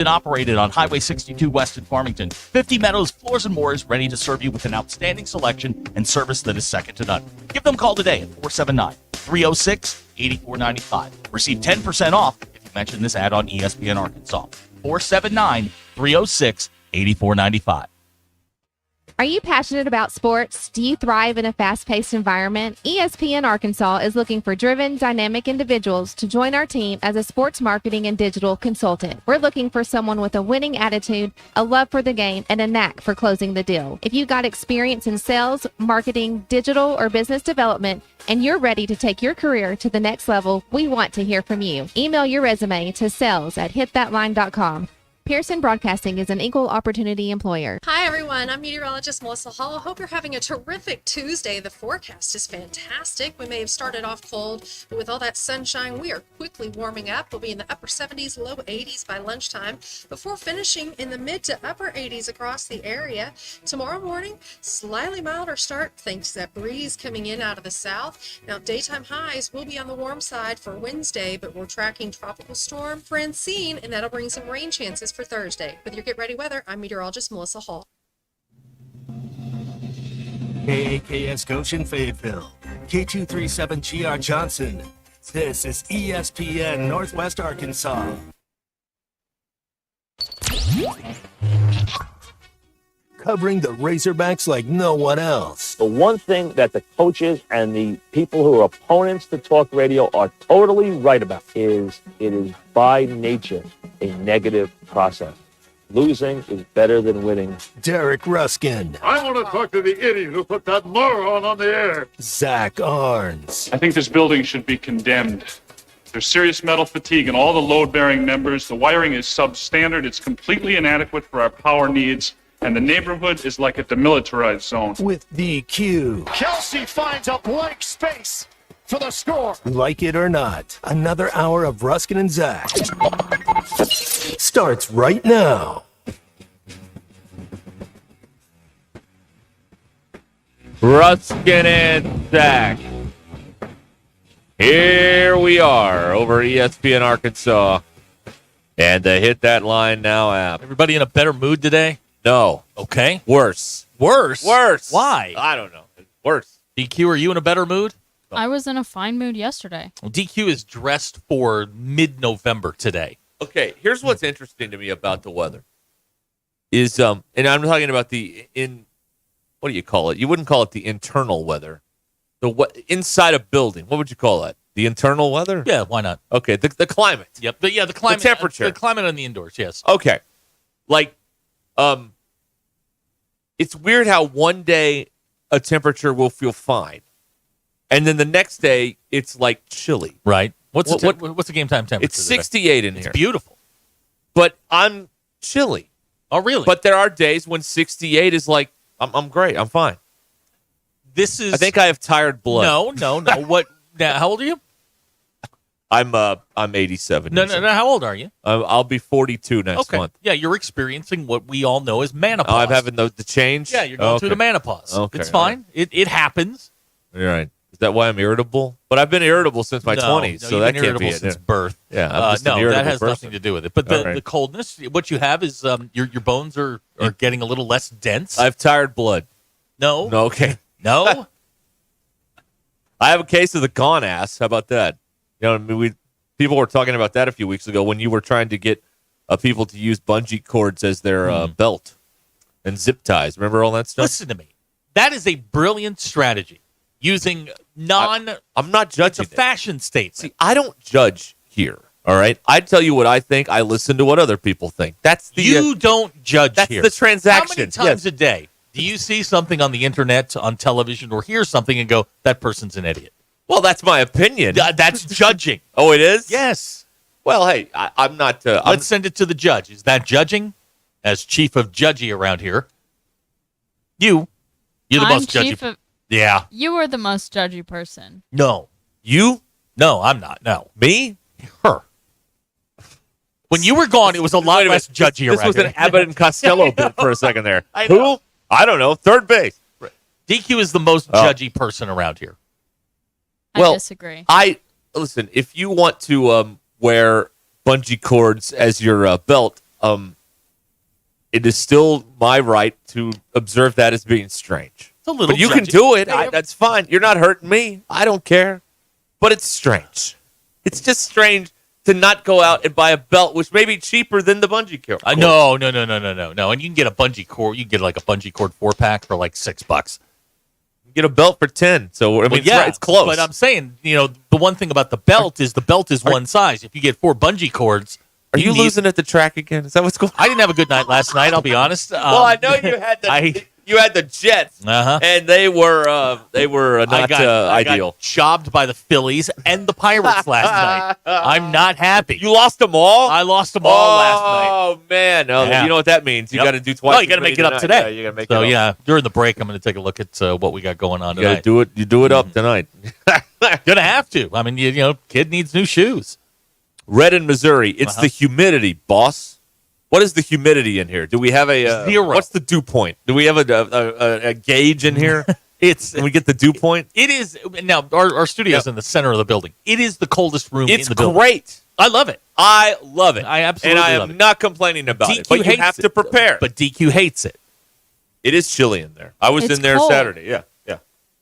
and operated on Highway 62 west in Farmington. 50 Meadows Floors and More is ready to serve you with an outstanding selection and service that is second to none. Give them a call today at 479-306-8495. Receive 10% off if you mention this ad on ESPN Arkansas. 479-306-8495. Are you passionate about sports? Do you thrive in a fast-paced environment? ESPN Arkansas is looking for driven, dynamic individuals to join our team as a sports marketing and digital consultant. We're looking for someone with a winning attitude, a love for the game, and a knack for closing the deal. If you got experience in sales, marketing, digital, or business development, and you're ready to take your career to the next level, we want to hear from you. Email your resume to sales@hitthatline.com. Pearson Broadcasting is an equal opportunity employer. Hi, everyone. I'm meteorologist Melissa Hall. Hope you're having a terrific Tuesday. The forecast is fantastic. We may have started off cold, but with all that sunshine, we are quickly warming up. We'll be in the upper 70s, low 80s by lunchtime, before finishing in the mid to upper 80s across the area. Tomorrow morning, slightly milder start thanks to that breeze coming in out of the south. Now, daytime highs will be on the warm side for Wednesday, but we're tracking Tropical Storm Francine, and that'll bring some rain chances for Thursday. With your Get Ready Weather, I'm meteorologist Melissa Hall. KAKS Goshen Fayetteville, K237GR Johnson. This is ESPN Northwest Arkansas. Covering the Razorbacks like no one else. The one thing that the coaches and the people who are opponents to talk radio are totally right about is it is by nature a negative process. Losing is better than winning. Derek Ruscin. I want to talk to the idiot who put that moron on the air. Zach Arns. I think this building should be condemned. There's serious metal fatigue in all the load-bearing members. The wiring is substandard. It's completely inadequate for our power needs. And the neighborhood is like a demilitarized zone. With DQ. Kelsey finds a blank space for the score. Like it or not, another hour of Ruskin and Zach starts right now. Ruskin and Zach. Here we are over ESPN Arkansas. And the Hit That Line Now app. Everybody in a better mood today? No. Okay. Worse. Worse? Worse. Why? I don't know. Worse. DQ, are you in a better mood? I was in a fine mood yesterday. Well, DQ is dressed for mid-November today. Okay, here's what's interesting to me about the weather. And I'm talking about what do you call it? You wouldn't call it the internal weather. Inside a building. What would you call that? The internal weather? Yeah, why not? Okay, the climate. Yep. The climate. The temperature. The climate on the indoors, yes. Okay. It's weird how one day a temperature will feel fine, and then the next day it's like chilly. Right. What's the game time temperature? It's 68 in here. It's beautiful. But I'm chilly. Oh, really? But there are days when 68 is like, I'm great. I'm fine. I think I have tired blood. No. What? Now, how old are you? I'm 87. No. How old are you? I'll be 42 next month. Yeah, you're experiencing what we all know as menopause. Oh, I'm having the change? Yeah, you're going through the menopause. Okay. It's fine. It happens. You're right. Is that why I'm irritable? But I've been irritable since my 20s, so that can't be it. Since birth. Yeah, I'm just an no, irritable that has person. nothing to do with it. But the coldness, what you have is your bones are getting a little less dense. I have tired blood. No. Okay. No. I have a case of the gone ass. How about that? People were talking about that a few weeks ago when you were trying to get people to use bungee cords as their belt and zip ties. Remember all that stuff? Listen to me. That is a brilliant strategy. Using I'm not judging. It's a fashion statement. See, I don't judge here. All right, I tell you what I think. I listen to what other people think. That's the you don't judge that's here. the transaction. How many times a day do you see something on the internet, on television, or hear something and go, "That person's an idiot"? Well, that's my opinion. That's judging. Oh, it is? Yes. Well, hey, I'm not. Let's send it to the judge. Is that judging? As chief of judgy around here, you're the most judgy. Yeah. You are the most judgy person. No. You? No, I'm not. No. Me? Her. When you were gone, it was a lot less judgy around here. This was here. an Abbott and Costello bit for a second there. Who? I don't know. Third base. DQ is the most judgy person around here. I disagree. Listen, if you want to wear bungee cords as your belt, it is still my right to observe that as being strange. It's a little but you can judgy. do it. That's fine. You're not hurting me. I don't care. But it's strange. It's just strange to not go out and buy a belt, which may be cheaper than the bungee cord. No. And you can get a bungee cord. You can get like a bungee cord 4-pack for like $6. You get a belt for 10. So I mean, it's close. But I'm saying, the one thing about the belt is one size. If you get 4 bungee cords, are you losing at the track again? Is that what's going on? I didn't have a good night last night. I'll be honest. Well, I know you had the Jets, and they were not I ideal. got jobbed by the Phillies and the Pirates last night. I'm not happy. You lost them all? I lost them all last night. Oh, man. Yeah. You know what that means. You got to do twice. No, you got to make it up today. Yeah, you got to make it up. Yeah, during the break, I'm going to take a look at what we got going on You tonight. got to do it. You do it up tonight. Gonna have to. I mean, kid needs new shoes. Red in Missouri. It's the humidity, boss. What is the humidity in here? Do we have a 0? What's the dew point? Do we have a gauge in here? Can we get the dew point? It is now. Our studio is in the center of the building. It is the coldest room in the building. It's great. I love it. I love it. I absolutely and I love am it. not complaining about it. DQ But you hates have it, to prepare. But DQ hates it. It is chilly in there. I was It's in there cold. Saturday. Yeah.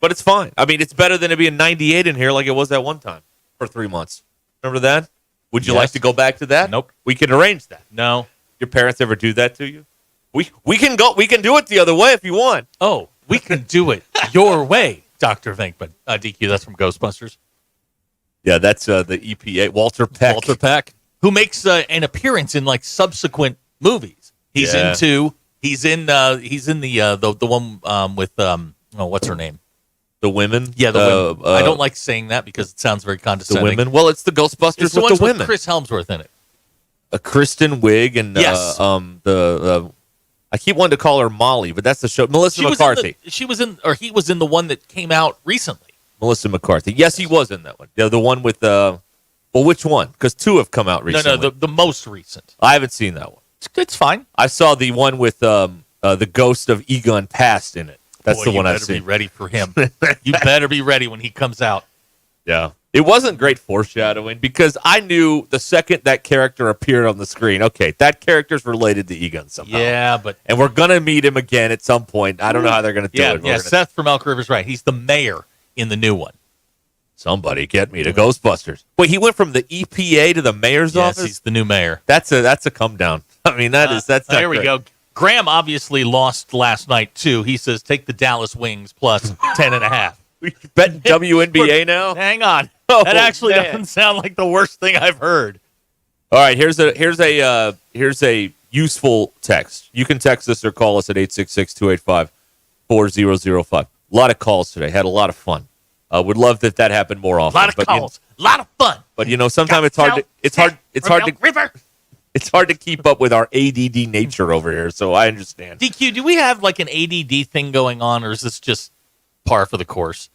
But it's fine. I mean, it's better than it being 98 in here like it was that one time for 3 months. Remember that? Would you like to go back to that? Nope. We can arrange that. No. Your parents ever do that to you? We can go. We can do it the other way if you want. Oh, we can do it your way, Dr. Venkman. DQ, that's from Ghostbusters. Yeah, that's the EPA. Walter Peck. Walter Peck, who makes an appearance in like subsequent movies. He's in two. He's in the one with what's her name? The women. Yeah, the women. I don't like saying that because it sounds very condescending. The women. Well, it's the Ghostbusters It's the with ones the women. with Chris Hemsworth in it. Kristen Wiig and Yes. I keep wanting to call her Molly, but that's the show. Melissa McCarthy. He was in the one that came out recently. Melissa McCarthy. Yes, he was in that one. The one with well, which one? Because 2 have come out recently. No, the most recent. I haven't seen that one. It's fine. I saw the one with the ghost of Egon Past in it. That's the one I've seen. You better be ready for him. You better be ready when he comes out. Yeah. It wasn't great foreshadowing because I knew the second that character appeared on the screen, okay, that character's related to Egon somehow. Yeah, and we're going to meet him again at some point. I don't know how they're going to do it. Yeah, Seth from Elk River's right. He's the mayor in the new one. Somebody get me to Ghostbusters. Wait, he went from the EPA to the mayor's office? Yes, he's the new mayor. That's a come down. I mean, that's not there we great. go. Graham obviously lost last night, too. He says, take the Dallas Wings plus 10.5. We betting WNBA now? Hang on. Oh, that actually man. doesn't sound like the worst thing I've heard. All right, here's a useful text. You can text us or call us at 866-285-4005. A lot of calls today. Had a lot of fun. Would love if that happened more often. A lot of calls. A lot of fun. But sometimes it's hard to keep up with our ADD nature over here, so I understand. DQ, do we have like an ADD thing going on, or is this just par for the course?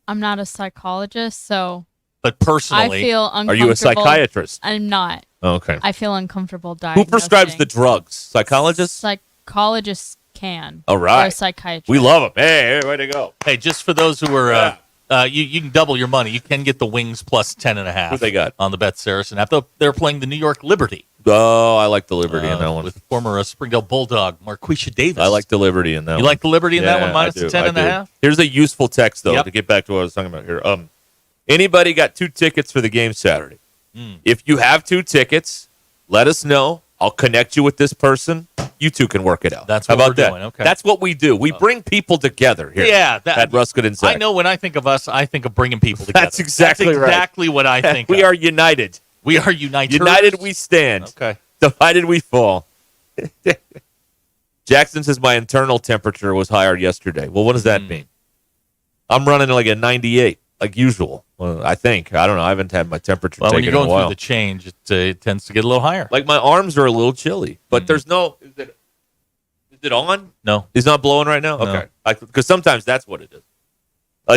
I'm not a psychologist, so but personally, I feel uncomfortable. Are you a psychiatrist? I'm not. Oh, okay. I feel uncomfortable diagnosing. Who prescribes the drugs? Psychologists? Psychologists can. All right. Or a psychiatrist. We love them. Hey, way to go. Hey, just for those who are, you can double your money. You can get the Wings plus 10.5. Who they got? On the Bet Saracen app. They're playing the New York Liberty. Oh, I like the Liberty in that one. With former Springdale Bulldog, Marquisha Davis. I like the Liberty in that one. You like the Liberty in that one, minus the 10.5? Here's a useful text, though, Yep. to get back to what I was talking about here. Anybody got 2 tickets for the game Saturday? If you have 2 tickets, let us know. I'll connect you with this person. You 2 can work it out. That's How what about we're that? doing. Okay. That's what we do. We bring people together here. Yeah. At Ruscin and Zach. I know when I think of us, I think of bringing people together. That's exactly right. exactly what I think We of. are united. We are united. United we stand. Okay. Divided we fall. Jackson says my internal temperature was higher yesterday. Well, what does that mean? I'm running like a 98, like usual. Well, I think. I don't know. I haven't had my temperature Well, when taken you're in going a while. through the change, it tends to get a little higher. Like my arms are a little chilly, but there's no. Is it on? No. It's not blowing right now? No. Okay. Because sometimes that's what it is.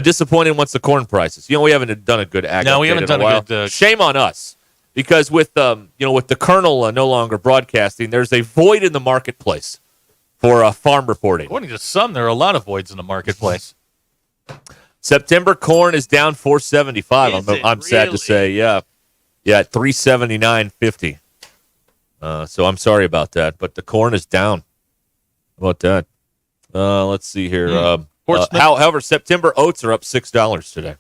Disappointing once the corn prices. We haven't done a good ag. No, we update haven't in done a while. good, Shame on us. Because with with the Colonel no longer broadcasting, there's a void in the marketplace for farm reporting. According to some, there are a lot of voids in the marketplace. September corn is down $4.75. Is I'm sad really? to say, yeah, at $379.50. So I'm sorry about that, but the corn is down. How about that? Let's see here. However, September oats are up $6 today.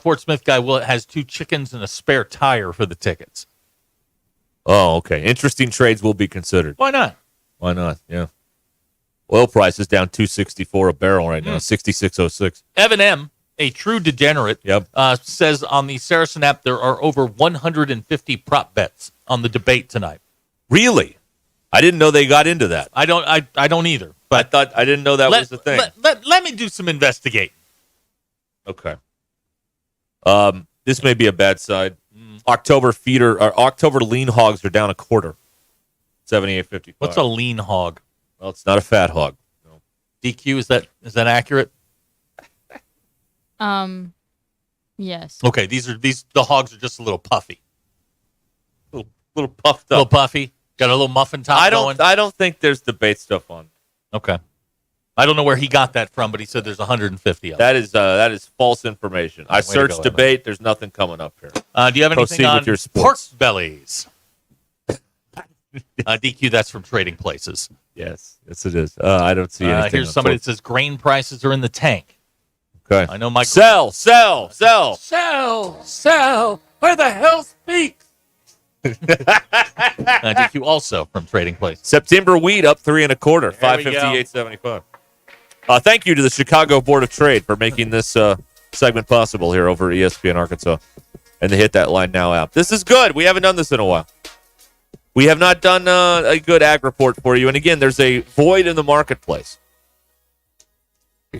Fort Smith guy has 2 chickens and a spare tire for the tickets. Oh, okay. Interesting trades will be considered. Why not? Why not? Yeah. Oil price is down $2.64 a barrel right now, 66.06. Evan M., a true degenerate, Yep. says on the Saracen app there are over 150 prop bets on the debate tonight. Really? I didn't know they got into that. I don't either. But I didn't know that was the thing. Let me do some investigating. Okay. This may be a bad side. October lean hogs are down a quarter. 78.55. What's a lean hog? Well, it's not a fat hog. No. DQ, is that accurate? Yes. Okay, the hogs are just a little puffy. Little puffed up. A little puffy. Got a little muffin top going. I don't think there's debate stuff on. Okay. I don't know where he got that from, but he said there's 150 of them. That is false information. I searched debate. There's nothing coming up here. Do you have anything Proceed on with your pork sports. bellies? DQ, that's from Trading Places. Yes, it is. I don't see anything. Here's somebody that says grain prices are in the tank. Okay. I know my sell. Where the hell speaks? DQ also from Trading Places. September wheat up 3 1/4, There we go. 558.75. Thank you to the Chicago Board of Trade for making this segment possible here over ESPN Arkansas and the Hit That Line Now app. This is good. We haven't done this in a while. We have not done a good ag report for you. And again, there's a void in the marketplace.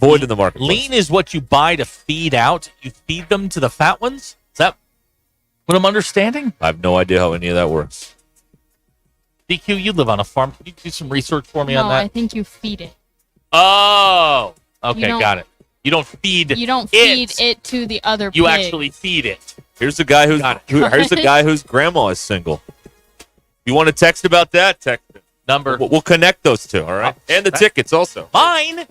Lean is what you buy to feed out. You feed them to the fat ones? Is that what I'm understanding? I have no idea how any of that works. DQ, you live on a farm. Can you do some research for me on that? I think you feed it. Oh, okay, got it. You don't feed it to the other pig. You actually feed it. Here's a guy here's a guy whose grandma is single. You want to text about that? Text it. Number. We'll connect those two, all right? And the tickets also. Mine.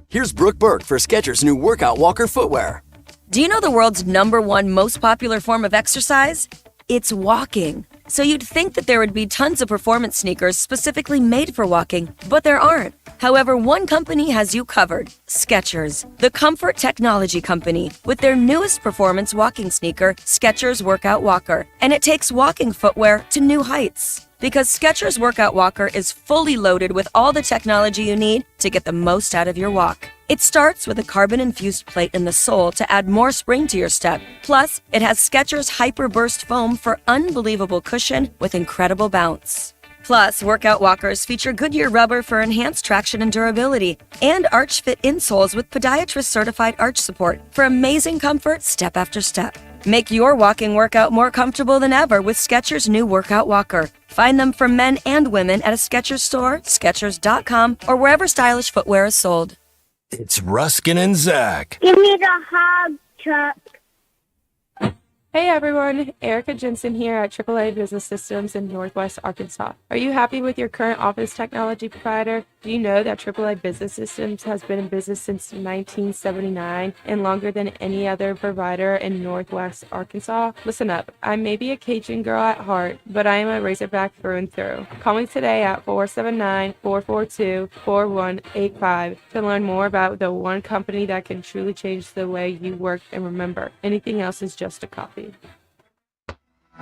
Here's Brooke Burke for Skechers' new Workout Walker footwear. Do you know the world's #1 most popular form of exercise? It's walking. So you'd think that there would be tons of performance sneakers specifically made for walking, but there aren't. However, one company has you covered, Skechers, the comfort technology company, with their newest performance walking sneaker, Skechers Workout Walker. And it takes walking footwear to new heights. Because Skechers Workout Walker is fully loaded with all the technology you need to get the most out of your walk. It starts with a carbon-infused plate in the sole to add more spring to your step. Plus, it has Skechers Hyper Burst foam for unbelievable cushion with incredible bounce. Plus, Workout Walkers feature Goodyear rubber for enhanced traction and durability, and Arch Fit insoles with podiatrist-certified arch support for amazing comfort step after step. Make your walking workout more comfortable than ever with Skechers' new Workout Walker. Find them for men and women at a Skechers store, Skechers.com, or wherever stylish footwear is sold. It's Ruskin and Zach. Give me the hog truck. Hey everyone, Erica Jensen here at AAA Business Systems in Northwest Arkansas. Are you happy with your current office technology provider? Do you know that AAA Business Systems has been in business since 1979 and longer than any other provider in Northwest Arkansas? Listen up, I may be a Cajun girl at heart, but I am a Razorback through and through. Call me today at 479-442-4185 to learn more about the one company that can truly change the way you work, and remember, anything else is just a copy.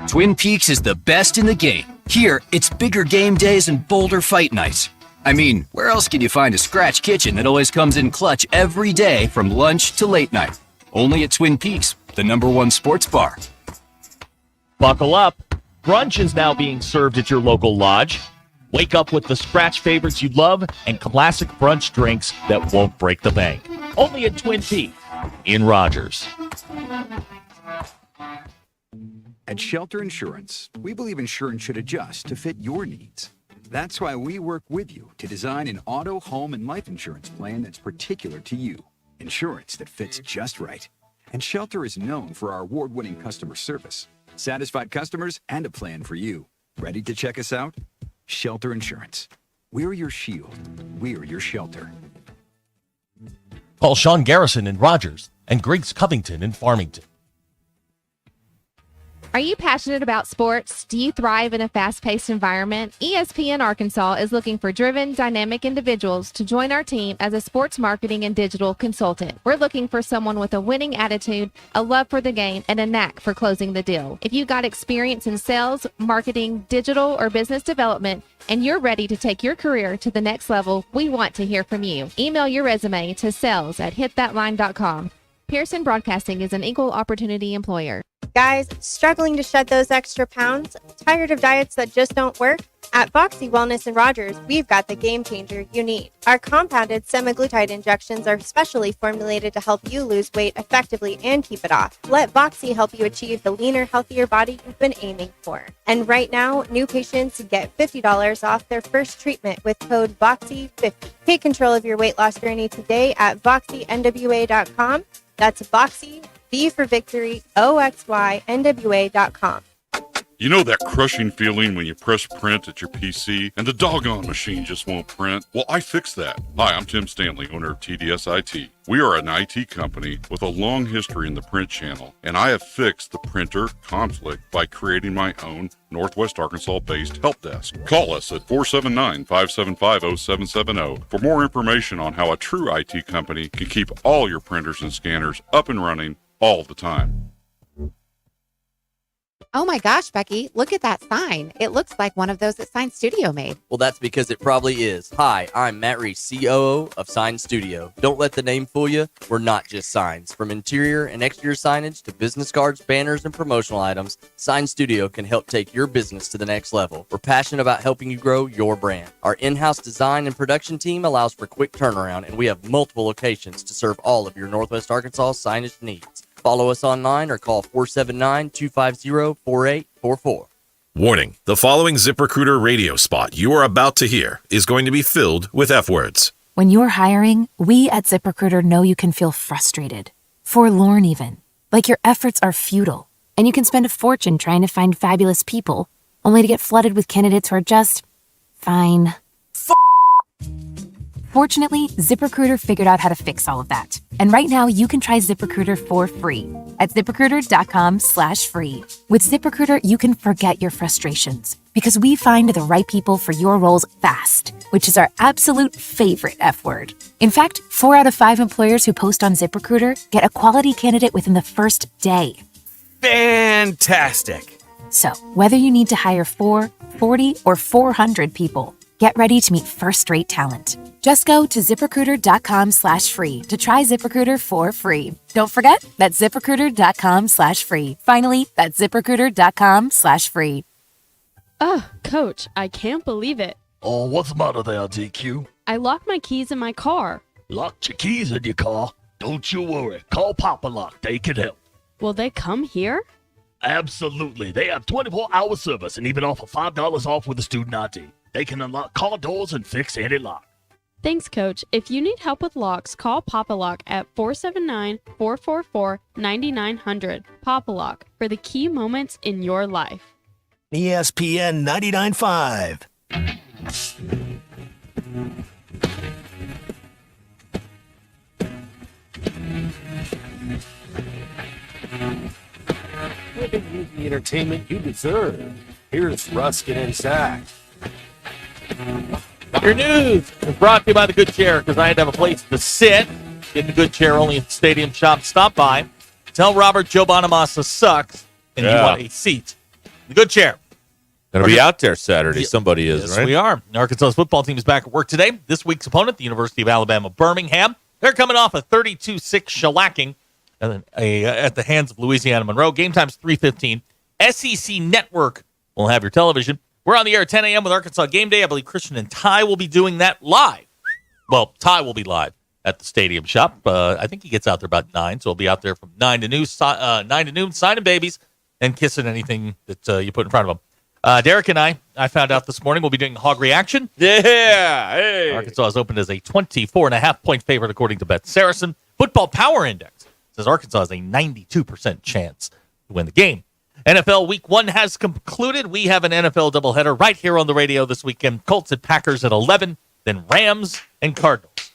Twin Peaks is the best in the game. Here, it's bigger game days and bolder fight nights. I mean, where else can you find a scratch kitchen that always comes in clutch every day from lunch to late night? Only at Twin Peaks, the #1 sports bar. Buckle up. Brunch is now being served at your local lodge. Wake up with the scratch favorites you love and classic brunch drinks that won't break the bank. Only at Twin Peaks in Rogers. At Shelter Insurance, we believe insurance should adjust to fit your needs. That's why we work with you to design an auto, home, and life insurance plan that's particular to you. Insurance that fits just right. And Shelter is known for our award-winning customer service, satisfied customers, and a plan for you. Ready to check us out? Shelter Insurance. We're your shield. We're your shelter. Call Sean Garrison in Rogers and Griggs Covington in Farmington. Are you passionate about sports? Do you thrive in a fast-paced environment? ESPN Arkansas is looking for driven, dynamic individuals to join our team as a sports marketing and digital consultant. We're looking for someone with a winning attitude, a love for the game, and a knack for closing the deal. If you've got experience in sales, marketing, digital, or business development, and you're ready to take your career to the next level, we want to hear from you. Email your resume to sales@hitthatline.com. Pearson Broadcasting is an equal opportunity employer. Guys, struggling to shed those extra pounds? Tired of diets that just don't work? At Voxy Wellness in Rogers, we've got the game changer you need. Our compounded semaglutide injections are specially formulated to help you lose weight effectively and keep it off. Let Voxy help you achieve the leaner, healthier body you've been aiming for. And right now, new patients get $50 off their first treatment with code VOXY50. Take control of your weight loss journey today at VoxyNWA.com. That's Voxy, V for Victory, OXYNWA.com. You know that crushing feeling when you press print at your PC and the doggone machine just won't print? Well, I fixed that. Hi, I'm Tim Stanley, owner of TDS IT. We are an IT company with a long history in the print channel, and I have fixed the printer conflict by creating my own Northwest Arkansas-based help desk. Call us at 479-575-0770 for more information on how a true IT company can keep all your printers and scanners up and running all the time. Oh my gosh, Becky, look at that sign. It looks like one of those that Sign Studio made. Well, that's because it probably is. Hi, I'm Matt Reese, COO of Sign Studio. Don't let the name fool you. We're not just signs. From interior and exterior signage to business cards, banners, and promotional items, Sign Studio can help take your business to the next level. We're passionate about helping you grow your brand. Our in-house design and production team allows for quick turnaround, and we have multiple locations to serve all of your Northwest Arkansas signage needs. Follow us online or call 479-250-4844. Warning, the following ZipRecruiter radio spot you are about to hear is going to be filled with F words. When you're hiring, we at ZipRecruiter know you can feel frustrated, forlorn even, like your efforts are futile, and you can spend a fortune trying to find fabulous people, only to get flooded with candidates who are just fine. Fortunately, ZipRecruiter figured out how to fix all of that. And right now, you can try ZipRecruiter for free at ZipRecruiter.com/free. With ZipRecruiter, you can forget your frustrations because we find the right people for your roles fast, which is our absolute favorite F word. In fact, 4 out of 5 employers who post on ZipRecruiter get a quality candidate within the first day. Fantastic. So, whether you need to hire 4, 40, or 400 people, get ready to meet first-rate talent. Just go to ZipRecruiter.com/free to try ZipRecruiter for free. Don't forget, that's ZipRecruiter.com/free. Finally, that's ZipRecruiter.com/free. Oh, Coach, I can't believe it. Oh, what's the matter there, DQ? I locked my keys in my car. Locked your keys in your car? Don't you worry. Call Papa Lock. They can help. Will they come here? Absolutely. They have 24-hour service and even offer $5 off with a student ID. They can unlock car doors and fix any lock. Thanks, Coach. If you need help with locks, call Papa Lock at 479-444-9900. Papa Lock, for the key moments in your life. ESPN 99.5. Giving you the entertainment you deserve. Here's Ruscin and Zach. Your news is brought to you by the Good Chair, because I had to have a place to sit. Get the Good Chair only at the Stadium Shop. Stop by. Tell Robert Joe Bonamassa sucks, and you want a seat. The Good Chair. Going to be out there Saturday. Somebody is, yes, right? we are. Arkansas's football team is back at work today. This week's opponent, the University of Alabama, Birmingham. They're coming off a 32-6 shellacking at the hands of Louisiana Monroe. Game time's 3:15. SEC Network will have your television. We're on the air at 10 a.m. with Arkansas Game Day. I believe Christian and Ty will be doing that live. Well, Ty will be live at the Stadium Shop. I think he gets out there about 9, so he'll be out there from 9 to noon, signing babies and kissing anything that you put in front of him. Derek and I found out this morning we'll be doing the Hog Reaction. Yeah. Hey. Arkansas is opened as a 24.5-point favorite according to Bet Saracen. Football Power Index says Arkansas has a 92% chance to win the game. NFL Week 1 has concluded. We have an NFL doubleheader right here on the radio this weekend. Colts at Packers at 11, then Rams and Cardinals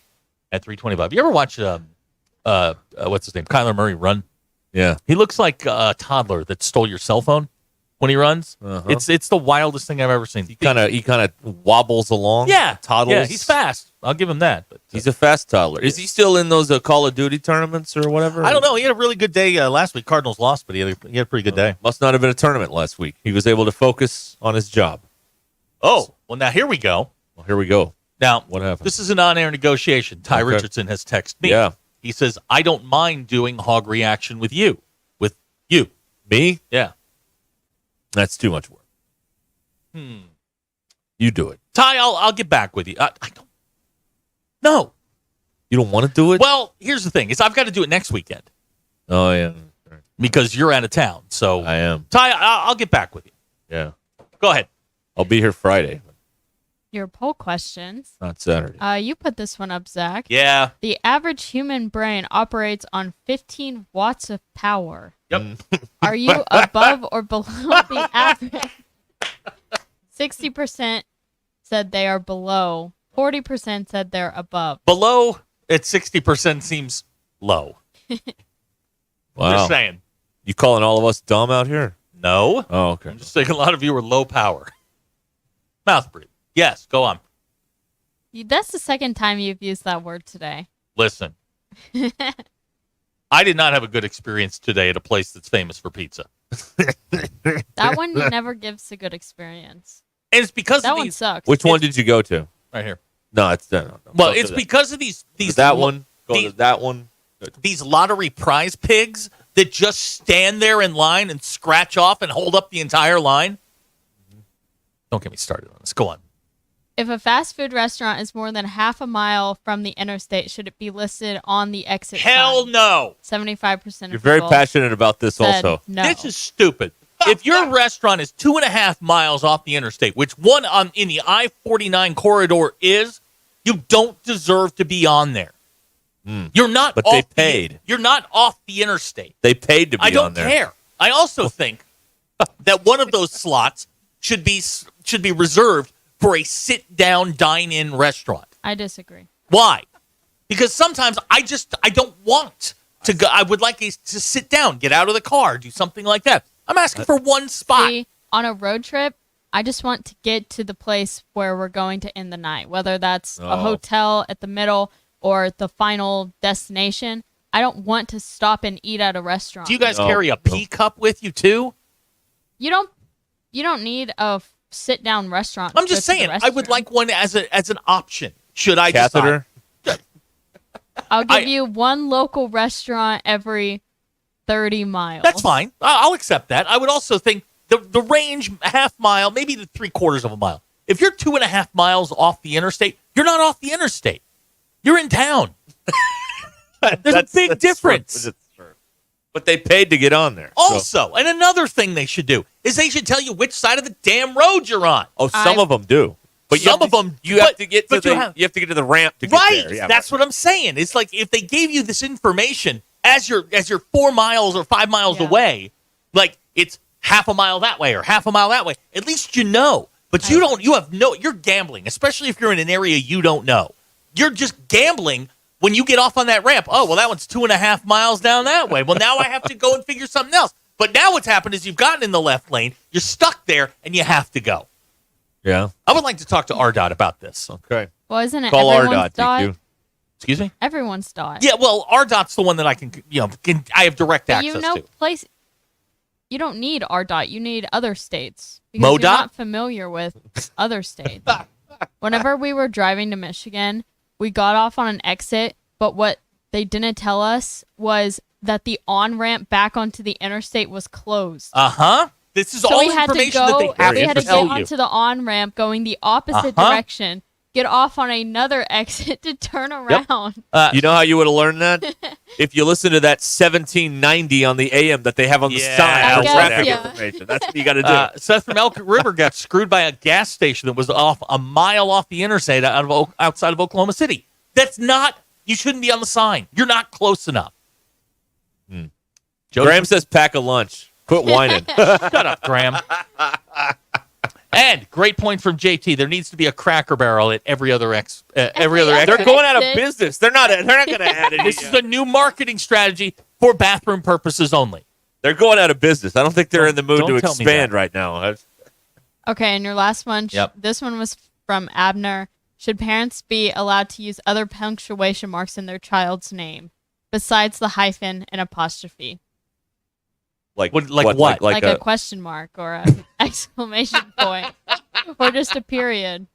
at 3:25. You ever watch what's his name, Kyler Murray run? Yeah. He looks like a toddler that stole your cell phone. when he runs. It's the wildest thing I've ever seen. He kind of wobbles along. Yeah, toddles. Yeah, he's fast. I'll give him that. But he's a fast toddler. Is he still in those Call of Duty tournaments or whatever? I don't know. He had a really good day last week. Cardinals lost, but he had a pretty good day. Must not have been a tournament last week. He was able to focus on his job. Oh, well, now here we go. Well, here we go. Now, what happened? This is an on-air negotiation. Ty Richardson has texted me. Yeah. He says, I don't mind doing hog reaction with you. With you. Me? Yeah. That's too much work. You do it. Ty, I'll get back with you. I don't. No. You don't want to do it? Well, here's the thing: is I've got to do it next weekend. Oh yeah. Because you're out of town. So I am. Ty, I'll get back with you. Yeah. Go ahead. I'll be here Friday. Your poll questions. Not Saturday. You put this one up, Zach. Yeah. The average human brain operates on 15 watts of power. Yep. Are you above or below the average? 60% said they are below. 40% said they're above. Below at 60% seems low. Wow. Just saying. You calling all of us dumb out here? No. Oh, okay. I'm just saying a lot of you are low power. Mouth breathe. Yes, go on. That's the second time you've used that word today. Listen. I did not have a good experience today at a place that's famous for pizza. That one never gives a good experience. And it's because that of one these, sucks. Which one did you go to? Right here. No, it's no. Well, it's because of these that one. Go to that one. These lottery prize pigs that just stand there in line and scratch off and hold up the entire line. Don't get me started on this. Go on. If a fast food restaurant is more than half a mile from the interstate, should it be listed on the exit Hell sign? no. 75% of You're very people passionate about this said also. No. This is stupid. If your restaurant is 2.5 miles off the interstate, which one in the I-49 corridor is, you don't deserve to be on there. You're not. But off they paid. You're not off the interstate. They paid to be I don't on there. care. I also think that one of those slots should be reserved for a sit-down, dine-in restaurant. I disagree. Why? Because sometimes I don't want to go. I would like to sit down, get out of the car, do something like that. I'm asking for one spot. See, on a road trip, I just want to get to the place where we're going to end the night, whether that's a hotel at the middle or the final destination. I don't want to stop and eat at a restaurant. Do you guys carry a pee cup with you too? You don't need a sit-down restaurant. I'm just saying, I would like one as an option. Should I Catheter? decide? I'll give you one local restaurant every 30 miles. That's fine. I'll accept that. I would also think the range, half mile, maybe to 3/4 of a mile. If you're 2.5 miles off the interstate, you're not off the interstate. You're in town. There's a big difference. But they paid to get on there. Also, and another thing they should do is they should tell you which side of the damn road you're on. Oh, some of them do. But some of them, you have to get to you have to get to the ramp to get right. there. Yeah, that's what I'm saying. It's like if they gave you this information as you're 4 miles or 5 miles away, like it's half a mile that way or half a mile that way. At least you know. But you're gambling, especially if you're in an area you don't know. You're just gambling when you get off on that ramp. Oh, well, that one's 2.5 miles down that way. Well, now I have to go and figure something else. But now what's happened is you've gotten in the left lane, you're stuck there, and you have to go. Yeah. I would like to talk to RDOT about this. Okay. Well, isn't it Call everyone's RDOT, dot? DQ. Excuse me? Everyone's dot. Yeah, well, RDOT's the one that I I have direct But access to. You don't need RDOT. You need other states. Because MoDOT? you're not familiar with other states. Whenever we were driving to Michigan, we got off on an exit, but what they didn't tell us was that the on-ramp back onto the interstate was closed. Uh-huh. This is all information that they have we had to to tell go you. onto the on-ramp going the opposite direction, get off on another exit to turn around. You know how you would have learned that? If you listen to that 1790 on the AM that they have on the sign. I guess, Traffic yeah. information. That's what you got to do. Seth from Elk River got screwed by a gas station that was off a mile off the interstate outside of Oklahoma City. That's not, you shouldn't be on the sign. You're not close enough. Graham says pack a lunch. Quit whining. Shut up, Graham. And great point from JT. There needs to be a Cracker Barrel at every other exit. They're going out of business. They're not going to add it. This is a new marketing strategy for bathroom purposes only. They're going out of business. I don't think they're in the mood to don't tell me expand that. right now. Okay, and your last one. Yep. This one was from Abner. Should parents be allowed to use other punctuation marks in their child's name besides the hyphen and apostrophe? Like what? Like a question mark or an exclamation point or just a period.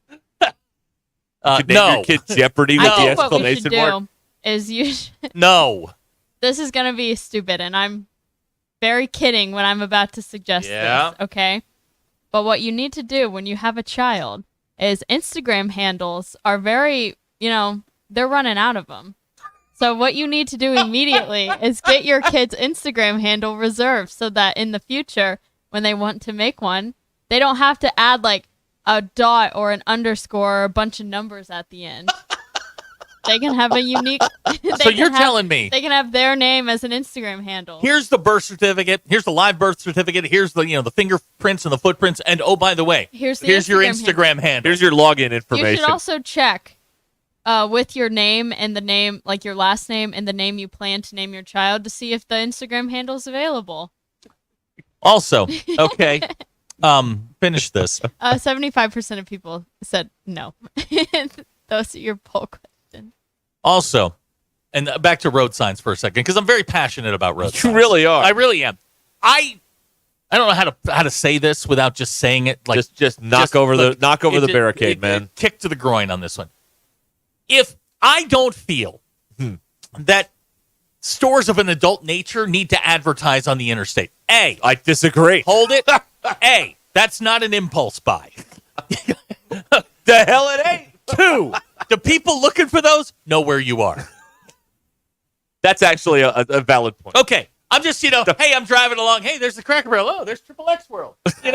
Name your kid Jeopardy with the exclamation mark? Is you should, No. This is going to be stupid, and I'm very kidding when I'm about to suggest this, okay? But what you need to do when you have a child is Instagram handles are very, they're running out of them. So what you need to do immediately is get your kid's Instagram handle reserved so that in the future, when they want to make one, they don't have to add like a dot or an underscore or a bunch of numbers at the end. They can have a unique... So you're telling me... They can have their name as an Instagram handle. Here's the birth certificate. Here's the live birth certificate. Here's the the fingerprints and the footprints. And oh, by the way, here's your Instagram handle. Here's your login information. You should also check with your name and the name, like your last name and the name you plan to name your child to see if the Instagram handle is available. Also, okay, finish this. 75% of people said no. Those are your poll questions. Also, and back to road signs for a second, because I'm very passionate about road signs. You really are. I really am. I don't know how to say this without just saying it. Like just knock over the barricade, man. Kick to the groin on this one. If I don't feel that stores of an adult nature need to advertise on the interstate, I disagree. Hold it. That's not an impulse buy. The hell it ain't. 2, the people looking for those know where you are. That's actually a valid point. Okay. I'm just, hey, I'm driving along. Hey, there's the Cracker Barrel. Oh, there's Triple X World. Hey,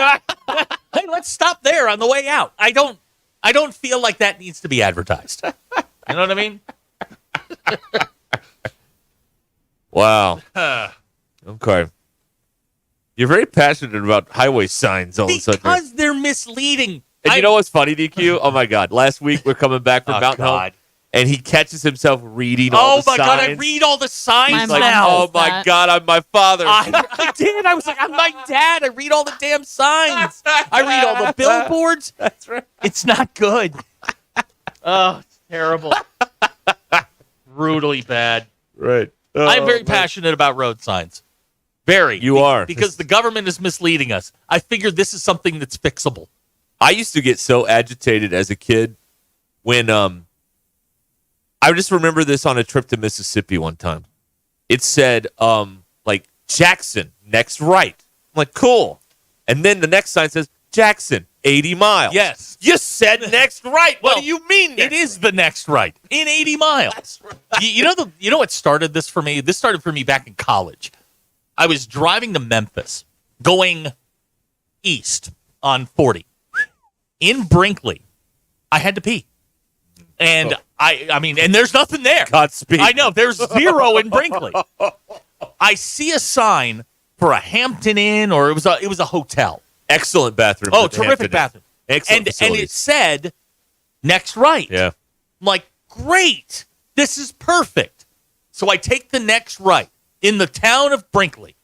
let's stop there on the way out. I don't feel like that needs to be advertised. You know what I mean? Wow. Okay. You're very passionate about highway signs all of a sudden. Because they're misleading. And you know what's funny, DQ? Oh, my God. Last week, we're coming back from Mountain Home, and he catches himself reading all the signs. Oh, my God. I read all the signs My now. Oh, my God. I'm my father. I did. I was like, I'm my dad. I read all the damn signs. I read all the billboards. That's right. It's not good. Oh, it's terrible. Brutally bad. Right. I'm very passionate about road signs. Very. You are. Because the government is misleading us. I figured this is something that's fixable. I used to get so agitated as a kid when I just remember this on a trip to Mississippi one time. It said like Jackson, next right. I'm like, cool. And then the next sign says Jackson, 80 miles. Yes. You said next right. What do you mean? It is the next right in 80 miles. Right. You know what started this for me? This started for me back in college. I was driving to Memphis, going east on 40. In Brinkley, I had to pee. And I mean, and there's nothing there. Godspeed. I know, there's 0 in Brinkley. I see a sign for a Hampton Inn, or it was a hotel. Excellent bathroom. Oh, terrific bathroom. Excellent and it said next right. Yeah. I'm like, great. This is perfect. So I take the next right in the town of Brinkley.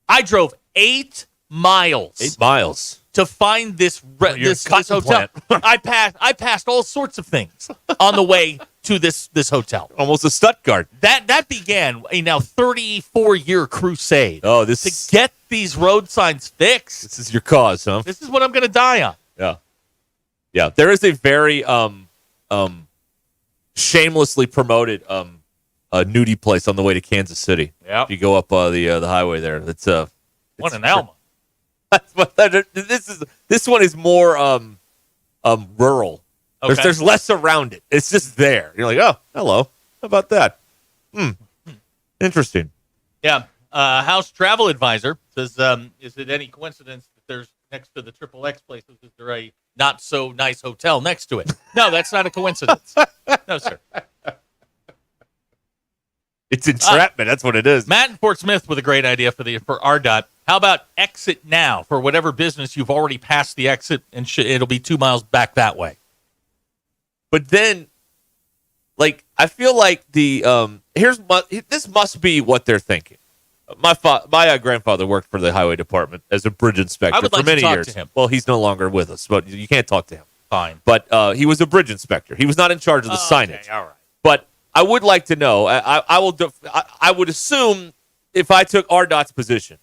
I drove 8 miles. 8 miles. To find this hotel. I passed all sorts of things on the way to this hotel. Almost a Stuttgart. That began a now 34-year crusade. Oh, to get these road signs fixed. This is your cause, huh? This is what I'm going to die on. Yeah. Yeah, there is a very shamelessly promoted nudie place on the way to Kansas City. Yeah. If you go up the highway there. It's one in Alma. This one is more rural. Okay. There's less around it. It's just there. You're like, oh, hello. How about that? Interesting. Yeah. House Travel Advisor says, is it any coincidence that there's next to the Triple X places, is there a not so nice hotel next to it? No, that's not a coincidence. No, sir. It's entrapment. That's what it is. Matt in Fort Smith with a great idea for RDOT. How about exit now for whatever business you've already passed the exit, and it'll be 2 miles back that way. But then, like, I feel like this must be what they're thinking. My grandfather worked for the highway department as a bridge inspector I would for like many to talk years. to him. Well, he's no longer with us, but you can't talk to him. Fine. But he was a bridge inspector. He was not in charge of the signage. Okay, all right. But I would like to know. I would assume if I took RDOT's position,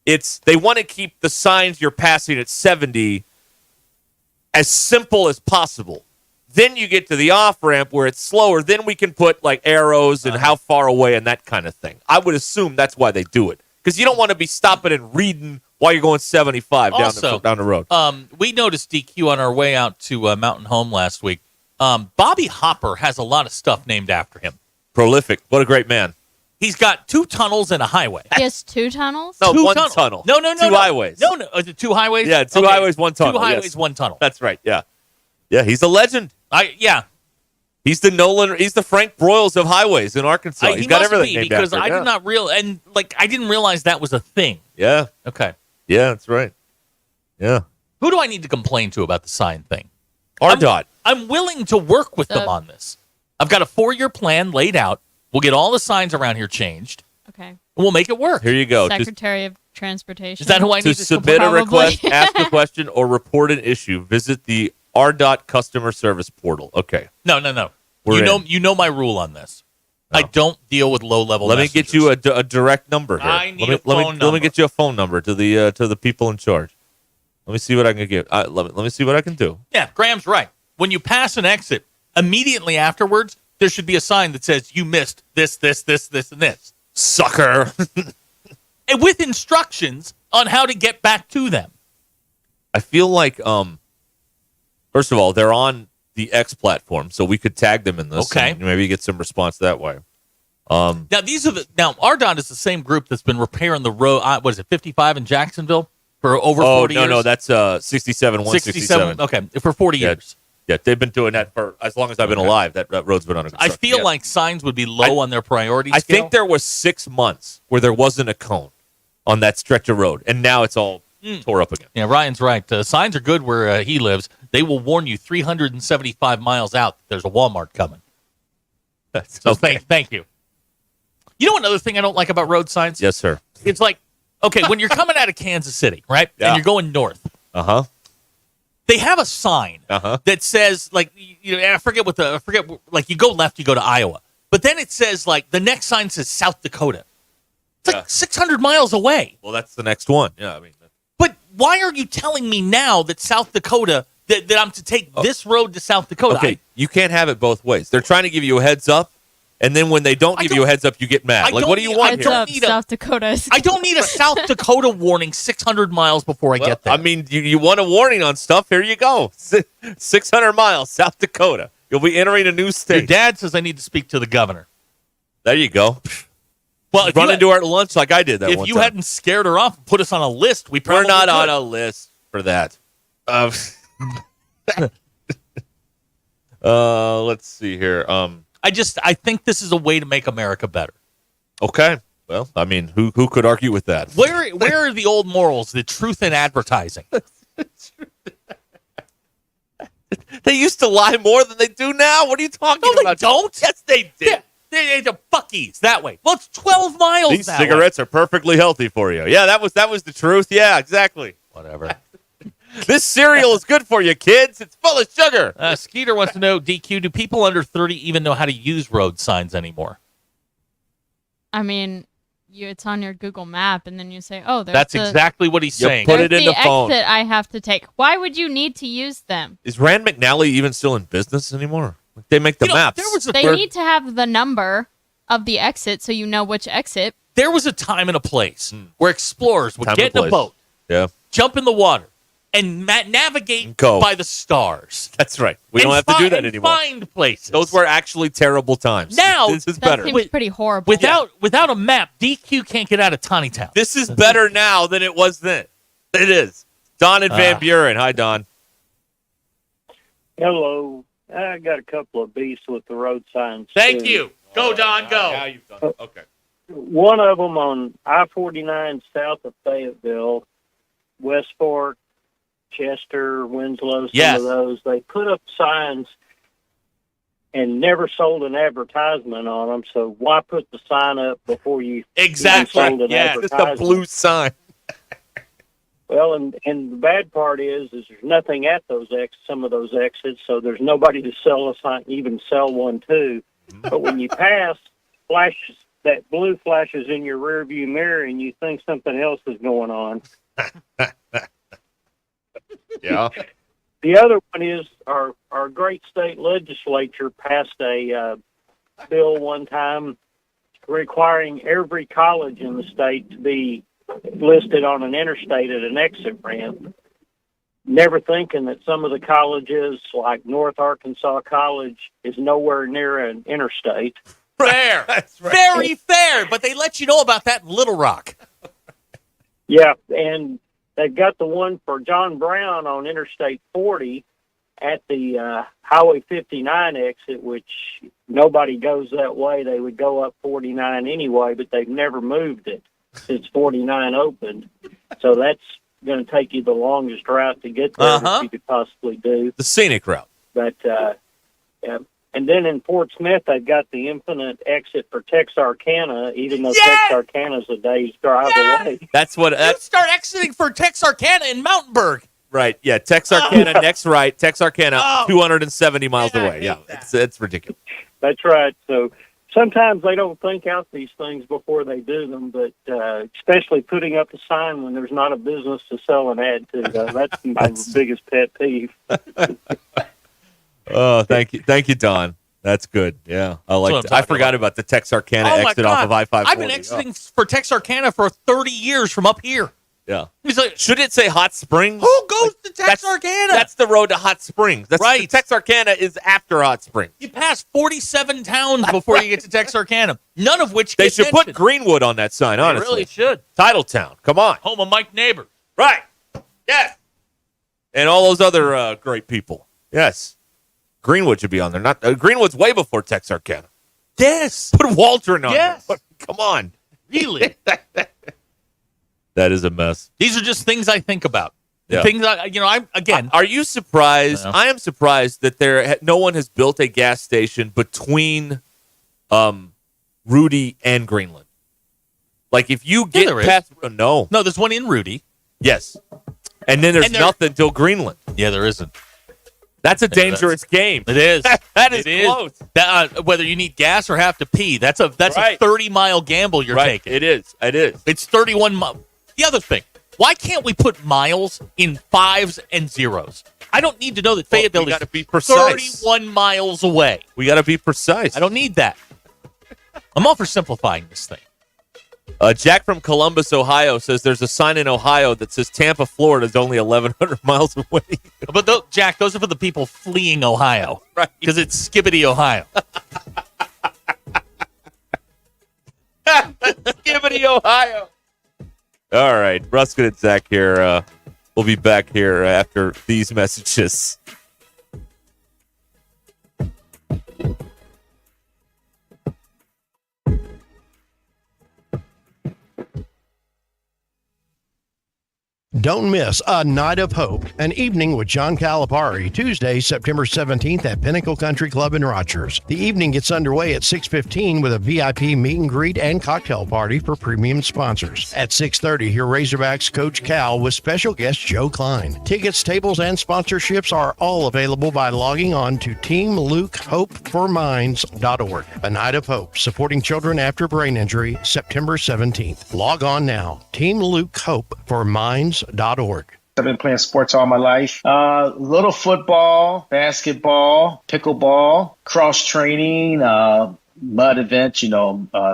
they want to keep the signs you're passing at 70 as simple as possible. Then you get to the off-ramp where it's slower. Then we can put like arrows and how far away and that kind of thing. I would assume that's why they do it. Because you don't want to be stopping and reading while you're going 75 down the road. We noticed DQ on our way out to Mountain Home last week. Bobby Hopper has a lot of stuff named after him. Prolific. What a great man. He's got 2 tunnels and a highway. He has 2 tunnels? No, Two one tunnel. tunnel. No. 2 highways. No. Is it 2 highways? Yeah, 2 highways, 1 tunnel. 2 highways, yes. 1 tunnel. That's right, yeah. Yeah, he's a legend. Yeah. He's the Frank Broyles of highways in Arkansas. He's got everything named because after him. I didn't realize that was a thing. Yeah. Okay. Yeah, that's right. Yeah. Who do I need to complain to about the sign thing? RDOT. I'm willing to work with them on this. I've got a 4-year plan laid out. We'll get all the signs around here changed. Okay. And we'll make it work. Here you go. Secretary of Transportation. Is that who I need to submit a Probably. request, ask a question, or report an issue? Visit the RDOT customer service portal. Okay. No. We're You know my rule on this. I don't deal with low-level Let messengers. me get you a direct number here. I need a phone number. Let me get you a phone number to the people in charge. Let me see what I can get. Let me see what I can do. Yeah, Graham's right. When you pass an exit, immediately afterwards, there should be a sign that says you missed this, and this. Sucker. And with instructions on how to get back to them. I feel like, first of all, they're on the X platform, so we could tag them in this. Okay. And maybe get some response that way. Now RDOT is the same group that's been repairing the road. What is it, 55 in Jacksonville for over 40 years? No, that's 67, 167. Okay, for 40 years. Yeah, they've been doing that for as long as I've been alive. That road's been under construction. I feel like signs would be low on their priority I scale. think there was 6 months where there wasn't a cone on that stretch of road, and now it's all tore up again. Yeah, Ryan's right. Signs are good where he lives. They will warn you 375 miles out that there's a Walmart coming. So thank you. You know another thing I don't like about road signs? Yes, sir. It's like, okay, when you're coming out of Kansas City, right? Yeah. And you're going north. Uh-huh. They have a sign that says, like, I forget like you go left, you go to Iowa. But then it says, like, the next sign says South Dakota. It's like 600 miles away. Well, that's the next one. Yeah, I mean. But why are you telling me now that South Dakota, that I'm to take this road to South Dakota? Okay, you can't have it both ways. They're trying to give you a heads up, and then when they don't give you a heads up, you get mad. Like, what do you want here? South Dakota. I don't need a South Dakota warning 600 miles before I get there. I mean, you want a warning on stuff? Here you go. 600 miles, South Dakota. You'll be entering a new state. Your dad says I need to speak to the governor. There you go. Well, run into her at lunch like I did that one time. If you hadn't scared her off and put us on a list, we probably We're not could. on a list for that. Let's see here. I think this is a way to make America better. Okay. Well, I mean, who could argue with that? Where are the old morals, the truth in advertising? They used to lie more than they do now. What are you talking about? They don't. Yes, they did. They're Buc-ee's that way. Well, it's 12 miles. These that cigarettes way. are perfectly healthy for you. Yeah, that was the truth. Yeah, exactly. Whatever. This cereal is good for you, kids. It's full of sugar. Skeeter wants to know, DQ, do people under 30 even know how to use road signs anymore? I mean, it's on your Google map, and then you say, "Oh, that's exactly what he's saying." Put it in the phone. Exit I have to take. Why would you need to use them? Is Rand McNally even still in business anymore? They make the maps. They need to have the number of the exit so you know which exit. There was a time and a place where explorers would get in a boat, jump in the water, and navigate by the stars. That's right. We don't have to do that anymore. Find places. Those were actually terrible times. Now this is better. That seems pretty horrible. Without a map, DQ can't get out of Tawny Town. This is better now than it was then. It is. Don and Van Buren. Hi, Don. Hello. I got a couple of beasts with the road signs. Thank too. you. Go, Don, go. Now you've done it. Okay. One of them on I-49 south of Fayetteville, West Fork, Chester, Winslow, some of those. They put up signs and never sold an advertisement on them. So why put the sign up before you Exactly. even sold an Yeah, just advertisement? a blue sign. Well, and the bad part is there's nothing at some of those exits, so there's nobody to sell a sign, even sell one to. But when you pass, that blue flashes in your rearview mirror, and you think something else is going on. Yeah. The other one is our great state legislature passed a bill one time requiring every college in the state to be listed on an interstate at an exit ramp, never thinking that some of the colleges, like North Arkansas College, is nowhere near an interstate. Fair. That's right. Very fair. But they let you know about that in Little Rock. Yeah, and they've got the one for John Brown on Interstate 40 at the Highway 59 exit, which nobody goes that way. They would go up 49 anyway, but they've never moved it since 49 opened. So that's going to take you the longest route to get there that you could possibly do. The scenic route. But, yeah. And then in Fort Smith, they've got the infinite exit for Texarkana, even though Texarkana's a day's drive away. That's what. Start exiting for Texarkana in Mountainburg. Right. Yeah. Texarkana next right. Texarkana 270 miles away. Yeah. It's ridiculous. That's right. So sometimes they don't think out these things before they do them, but especially putting up a sign when there's not a business to sell an ad to. That's my biggest pet peeve. Oh, thank you, Don. That's good. Yeah, I forgot about the Texarkana exit off of I-540. I've been exiting for Texarkana for 30 years from up here. Yeah. He's like, should it say Hot Springs? Who goes to Texarkana? That's the road to Hot Springs. That's right. Texarkana is after Hot Springs. You pass 47 towns before you get to Texarkana, none of which they should put Greenwood on that sign, honestly. They really should. Titletown. Come on. Home of Mike Neighbor. Right. Yes. And all those other great people. Yes. Greenwood should be on there. Not Greenwood's way before Texarkana. Yes. Put Waldron on there. Come on. Really? That is a mess. These are just things I think about. Yeah. Things Are you surprised? I am surprised that no one has built a gas station between Rudy and Greenland. Like if you get past no, there's one in Rudy. Yes. And then there's nothing till Greenland. Yeah, there isn't. That's a dangerous game. It is. That is close. Whether you need gas or have to pee, that's a 30-mile gamble you're taking. It is. It's 31 miles. The other thing, why can't we put miles in 5s and 0s? I don't need to know that Fayetteville is be precise. 31 miles away. We got to be precise. I don't need that. I'm all for simplifying this thing. Jack from Columbus, Ohio says there's a sign in Ohio that says Tampa, Florida is only 1,100 miles away. But Jack, those are for the people fleeing Ohio. Right. Because it's Skibbity, Ohio. Skibbity, Ohio. All right. Ruscin and Zach here. We'll be back here after these messages. Don't miss A Night of Hope, an evening with John Calipari, Tuesday, September 17th at Pinnacle Country Club in Rogers. The evening gets underway at 6:15 with a VIP meet and greet and cocktail party for premium sponsors. At 6:30, hear Razorbacks coach Cal with special guest Joe Klein. Tickets, tables, and sponsorships are all available by logging on to teamlukehopeforminds.org. A Night of Hope, supporting children after brain injury, September 17th. Log on now, teamlukehopeforminds.org. I've been playing sports all my life. Little football, basketball, pickleball, cross training, mud events,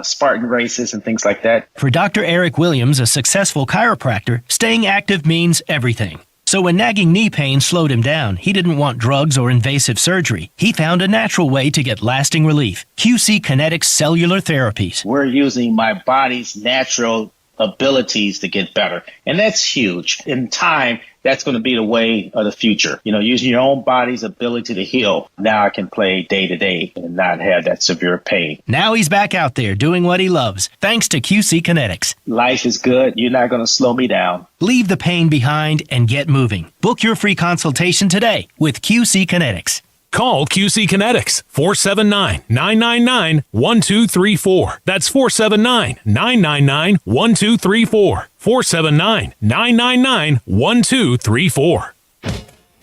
Spartan races and things like that. For Dr. Eric Williams, a successful chiropractor, staying active means everything. So when nagging knee pain slowed him down, he didn't want drugs or invasive surgery. He found a natural way to get lasting relief. QC Kinetics Cellular Therapies. We're using my body's natural abilities to get better. And that's huge. In time, that's going to be the way of the future. Using your own body's ability to heal. Now I can play day to day and not have that severe pain. Now he's back out there doing what he loves, thanks to QC Kinetics. Life is good. You're not going to slow me down. Leave the pain behind and get moving. Book your free consultation today with QC Kinetics. Call QC Kinetics 479-999-1234. That's 479-999-1234. 479-999-1234.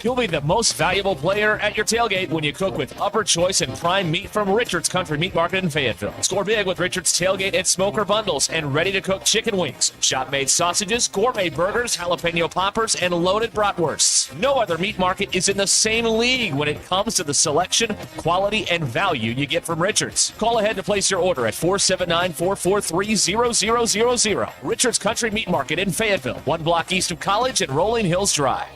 You'll be the most valuable player at your tailgate when you cook with Upper Choice and prime meat from Richard's Country Meat Market in Fayetteville. Score big with Richard's Tailgate and Smoker Bundles and ready-to-cook chicken wings, shop-made sausages, gourmet burgers, jalapeno poppers, and loaded bratwursts. No other meat market is in the same league when it comes to the selection, quality, and value you get from Richard's. Call ahead to place your order at 479-443-0000. Richard's Country Meat Market in Fayetteville, 1 block east of College and Rolling Hills Drive.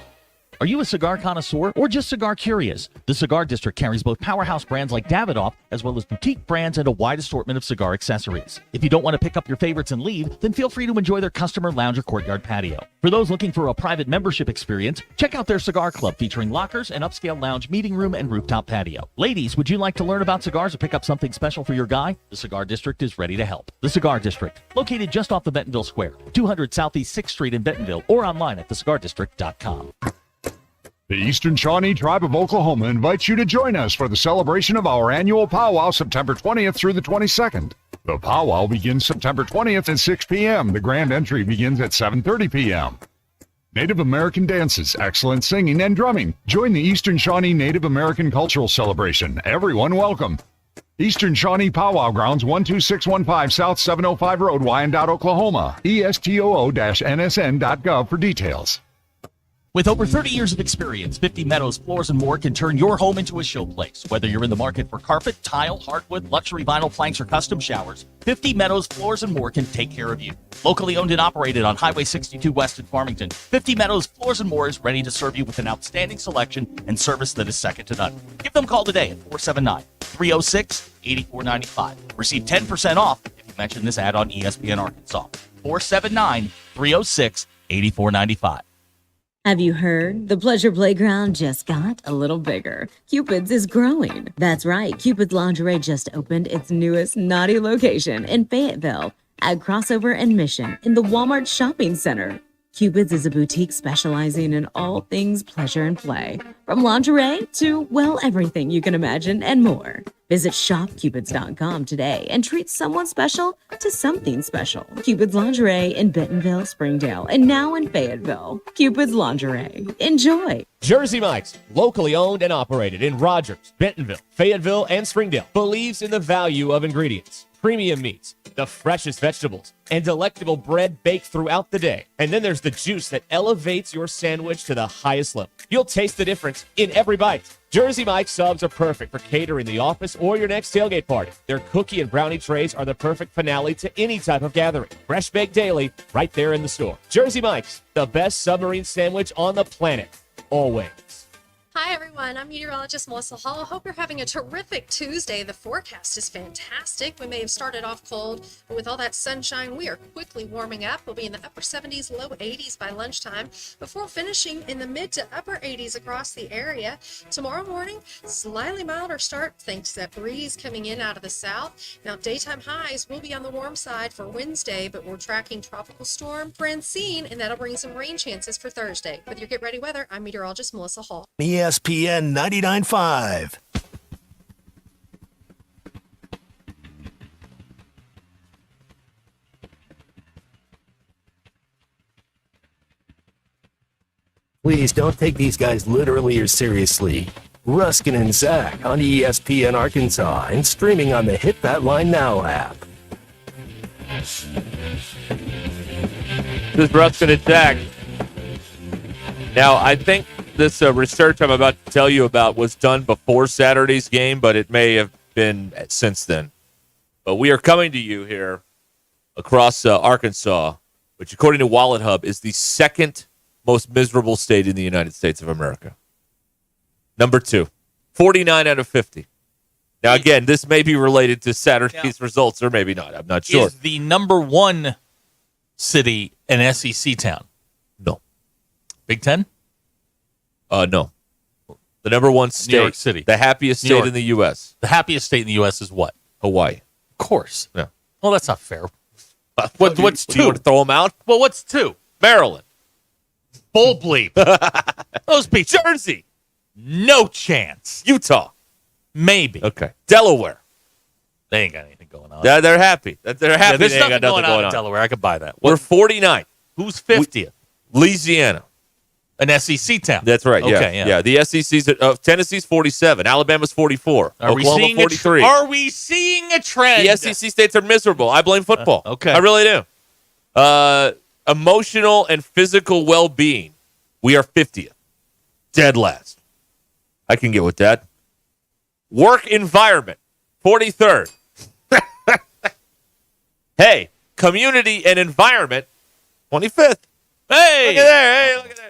Are you a cigar connoisseur or just cigar curious? The Cigar District carries both powerhouse brands like Davidoff as well as boutique brands and a wide assortment of cigar accessories. If you don't want to pick up your favorites and leave, then feel free to enjoy their customer lounge or courtyard patio. For those looking for a private membership experience, check out their cigar club featuring lockers, an upscale lounge, meeting room, and rooftop patio. Ladies, would you like to learn about cigars or pick up something special for your guy? The Cigar District is ready to help. The Cigar District, located just off the Bentonville Square, 200 Southeast 6th Street in Bentonville, or online at thecigardistrict.com. The Eastern Shawnee Tribe of Oklahoma invites you to join us for the celebration of our annual powwow September 20th through the 22nd. The powwow begins September 20th at 6 p.m. The grand entry begins at 7:30 p.m. Native American dances, excellent singing, and drumming. Join the Eastern Shawnee Native American Cultural Celebration. Everyone welcome. Eastern Shawnee Powwow Grounds, 12615 South 705 Road, Wyandotte, Oklahoma. ESTOO-NSN.gov for details. With over 30 years of experience, 50 Meadows Floors and More can turn your home into a showplace. Whether you're in the market for carpet, tile, hardwood, luxury vinyl planks, or custom showers, 50 Meadows Floors and More can take care of you. Locally owned and operated on Highway 62 West in Farmington, 50 Meadows Floors and More is ready to serve you with an outstanding selection and service that is second to none. Give them a call today at 479-306-8495. Receive 10% off if you mention this ad on ESPN Arkansas. 479-306-8495. Have you heard? The Pleasure Playground just got a little bigger. Cupid's is growing. That's right. Cupid's Lingerie just opened its newest naughty location in Fayetteville at Crossover and Mission in the Walmart Shopping Center. Cupid's is a boutique specializing in all things pleasure and play, from lingerie to, well, everything you can imagine and more. Visit shopcupids.com today and treat someone special to something special. Cupid's Lingerie in Bentonville, Springdale, and now in Fayetteville. Cupid's Lingerie. Enjoy. Jersey Mike's, locally owned and operated in Rogers, Bentonville, Fayetteville, and Springdale, believes in the value of ingredients, premium meats, the freshest vegetables, and delectable bread baked throughout the day. And then there's the juice that elevates your sandwich to the highest level. You'll taste the difference in every bite. Jersey Mike's subs are perfect for catering the office or your next tailgate party. Their cookie and brownie trays are the perfect finale to any type of gathering. Fresh baked daily, right there in the store. Jersey Mike's, the best submarine sandwich on the planet. Always. Hi everyone, I'm meteorologist Melissa Hall. Hope you're having a terrific Tuesday. The forecast is fantastic. We may have started off cold, but with all that sunshine, we are quickly warming up. We'll be in the upper 70s, low 80s by lunchtime, before finishing in the mid to upper 80s across the area. Tomorrow morning, slightly milder start thanks to that breeze coming in out of the south. Now, daytime highs will be on the warm side for Wednesday, but we're tracking Tropical Storm Francine, and that'll bring some rain chances for Thursday. With your Get Ready Weather, I'm meteorologist Melissa Hall. ESPN 99.5. Please don't take these guys literally or seriously. Ruscin and Zach on ESPN Arkansas and streaming on the Hit That Line Now app. This is Ruscin and Zach. Now, I think this research I'm about to tell you about was done before Saturday's game, but it may have been since then. But we are coming to you here across Arkansas, which according to Wallet Hub is the second most miserable state in the United States of America. Number 2, 49 out of 50. Now, again, this may be related to Saturday's results or maybe not. I'm not sure. Is the number 1 city an SEC town? No. Big Ten? No. The number 1 state. New York City. The happiest state in the U.S. The happiest state in the U.S. is what? Hawaii. Of course. Yeah. Well, that's not fair. What's 2? You want to throw them out? Well, what's 2? Maryland. Bull bleep. Those beats. Jersey. No chance. Utah. Maybe. Okay. Delaware. They ain't got anything going on. They're happy. They're happy there's they ain't got nothing nothing going in on. Delaware. I could buy that. We're 49th. Who's 50th? Louisiana. An SEC town. That's right. Okay, Yeah. The SEC's Tennessee's 47. Alabama's 44. Oklahoma 43. Are we seeing a trend? The SEC states are miserable. I blame football. Okay. I really do. Emotional and physical well-being. We are 50th. Dead last. I can get with that. Work environment. 43rd. Hey, community and environment. 25th. Hey! Look at there. Hey, look at there.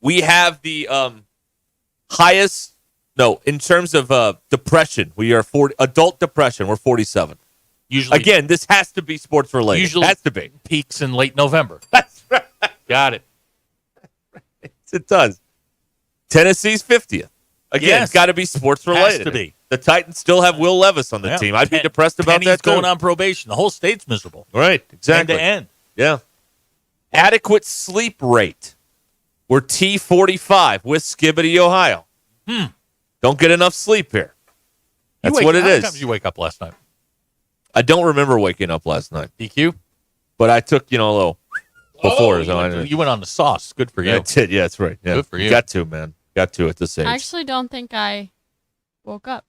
We have the highest, in terms of depression, we are adult depression, we're 47. Usually, again, this has to be sports related. Usually has to be. Peaks in late November. That's right. Got it. It does. Tennessee's 50th. Again, it's got to be sports related. Has to be. The Titans still have Will Levis on the team. I'd be depressed about Penny's that too. going on probation. The whole state's miserable. Right, exactly. End to end. Yeah. Adequate sleep rate. We're T45 with Skibbity, Ohio. Don't get enough sleep here. That's what it How is. many times did you wake up last night? I don't remember waking up last night. DQ? But I took, a little before. You went on the sauce. Good for you. I did. Yeah, that's right. Yeah. Good for you. Got to, man. Got to at this age. I actually don't think I woke up.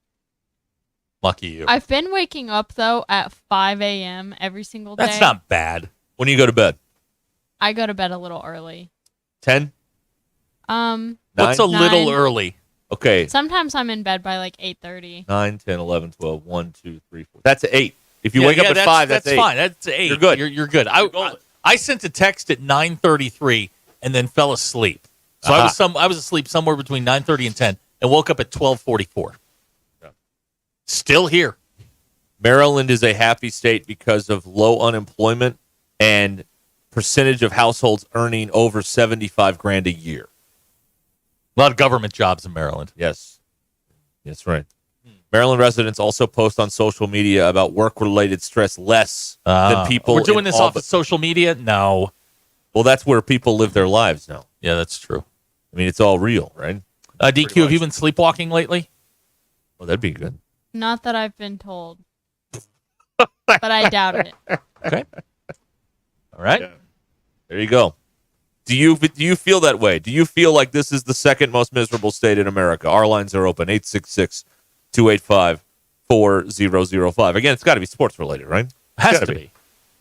Lucky you. I've been waking up, though, at 5 a.m. every single day. That's not bad. When do you go to bed? I go to bed a little early. 10? What's a 9? little early? Okay. Sometimes I'm in bed by like 8:30. 9, 10, 11, 12, 1, 2, 3, 4. That's 8. If you wake up at 5, that's 8. Fine. That's 8. You're good. You're good. I sent a text at 9:33 and then fell asleep. So I was asleep somewhere between 9:30 and 10 and woke up at 12:44. Yeah. Still here. Maryland is a happy state because of low unemployment and percentage of households earning over $75,000 a year. A lot of government jobs in Maryland. Yes. That's right. Maryland residents also post on social media about work-related stress less than people. We're doing this off of social media? No. Well, that's where people live their lives now. Yeah, that's true. I mean, it's all real, right? DQ, have you been sleepwalking lately? Well, that'd be good. Not that I've been told. But I doubt it. Okay. All right. Yeah. There you go. Do you feel that way? Do you feel like this is the second most miserable state in America? Our lines are open, 866-285-4005. Again, it's got to be sports related, right? Has to be.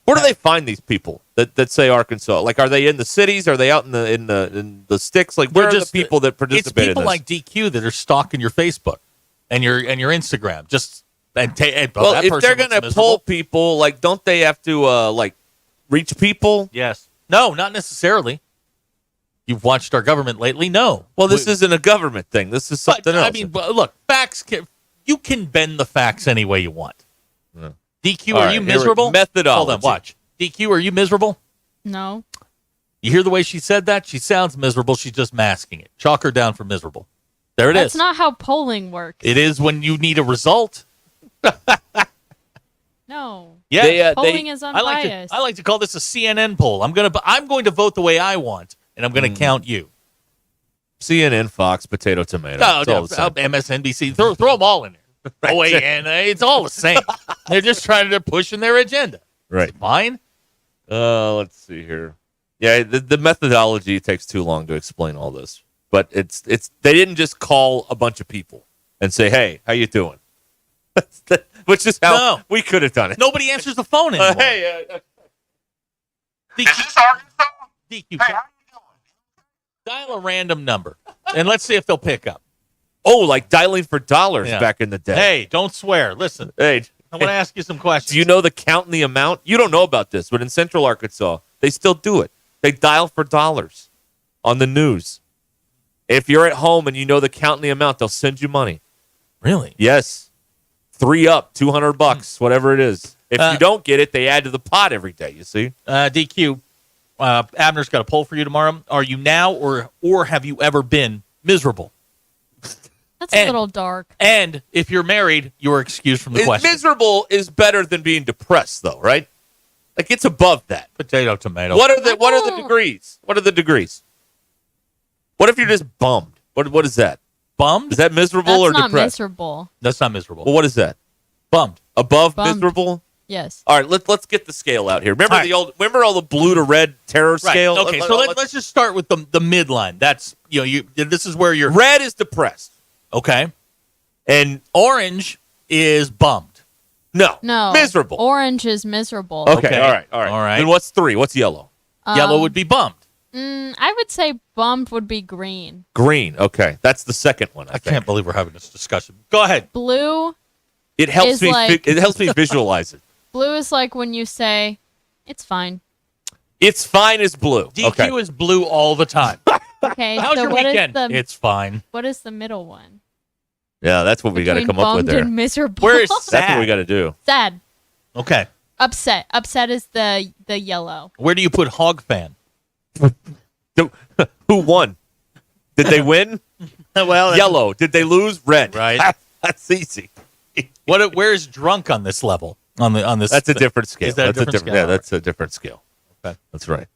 Where do they find these people that say Arkansas? Like, are they in the cities? Are they out in the sticks? Like, where are the people that participate It's people in this? like DQ that are stalking your Facebook and your Instagram. If they're going to pull people, like, don't they have to reach people? Yes. No, not necessarily. You've watched our government lately? No. Well, this isn't a government thing. This is something else. I mean, look, facts. You can bend the facts any way you want. Yeah. DQ, All are right, you miserable? Methodology. Hold on, watch. DQ, are you miserable? No. You hear the way she said that? She sounds miserable. She's just masking it. Chalk her down for miserable. There it is. That's not how polling works. It is when you need a result. No. Yeah, polling is unbiased. I like to call this a CNN poll. I'm going to vote the way I want, and I'm going to count you. CNN, Fox, potato, tomato. No, It's all the same. MSNBC. Throw them all in there. OAN. It's all the same. They're pushing their agenda. Right. It's fine. Let's see here. Yeah, the methodology takes too long to explain all this. But it's they didn't just call a bunch of people and say, "Hey, how you doing?" Which is how we could have done it. Nobody answers the phone anymore. DQ, dial a random number, and let's see if they'll pick up. Oh, like dialing for dollars back in the day. Hey, don't swear. Listen. Hey, I want to ask you some questions. Do you know the count and the amount? You don't know about this, but in Central Arkansas, they still do it. They dial for dollars on the news. If you're at home and you know the count and the amount, they'll send you money. Really? Yes. 3 up, $200, whatever it is. If you don't get it, they add to the pot every day, you see? DQ, Abner's got a poll for you tomorrow. Are you now or have you ever been miserable? That's a little dark. And if you're married, you are excused from the question. Miserable is better than being depressed, though, right? Like, it's above that. Potato, tomato. What are the degrees? What are the degrees? What if you're just bummed? What is that? Bummed? Is that miserable That's or not depressed? miserable. That's not miserable. Well, what is that? Bummed. Above Bummed. miserable? Yes. All right, let's get the scale out here. Remember remember all the blue to red terror Right. scale? Okay, so let's just start with the midline. That's this is where you're. Red is depressed. Okay. And orange is bummed. No. Miserable. Orange is miserable. Okay. All right. Then what's 3? What's yellow? Yellow would be bummed. I would say bummed would be green. Green. Okay, that's the second one. I can't believe we're having this discussion. Go ahead. Blue. It helps is me. like- It helps me visualize it. Blue is like when you say, "It's fine." It's fine as blue. DQ is blue all the time. Okay. How's so your what is weekend? the? It's fine. What is the middle one? Yeah, that's what we got to Between come up with bummed there. and miserable. Where is That's what we got to do. Sad? Okay. Upset. Upset is the yellow. Where do you put hog fan? Who won? Did they win? Well, yellow. Did they lose? Red. Right. That's easy. Where is drunk on this level? On this. That's a different scale. Is that a different scale? Yeah, that's a different scale. Okay. That's right.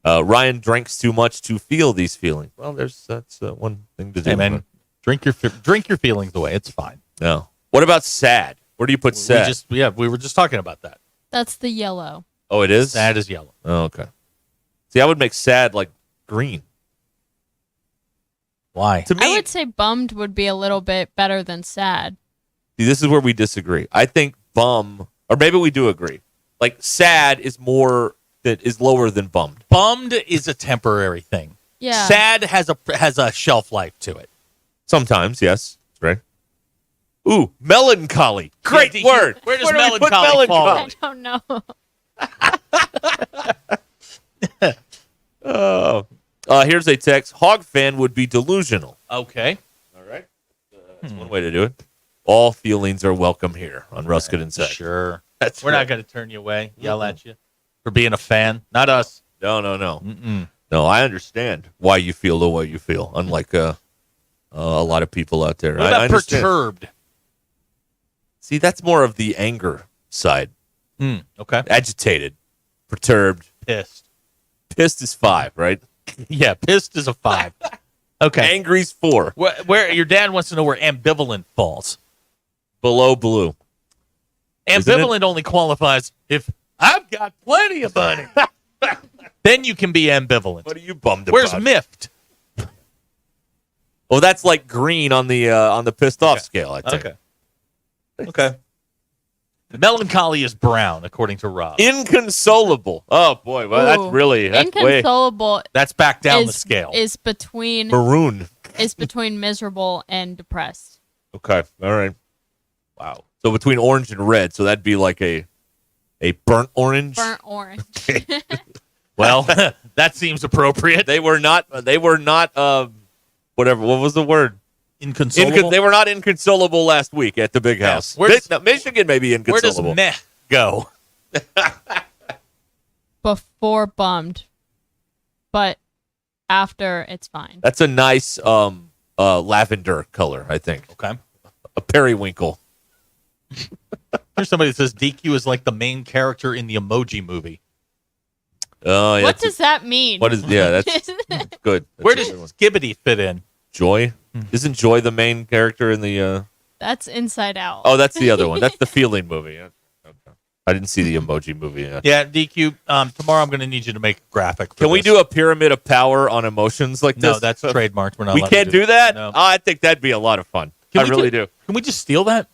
Ryan drinks too much to feel these feelings. Well, that's one thing to do. Hey, man, drink your feelings away. It's fine. No. What about sad? Where do you put sad? We were just talking about that. That's the yellow. Oh, it is? Sad is yellow. Oh, okay. See, I would make sad like green. Why? To me, I would say bummed would be a little bit better than sad. see, this is where we disagree. I think or maybe we do agree. Like sad is lower than bummed. Bummed is a temporary thing. Yeah. Sad has a shelf life to it. Sometimes, yes. That's right. Ooh, melancholy. Great Yeah, word. Where does do we put melancholy fall? I don't know. Oh. Here's a text. Hog fan would be delusional. Okay. All right. That's one way to do it. All feelings are welcome here on Ruscin and Zach. Sure. That's We're right. not going to turn you away, yell at you for being a fan. Not us. No. Mm-mm. No, I understand why you feel the way you feel, unlike a lot of people out there. What I about understand. perturbed? See, that's more of the anger side. Okay. Agitated, perturbed. Pissed. Pissed is 5, right? Yeah, pissed is a 5. Okay. Angry's 4. Where your dad wants to know where ambivalent falls. Below blue. Isn't it? Ambivalent only qualifies if I've got plenty of money. Then you can be ambivalent. What are you bummed Where's about? miffed? Well, that's like green on the pissed off scale, I think. Okay. Melancholy is brown, according to Rob. Inconsolable. Oh boy, well that's way. Inconsolable. That's back down the is- scale. Is between Maroon. is between miserable and depressed. Okay. All right. Wow. So between orange and red, so that'd be like a burnt orange. Burnt orange. Well, that seems appropriate. They were not. Whatever. What was the word? Inconsolable. They were not inconsolable last week at the big house. Michigan may be Where does inconsolable. meh go? Before bummed, but after it's fine. That's a nice lavender color, I think. Okay. A periwinkle. Here's somebody that says DQ is like the main character in the Emoji Movie. Oh, yeah. What does that mean? What is? Yeah, that's good. Where That's does a good one. Skibbity fit in? Joy? Isn't Joy the main character in the? That's Inside Out. Oh, that's the other one. That's the feeling movie. Yeah. Okay. I didn't see the Emoji movie yet. Yeah, DQ. Tomorrow I'm going to need you to make a graphic. For Can we this. do a pyramid of power on emotions like this? No, that's trademarked. We're not. We allowed can't to do that. No. Oh, I think that'd be a lot of fun. Can I we really do. Can we just steal that?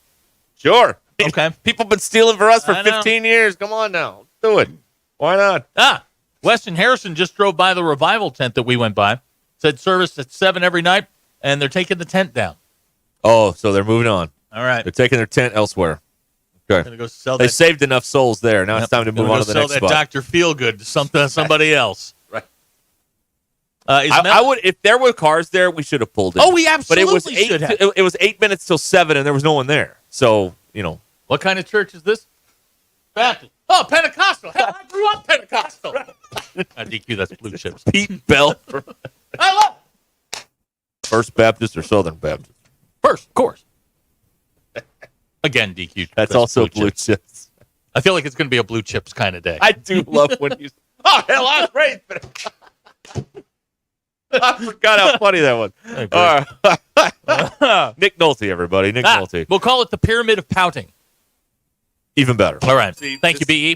Sure. Okay. People have been stealing for us for I know. 15 years. Come on now. Let's do it. Why not? Weston Harrison just drove by the revival tent that we went by. Said service at 7 every night, and they're taking the tent down. Oh, so they're moving on. All right. They're taking their tent elsewhere. Okay. Gonna go sell They that. saved enough souls there. Now it's time to move on to the sell next that spot. Dr. Feelgood to somebody else. Right. I would, if there were cars there, we should have pulled in. Oh, we absolutely But it was should have. It was 8 minutes till 7, and there was no one there. So What kind of church is this? Baptist. Oh, Pentecostal. Hell, I grew up Pentecostal. DQ, that's blue chips. Pete Bell, I love it. First Baptist or Southern Baptist. First, of course. Again, DQ. That's also blue chips. I feel like it's going to be a blue chips kind of day. I do love when you. Oh hell, I was raised. I forgot how funny that was. All right. Nick Nolte, everybody. Nick Nolte. We'll call it the Pyramid of Pouting. Even better. All right. Thank you, B.E.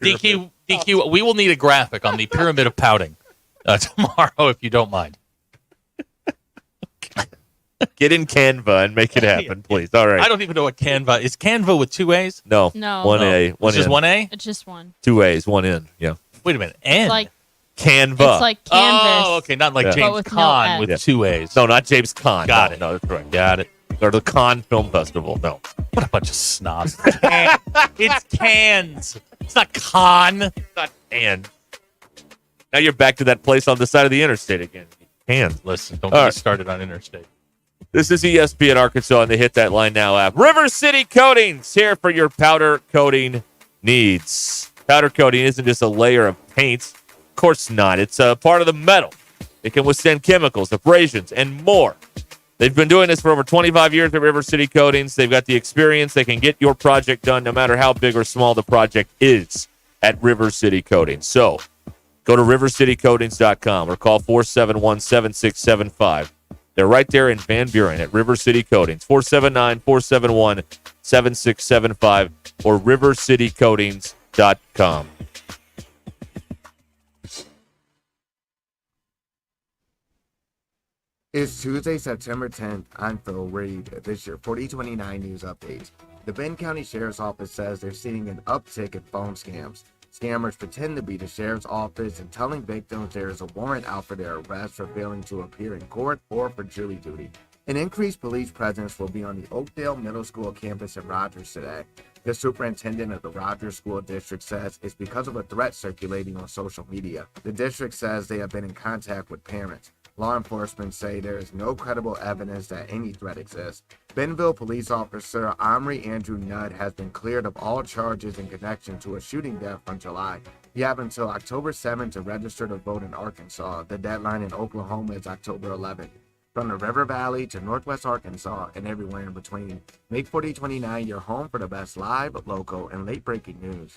DQ, we will need a graphic on the Pyramid of Pouting tomorrow, if you don't mind. Get in Canva and make it happen, please. All right. I don't even know what Canva is. Canva with 2 A's? No. No. One A. One It's just N. 1 A? It's just one. 2 A's, 1 N. Yeah. Wait a minute. N? It's like Canva. It's like canvas. Oh, okay. Not like Yeah. James But with no Caan N. with Yeah. 2 A's. No, not James Caan. Got it. No, that's right. Got it. Or the Cannes Film Festival. No. What a bunch of snobs. It's cans. It's not con. It's not and. Now you're back to that place on the side of the interstate again. Cans. Listen, don't All get me right. started on interstate. This is ESPN Arkansas, and they Hit That Line Now app. River City Coatings, here for your powder coating needs. Powder coating isn't just a layer of paint. Of course not. It's a part of the metal. It can withstand chemicals, abrasions, and more. They've been doing this for over 25 years at River City Coatings. They've got the experience. They can get your project done no matter how big or small the project is at River City Coatings. So go to rivercitycoatings.com or call 471-7675. They're right there in Van Buren at River City Coatings, 479-471-7675 or rivercitycoatings.com. It's Tuesday, September 10th. I'm Phil Reed. This your 4029 News Update. The Benton County Sheriff's Office says they're seeing an uptick in phone scams. Scammers pretend to be the sheriff's office and telling victims there is a warrant out for their arrest for failing to appear in court or for jury duty. An increased police presence will be on the Oakdale Middle School campus in Rogers today. The superintendent of the Rogers School District says it's because of a threat circulating on social media. The district says they have been in contact with parents. Law enforcement say there is no credible evidence that any threat exists. Bentonville police officer Omri Andrew Nudd has been cleared of all charges in connection to a shooting death from July. You have until October 7th to register to vote in Arkansas. The deadline in Oklahoma is October 11th. From the River Valley to Northwest Arkansas and everywhere in between, make 4029 your home for the best live, local, and late-breaking news.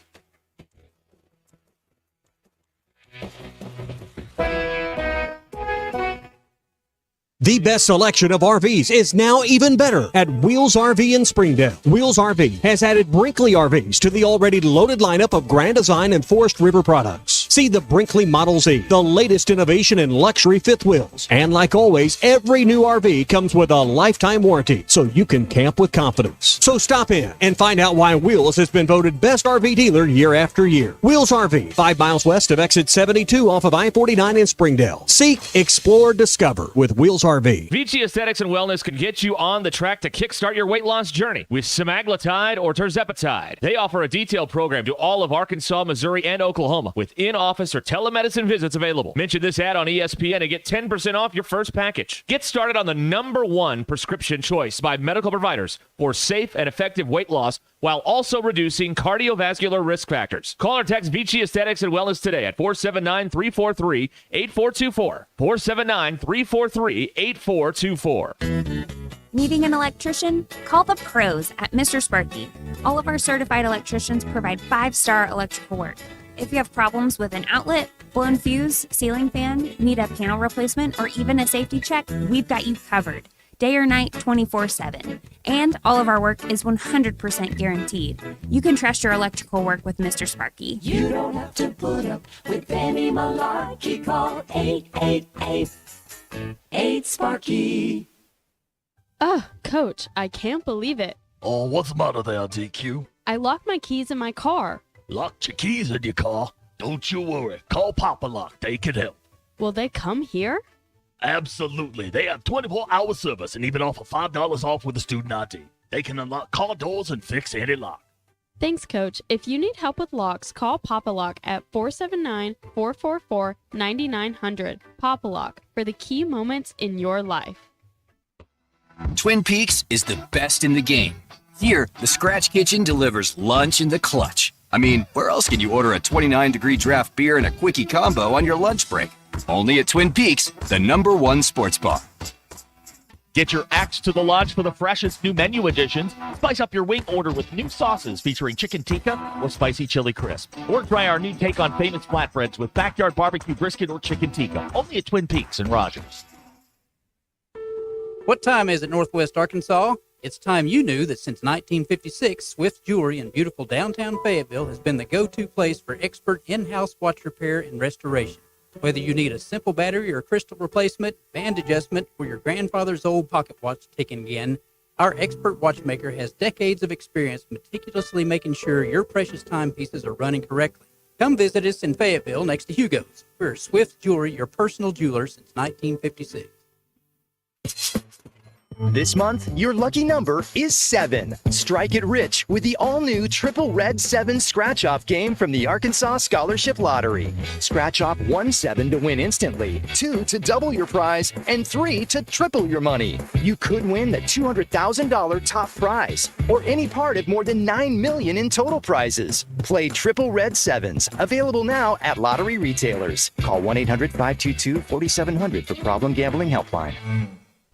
The best selection of RVs is now even better at Wheels RV in Springdale. Wheels RV has added Brinkley RVs to the already loaded lineup of Grand Design and Forest River products. See the Brinkley Model Z, the latest innovation in luxury fifth wheels. And like always, every new RV comes with a lifetime warranty, so you can camp with confidence. So stop in and find out why Wheels has been voted best RV dealer year after year. Wheels RV, 5 miles west of exit 72 off of I-49 in Springdale. Seek, explore, discover with Wheels RV. Vici Aesthetics and Wellness can get you on the track to kickstart your weight loss journey with semaglutide or tirzepatide. They offer a detailed program to all of Arkansas, Missouri, and Oklahoma with in-office or telemedicine visits available. Mention this ad on ESPN and get 10% off your first package. Get started on the #1 prescription choice by medical providers for safe and effective weight loss while also reducing cardiovascular risk factors. Call or text Vici Aesthetics and Wellness today at 479-343-8424. 479-343-8424. Needing an electrician? Call the pros at Mr. Sparky. All of our certified electricians provide 5-star electrical work. If you have problems with an outlet, blown fuse, ceiling fan, need a panel replacement, or even a safety check, we've got you covered. Day or night, 24/7. And all of our work is 100% guaranteed. You can trust your electrical work with Mr. Sparky. You don't have to put up with any malarkey. Call 888-8-SPARKY. Coach, I can't believe it. Oh, what's the matter there, DQ? I locked my keys in my car. Locked your keys in your car? Don't you worry. Call Papa Lock. They can help. Will they come here? Absolutely. They have 24-hour service and even offer $5 off with a student ID. They can unlock car doors and fix any lock. Thanks, Coach. If you need help with locks, call Papa Lock at 479-444-9900. Papa Lock, for the key moments in your life. Twin Peaks is the best in the game. Here, the Scratch Kitchen delivers lunch in the clutch. I mean, where else can you order a 29-degree draft beer and a quickie combo on your lunch break? Only at Twin Peaks, the #1 sports bar. Get your axe to the lodge for the freshest new menu additions. Spice up your wing order with new sauces featuring chicken tikka or spicy chili crisp. Or try our new take on famous flatbreads with backyard barbecue brisket or chicken tikka. Only at Twin Peaks and Rogers. What time is it, Northwest Arkansas? It's time you knew that since 1956, Swift Jewelry in beautiful downtown Fayetteville has been the go-to place for expert in-house watch repair and restoration. Whether you need a simple battery or crystal replacement, band adjustment, or your grandfather's old pocket watch ticking again, our expert watchmaker has decades of experience meticulously making sure your precious timepieces are running correctly. Come visit us in Fayetteville next to Hugo's. We're Swift Jewelry, your personal jeweler since 1956. This month, your lucky number is 7. Strike it rich with the all-new Triple Red 7 Scratch-Off game from the Arkansas Scholarship Lottery. Scratch off 1 7 to win instantly, 2 to double your prize, and 3 to triple your money. You could win the $200,000 top prize, or any part of more than $9 million in total prizes. Play Triple Red 7s, available now at lottery retailers. Call 1-800-522-4700 for Problem Gambling Helpline.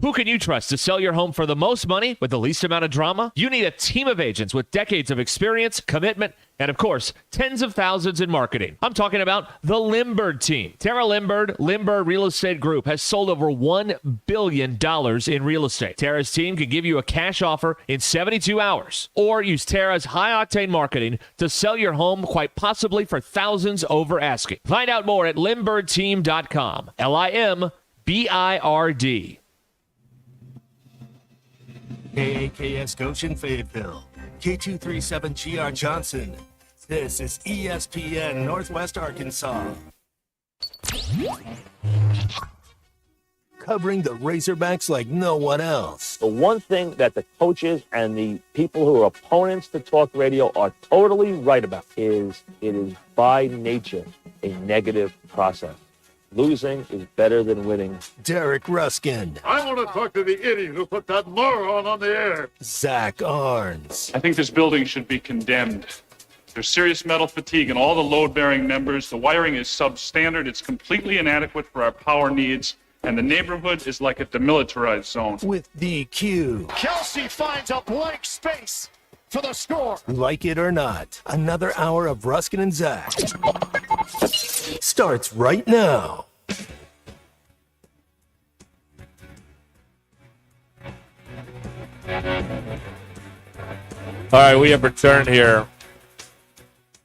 Who can you trust to sell your home for the most money with the least amount of drama? You need a team of agents with decades of experience, commitment, and of course, tens of thousands in marketing. I'm talking about the Limbird team. Tara Limbird, Limbird Real Estate Group, has sold over $1 billion in real estate. Tara's team can give you a cash offer in 72 hours, or use Tara's high-octane marketing to sell your home quite possibly for thousands over asking. Find out more at LimbirdTeam.com. LIMBIRD. KAKS Goshen Fayetteville, K237GR Johnson. This is ESPN Northwest Arkansas. Covering the Razorbacks like no one else. The one thing that the coaches and the people who are opponents to talk radio are totally right about is it is by nature a negative process. Losing is better than winning. Derek Ruscin. I want to talk to the idiot who put that moron on the air. Zach Arns. I think this building should be condemned. There's serious metal fatigue in all the load-bearing members. The wiring is substandard. It's completely inadequate for our power needs. And the neighborhood is like a demilitarized zone. With DQ. Kelsey finds a blank space for the score. Like it or not, another hour of Ruscin and Zach starts right now. All right, we have returned here.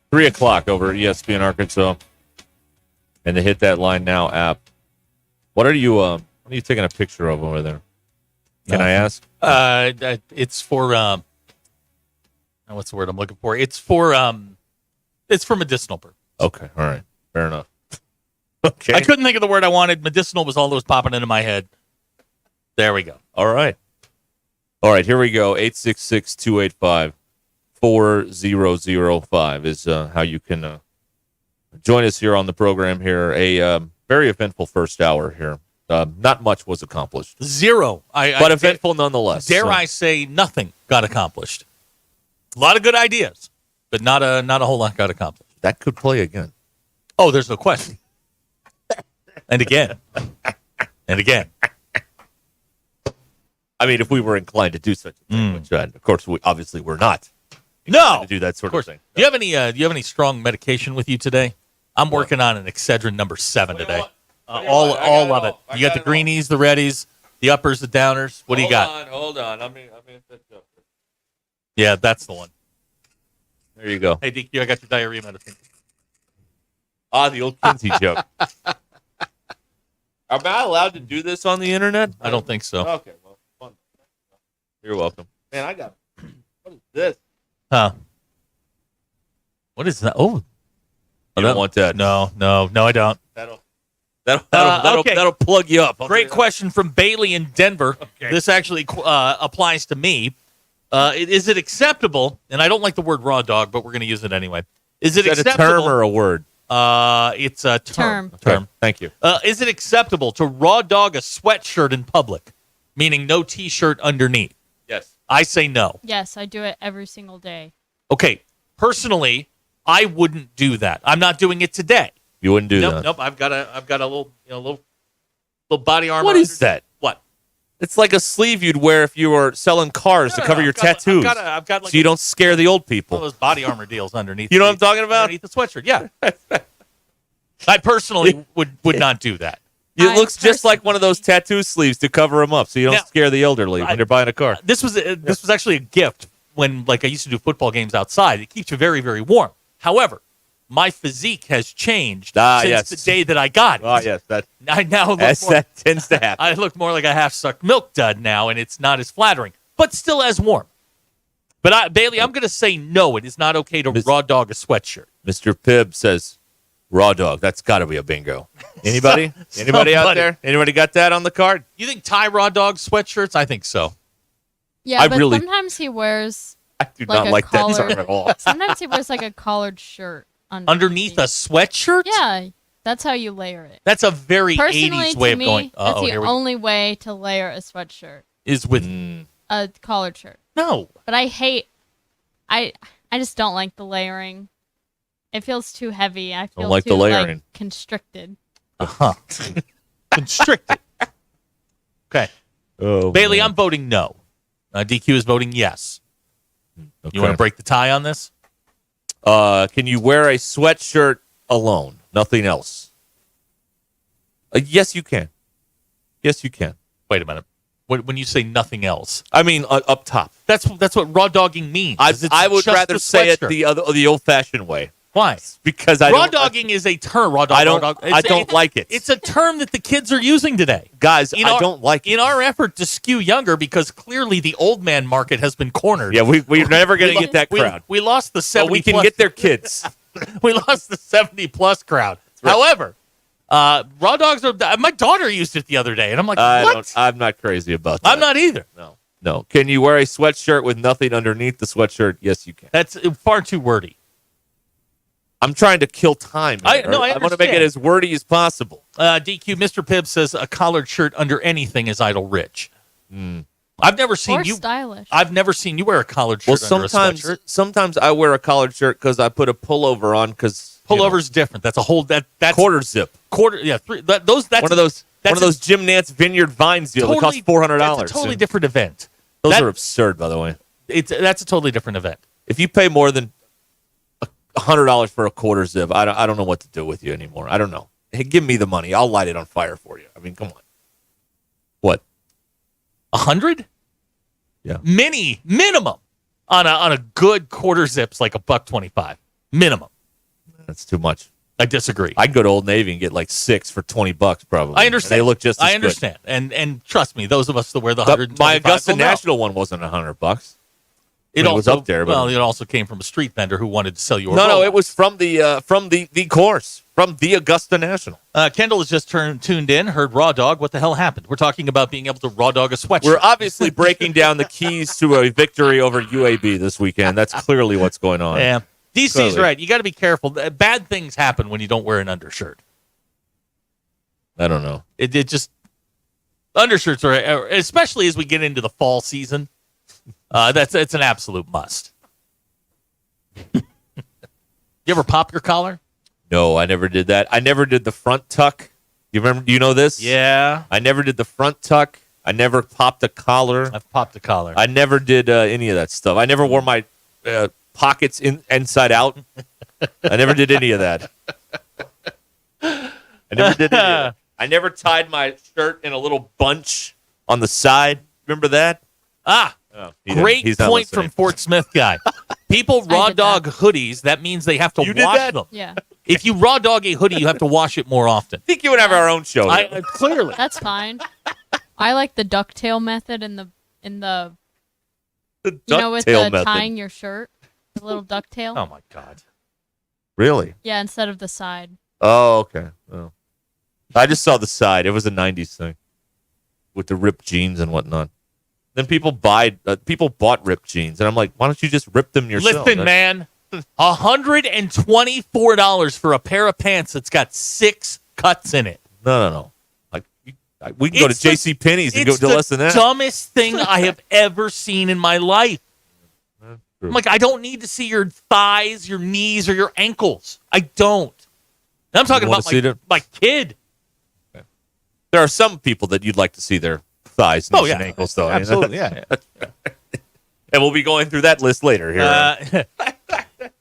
3 o'clock over at ESPN Arkansas. And the Hit That Line Now app. What are you taking a picture of over there? Can I ask? It's for what's the word I'm looking for? It's for medicinal purposes. Okay, all right. Fair enough. Okay. I couldn't think of the word I wanted. Medicinal was all that was popping into my head. There we go. All right. All right, here we go. 866-285-4005 is how you can join us here on the program here. A very eventful first hour here. Not much was accomplished. Zero. But eventful nonetheless. Dare I say nothing got accomplished. A lot of good ideas, but not a whole lot got accomplished. That could play again. Oh, there's no question. And again. And again. I mean, if we were inclined to do such a thing, which of course we obviously we're not. No, to do that sort of thing. Do you have any strong medication with you today? I'm working on an Excedrin number 7 today. All of it. You got the greenies, the reddies, the uppers, the downers. What do you got? Hold on. I mean, yeah, that's the one. There you go. Hey, DQ, I got your diarrhea medicine. The old Kinsey joke. Am I allowed to do this on the internet? I don't think so. Okay, well, fun. You're welcome. Man, I got. What is this? Huh? What is that? Oh, You don't want that. No, I don't. That'll plug you up. Great question from Bailey in Denver. Okay. This actually applies to me. Is it acceptable? And I don't like the word raw dog, but we're going to use it anyway. Is it acceptable? A term or a word? It's a term. Term. Thank you. Is it acceptable to raw dog a sweatshirt in public, meaning no T-shirt underneath? Yes. I say no. Yes, I do it every single day. Okay. Personally, I wouldn't do that. I'm not doing it today. You wouldn't do that? Nope. I've got a little body armor. What is that? What? It's like a sleeve you'd wear if you were selling cars to cover your tattoos. I've got like so you don't scare the old people. All those body armor deals underneath. You know what I'm talking about? Underneath the sweatshirt, yeah. I personally would not do that. It looks just like one of those tattoo sleeves to cover them up, so you don't scare the elderly when they're buying a car. This was actually a gift when I used to do football games outside. It keeps you very, very warm. However, my physique has changed since the day that I got it. Oh, yes. I now look that tends to happen. I look more like a half-sucked milk dud now, and it's not as flattering, but still as warm. But, Bailey, I'm going to say no. It is not okay to raw dog a sweatshirt. Mr. Pibb says, raw dog. That's got to be a bingo. Anybody? Anybody out there? Anybody got that on the card? You think Ty raw dog sweatshirts? I think so. Yeah, but sometimes he wears I do not like that term at all. Sometimes he wears like a collared shirt. Underneath a sweatshirt? Yeah, that's how you layer it. That's a very Personally, 80s way to of me, going. That's the only way to layer a sweatshirt. Is with a collared shirt. No. But I just don't like the layering. It feels too heavy. I feel like too the layering. Constricted. Constricted. Okay. Oh, Bailey, I'm voting no. DQ is voting yes. Okay. You want to break the tie on this? Can you wear a sweatshirt alone? Nothing else? Yes, you can. Yes, you can. Wait a minute. When you say nothing else, I mean up top. That's what raw dogging means. I would rather say it the old-fashioned way. Why? Because raw dogging is a term. Raw dog. I don't like it. It's a term that the kids are using today, guys. I don't like it. In our effort to skew younger, because clearly the old man market has been cornered. Yeah, we're never going to get that crowd. We lost the 70. We can get their kids. We lost the 70+ crowd. Right. However, raw dogs are. My daughter used it the other day, and I'm like, what? I'm not crazy about that. I'm not either. No. Can you wear a sweatshirt with nothing underneath the sweatshirt? Yes, you can. That's far too wordy. I'm trying to kill time. I want to make it as wordy as possible. DQ, Mr. Pibb says a collared shirt under anything is idle rich. I've never seen you stylish. I've never seen you wear a collared shirt under a sweatshirt. Sometimes I wear a collared shirt because I put a pullover on. Because pullover's different. That's a whole that's quarter zip. Yeah, that's one of those Jim Nance Vineyard Vines deal that costs $400. That's a totally different event. Those are absurd, by the way. That's a totally different event. If you pay more than $100 for a quarter zip, I don't know what to do with you anymore. I don't know. Hey, give me the money. I'll light it on fire for you. I mean, come on. What? 100? Yeah. Minimum on a good quarter zip's like $1.25 minimum. That's too much. I disagree. I'd go to Old Navy and get like 6 for $20 probably. I understand. And they look just as I understand. Good. And trust me, those of us that wear the 125. My Augusta National one wasn't $100. It was up there. But it also came from a street vendor who wanted to sell you a No, it was from the course, from the Augusta National. Kendall has just tuned in, heard raw dog. What the hell happened? We're talking about being able to raw dog a sweatshirt. We're obviously breaking down the keys to a victory over UAB this weekend. That's clearly what's going on. Yeah. DC's right. You got to be careful. Bad things happen when you don't wear an undershirt. I don't know. It just undershirts are, especially as we get into the fall season. It's an absolute must. You ever pop your collar? No, I never did that. I never did the front tuck. You remember? Do you know this? Yeah. I never did the front tuck. I never popped a collar. I've popped a collar. I never did any of that stuff. I never wore my pockets inside out. I never did any of that. I never did any of that. I never tied my shirt in a little bunch on the side. Remember that? Great point from Fort Smith guy. People raw dog hoodies. That means they have to wash them. Yeah. If you raw dog a hoodie, you have to wash it more often. I think you would have our own show. Clearly. That's fine. I like the ducktail method with the tying your shirt, the little ducktail. Oh my God. Really? Yeah, instead of the side. Oh, okay. Oh. I just saw the side. It was a 90s thing with the ripped jeans and whatnot. Then people bought ripped jeans, and I'm like, why don't you just rip them yourself? Listen, man, $124 for a pair of pants that's got 6 cuts in it. No. Like we can go to JCPenney's and go to less than that. It's the dumbest thing I have ever seen in my life. I'm like, I don't need to see your thighs, your knees, or your ankles. I don't. And I'm talking about my kid. There are some people that you'd like to see their thighs, knees, Oh, yeah. and ankles, though. Absolutely, yeah. And we'll be going through that list later here.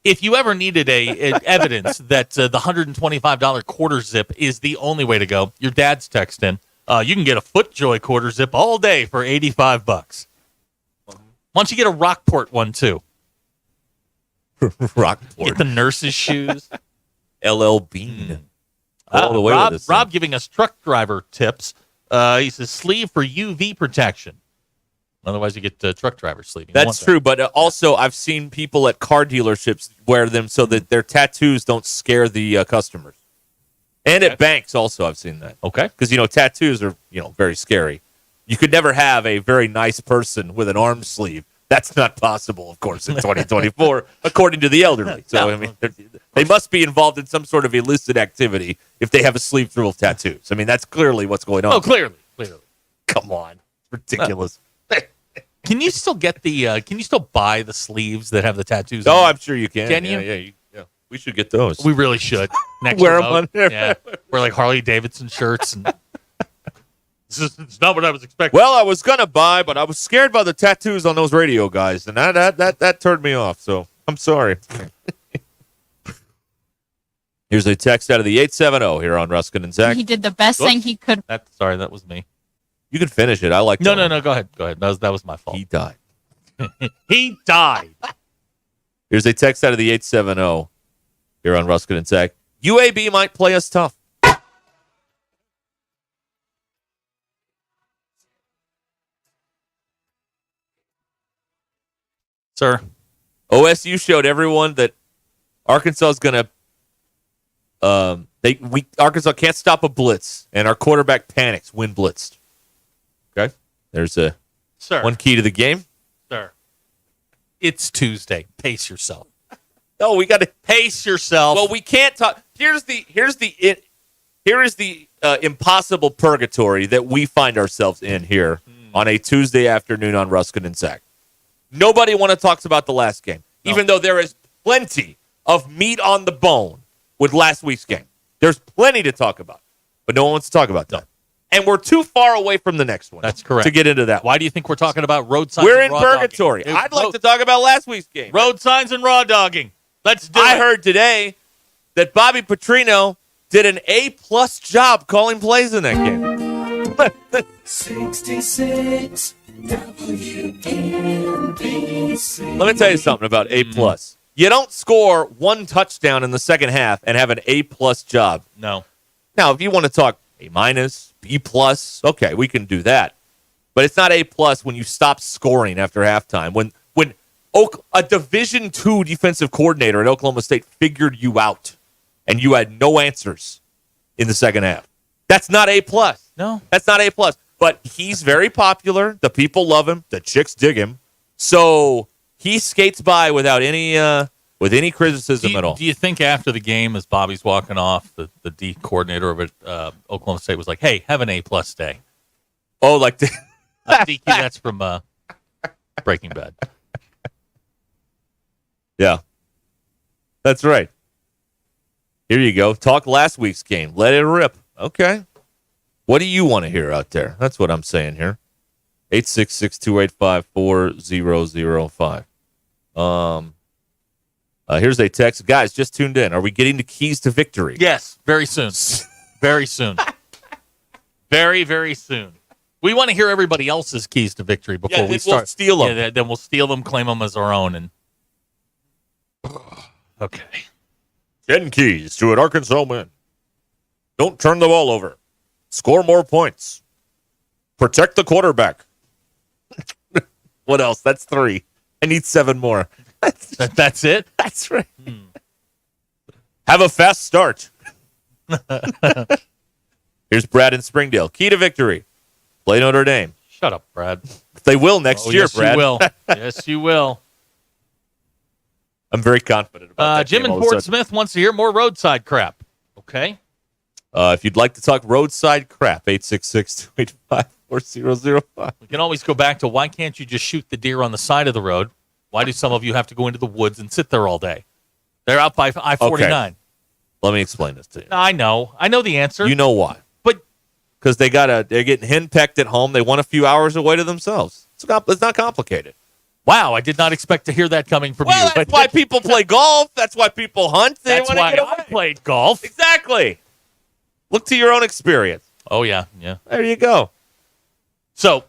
If you ever needed evidence that the $125 quarter zip is the only way to go, your dad's texting. You can get a FootJoy quarter zip all day for $85. Why don't you get a Rockport one too? Rockport. Get the nurse's shoes. LL Bean. All the way Rob, with this Rob giving us truck driver tips. He says sleeve for UV protection. Otherwise, you get truck driver sleeve. That's true, but also I've seen people at car dealerships wear them so that their tattoos don't scare the customers. And at banks also I've seen that. Okay. Because, tattoos are, very scary. You could never have a very nice person with an arm sleeve. That's not possible, of course, in 2024, according to the elderly. So, I mean, they must be involved in some sort of illicit activity if they have a sleeve full of tattoos. I mean, that's clearly what's going on. Oh, clearly. Come on. Ridiculous. Can you still get can you still buy the sleeves that have the tattoos? Oh, I'm sure you can. Can you? Yeah. We should get those. We really should. Next Wear 'em remote. on there. Yeah. Wear like Harley Davidson shirts. And it's not what I was expecting. Well, I was going to buy, but I was scared by the tattoos on those radio guys, and that turned me off, so I'm sorry. Here's a text out of the 870 here on Ruscin and Zach. He did the best thing he could. Sorry, that was me. You can finish it. I like No, that. no. Go ahead. That was my fault. He died. He died. Here's a text out of the 870 here on Ruscin and Zach. UAB might play us tough. Sir. OSU showed everyone that Arkansas is going to Arkansas can't stop a blitz, and our quarterback panics when blitzed. Okay? There's one key to the game. Sir. It's Tuesday. Pace yourself. No, we got to pace yourself. Well, we can't talk. Here is the impossible purgatory that we find ourselves in here on a Tuesday afternoon on Ruscin and Zach. Nobody talks about the last game, even though there is plenty of meat on the bone with last week's game. There's plenty to talk about, but no one wants to talk about that. And we're too far away from the next one. That's correct. To get into that. Why do you think we're talking about road signs? We're and in raw purgatory. dogging? I'd like to talk about last week's game. Road signs and raw dogging. Let's do it. I heard today that Bobby Petrino did an A-plus job calling plays in that game. 66 WNBC. Let me tell you something about A-plus. You don't score one touchdown in the second half and have an A-plus job. No. Now, if you want to talk A-minus, B-plus, okay, we can do that. But it's not A-plus when you stop scoring after halftime. When a Division II defensive coordinator at Oklahoma State figured you out and you had no answers in the second half. That's not A-plus. No. That's not A-plus. But he's very popular. The people love him. The chicks dig him. So he skates by without any criticism at all. Do you think after the game, as Bobby's walking off, the D coordinator of Oklahoma State was like, "Hey, have an A-plus day"? Oh, like the DQ. That's from Breaking Bad. Yeah, that's right. Here you go. Talk last week's game. Let it rip. Okay. What do you want to hear out there? That's what I'm saying here. 866-285-4005. Here's a text. Guys, just tuned in. Are we getting the keys to victory? Yes, very soon. Very soon. Very, very soon. We want to hear everybody else's keys to victory before we start. We'll steal them. Yeah, then we'll steal them, claim them as our own. And okay. 10 keys to an Arkansas win. Don't turn the ball over. Score more points. Protect the quarterback. What else? That's 3. I need 7 more. That's it? That's right. Have a fast start. Here's Brad in Springdale. Key to victory. Play Notre Dame. Shut up, Brad. They will next year, yes, Brad. You will. Yes, you will. I'm very confident about that. Jim in Fort Smith wants to hear more roadside crap. Okay. If you'd like to talk roadside crap, 866-285-4005. We can always go back to why can't you just shoot the deer on the side of the road? Why do some of you have to go into the woods and sit there all day? They're out by I-49. Okay. Let me explain this to you. I know. I know the answer. You know why. But because they're getting henpecked at home. They want a few hours away to themselves. It's not complicated. Wow, I did not expect to hear that coming from you. That's why people play golf. That's why people hunt. That's why I played golf. Exactly. Look to your own experience. Oh, yeah. There you go. So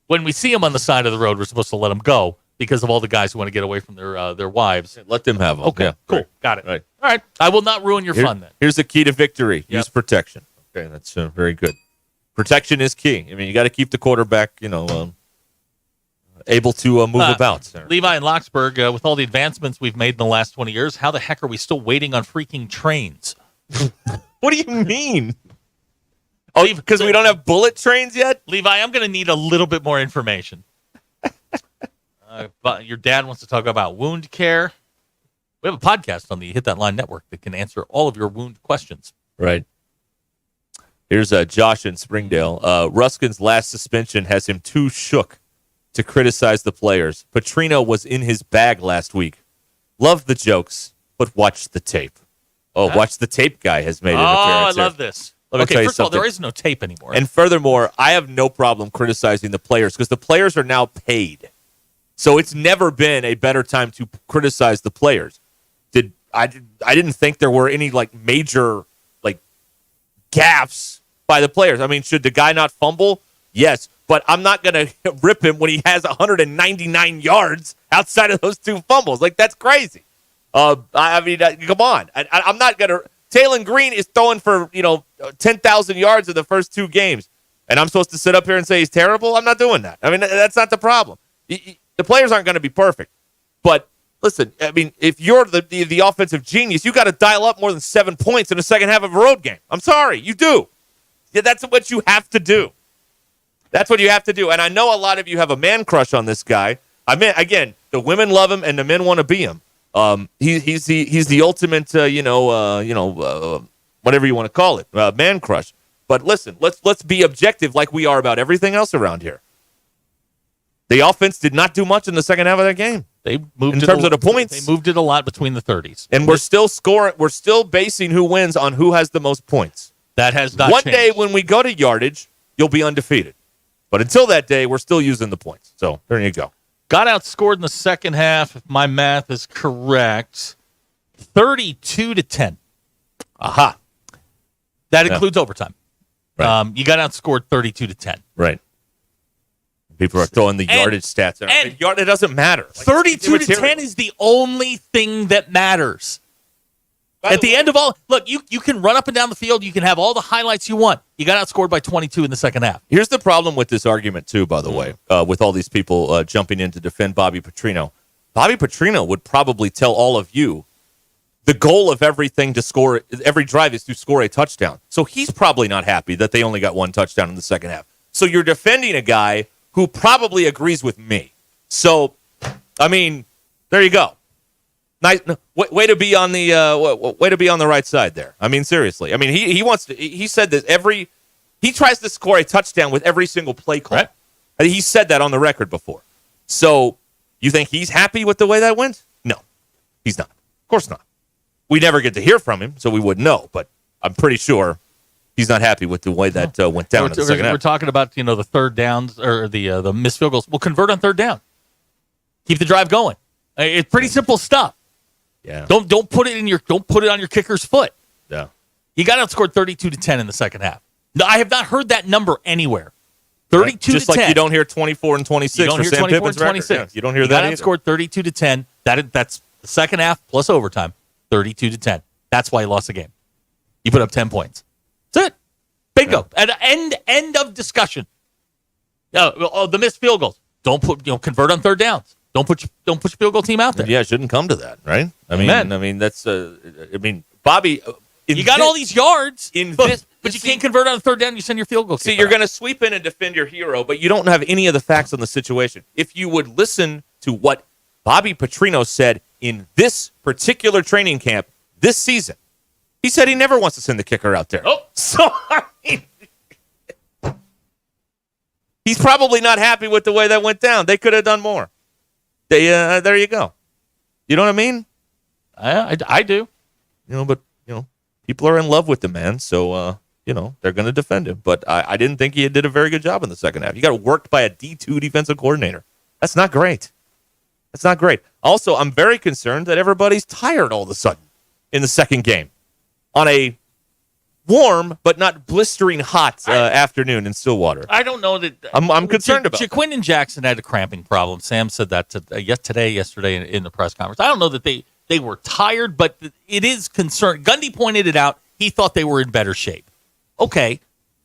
when we see them on the side of the road, we're supposed to let them go because of all the guys who want to get away from their wives. Let them have them. Okay, Yeah, cool. right. Got it. Right. All right. I will not ruin your fun then. Here's the key to victory. Use protection. Okay, that's very good. Protection is key. I mean, you got to keep the quarterback, able to move about. Levi in Locksburg, with all the advancements we've made in the last 20 years, how the heck are we still waiting on freaking trains? What do you mean? Oh, because we don't have bullet trains yet? Levi, I'm going to need a little bit more information. But your dad wants to talk about wound care. We have a podcast on the Hit That Line Network that can answer all of your wound questions. Right. Here's Josh in Springdale. Ruskin's last suspension has him too shook to criticize the players. Petrino was in his bag last week. Love the jokes, but watch the tape. Oh, watch the tape guy has made an appearance. I love this. Let me tell you first of all, something. there is no tape anymore. And furthermore, I have no problem criticizing the players because the players are now paid. So it's never been a better time to criticize the players. I didn't think there were any major gaffes by the players. I mean, should the guy not fumble? Yes, but I'm not going to rip him when he has 199 yards outside of those two fumbles. That's crazy. I mean, come on. I'm not going to. Taylor Green is throwing for 10,000 yards in the first two games, and I'm supposed to sit up here and say he's terrible? I'm not doing that. I mean, that's not the problem. The players aren't going to be perfect, but listen. I mean, if you're the offensive genius, you got to dial up more than 7 points in the second half of a road game. I'm sorry, you do. Yeah, that's what you have to do. That's what you have to do. And I know a lot of you have a man crush on this guy. I mean, again, the women love him and the men want to be him. He's the ultimate, whatever you want to call it, man crush. But listen, let's be objective like we are about everything else around here. The offense did not do much in the second half of that game. They moved in terms of the points. They moved it a lot between the 30s, and we're still scoring. We're still basing who wins on who has the most points. That has not One changed. day when we go to yardage, you'll be undefeated. But until that day, we're still using the points. So there you go. Got outscored in the second half, if my math is correct, 32-10. Aha. That includes overtime. Right. You got outscored 32-10. Right. People are throwing the yardage stats out. And it doesn't matter. 32-10 is the only thing that matters. At the end of all, look, you can run up and down the field. You can have all the highlights you want. You got outscored by 22 in the second half. Here's the problem with this argument, too, by the way, with all these people jumping in to defend Bobby Petrino. Bobby Petrino would probably tell all of you the goal of every drive is to score a touchdown. So he's probably not happy that they only got one touchdown in the second half. So you're defending a guy who probably agrees with me. So, I mean, there you go. Nice way to be on the right side there. I mean, seriously. I mean, he wants to. He said this he tries to score a touchdown with every single play call. Right. He said that on the record before. So you think he's happy with the way that went? No, he's not. Of course not. We never get to hear from him, so we wouldn't know. But I'm pretty sure he's not happy with the way that went down in the second half. We're talking about the third downs or the missed field goals. We'll convert on third down. Keep the drive going. It's pretty simple stuff. Yeah. Don't put it on your kicker's foot. Yeah. You got outscored 32-10 in the second half. No, I have not heard that number anywhere. 32-10. Just like you don't hear 24 and 26 you don't for hear Sam 24 Pittman's and 26. record. Yeah, you don't hear that either. Got outscored 32-10. That's the second half plus overtime. 32-10. That's why you lost the game. You put up 10 points. That's it. Bingo. Yeah. At end of discussion. The missed field goals. Don't convert on third downs. Don't put your field goal team out there. Yeah, it shouldn't come to that, right? I mean that's Bobby. You got all these yards, but you can't convert on third down. You send your field goal. See, you're going to sweep in and defend your hero, but you don't have any of the facts on the situation. If you would listen to what Bobby Petrino said in this particular training camp this season, he said he never wants to send the kicker out there. Oh, so I mean, he's probably not happy with the way that went down. They could have done more. There you go. You know what I mean? I do. But people are in love with the man, so they're going to defend him. But I didn't think he did a very good job in the second half. You got worked by a D2 defensive coordinator. That's not great. That's not great. Also, I'm very concerned that everybody's tired all of a sudden in the second game on a warm but not blistering hot afternoon in Stillwater. I don't know that. I'm concerned about Jaquin Jackson had a cramping problem. Sam said that yesterday in the press conference. I don't know that they were tired, but it is concerned. Gundy pointed it out. He thought they were in better shape. Okay,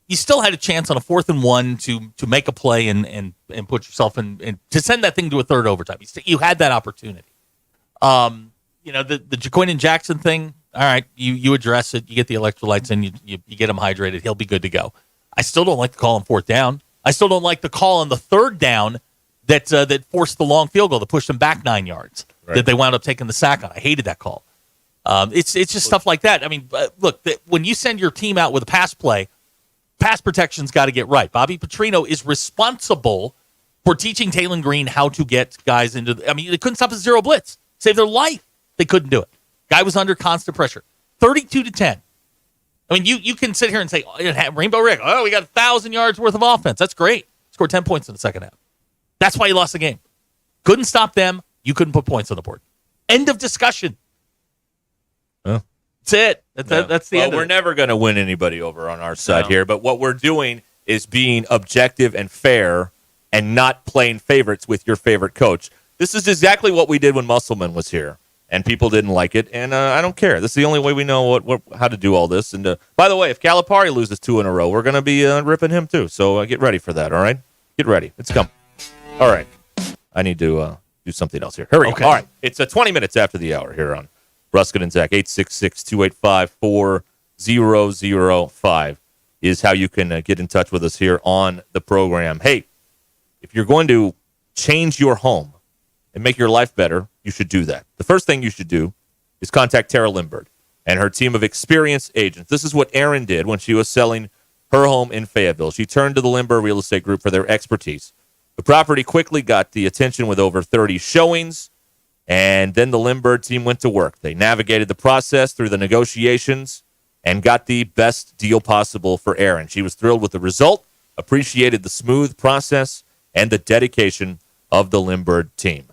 you still had a chance on a 4th and 1 to make a play and put yourself in to send that thing to a third overtime. You had that opportunity. The Jaquin Jackson thing. All right, you address it. You get the electrolytes in. You get him hydrated. He'll be good to go. I still don't like the call on 4th down. I still don't like the call on the 3rd down that forced the long field goal that pushed them back 9 yards. Right. That they wound up taking the sack on. I hated that call. It's just stuff like that. I mean, look, when you send your team out with a pass play, pass protection's got to get right. Bobby Petrino is responsible for teaching Taylor Green how to get guys into. They couldn't stop a zero blitz, save their life. They couldn't do it. Guy was under constant pressure. 32-10. I mean, you can sit here and say, Rainbow Rick, we got 1,000 yards worth of offense. That's great. Scored 10 points in the second half. That's why you lost the game. Couldn't stop them. You couldn't put points on the board. End of discussion. Oh. That's it. That's the end. We're never going to win anybody over on our side here, but what we're doing is being objective and fair and not playing favorites with your favorite coach. This is exactly what we did when Musselman was here. And people didn't like it, and I don't care. This is the only way we know how to do all this. And by the way, if Calipari loses 2 in a row, we're going to be ripping him too. So get ready for that, all right? Get ready. It's coming. All right. I need to do something else here. Here we go. All right. It's 20 minutes after the hour here on Ruscin and Zach. 866-285-4005 is how you can get in touch with us here on the program. Hey, if you're going to change your home and make your life better, you should do that. The first thing you should do is contact Tara Lindbergh and her team of experienced agents. This is what Erin did when she was selling her home in Fayetteville. She turned to the Lindbergh Real Estate Group for their expertise. The property quickly got the attention with over 30 showings, and then the Lindbergh team went to work. They navigated the process through the negotiations and got the best deal possible for Erin. She was thrilled with the result, appreciated the smooth process, and the dedication of the Lindbergh team.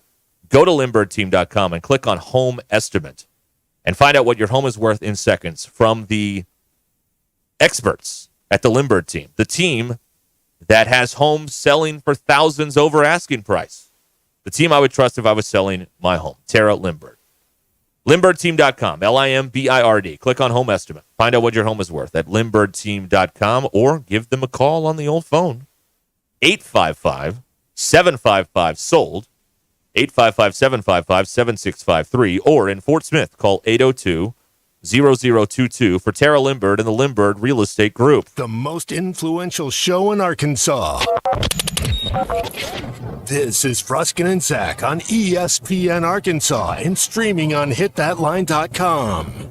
Go to LindberghTeam.com and click on Home Estimate and find out what your home is worth in seconds from the experts at the Lindbergh team, the team that has homes selling for thousands over asking price. The team I would trust if I was selling my home, Tara Lindbergh. LindberghTeam.com, LIMBIRD. Click on Home Estimate. Find out what your home is worth at LindberghTeam.com or give them a call on the old phone, 855-755-SOLD. 855-755-7653, or in Fort Smith, call 802-0022 for Tara Lindbergh and the Lindbergh Real Estate Group. The most influential show in Arkansas. This is Ruscin and Zach on ESPN Arkansas and streaming on hitthatline.com.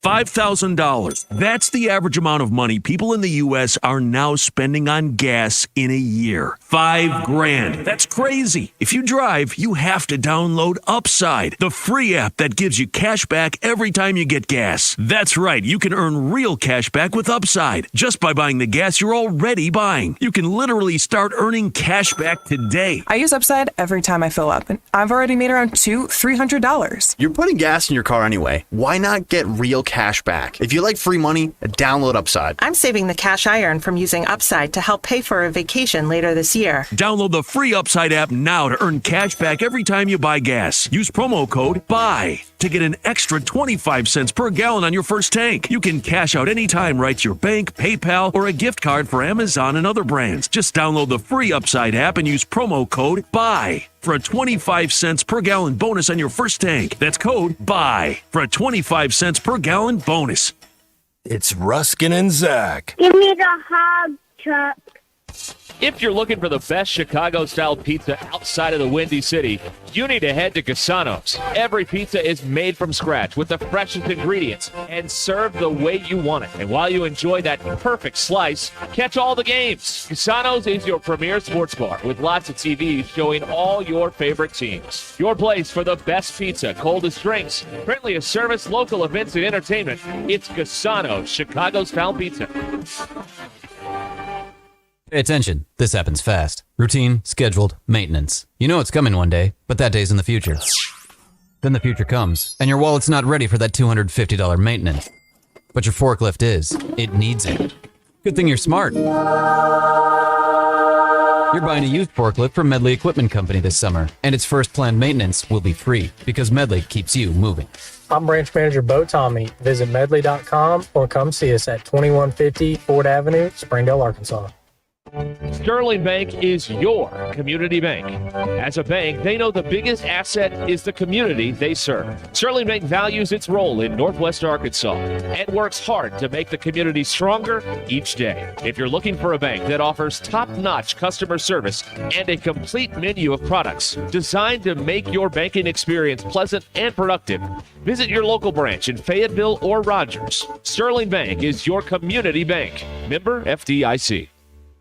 $5,000. That's the average amount of money people in the U.S. are now spending on gas in a year. $5,000. That's crazy. If you drive, you have to download Upside, the free app that gives you cash back every time you get gas. That's right. You can earn real cash back with Upside just by buying the gas you're already buying. You can literally start earning cash back today. I use Upside every time I fill up, and I've already made around $200-$300. You're putting gas in your car anyway. Why not get real cash back? If you like free money, download Upside. I'm saving the cash I earn from using Upside to help pay for a vacation later this year. Download the free Upside app now to earn cash back every time you buy gas. Use promo code BUY to get an extra 25 cents per gallon on your first tank. You can cash out anytime right to your bank, PayPal, or a gift card for Amazon and other brands. Just download the free Upside app and use promo code BUY for a 25 cents per gallon bonus on your first tank. That's code BUY for a 25 cents per gallon bonus. It's Ruscin and Zach. Give me the hog truck. If you're looking for the best Chicago-style pizza outside of the Windy City, you need to head to Cassano's. Every pizza is made from scratch with the freshest ingredients and served the way you want it. And while you enjoy that perfect slice, catch all the games. Cassano's is your premier sports bar with lots of TVs showing all your favorite teams. Your place for the best pizza, coldest drinks, friendliest service, local events, and entertainment. It's Cassano's Chicago-style pizza. Pay attention. This happens fast. Routine, scheduled, maintenance. You know it's coming one day, but that day's in the future. Then the future comes, and your wallet's not ready for that $250 maintenance. But your forklift is. It needs it. Good thing you're smart. You're buying a used forklift from Medley Equipment Company this summer, and its first planned maintenance will be free because Medley keeps you moving. I'm Branch Manager Bo Tommy. Visit medley.com or come see us at 2150 Ford Avenue, Springdale, Arkansas. Sterling Bank is your community bank. As a bank, they know the biggest asset is the community they serve. Sterling Bank values its role in Northwest Arkansas and works hard to make the community stronger each day. If you're looking for a bank that offers top-notch customer service and a complete menu of products designed to make your banking experience pleasant and productive, visit your local branch in Fayetteville or Rogers. Sterling Bank is your community bank. Member FDIC.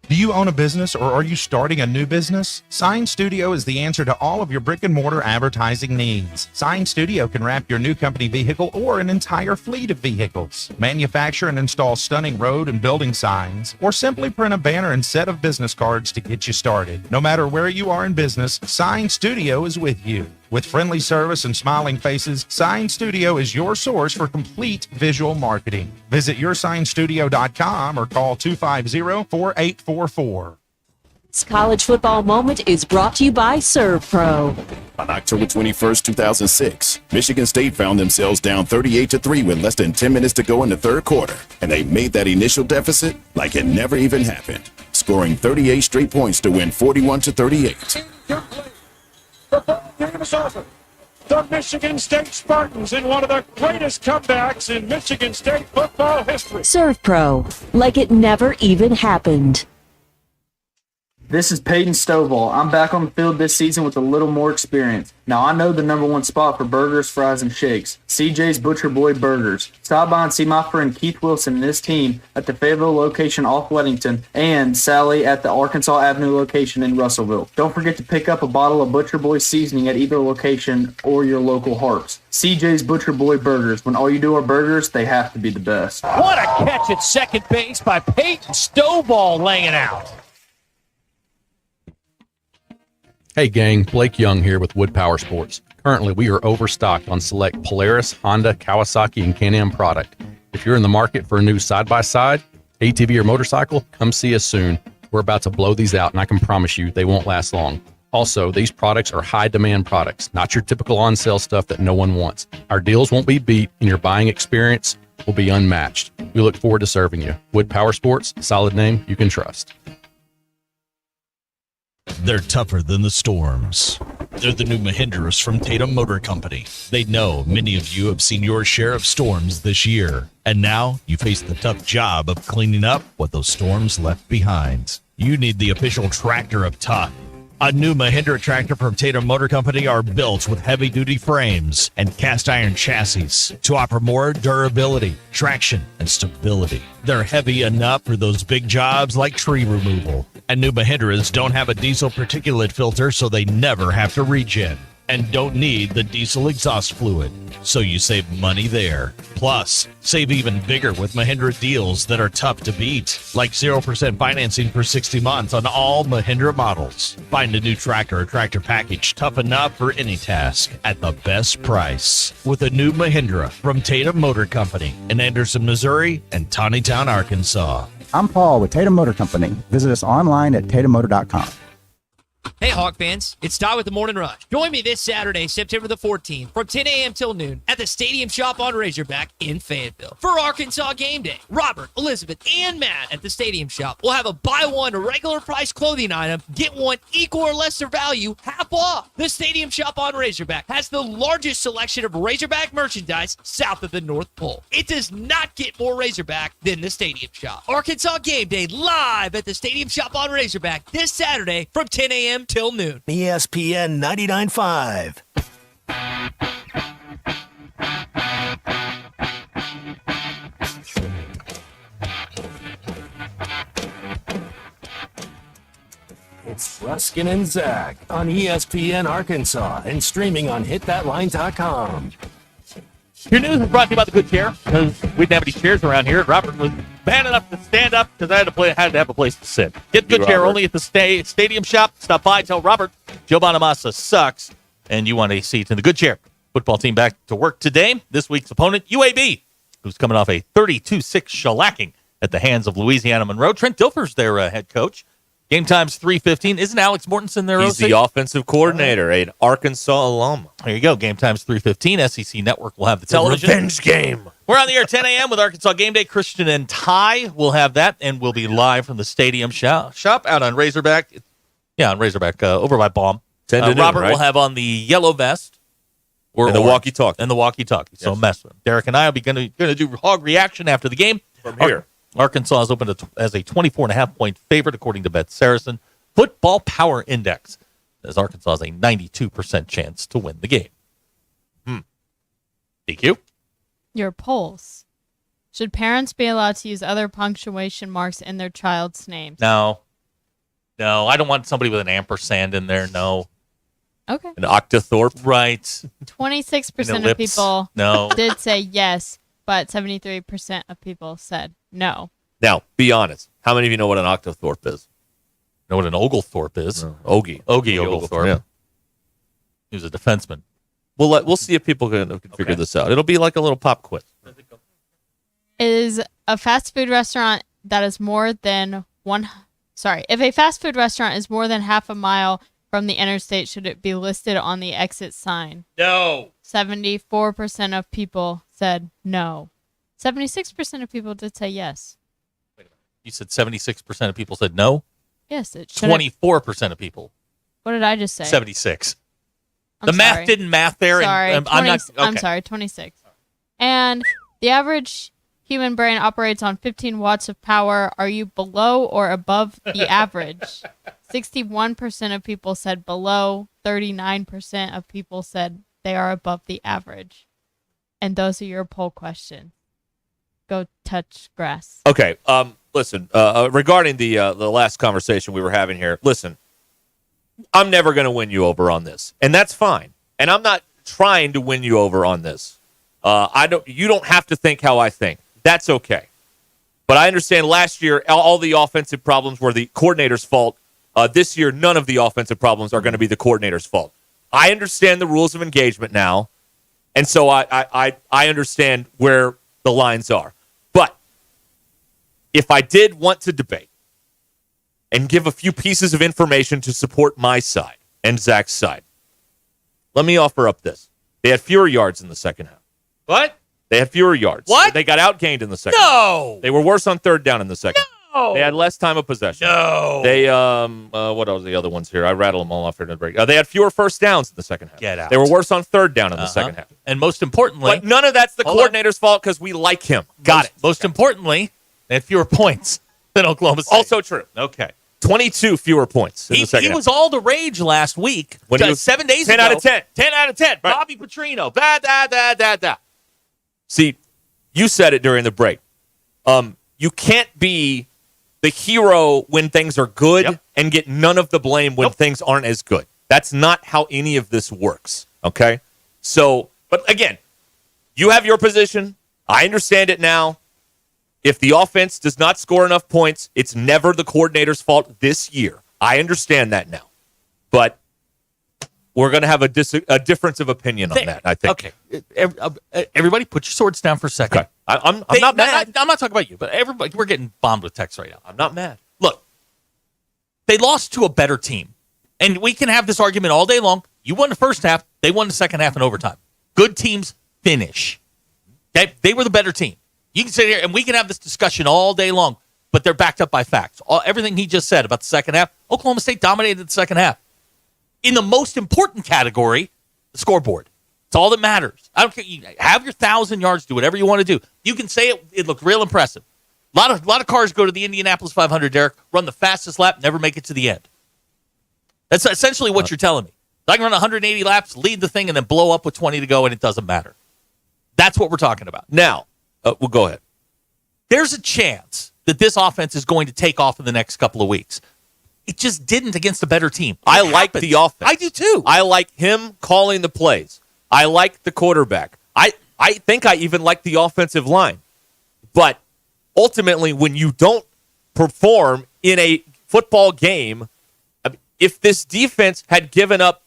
Do you own a business or are you starting a new business? Sign Studio is the answer to all of your brick and mortar advertising needs. Sign Studio can wrap your new company vehicle or an entire fleet of vehicles, manufacture and install stunning road and building signs, or simply print a banner and set of business cards to get you started. No matter where you are in business, Sign Studio is with you. With friendly service and smiling faces, Sign Studio is your source for complete visual marketing. Visit yoursignstudio.com or call 250-4844. This college football moment is brought to you by ServPro. On October 21st, 2006, Michigan State found themselves down 38-3 with less than 10 minutes to go in the third quarter, and they made that initial deficit like it never even happened, scoring 38 straight points to win 41-38. Game is over. The Michigan State Spartans in one of the greatest comebacks in Michigan State football history. ServPro, like it never even happened. This is Peyton Stovall. I'm back on the field this season with a little more experience. Now, I know the number one spot for burgers, fries, and shakes, CJ's Butcher Boy Burgers. Stop by and see my friend Keith Wilson and his team at the Fayetteville location off Weddington and Sally at the Arkansas Avenue location in Russellville. Don't forget to pick up a bottle of Butcher Boy seasoning at either location or your local Harps. CJ's Butcher Boy Burgers. When all you do are burgers, they have to be the best. What a catch at second base by Peyton Stovall laying it out. Hey gang, Blake Young here with Wood Power Sports. Currently, we are overstocked on select Polaris, Honda, Kawasaki, and Can-Am product. If you're in the market for a new side-by-side, ATV, or motorcycle, come see us soon. We're about to blow these out, and I can promise you they won't last long. Also, these products are high-demand products, not your typical on-sale stuff that no one wants. Our deals won't be beat, and your buying experience will be unmatched. We look forward to serving you. Wood Power Sports, solid name you can trust. They're tougher than the storms. They're the new Mahindras from Tatum Motor Company. They know many of you have seen your share of storms this year, and now you face the tough job of cleaning up what those storms left behind. You need the official tractor of tough. A new Mahindra tractor from Tatum Motor Company are built with heavy-duty frames and cast-iron chassis to offer more durability, traction, and stability. They're heavy enough for those big jobs like tree removal. And new Mahindras don't have a diesel particulate filter, so they never have to regen. And don't need the diesel exhaust fluid, so you save money there. Plus, save even bigger with Mahindra deals that are tough to beat, like 0% financing for 60 months on all Mahindra models. Find a new tractor or tractor package tough enough for any task at the best price with a new Mahindra from Tatum Motor Company in Anderson, Missouri and Tawnytown, Arkansas. I'm Paul with Tatum Motor Company. Visit us online at tatummotor.com. Hey, Hawk fans, it's Ty with the Morning Rush. Join me this Saturday, September the 14th, from 10 a.m. till noon at the Stadium Shop on Razorback in Fayetteville for Arkansas Game Day. Robert, Elizabeth, and Matt at the Stadium Shop will have a buy one regular price clothing item, get one equal or lesser value, half off. The Stadium Shop on Razorback has the largest selection of Razorback merchandise south of the North Pole. It does not get more Razorback than the Stadium Shop. Arkansas Game Day live at the Stadium Shop on Razorback this Saturday from 10 a.m. till noon. ESPN 99.5. It's Ruscin and Zach on ESPN Arkansas and streaming on hitthatline.com. Your news is brought to you by the Good Chair, because we didn't have any chairs around here. Robert was man enough to stand up because I had to have a place to sit. Get Good Chair only at the Stadium Shop. Stop by, tell Robert Joe Bonamassa sucks, and you want a seat in the Good Chair. Football team back to work today. This week's opponent, UAB, who's coming off a 32-6 shellacking at the hands of Louisiana Monroe. Trent Dilfer's their head coach. Game time's 3:15. Isn't Alex Mortensen their He's OC? the offensive coordinator, an Arkansas alum. There you go. Game time's 3:15. SEC Network will have the television. Revenge game. We're on the air 10 a.m. with Arkansas Game Day. Christian and Ty will have that, and we'll be live from the Stadium Shop out on Razorback. Yeah, on Razorback, over by Baum. 10 to noon, Robert right? will have on the yellow vest. And the walkie-talkie. And the walkie-talkie. So mess with him. Derek and I will be going to do hog reaction after the game. From here. Arkansas is opened as a 24.5-point favorite, according to Bet Saracen. Football Power Index, as Arkansas has a 92% chance to win the game. DQ? Your polls. Should parents be allowed to use other punctuation marks in their child's names? No, I don't want somebody with an ampersand in there. No. Okay. An octothorpe? Right. 26% of people did say yes, but 73% of people said no. Now, be honest. How many of you know what an octothorpe is? Know what an Oglethorpe is? Ogie Oglethorpe. Yeah. He was a defenseman. We'll see if people can figure this out. It'll be like a little pop quiz. Is a fast food restaurant that is more than if a fast food restaurant is more than half a mile from the interstate, should it be listed on the exit sign? No. 74% of people said no. 76% of people did say yes. You said 76% of people said no? Yes, it should. 24% of people. What did I just say? 76. I'm the math sorry. didn't math there. Sorry, and I'm not. Okay. I'm sorry, 26. And the average human brain operates on 15 watts of power. Are you below or above the average? 61% of people said below. 39% of people said they are above the average. And those are your poll questions. Go touch grass. Okay. Listen, regarding the last conversation we were having here, listen, I'm never going to win you over on this, and that's fine. And I'm not trying to win you over on this. You don't have to think how I think. That's okay. But I understand last year all the offensive problems were the coordinator's fault. This year, none of the offensive problems are going to be the coordinator's fault. I understand the rules of engagement now, and so I understand where the lines are. But if I did want to debate and give a few pieces of information to support my side and Zach's side, let me offer up this. They had fewer yards in the second half. What? They had fewer yards. What? They got outgained in the second No. half. They were worse on third down in the second. No. They had less time of possession. No. They, what else are the other ones here? I rattle them all off here in the break. They had fewer first downs in the second half. Get out. They were worse on third down in the second half. And most importantly, But none of that's the coordinator's fault because we like him. Got it. Most importantly, they had fewer points than Oklahoma State. Also true. Okay. 22 fewer points in the second He half. was all the rage last week. When he was 7 days 10 ago. out of 10. 10 out of 10. Right. Bobby Petrino. Da. See, you said it during the break. You can't be the hero when things are good and get none of the blame when things aren't as good. That's not how any of this works, okay? So, but again, you have your position. I understand it now. If the offense does not score enough points, it's never the coordinator's fault this year. I understand that now. But we're going to have a difference of opinion on that, I think. Okay. Everybody put your swords down for a second. Okay. I'm not mad. I'm not talking about you, but everybody, we're getting bombed with text right now. I'm not mad. Look, they lost to a better team. And we can have this argument all day long. You won the first half. They won the second half in overtime. Good teams finish. They were the better team. You can sit here and we can have this discussion all day long, but they're backed up by facts. Everything he just said about the second half, Oklahoma State dominated the second half. In the most important category, the scoreboard. It's all that matters. I don't care. You have your 1,000 yards, do whatever you want to do. You can say it looked real impressive. A lot of cars go to the Indianapolis 500, Derek, run the fastest lap, never make it to the end. That's essentially what you're telling me. I can run 180 laps, lead the thing, and then blow up with 20 to go, and it doesn't matter. That's what we're talking about. Now, we'll go ahead. There's a chance that this offense is going to take off in the next couple of weeks. It just didn't against a better team. I like the offense. I do too. I like him calling the plays. I like the quarterback. I think I even like the offensive line. But ultimately, when you don't perform in a football game, if this defense had given up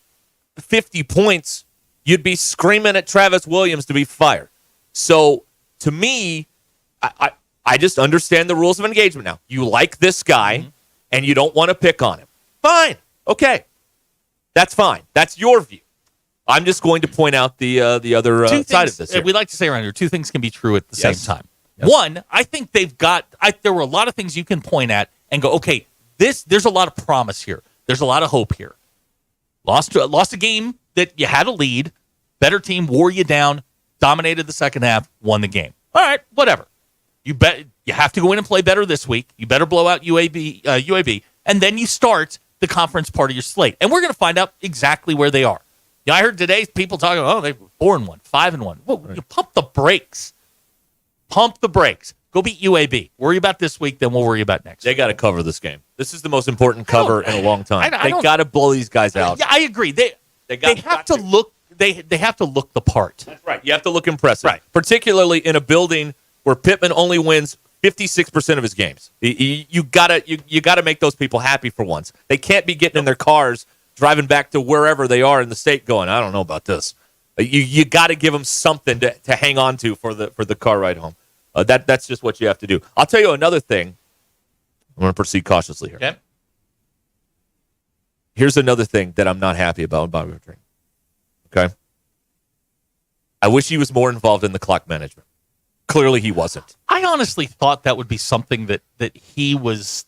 50 points, you'd be screaming at Travis Williams to be fired. So, to me, I just understand the rules of engagement now. You like this guy, and you don't want to pick on him. Fine. Okay. That's fine. That's your view. I'm just going to point out the other side of this here. We like to say around here, two things can be true at the same time. Yes. One, I think there were a lot of things you can point at and go, okay, there's a lot of promise here. There's a lot of hope here. Lost a game that you had a lead. Better team wore you down, dominated the second half, won the game. All right, whatever. You have to go in and play better this week. You better blow out UAB, and then you start the conference part of your slate. And we're going to find out exactly where they are. You know, I heard today people talking, they're 4-1, 5-1. Well, you pump the brakes. Pump the brakes. Go beat UAB. Worry about this week, then we'll worry about next. They got to cover this game. This is the most important cover in a long time. They got to blow these guys out. Yeah, I agree. They have to look. They have to look the part. That's right. You have to look impressive, right? Particularly in a building where Pittman only wins 56% of his games. You gotta make those people happy for once. They can't be getting in their cars, driving back to wherever they are in the state, going, I don't know about this. You got to give them something to hang on to for the car ride home. That's just what you have to do. I'll tell you another thing. I'm going to proceed cautiously here. Okay. Here's another thing that I'm not happy about Bobby McDream. Okay. I wish he was more involved in the clock management. Clearly he wasn't. I honestly thought that would be something that he was.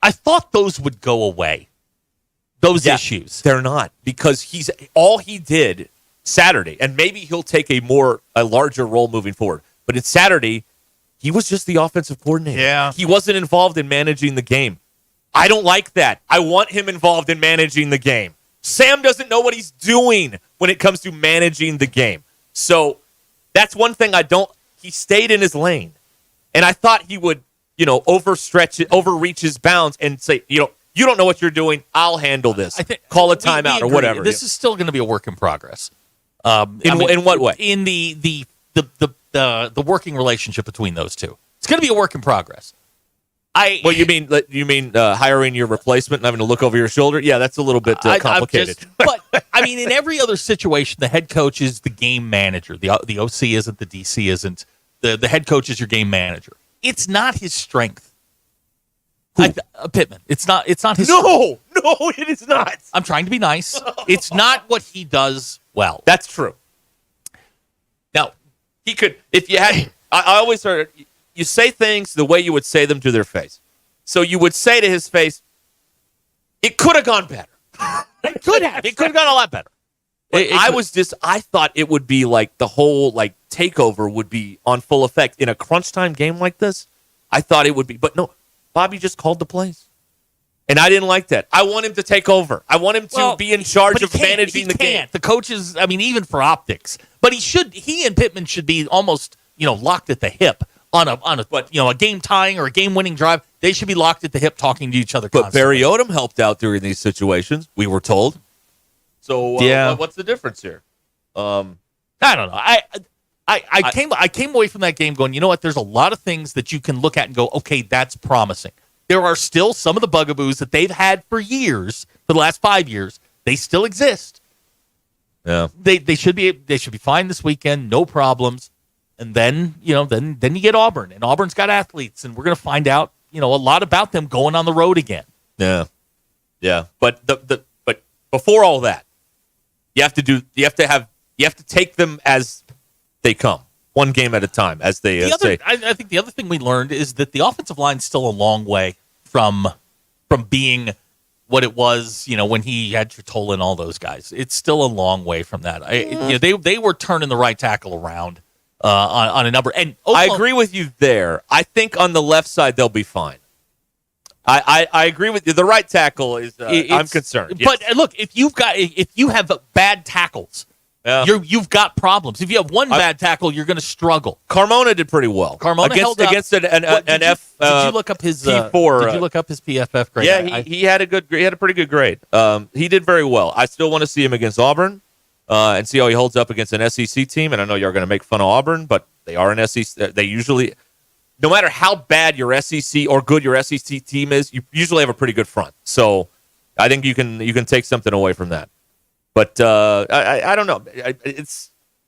I thought those would go away. Those issues. They're not, because all he did Saturday, and maybe he'll take a larger role moving forward. But it's Saturday, he was just the offensive coordinator. Yeah. He wasn't involved in managing the game. I don't like that. I want him involved in managing the game. Sam doesn't know what he's doing when it comes to managing the game. So that's one thing he stayed in his lane. And I thought he would, overreach his bounds and say, you don't know what you're doing. I'll handle this. Call a timeout or whatever. This is still going to be a work in progress. In what way? In the working relationship between those two. It's going to be a work in progress. You mean hiring your replacement and having to look over your shoulder? Yeah, that's a little bit complicated. But in every other situation, the head coach is the game manager. The OC isn't. The DC isn't. The head coach is your game manager. It's not his strength. Pittman. It's not his strength. No, it is not. I'm trying to be nice. It's not what he does well. That's true. Now, he could, if you had, I always heard, you say things the way you would say them to their face. So you would say to his face, it could have gone better. It could have gone a lot better. I thought it would be like the whole takeover would be on full effect in a crunch time game like this. I thought it would be, but no, Bobby just called the plays. And I didn't like that. I want him to take over. I want him to be in charge of managing the game. The coaches, even for optics, but he and Pittman should be almost, locked at the hip on a game tying or a game winning drive. They should be locked at the hip talking to each other constantly. But Barry Odom helped out during these situations, we were told. So what's the difference here? I don't know. I came away from that game going, you know what? There's a lot of things that you can look at and go, okay, that's promising. There are still some of the bugaboos that they've had for years, for the last 5 years. They still exist. Yeah. They should be fine this weekend, no problems. And then you get Auburn, and Auburn's got athletes, and we're going to find out a lot about them going on the road again. Yeah, yeah. But before all that, you have to take them as they come, one game at a time, as they say. I think the other thing we learned is that the offensive line's still a long way from being what it was, when he had Tritola and all those guys. It's still a long way from that. They were turning the right tackle around on a number. And I agree with you there. I think on the left side they'll be fine. I agree with you. The right tackle is. I'm concerned. Yes. But look, if you have bad tackles, you've got problems. If you have one bad tackle, you're going to struggle. Carmona did pretty well. Carmona held up against an F. Did you look up his P4? Did you look up his PFF grade? Yeah, he had a good. He had a pretty good grade. He did very well. I still want to see him against Auburn and see how he holds up against an SEC team. And I know you're going to make fun of Auburn, but they are an SEC. They usually. No matter how bad your SEC or good your SEC team is, you usually have a pretty good front. So I think you can take something away from that. But I don't know.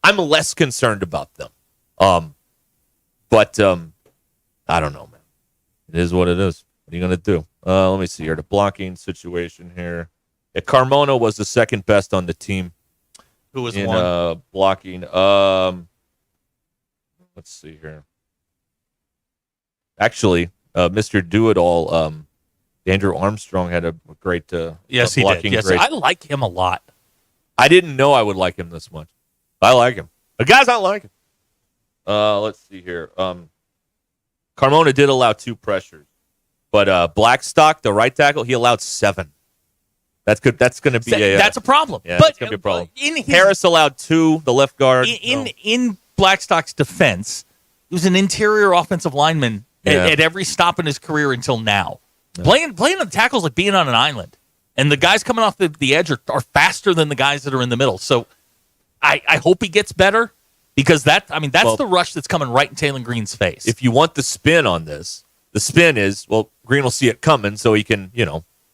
I'm less concerned about them. But I don't know, man. It is what it is. What are you going to do? Let me see here. The blocking situation here. Yeah, Carmona was the second best on the team. Who was in one? Blocking? Let's see here. Actually, Mr. Do-It-All, Andrew Armstrong had a great yes, he blocking did. Yes, grade. I like him a lot. I didn't know I would like him this much. I like him. The guys I like him. Let's see here. Carmona did allow 2 pressures, but Blackstock, the right tackle, he allowed 7. That's good. That's going to be that's a problem. Yeah, but that's going to be a problem. In Harris allowed 2, the left guard. In Blackstock's defense, he was an interior offensive lineman at every stop in his career until now. Yeah. Playing on the tackles like being on an island. And the guys coming off the edge are faster than the guys that are in the middle. So I hope he gets better because that's the rush that's coming right in Taylor Green's face. If you want the spin on this, the spin is, Green will see it coming so he can,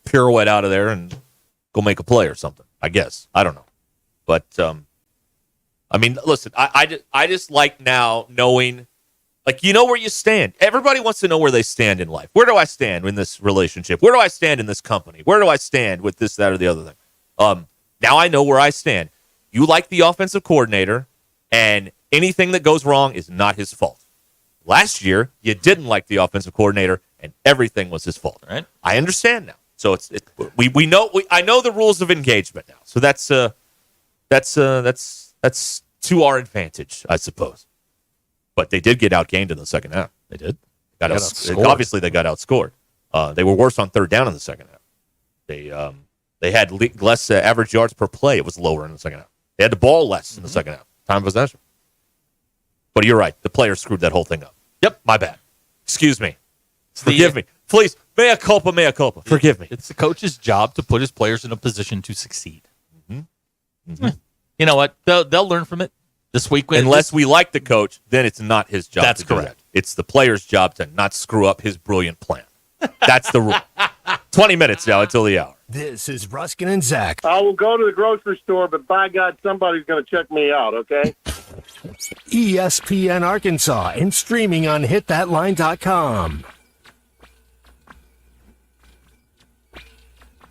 pirouette out of there and go make a play or something, I guess. I don't know. But, listen, I just like now knowing, where you stand. Everybody wants to know where they stand in life. Where do I stand in this relationship? Where do I stand in this company? Where do I stand with this, that, or the other thing? Now I know where I stand. You like the offensive coordinator, and anything that goes wrong is not his fault. Last year, you didn't like the offensive coordinator, and everything was his fault. Right? I understand now. So I know the rules of engagement now. So that's to our advantage, I suppose. But they did get outgained in the second half. They did. Obviously, they got outscored. They were worse on third down in the second half. They had less average yards per play. It was lower in the second half. They had the ball less in the second half. Time of possession. But you're right. The players screwed that whole thing up. Yep, my bad. Excuse me. Forgive me. Please. Mea culpa, mea culpa. Forgive me. It's the coach's job to put his players in a position to succeed. Mm-hmm. Mm-hmm. You know what? They'll learn from it this week. Unless we like the coach, then it's not his job. That's correct. Do that. It's the player's job to not screw up his brilliant plan. That's the rule. 20 minutes now until the hour. This is Ruscin and Zach. I will go to the grocery store, but by God, somebody's going to check me out, okay? ESPN Arkansas and streaming on hitthatline.com.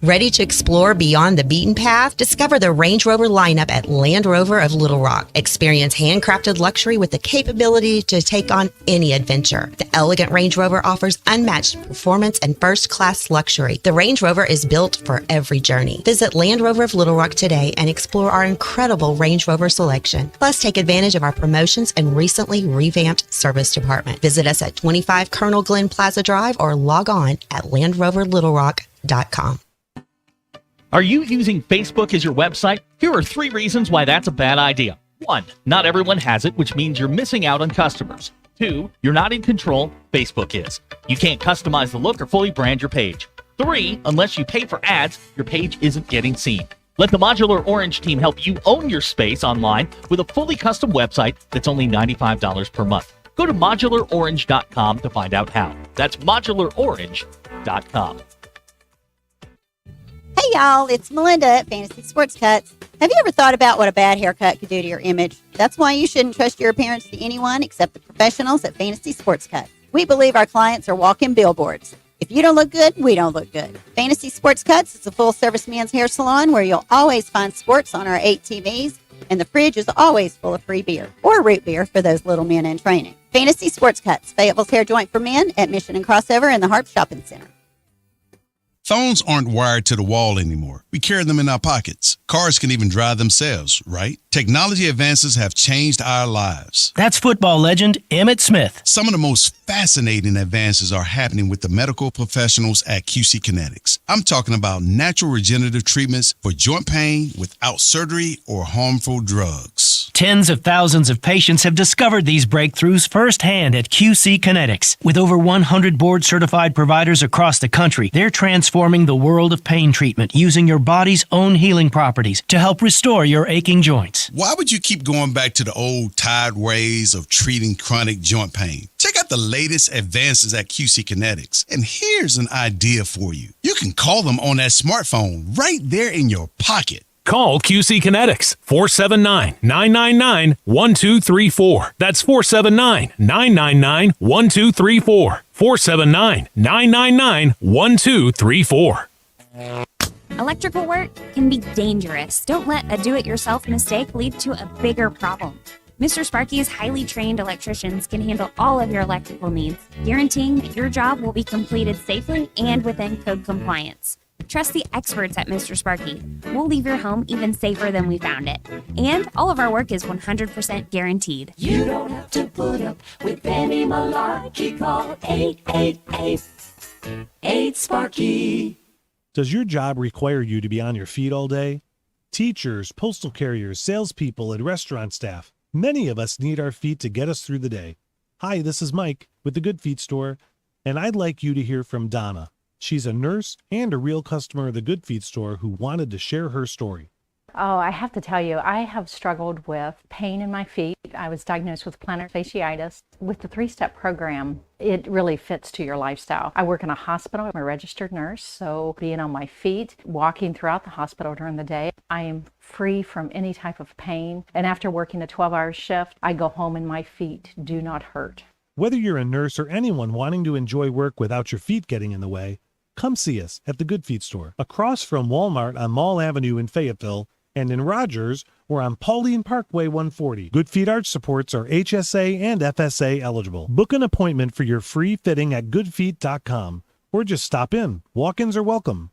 Ready to explore beyond the beaten path? Discover the Range Rover lineup at Land Rover of Little Rock. Experience handcrafted luxury with the capability to take on any adventure. The elegant Range Rover offers unmatched performance and first-class luxury. The Range Rover is built for every journey. Visit Land Rover of Little Rock today and explore our incredible Range Rover selection. Plus, take advantage of our promotions and recently revamped service department. Visit us at 25 Colonel Glenn Plaza Drive or log on at LandRoverLittleRock.com. Are you using Facebook as your website? Here are 3 reasons why that's a bad idea. 1, not everyone has it, which means you're missing out on customers. 2, you're not in control, Facebook is. You can't customize the look or fully brand your page. 3, unless you pay for ads, your page isn't getting seen. Let the Modular Orange team help you own your space online with a fully custom website that's only $95 per month. Go to modularorange.com to find out how. That's modularorange.com. Hey y'all, it's Melinda at Fantasy Sports Cuts. Have you ever thought about what a bad haircut could do to your image? That's why you shouldn't trust your appearance to anyone except the professionals at Fantasy Sports Cuts. We believe our clients are walking billboards. If If you don't look good, we don't look good. Fantasy Sports Cuts is a full-service men's hair salon where you'll always find sports on our 8 TVs, and the fridge is always full of free beer, or root beer for those little men in training. Fantasy Sports Cuts, Fayetteville's hair joint for men at Mission and Crossover in the Harp Shopping Center. Phones aren't wired to the wall anymore. We carry them in our pockets. Cars can even drive themselves, right? Technology advances have changed our lives. That's football legend Emmitt Smith. Some of the most fascinating advances are happening with the medical professionals at QC Kinetics. I'm talking about natural regenerative treatments for joint pain without surgery or harmful drugs. Tens of thousands of patients have discovered these breakthroughs firsthand at QC Kinetics. With over 100 board-certified providers across the country, they're transforming the world of pain treatment using your body's own healing properties to help restore your aching joints. Why would you keep going back to the old tired ways of treating chronic joint pain? Check out the latest advances at QC Kinetics. And here's an idea for you. You can call them on that smartphone right there in your pocket. Call QC Kinetics, 479-999-1234. That's 479-999-1234. 479-999-1234. Electrical work can be dangerous. Don't let a do-it-yourself mistake lead to a bigger problem. Mr. Sparky's highly trained electricians can handle all of your electrical needs, guaranteeing that your job will be completed safely and within code compliance. Trust the experts at Mr. Sparky. We'll leave your home even safer than we found it. And all of our work is 100% guaranteed. You don't have to put up with any malarkey. Call 888-8-SPARKY. Does your job require you to be on your feet all day? Teachers, postal carriers, salespeople, and restaurant staff. Many of us need our feet to get us through the day. Hi, this is Mike with the Good Feet Store, and I'd like you to hear from Donna. She's a nurse and a real customer of the Good Feet Store who wanted to share her story. Oh, I have to tell you, I have struggled with pain in my feet. I was diagnosed with plantar fasciitis. With the 3-step program, it really fits to your lifestyle. I work in a hospital. I'm a registered nurse, so being on my feet, walking throughout the hospital during the day, I am free from any type of pain. And after working a 12-hour shift, I go home and my feet do not hurt. Whether you're a nurse or anyone wanting to enjoy work without your feet getting in the way, come see us at the Good Feet Store, across from Walmart on Mall Avenue in Fayetteville, and in Rogers, we're on Pauline Parkway 140. Good Feet Arch supports are HSA and FSA eligible. Book an appointment for your free fitting at goodfeet.com or just stop in. Walk-ins are welcome.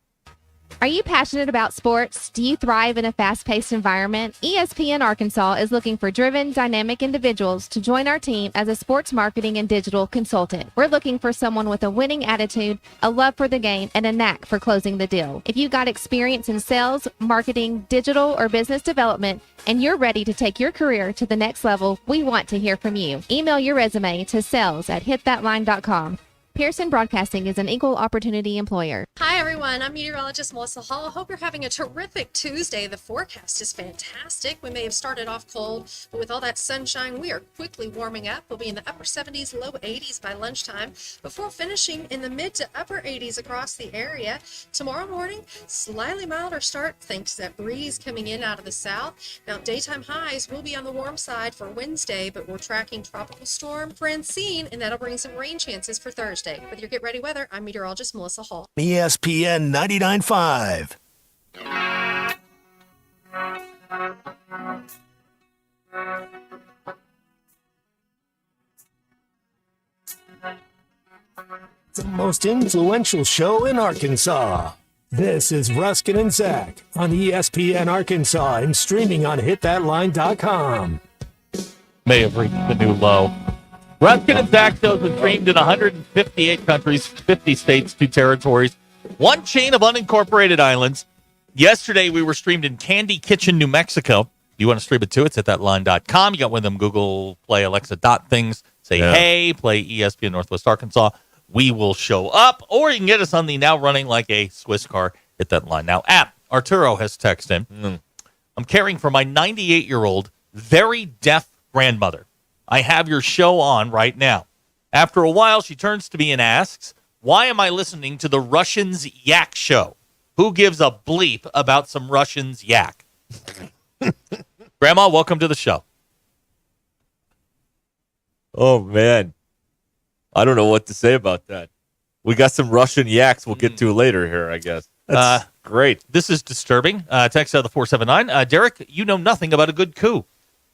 Are you passionate about sports? Do you thrive in a fast-paced environment? ESPN Arkansas is looking for driven, dynamic individuals to join our team as a sports marketing and digital consultant. We're looking for someone with a winning attitude, a love for the game, and a knack for closing the deal. If you've got experience in sales, marketing, digital, or business development, and you're ready to take your career to the next level, we want to hear from you. Email your resume to sales@hitthatline.com. Pearson Broadcasting is an equal opportunity employer. Hi, everyone. I'm meteorologist Melissa Hall. I hope you're having a terrific Tuesday. The forecast is fantastic. We may have started off cold, but with all that sunshine, we are quickly warming up. We'll be in the upper 70s, low 80s by lunchtime, before finishing in the mid to upper 80s across the area. Tomorrow morning, slightly milder start thanks to that breeze coming in out of the south. Now, daytime highs will be on the warm side for Wednesday, but we're tracking Tropical Storm Francine, and that'll bring some rain chances for Thursday. With your Get Ready Weather, I'm meteorologist Melissa Hall. ESPN 99.5. The most influential show in Arkansas. This is Ruscin and Zach on ESPN Arkansas and streaming on hitthatline.com. May have reached the new low. Ruscin and Zach shows have streamed in 158 countries, 50 states, 2 territories, 1 chain of unincorporated islands. Yesterday, we were streamed in Candy Kitchen, New Mexico. You want to stream it too? It's at thatline.com. You got one of them Google Play Alexa dot things. Say, hey, play ESPN Northwest Arkansas. We will show up. Or you can get us on the now running like a Swiss car, Hit That Line Now app. Arturo has texted in. I'm caring for my 98-year-old, very deaf grandmother. I have your show on right now. After a while, she turns to me and asks, why am I listening to the Russians' yak show? Who gives a bleep about some Russians' yak? Grandma, welcome to the show. Oh, man. I don't know what to say about that. We got some Russian yaks we'll get to later here, I guess. That's great. This is disturbing. Text out of the 479. Derek, you know nothing about a good coup.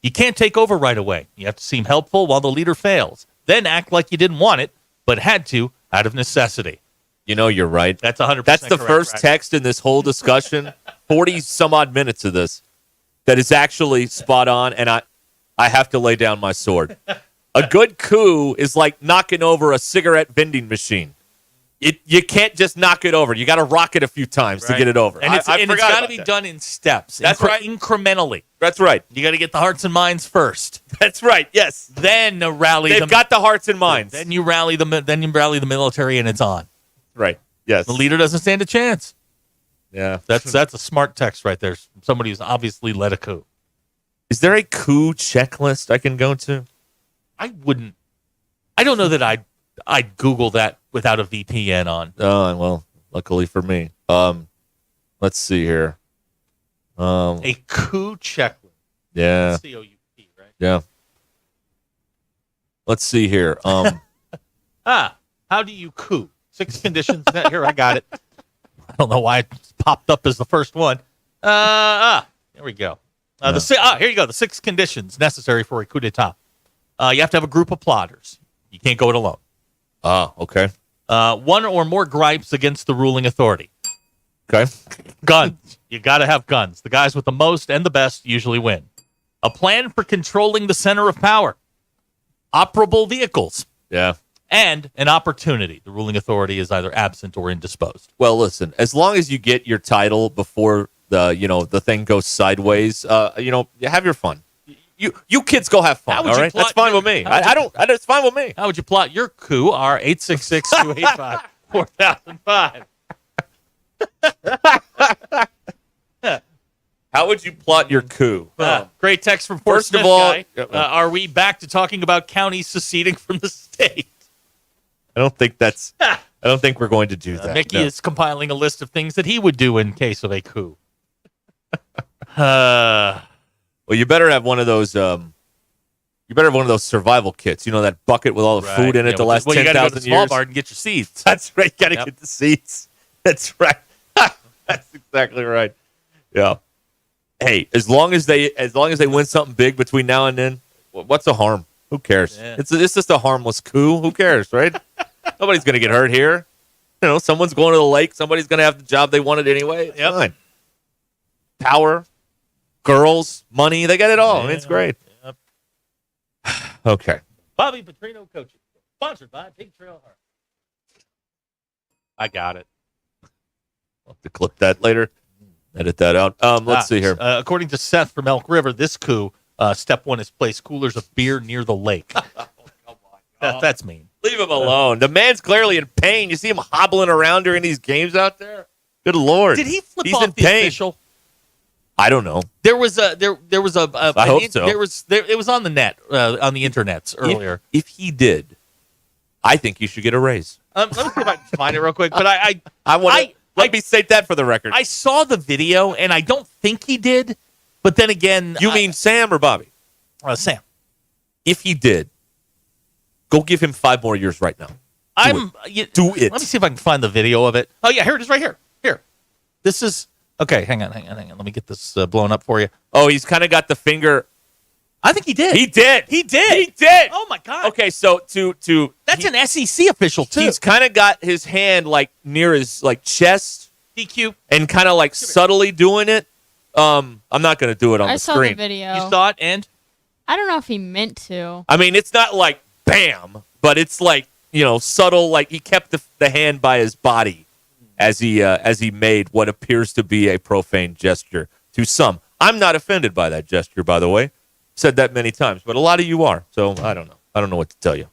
You can't take over right away. You have to seem helpful while the leader fails. Then act like you didn't want it, but had to out of necessity. You know you're right. That's 100% That's the correct, first right? text in this whole discussion, 40-some-odd minutes of this, that is actually spot on, and I have to lay down my sword. A good coup is like knocking over a cigarette vending machine. You can't just knock it over. You got to rock it a few times to get it over. And it's got to be done in steps. That's right. Incrementally. That's right. You got to get the hearts and minds first. That's right. Yes. Then rally them. They've got the hearts and minds. Then you rally the military, and it's on. Right. Yes. The leader doesn't stand a chance. Yeah. That's a smart text right there. Somebody who's obviously led a coup. Is there a coup checklist I can go to? I wouldn't. I don't know that I'd Google that without a VPN on. Oh, well, luckily for me. Let's see here. A coup checklist. Yeah. COUP, right? Yeah. Let's see here. How do you coup? 6 conditions. Here, I got it. I don't know why it popped up as the first one. There we go. Here you go. The 6 conditions necessary for a coup d'etat. You have to have a group of plotters. You can't go it alone. Oh, okay. One or more gripes against the ruling authority. Okay. Guns. You got to have guns. The guys with the most and the best usually win. A plan for controlling the center of power. Operable vehicles. Yeah. And an opportunity. The ruling authority is either absent or indisposed. Well, listen, as long as you get your title before the thing goes sideways, you have your fun. You kids go have fun, all right? That's fine with me. It's fine with me. How would you plot your coup? Our 866-285-4005. How would you plot your coup? Great text from First of all, are we back to talking about counties seceding from the state? I don't think we're going to do that. Mickey is compiling a list of things that he would do in case of a coup. Well, you better have one of those. You better have one of those survival kits. You know, that bucket with all the food in it. The last 10,000 years. You got to go to the small bar and get your seeds. That's right. Got to get the seeds. That's right. That's exactly right. Yeah. Hey, as long as they win something big between now and then, what's the harm? Who cares? Yeah. It's just a harmless coup. Who cares, right? Nobody's going to get hurt here. You know, someone's going to the lake. Somebody's going to have the job they wanted anyway. It's fine. Power, girls, money, they got it all. I mean, it's great. Yep. Okay. Bobby Petrino coaching. Sponsored by Big Trail Heart. I got it. I'll have to clip that later. Edit that out. Let's see here. According to Seth from Elk River, this coup, step 1 is place coolers of beer near the lake. That's mean. Leave him alone. The man's clearly in pain. You see him hobbling around during these games out there? Good Lord. Did he flip He's off in the pain. official? I don't know. There was a I hope so. It was on the net, on the internets earlier. If he did, I think you should get a raise. Let me see if I can find it real quick. But let me state that for the record. I saw the video, and I don't think he did. But then again, you mean Sam or Bobby? Sam. If he did, go give him 5 more years right now. Do it. Let me see if I can find the video of it. Oh yeah, here it is, right here. Here, this is okay. Hang on. Let me get this blown up for you. Oh, he's kind of got the finger. I think he did. He did. He did. He did. Oh my God. Okay, so that's an SEC official too. He's kind of got his hand like near his chest, DQ, and kind of like subtly doing it. I'm not going to do it on the screen. I saw the video. You saw it, and I don't know if he meant to. I mean, it's not like bam, but it's like subtle. Like he kept the hand by his body as he made what appears to be a profane gesture to some. I'm not offended by that gesture, by the way. Said that many times, but a lot of you are. So I don't know. I don't know what to tell you.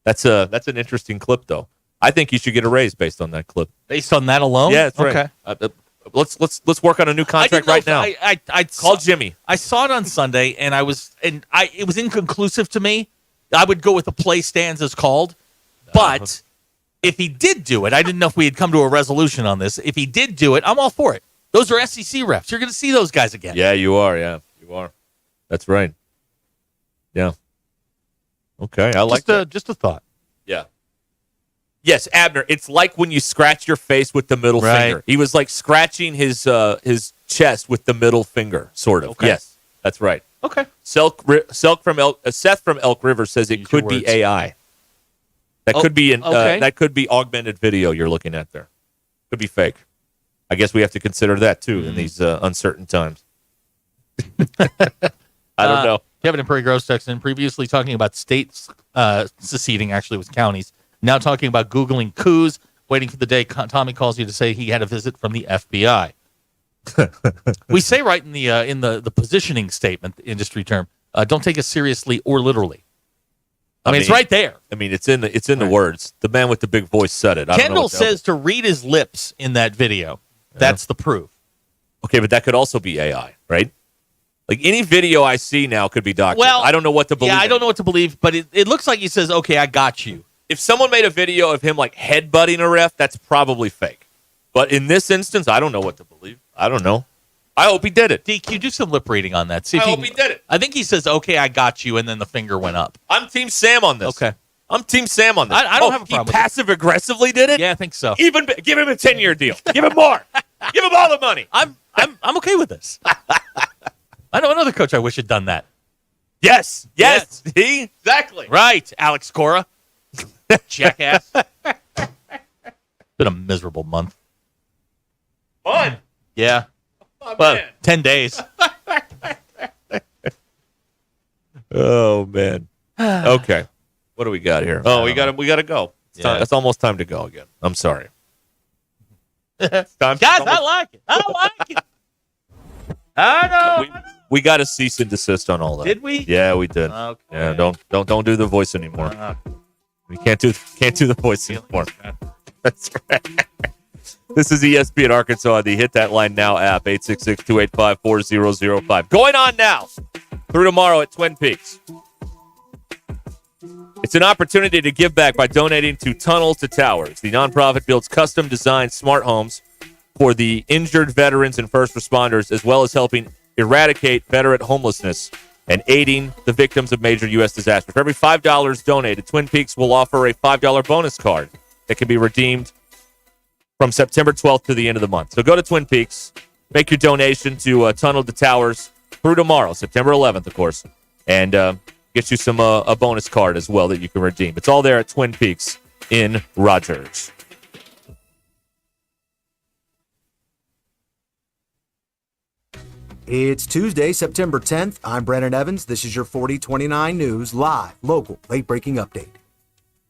That's an interesting clip, though. I think you should get a raise based on that clip. Based on that alone? Yeah, that's right. Okay. Let's work on a new contract right now. I call Jimmy. I saw it on Sunday, and it was inconclusive to me. I would go with the play stands as called, but if he did do it, I didn't know if we had come to a resolution on this. If he did do it, I'm all for it. Those are SEC refs. You're going to see those guys again. Yeah, you are. Yeah, you are. That's right. Yeah. Okay, I like that. Just a thought. Yeah. Yes, Abner. It's like when you scratch your face with the middle Right. finger. He was like scratching his chest with the middle finger, sort of. Okay. Yes, that's right. Okay. Seth from Elk River says it could be AI. That could be that could be augmented video you're looking at there. Could be fake. I guess we have to consider that too in these uncertain times. I don't know. Kevin and Prairie Groves texting previously talking about states seceding actually with counties. Now talking about Googling coups, waiting for the day Tommy calls you to say he had a visit from the FBI. We say right in the positioning statement, the industry term, don't take us seriously or literally. I mean, it's right there. I mean, it's in the words. The man with the big voice said it. I don't know Kendall what the says to read his lips in that video. That's the proof. Okay, but that could also be AI, right? Like any video I see now could be doctored. Well, I don't know what to believe. Yeah, I don't know what to believe, but it looks like he says, okay, I got you. If someone made a video of him like headbutting a ref, that's probably fake. But in this instance, I don't know what to believe. I don't know. I hope he did it. DQ, do some lip reading on that. See if I hope he did it. I think he says, okay, I got you, and then the finger went up. I'm Team Sam on this. Okay. I'm Team Sam on this. I don't have a problem He with passive aggressively did it? Yeah, I think so. Give him a 10-year deal. Give him more. Give him all the money. I'm okay with this. I know another coach I wish had done that. Yes. Exactly. Right, Alex Cora. Jackass. Been a miserable month. Fun. Yeah. Oh, Well, man. 10 days. Oh, man. Okay. What do we got here? Oh, we got to go. It's almost time to go again. I'm sorry. Guys, I like it. I like it. I know. We got to cease and desist on all that. Did we? Yeah, we did. Okay. Yeah, don't do the voice anymore. We can't do the voice anymore. That's right. This is ESPN Arkansas, the Hit That Line Now app, 866-285-4005. Going on now through tomorrow at Twin Peaks. It's an opportunity to give back by donating to Tunnel to Towers. The nonprofit builds custom-designed smart homes for the injured veterans and first responders, as well as helping eradicate veteran homelessness and aiding the victims of major U.S. disasters. For every $5 donated, Twin Peaks will offer a $5 bonus card that can be redeemed from September 12th to the end of the month. So go to Twin Peaks, make your donation to Tunnel to Towers through tomorrow, September 11th, of course, and get you some a bonus card as well that you can redeem. It's all there at Twin Peaks in Rogers. It's Tuesday, September 10th. I'm Brandon Evans. This is your 4029 News live, local, late-breaking update.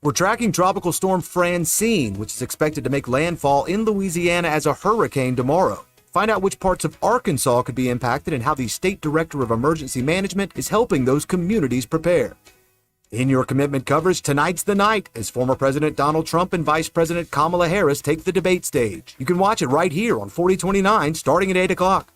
We're tracking Tropical Storm Francine, which is expected to make landfall in Louisiana as a hurricane tomorrow. Find out which parts of Arkansas could be impacted and how the State Director of Emergency Management is helping those communities prepare. In your commitment coverage, tonight's the night as former President Donald Trump and Vice President Kamala Harris take the debate stage. You can watch it right here on 4029 starting at 8 o'clock.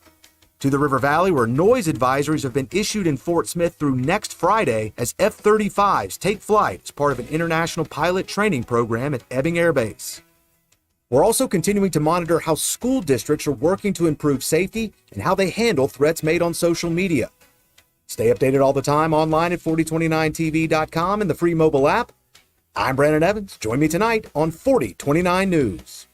To the River Valley, where noise advisories have been issued in Fort Smith through next Friday as F-35s take flight as part of an international pilot training program at Ebbing Air Base. We're also continuing to monitor how school districts are working to improve safety and how they handle threats made on social media. Stay updated all the time online at 4029tv.com and the free mobile app. I'm Brandon Evans. Join me tonight on 4029 News.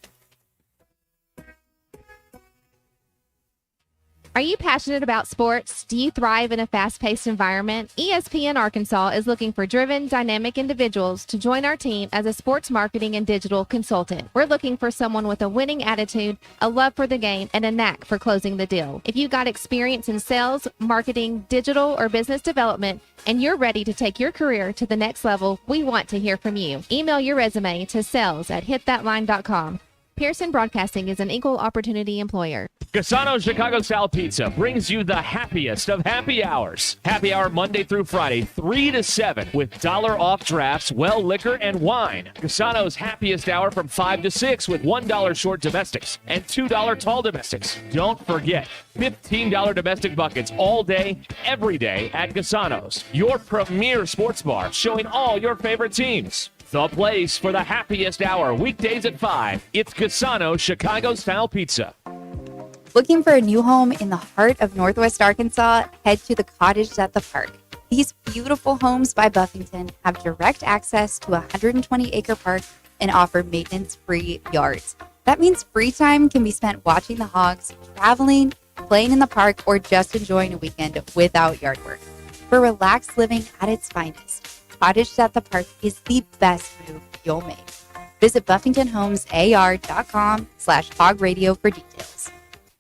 Are you passionate about sports? Do you thrive in a fast-paced environment? ESPN Arkansas is looking for driven, dynamic individuals to join our team as a sports marketing and digital consultant. We're looking for someone with a winning attitude, a love for the game, and a knack for closing the deal. If you've got experience in sales, marketing, digital, or business development, and you're ready to take your career to the next level, we want to hear from you. Email your resume to sales@hitthatline.com. Pearson Broadcasting is an equal opportunity employer. Cassano's Chicago Style Pizza brings you the happiest of happy hours. Happy hour Monday through Friday, 3 to 7, with $1 off drafts, well liquor, and wine. Cassano's happiest hour from 5 to 6 with $1 short domestics and $2 tall domestics. Don't forget, $15 domestic buckets all day, every day at Cassano's. Your premier sports bar showing all your favorite teams. The place for the happiest hour, weekdays at 5. It's Cassano's Chicago Style Pizza. Looking for a new home in the heart of Northwest Arkansas? Head to the Cottage at the Park. These beautiful homes by Buffington have direct access to a 120-acre park and offer maintenance-free yards. That means free time can be spent watching the hogs, traveling, playing in the park, or just enjoying a weekend without yard work. For relaxed living at its finest, Cottage at the Park is the best move you'll make. Visit BuffingtonHomesAR.com/hog radio for details.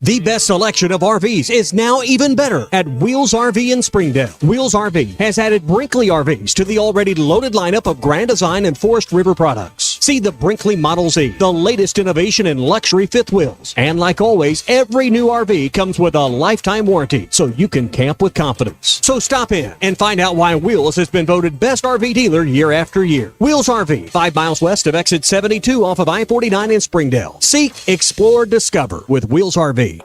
The best selection of RVs is now even better at Wheels RV in Springdale. Wheels RV has added Brinkley RVs to the already loaded lineup of Grand Design and Forest River products. See the Brinkley Model Z, the latest innovation in luxury fifth wheels. And like always, every new RV comes with a lifetime warranty, so you can camp with confidence. So stop in and find out why Wheels has been voted best RV dealer year after year. Wheels RV, 5 miles west of exit 72 off of I-49 in Springdale. Seek, explore, discover with Wheels RV.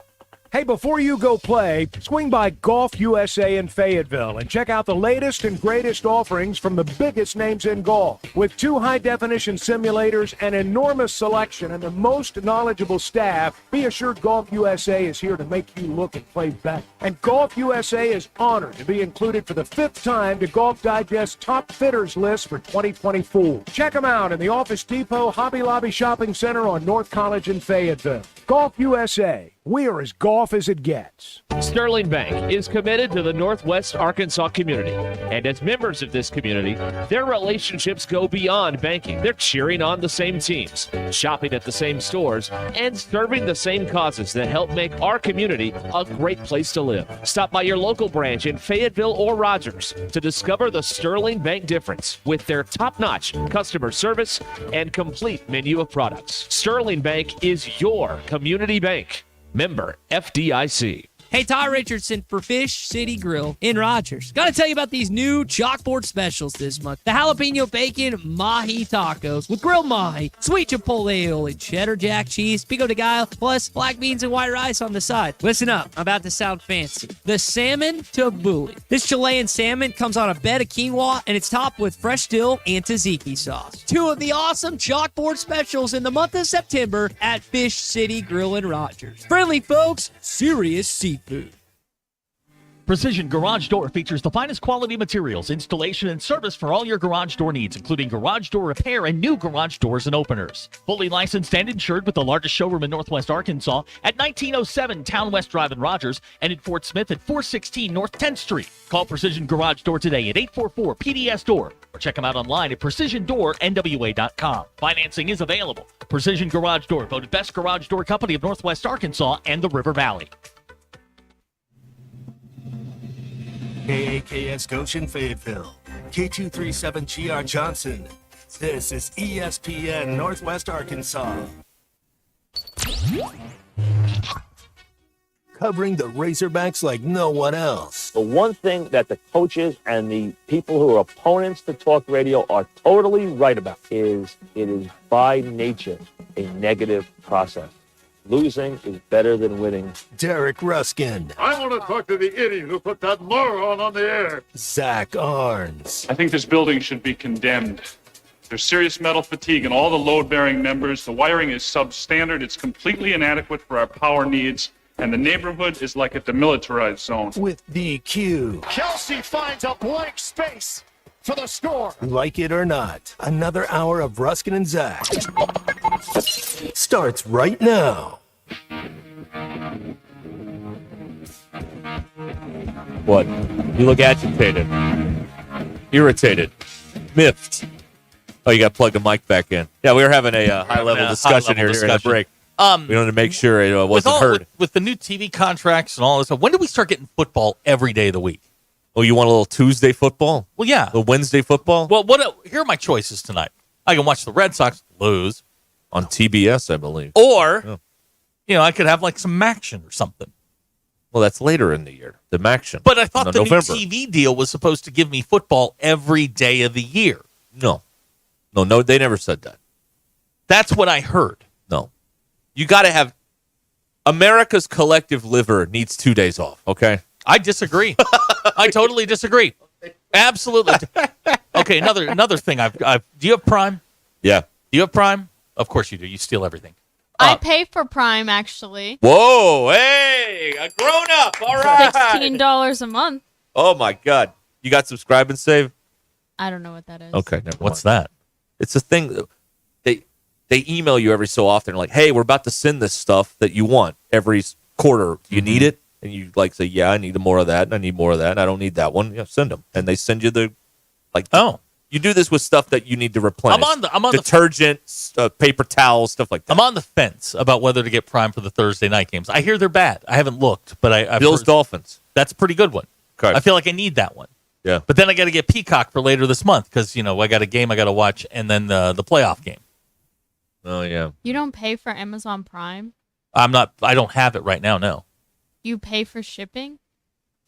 Hey, before you go play, swing by Golf USA in Fayetteville and check out the latest and greatest offerings from the biggest names in golf. With 2 high-definition simulators, an enormous selection, and the most knowledgeable staff, be assured Golf USA is here to make you look and play better. And Golf USA is honored to be included for the 5th time to Golf Digest Top Fitters list for 2024. Check them out in the Office Depot Hobby Lobby Shopping Center on North College in Fayetteville. Golf USA. We're as golf as it gets. Sterling Bank is committed to the Northwest Arkansas community. And as members of this community, their relationships go beyond banking. They're cheering on the same teams, shopping at the same stores, and serving the same causes that help make our community a great place to live. Stop by your local branch in Fayetteville or Rogers to discover the Sterling Bank difference with their top-notch customer service and complete menu of products. Sterling Bank is your community bank. Member FDIC. Hey, Ty Richardson for Fish City Grill in Rogers. Got to tell you about these new chalkboard specials this month. The jalapeno bacon mahi tacos with grilled mahi, sweet chipotle aioli, cheddar jack cheese, pico de gallo, plus black beans and white rice on the side. Listen up, I'm about to sound fancy. The salmon tabbouleh. This Chilean salmon comes on a bed of quinoa and it's topped with fresh dill and tzatziki sauce. 2 of the awesome chalkboard specials in the month of September at Fish City Grill in Rogers. Friendly folks, serious seafood. Precision Garage Door features the finest quality materials, installation, and service for all your garage door needs, including garage door repair and new garage doors and openers. Fully licensed and insured with the largest showroom in Northwest Arkansas at 1907 Town West Drive in Rogers and in Fort Smith at 416 North 10th Street. Call Precision Garage Door today at 844-PDS-DOOR or check them out online at PrecisionDoorNWA.com. Financing is available. Precision Garage Door, voted best garage door company of Northwest Arkansas and the River Valley. KAKS Goshen Fayetteville, K237GR Johnson. This is ESPN Northwest Arkansas. Covering the Razorbacks like no one else. The one thing that the coaches and the people who are opponents to talk radio are totally right about is it is by nature a negative process. Losing is better than winning. Derek Ruscin. I want to talk to the idiot who put that moron on the air. Zach Arns. I think this building should be condemned. There's serious metal fatigue in all the load-bearing members. The wiring is substandard. It's completely inadequate for our power needs. And the neighborhood is like a demilitarized zone. With DQ. Kelsey finds a blank space for the score. Like it or not, another hour of Ruscin and Zach starts right now. What? You look agitated, irritated, miffed. Oh, you got to plug the mic back in. Yeah, we were having a high-level discussion here during the break. We wanted to make sure it wasn't heard. With the new TV contracts and all this stuff, when do we start getting football every day of the week? Oh, you want a little Tuesday football? Well, yeah. The Wednesday football? Well, here are my choices tonight. I can watch the Red Sox lose. On TBS, I believe. Or, I could have like some action or something. Well, that's later in the year, the action. But I thought the November. new TV deal was supposed to give me football every day of the year. No, they never said that. That's what I heard. No. You got to have America's collective liver needs 2 days off, okay? I disagree. I totally disagree. Absolutely. Okay, another thing. I've do you have Prime? Yeah. Do you have Prime? Of course you do. You steal everything. I pay for Prime, actually. Whoa, hey, a grown-up. All right. $16 a month. Oh, my God. You got subscribe and save? I don't know what that is. Okay, never What's that? It's a thing. they email you every so often, like, hey, we're about to send this stuff that you want every quarter. Do you need it? And you like say, yeah, I need more of that, and I need more of that, and I don't need that one. Yeah, send them. And they send you the, like, you do this with stuff that you need to replenish. I'm on detergent, paper towels, stuff like that. I'm on the fence about whether to get Prime for the Thursday night games. I hear they're bad. I haven't looked, but I've Bills heard Dolphins. That's a pretty good one. Okay. I feel like I need that one. Yeah. But then I got to get Peacock for later this month because, I got a game I got to watch and then the playoff game. Oh, yeah. You don't pay for Amazon Prime? I don't have it right now, no. You pay for shipping?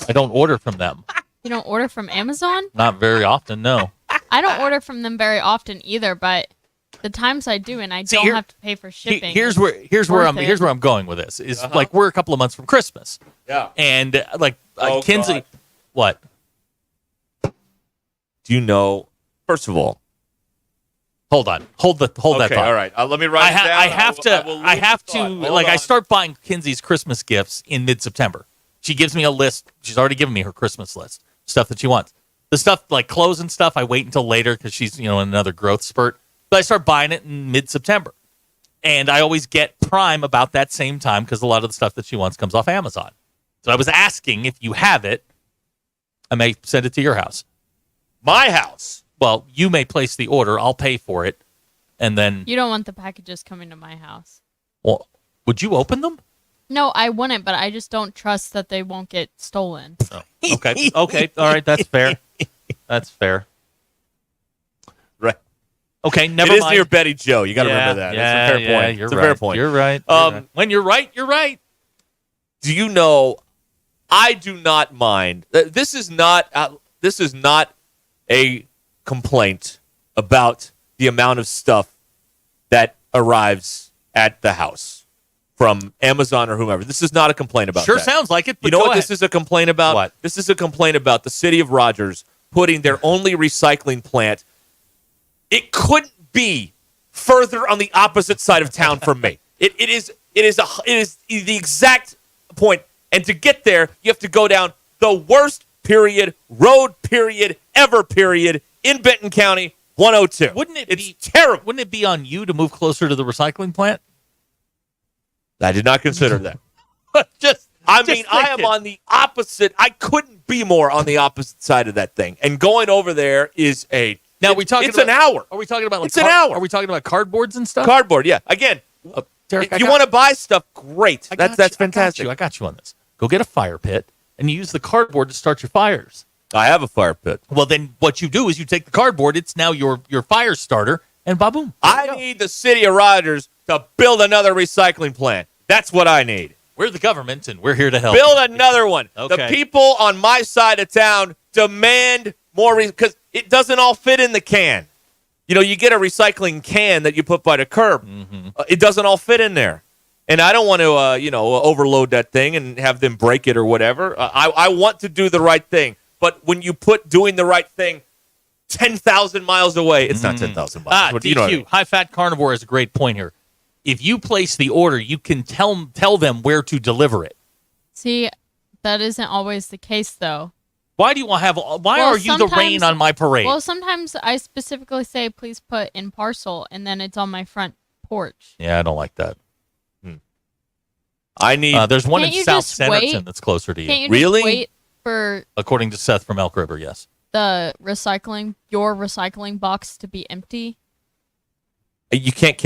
I don't order from them. You don't order from Amazon? Not very often, no. I don't order from them very often either, but the times I do and I don't have to pay for shipping. Here's where I'm going with this. Is like we're a couple of months from Christmas. Yeah. And Kinsey, God. what? Do you know, first of all, hold that thought. All right. Let me write it down. I have to I start buying Kinsey's Christmas gifts in mid-September. She gives me a list. She's already given me her Christmas list, stuff that she wants. The stuff like clothes and stuff, I wait until later because she's in another growth spurt. But I start buying it in mid-September, and I always get Prime about that same time because a lot of the stuff that she wants comes off Amazon. So I was asking if you have it, I may send it to your house. My house. Well, you may place the order. I'll pay for it, and then You don't want the packages coming to my house. Well, would you open them? No, I wouldn't, but I just don't trust that they won't get stolen. Oh, okay. All right. That's fair. That's fair. Right. Okay. Never mind. It is mind. near Betty Joe. You got to remember that. Yeah, it's a fair point. You're it's a right. fair point. You're right. When you're right, you're right. Do you know? I do not mind. This is not a complaint about the amount of stuff that arrives at the house from Amazon or whomever. This is not a complaint about Sure that. sounds like it, but you know go what ahead. this is a complaint about? What? This is a complaint about the city of Rogers putting their only recycling plant. It couldn't be further on the opposite side of town from me. It is the exact point. And to get there, you have to go down the worst road ever in Benton County, 102. It's terrible. Wouldn't it be on you to move closer to the recycling plant? I did not consider that. I am on the opposite. I couldn't be more on the opposite side of that thing. And going over there is an hour. Are we talking about it's an hour? Are we talking about cardboards and stuff? Cardboard, yeah. Again, Derek, if you want to buy stuff, great. That's fantastic. I got you on this. Go get a fire pit and you use the cardboard to start your fires. I have a fire pit. Well, then what you do is you take the cardboard. It's now your fire starter, and ba-boom. I need the city of Rogers to build another recycling plant. That's what I need. We're the government, and we're here to help. Build another one. Okay. The people on my side of town demand more because it doesn't all fit in the can. You get a recycling can that you put by the curb. Mm-hmm. It doesn't all fit in there. And I don't want to, overload that thing and have them break it or whatever. I want to do the right thing. But when you put doing the right thing 10,000 miles away, it's not 10,000 miles. DQ, you know what I mean. High Fat Carnivore has a great point here. If you place the order, you can tell them where to deliver it. See, that isn't always the case, though. Why do you want to have? Why are you the rain on my parade? Well, sometimes I specifically say, please put in parcel, and then it's on my front porch. Yeah, I don't like that. I need. There's one in Can't you South just Centerton wait? that's closer to you. Can't you Really? just wait for According to Seth from Elk River, yes. your recycling box to be empty? You can't.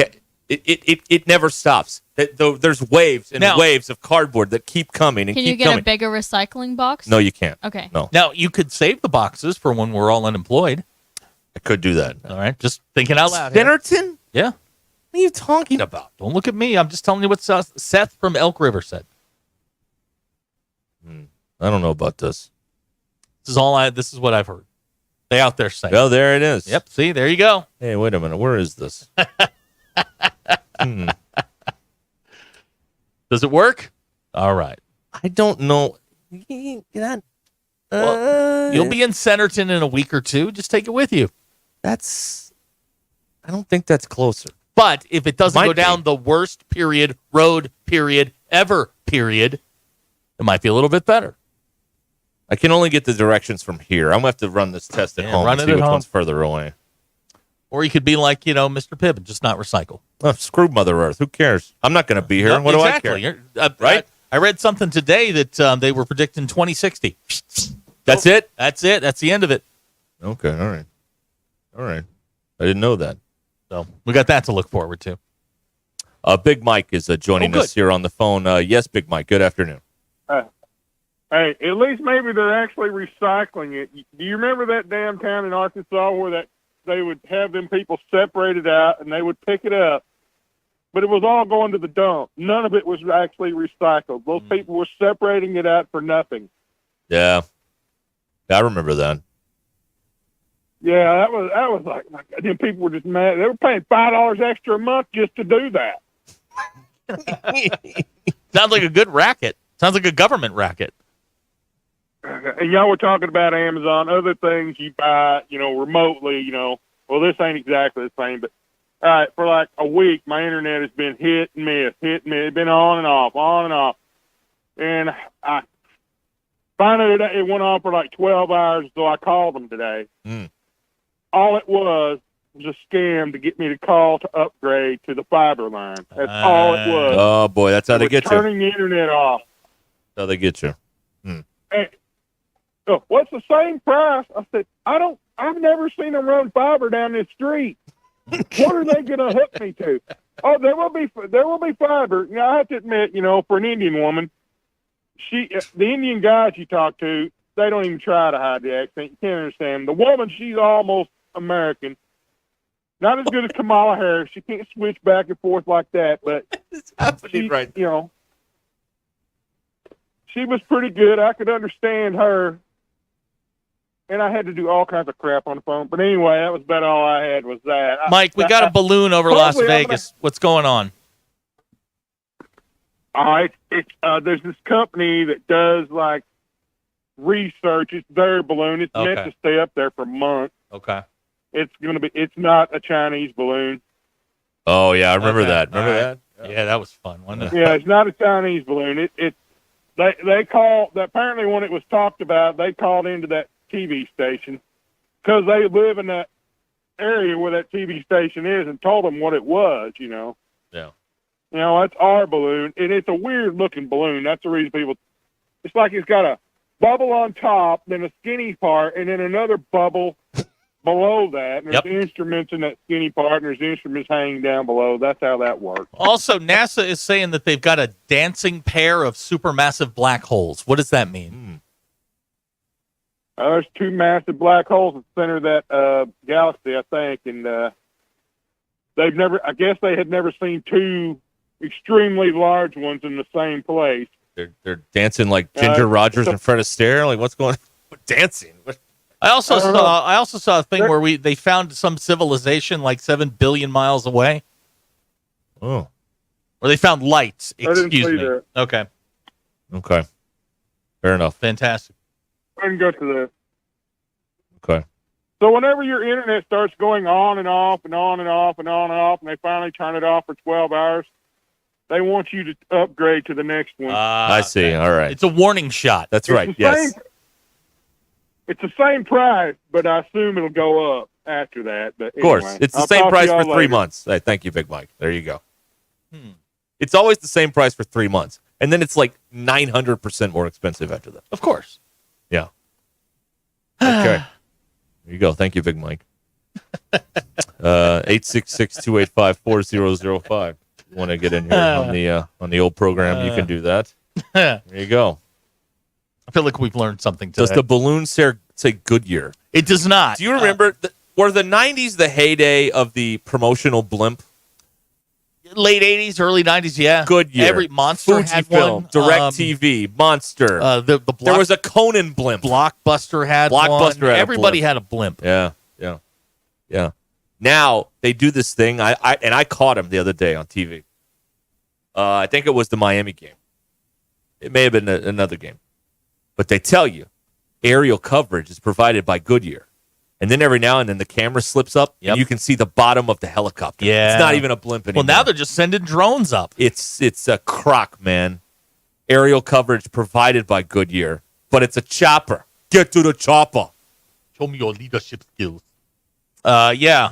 It never stops. There's waves and waves of cardboard that keep coming and Can keep you get coming. a bigger recycling box? No, you can't. Okay. No. Now, you could save the boxes for when we're all unemployed. I could do that. All right, just thinking out loud. here. Centerton? Yeah. What are you talking about? Don't look at me. I'm just telling you what Seth from Elk River said. I don't know about this. This is what I've heard. They out there saying. Well, there it is. Yep. See, there you go. Hey, wait a minute. Where is this? Does it work? All right. I don't know. Well, you'll be in Centerton in a week or two. Just take it with you. I don't think that's closer. But if it doesn't Might go down be. the worst road ever, it might be a little bit better. I can only get the directions from here. I'm going to have to run this test at home run and it see at which home. one's further away. Or you could be like, Mr. Pibb and just not recycle. Oh, screw Mother Earth. Who cares? I'm not going to be here. No, what exactly. do I care? Right? I read something today that they were predicting 2060. That's it? That's it. That's the end of it. Okay. All right. I didn't know that. So we got that to look forward to. Big Mike is joining us here on the phone. Yes, Big Mike. Good afternoon. Hey, at least maybe they're actually recycling it. Do you remember that damn town in Arkansas where they would have them people separated out and they would pick it up, but it was all going to the dump. None of it was actually recycled. Those people were separating it out for nothing. Yeah, I remember that. Yeah, that was like them people were just mad. They were paying $5 extra a month just to do that. Sounds like a good racket. Sounds like a government racket. And y'all were talking about Amazon, other things you buy, remotely, well, this ain't exactly the same, but all right, for like a week, my internet has been hit and miss. It's been on and off. And I finally, it went on for like 12 hours, so I called them today. All it was a scam to get me to call to upgrade to the fiber line. That's all it was. Oh, boy, that's how they get you. Turning the internet off. That's how they get you. Hey, what's the same price? I said, I've never seen them run fiber down this street. What are they going to hook me to? Oh, there will be fiber. I have to admit, for an Indian woman, the Indian guys you talk to, they don't even try to hide the accent. You can't understand. The woman, she's almost American. Not as good as Kamala Harris. She can't switch back and forth like that, but it's happening right now. She was pretty good. I could understand her. And I had to do all kinds of crap on the phone. But anyway, that was about all I had was that. Mike, we got a balloon over Las Vegas. What's going on? All right. There's this company that does, like, research. It's their balloon. It's meant to stay up there for months. Okay. It's not a Chinese balloon. Oh, yeah, I remember that. Remember that? Yeah, that was fun, wasn't it? Yeah, it's not a Chinese balloon. They called, apparently when it was talked about, they called into that TV station because they live in that area where that TV station is and told them what it was, Yeah. That's our balloon, and it's a weird-looking balloon. That's the reason it's like it's got a bubble on top, then a skinny part, and then another bubble below that. And there's instruments in that skinny part, and there's instruments hanging down below. That's how that works. Also, NASA is saying that they've got a dancing pair of supermassive black holes. What does that mean? There's two massive black holes in the center of that galaxy, I think, and I guess they had never seen two extremely large ones in the same place. They're dancing like Ginger Rogers and Fred Astaire. Like, what's going on? Dancing? I also saw a thing where they found some civilization like 7 billion miles away. Oh. Or they found lights. I didn't Excuse see me. that. Okay. Fair enough. Fantastic. I didn't go to that. Okay. So whenever your internet starts going on and off and on and off and on and off, and they finally turn it off for 12 hours, they want you to upgrade to the next one. I see. All right. It's a warning shot. That's right. Yes. It's the same price, but I assume it'll go up after that. But Of course. anyway, It's the I'll same talk to price y'all for 3 later. months. Hey, thank you, Big Mike. There you go. It's always the same price for 3 months. And then it's like 900% more expensive after that. Of course. Yeah. Okay. There you go. Thank you, Big Mike. 866-285-4005. You want to get in here on the old program, you can do that. There you go. I feel like we've learned something today. Does the balloon say Goodyear? It does not. Do you remember, were the 90s the heyday of the promotional blimp? Late 80s, early 90s, yeah. Goodyear. Every Monster had Fujifilm, one. DirecTV, Monster. There was a Conan blimp. Blockbuster had one. Everybody had a blimp. Yeah. Now they do this thing. I caught him the other day on TV. I think it was the Miami game. It may have been another game. But they tell you aerial coverage is provided by Goodyear. And then every now and then the camera slips up and you can see the bottom of the helicopter. Yeah. It's not even a blimp anymore. Well, now they're just sending drones up. It's a crock, man. Aerial coverage provided by Goodyear, but it's a chopper. Get to the chopper. Show me your leadership skills. Yeah.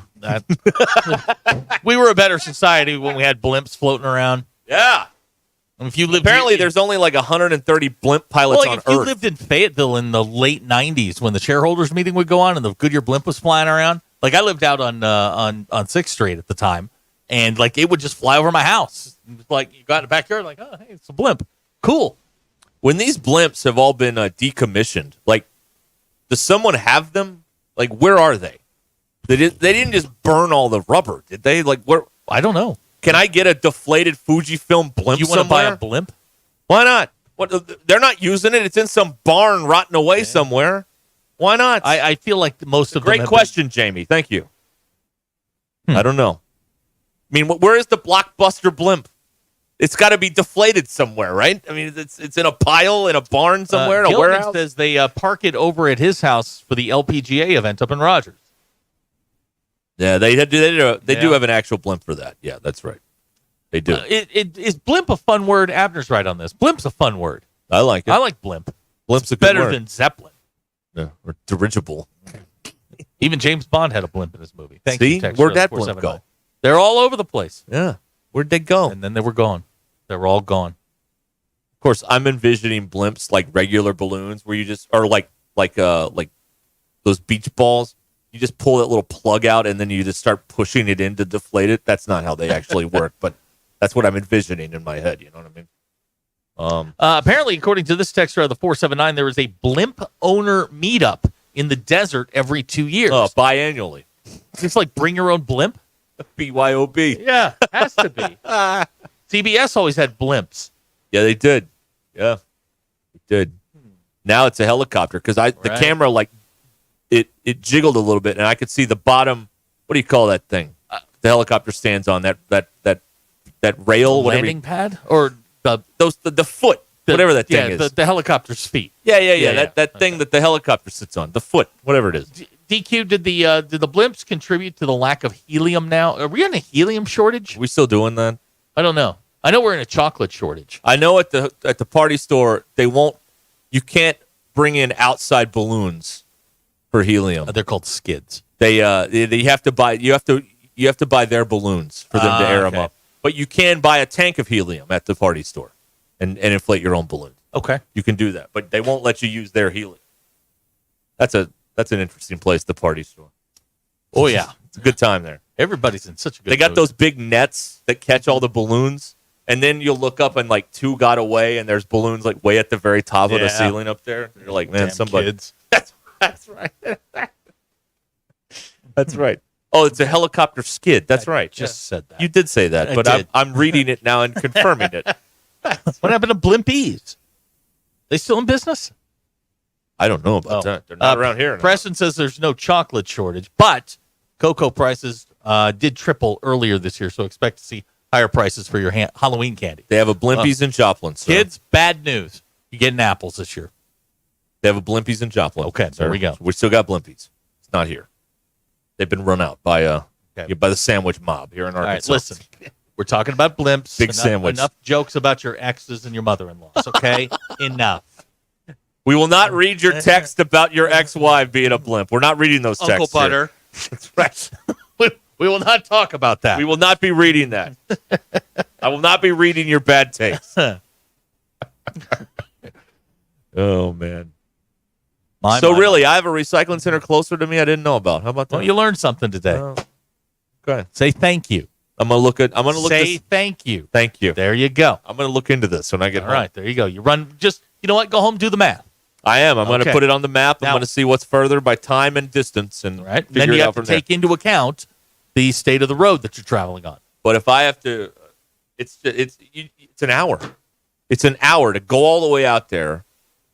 We were a better society when we had blimps floating around. Yeah. If you lived Apparently, there's only like 130 blimp pilots on if you Earth. lived in Fayetteville in the late 90s when the shareholders meeting would go on and the Goodyear blimp was flying around, like I lived out on 6th Street at the time, and like it would just fly over my house. Like you got in the backyard, like, oh, hey, it's a blimp. Cool. When these blimps have all been decommissioned, like, does someone have them? Like, where are they? They didn't just burn all the rubber, did they? Like, where? I don't know. Can I get a deflated Fujifilm blimp You want to buy somewhere? a blimp? Why not? What? They're not using it. It's in some barn rotting away somewhere. Why not? I feel like most of them. Great question, Jamie. Thank you. I don't know. I mean, where is the blockbuster blimp? It's got to be deflated somewhere, right? I mean, it's in a pile in a barn somewhere, in a Gilman warehouse. says they park it over at his house for the LPGA event up in Rogers. Yeah, they do have an actual blimp for that. Yeah, that's right. They do. Is blimp a fun word? Abner's right on this. Blimp's a fun word. I like it. I like blimp. Blimp's a good better word. than Zeppelin. Yeah, or dirigible. Even James Bond had a blimp in his movie. Thank See? you, Tex Where'd Rose that blimp 479. go? They're all over the place. Yeah. Where'd they go? And then they were gone. They were all gone. Of course, I'm envisioning blimps like regular balloons where you just, or like those beach balls. You just pull that little plug out and then you just start pushing it in to deflate it. That's not how they actually work, but that's what I'm envisioning in my head. You know what I mean? Apparently, according to this texter of the 479, there is a blimp owner meetup in the desert every 2 years. Oh, biannually. It's like bring your own blimp? BYOB. Yeah, has to be. CBS always had blimps. Yeah, they did. Yeah, they did. Now it's a helicopter because the camera it jiggled a little bit and I could see the bottom. What do you call that thing? The helicopter stands on that rail, Landing pad or the foot, whatever that thing is. The helicopter's feet. Yeah. That thing that the helicopter sits on, the foot, whatever it is. DQ, did the blimps contribute to the lack of helium now? Are we in a helium shortage? Are we still doing that? I don't know. I know we're in a chocolate shortage. I know at the party store you can't bring in outside balloons for helium. They're called skids. They have to buy you have to buy their balloons for them to air them up. But you can buy a tank of helium at the party store and inflate your own balloons. Okay. You can do that, but they won't let you use their helium. That's an interesting place, the party store. Oh yeah. It's a good time there. Everybody's in such a good They got mood. those big nets that catch all the balloons, and then you'll look up and like two got away, and there's balloons like way at the very top of the ceiling up there. You're like, man, Damn somebody. kids. That's right. That's right. Oh, it's a helicopter skid. That's right. Just said that. You did say that, I but did. I'm reading it now and confirming it. What happened to blimpies? They still in business? I don't know about that. They're not around here. Preston says there's no chocolate shortage, but cocoa prices did triple earlier this year, so expect to see higher prices for your Halloween candy. They have a Blimpies in Joplin. So. Kids, bad news. You're getting apples this year. They have a Blimpies in Joplin. Okay, there we go. We still got Blimpies. It's not here. They've been run out by the sandwich mob here in Arkansas. All right, listen. We're talking about blimps. Big sandwich. Enough jokes about your exes and your mother-in-laws, okay? Enough. We will not read your text about your ex-wife being a blimp. We're not reading those texts. Uncle Butter. That's right. We will not talk about that. We will not be reading that. I will not be reading your bad takes. Oh, man. I have a recycling center closer to me I didn't know about. How about that? Well, you learned something today. Okay. Say thank you. I'm gonna look. Say thank you. Thank you. There you go. I'm gonna look into this when I get home. All right, there you go. You run. Just you know what? Go home, do the math. I am. I'm gonna put it on the map. I'm Now- gonna see what's further by time and distance, and Right. figure Then it you out have to from there. take into account the state of the road that you're traveling on. But if I have to, it's an hour. It's an hour to go all the way out there,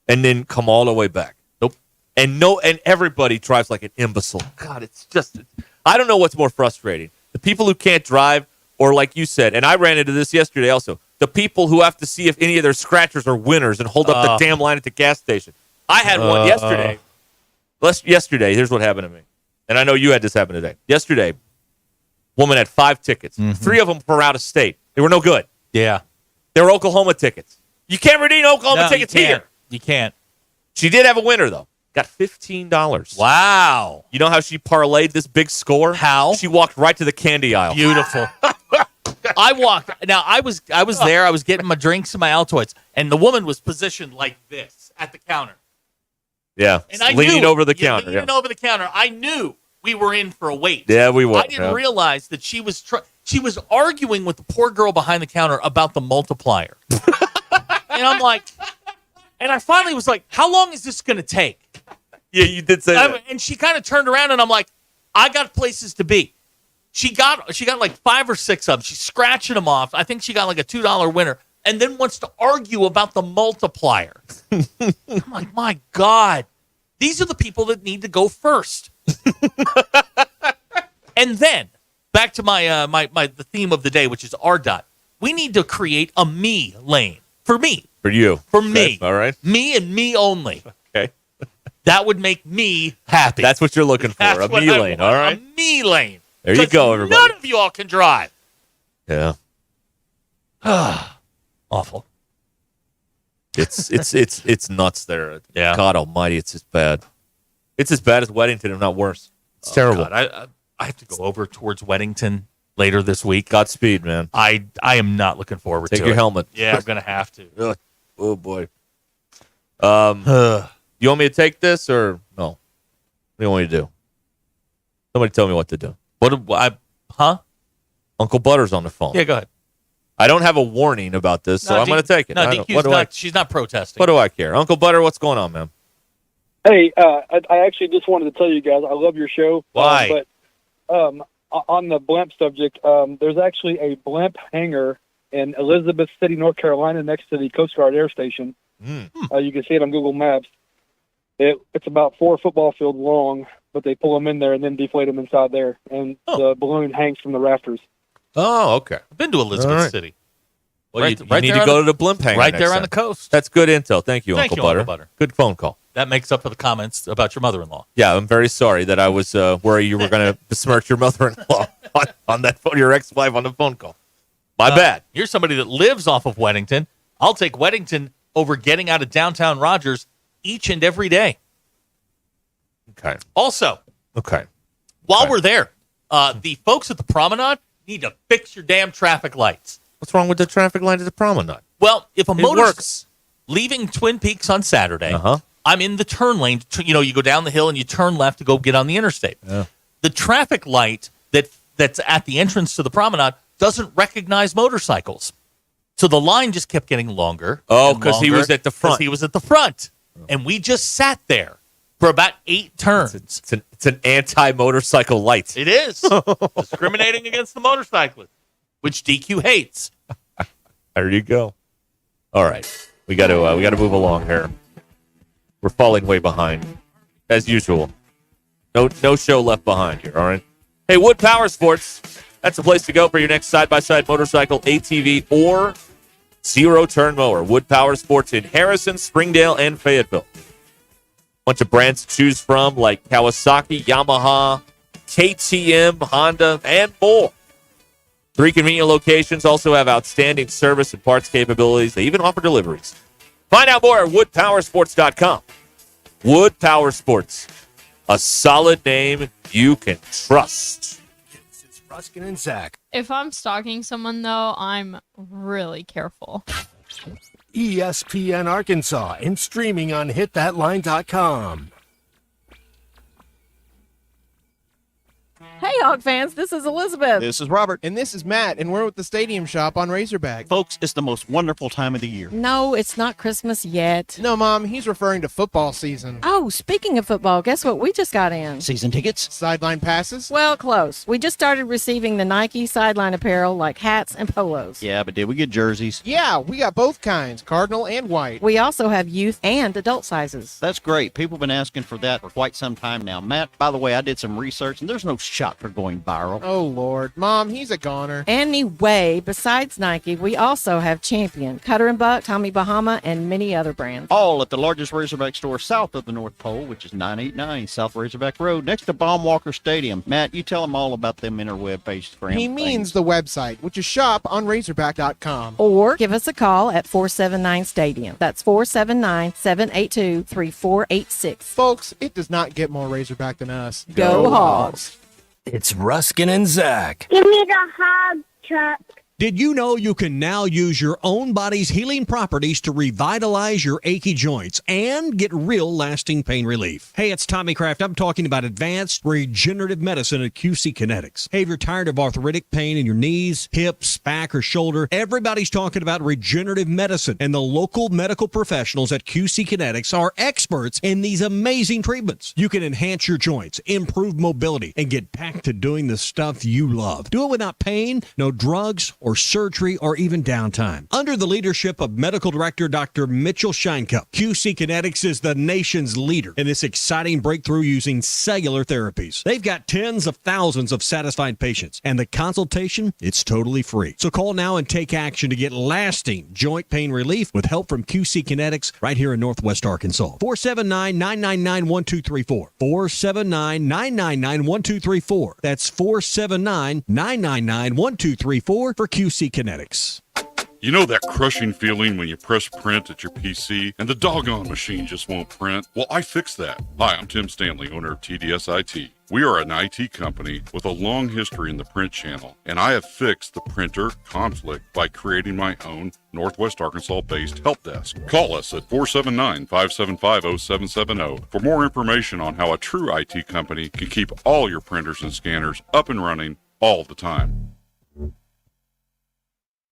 and then come all the way back. Nope. And everybody drives like an imbecile. God, it's just. I don't know what's more frustrating: the people who can't drive, or like you said, and I ran into this yesterday also. The people who have to see if any of their scratchers are winners and hold up the damn line at the gas station. I had one yesterday. Yesterday, here's what happened to me. And I know you had this happen today. Yesterday, woman had 5 tickets. 3 of them were out of state. They were no good. Yeah. They were Oklahoma tickets. You can't redeem Oklahoma tickets here. You can't. She did have a winner, though. got $15. Wow. You know how she parlayed this big score? How? She walked right to the candy aisle. Beautiful. I walked. Now, I was there. I was getting my drinks and my Altoids, and the woman was positioned like this at the counter. Yeah, And I leaning knew, over the counter. Leaning over the counter. I knew we were in for a wait. Yeah, we were. I didn't realize that she was arguing with the poor girl behind the counter about the multiplier. And I'm like, and I finally was like, how long is this going to take? Yeah, you did say that. And she kind of turned around, and I'm like, I got places to be. She got like 5 or 6 of them. She's scratching them off. I think she got like a $2 winner, and then wants to argue about the multiplier. I'm like, my God, these are the people that need to go first. And then back to my the theme of the day, which is RDOT. We need to create a me lane for me. For you. For me. Okay, all right. Me and me only. Okay. That would make me happy. That's what you're looking for. That's A what me I lane. want, All right. A me lane. There you go, everybody. None of you all can drive. Yeah. Awful. It's nuts there. Yeah. God Almighty, it's as bad. It's as bad as Weddington, if not worse. It's terrible. God, I have to go over towards Weddington later this week. Godspeed, man. I am not looking forward to it. Take your helmet. Yeah, I'm gonna have to. Ugh. Oh boy. You want me to take this or no? What do you want me to do? Somebody tell me what to do. Huh? Uncle Butter's on the phone. Yeah, go ahead. I don't have a warning about this, so I'm going to take it. No, DQ's she's not protesting. What do I care? Uncle Butter, what's going on, man? Hey, I actually just wanted to tell you guys I love your show. Why? But on the blimp subject, there's actually a blimp hangar in Elizabeth City, North Carolina, next to the Coast Guard Air Station. You can see it on Google Maps. It's about 4 football fields long, but they pull them in there and then deflate them inside there, and the balloon hangs from the rafters. Oh, okay. I've been to Elizabeth City. Well, you need to go to the blimp hangar right next there on time. the coast. That's good intel. Thank you, Thank Uncle you, Butter. Uncle Butter. Good phone call. That makes up for the comments about your mother-in-law. Yeah, I'm very sorry that I was worried you were going to besmirch your mother-in-law on that phone, your ex-wife on the phone call. My bad. You're somebody that lives off of Weddington. I'll take Weddington over getting out of downtown Rogers each and every day. Okay. Also, while we're there, the folks at the Promenade need to fix your damn traffic lights. What's wrong with the traffic light at the Promenade? Well, if a motorist works. leaving Twin Peaks on Saturday, I'm in the turn lane. You go down the hill and you turn left to go get on the interstate. Yeah. The traffic light that's at the entrance to the Promenade doesn't recognize motorcycles. So the line just kept getting longer. Oh, because he was at the front. He was at the front. And we just sat there for about 8 turns. It's an anti-motorcycle light. It is. Discriminating against the motorcyclist, which DQ hates. There you go. All right. We got to move along here. We're falling way behind, as usual. No show left behind here, all right? Hey, Wood Power Sports. That's the place to go for your next side-by-side motorcycle, ATV, or zero-turn mower. Wood Power Sports in Harrison, Springdale, and Fayetteville. Bunch of brands to choose from like Kawasaki, Yamaha, KTM, Honda, and more. 3 convenient locations also have outstanding service and parts capabilities. They even offer deliveries. Find out more at woodpowersports.com. Wood Power Sports, a solid name you can trust. It's Ruscin and Zach. If I'm stalking someone, though, I'm really careful. ESPN Arkansas and streaming on hitthatline.com. Hey, Hog fans, this is Elizabeth. This is Robert. And this is Matt, and we're with the Stadium Shop on Razorback. Folks, it's the most wonderful time of the year. No, it's not Christmas yet. No, Mom, he's referring to football season. Oh, speaking of football, guess what we just got in? Season tickets? Sideline passes? Well, close. We just started receiving the Nike sideline apparel like hats and polos. Yeah, but did we get jerseys? Yeah, we got both kinds, cardinal and white. We also have youth and adult sizes. That's great. People have been asking for that for quite some time now. Matt, by the way, I did some research, and there's no shop shot for going viral. Oh, Lord. Mom, he's a goner. Anyway, besides Nike, we also have Champion, Cutter and Buck, Tommy Bahama, and many other brands. All at the largest Razorback store south of the North Pole, which is 989 South Razorback Road, next to Baumwalker Stadium. Matt, you tell them all about them interweb-based brands. He means the website, which is shoponrazorback.com. Or give us a call at 479-STADIUM. That's 479-782-3486. Folks, it does not get more Razorback than us. Go Hogs. It's Ruscin and Zach. Give me the hog truck. Did you know you can now use your own body's healing properties to revitalize your achy joints and get real lasting pain relief? Hey, it's Tommy Kraft. I'm talking about advanced regenerative medicine at QC Kinetics. Hey, if you're tired of arthritic pain in your knees, hips, back, or shoulder, everybody's talking about regenerative medicine, and the local medical professionals at QC Kinetics are experts in these amazing treatments. You can enhance your joints, improve mobility, and get back to doing the stuff you love. Do it without pain, no drugs, or surgery, or even downtime. Under the leadership of Medical Director Dr. Mitchell Scheinkup, QC Kinetics is the nation's leader in this exciting breakthrough using cellular therapies. They've got tens of thousands of satisfied patients, and the consultation, it's totally free. So call now and take action to get lasting joint pain relief with help from QC Kinetics right here in Northwest Arkansas. 479-999-1234. 479-999-1234. That's 479-999-1234 for QC Kinetics. You know that crushing feeling when you press print at your PC and the doggone machine just won't print? Well, I fixed that. Hi, I'm Tim Stanley, owner of TDS IT. We are an IT company with a long history in the print channel, and I have fixed the printer conflict by creating my own Northwest Arkansas-based help desk. Call us at 479-575-0770 for more information on how a true IT company can keep all your printers and scanners up and running all the time.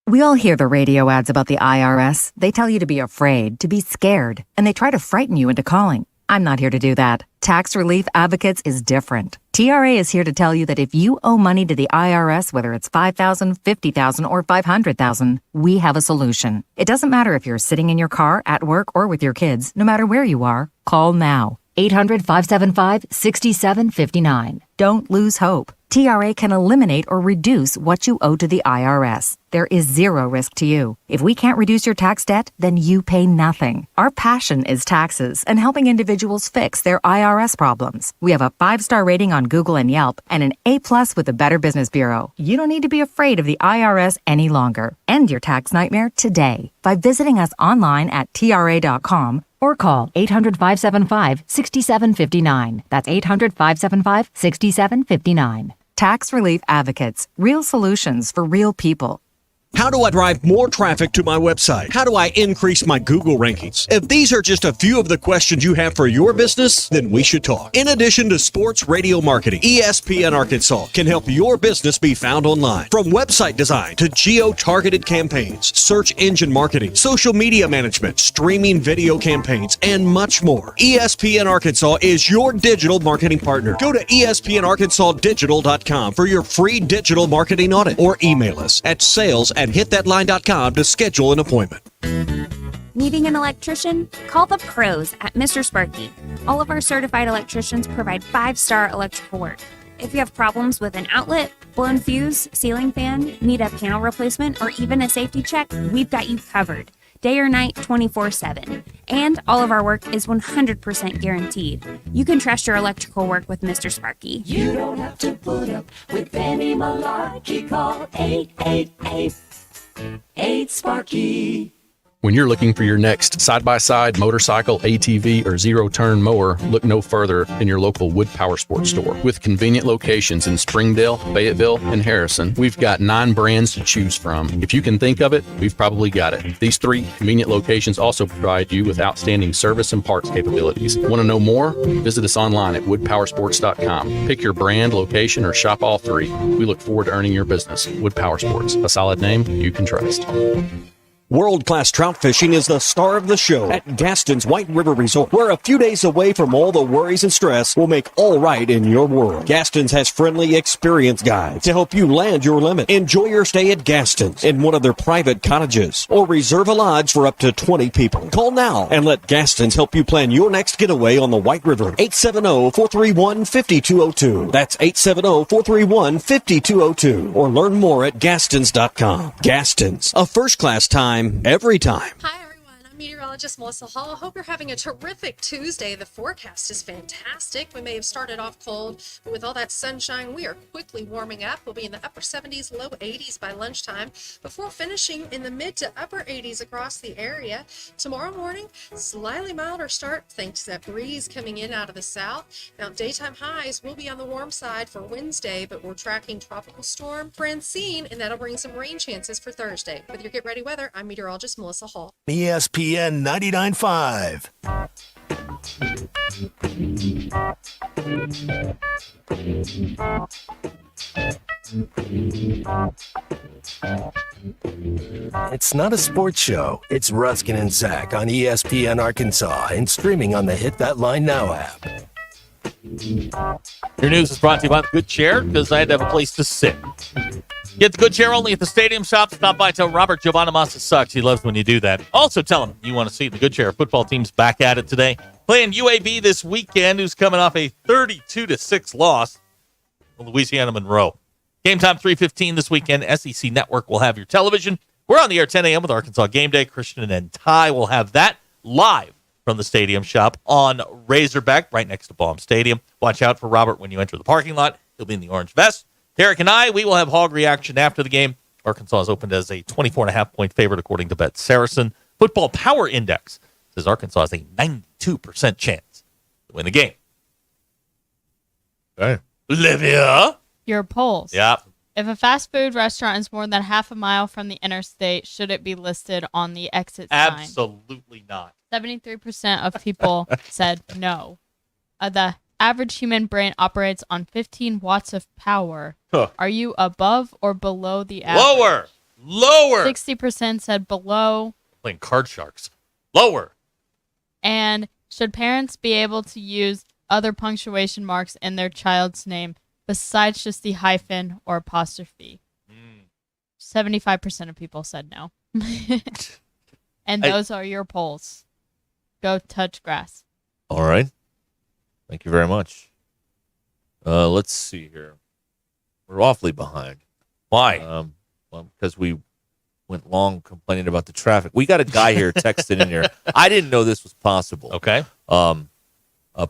We all hear the radio ads about the IRS. They tell you to be afraid, to be scared, and they try to frighten you into calling. I'm not here to do that. Tax Relief Advocates is different. TRA is here to tell you that if you owe money to the IRS, whether it's $5,000, $50,000, or $500,000, we have a solution. It doesn't matter if you're sitting in your car, at work, or with your kids. No matter where you are, call now. 800-575-6759. Don't lose hope. TRA can eliminate or reduce what you owe to the IRS. There is zero risk to you. If we can't reduce your tax debt, then you pay nothing. Our passion is taxes and helping individuals fix their IRS problems. We have a 5-star rating on Google and Yelp and an A+ with the Better Business Bureau. You don't need to be afraid of the IRS any longer. End your tax nightmare today by visiting us online at TRA.com or call 800-575-6759. That's 800-575-6759. Tax Relief Advocates. Real solutions for real people. How do I drive more traffic to my website? How do I increase my Google rankings? If these are just a few of the questions you have for your business, then we should talk. In addition to sports radio marketing, ESPN Arkansas can help your business be found online. From website design to geo-targeted campaigns, search engine marketing, social media management, streaming video campaigns, and much more. ESPN Arkansas is your digital marketing partner. Go to espnarkansasdigital.com for your free digital marketing audit or email us at sales@hitthatline.com to schedule an appointment. Needing an electrician? Call the pros at Mr. Sparky. All of our certified electricians provide 5-star electrical work. If you have problems with an outlet, blown fuse, ceiling fan, need a panel replacement, or even a safety check, we've got you covered. Day or night, 24/7. And all of our work is 100% guaranteed. You can trust your electrical work with Mr. Sparky. You don't have to put up with any malarkey. Call 888-8-SPARKY. When you're looking for your next side-by-side, motorcycle, ATV, or zero-turn mower, look no further than your local Wood Power Sports store. With convenient locations in Springdale, Fayetteville, and Harrison, we've got 9 brands to choose from. If you can think of it, we've probably got it. These 3 convenient locations also provide you with outstanding service and parts capabilities. Want to know more? Visit us online at woodpowersports.com. Pick your brand, location, or shop all 3. We look forward to earning your business. Wood Power Sports, a solid name you can trust. World-class trout fishing is the star of the show at Gaston's White River Resort, where a few days away from all the worries and stress will make all right in your world. Gaston's has friendly, experienced guides to help you land your limit. Enjoy your stay at Gaston's in one of their private cottages or reserve a lodge for up to 20 people. Call now and let Gaston's help you plan your next getaway on the White River. 870-431-5202. That's 870-431-5202. Or learn more at Gastons.com. Gaston's, a first-class time every time. Hi, everyone. I'm meteorologist Melissa Hall. I hope you're having a terrific Tuesday. The forecast is fantastic. We may have started off cold, but with all that sunshine, we are quickly warming up. We'll be in the upper 70s, low 80s by lunchtime, before finishing in the mid to upper 80s across the area. Tomorrow morning, slightly milder start thanks to that breeze coming in out of the south. Now, daytime highs will be on the warm side for Wednesday, but we're tracking tropical storm Francine, and that'll bring some rain chances for Thursday. With your Get Ready Weather, I'm meteorologist Melissa Hall. ESPN 99.5. It's not a sports show. It's Ruskin and Zach on ESPN Arkansas and streaming on the Hit That Line Now app. Your news is brought to you by the Good Chair, because I had to have a place to sit. Get the Good Chair only at the Stadium Shop. Stop by, tell Robert Giovanamassa sucks. He loves when you do that. Also tell him you want to see the Good Chair football team's back at it today. Playing UAB this weekend, who's coming off a 32-6 loss to Louisiana Monroe. Game time 3:15 this weekend. SEC Network will have your television. We're on the air 10 a.m. with Arkansas Game Day. Christian and Ty will have that live from the Stadium Shop on Razorback, right next to Baum Stadium. Watch out for Robert when you enter the parking lot. He'll be in the orange vest. Derek and I, we will have hog reaction after the game. Arkansas is opened as a 24.5-point favorite according to Bet Saracen. Football Power Index says Arkansas has a 92% chance to win the game. Okay. Olivia? Your polls. Yeah. If a fast food restaurant is more than half a mile from the interstate, should it be listed on the exit sign? Absolutely not. 73% of people said no. The average human brain operates on 15 watts of power. Huh. Are you above or below the average? Lower. 60% said below. Playing card sharks. Lower. And should parents be able to use other punctuation marks in their child's name besides just the hyphen or apostrophe? 75% of people said no. And those are your polls. Go touch grass. All right. Thank you very much. Let's see here. We're awfully behind. Why? Well, because we went long complaining about the traffic. We got a guy here texting in here. I didn't know this was possible. Okay.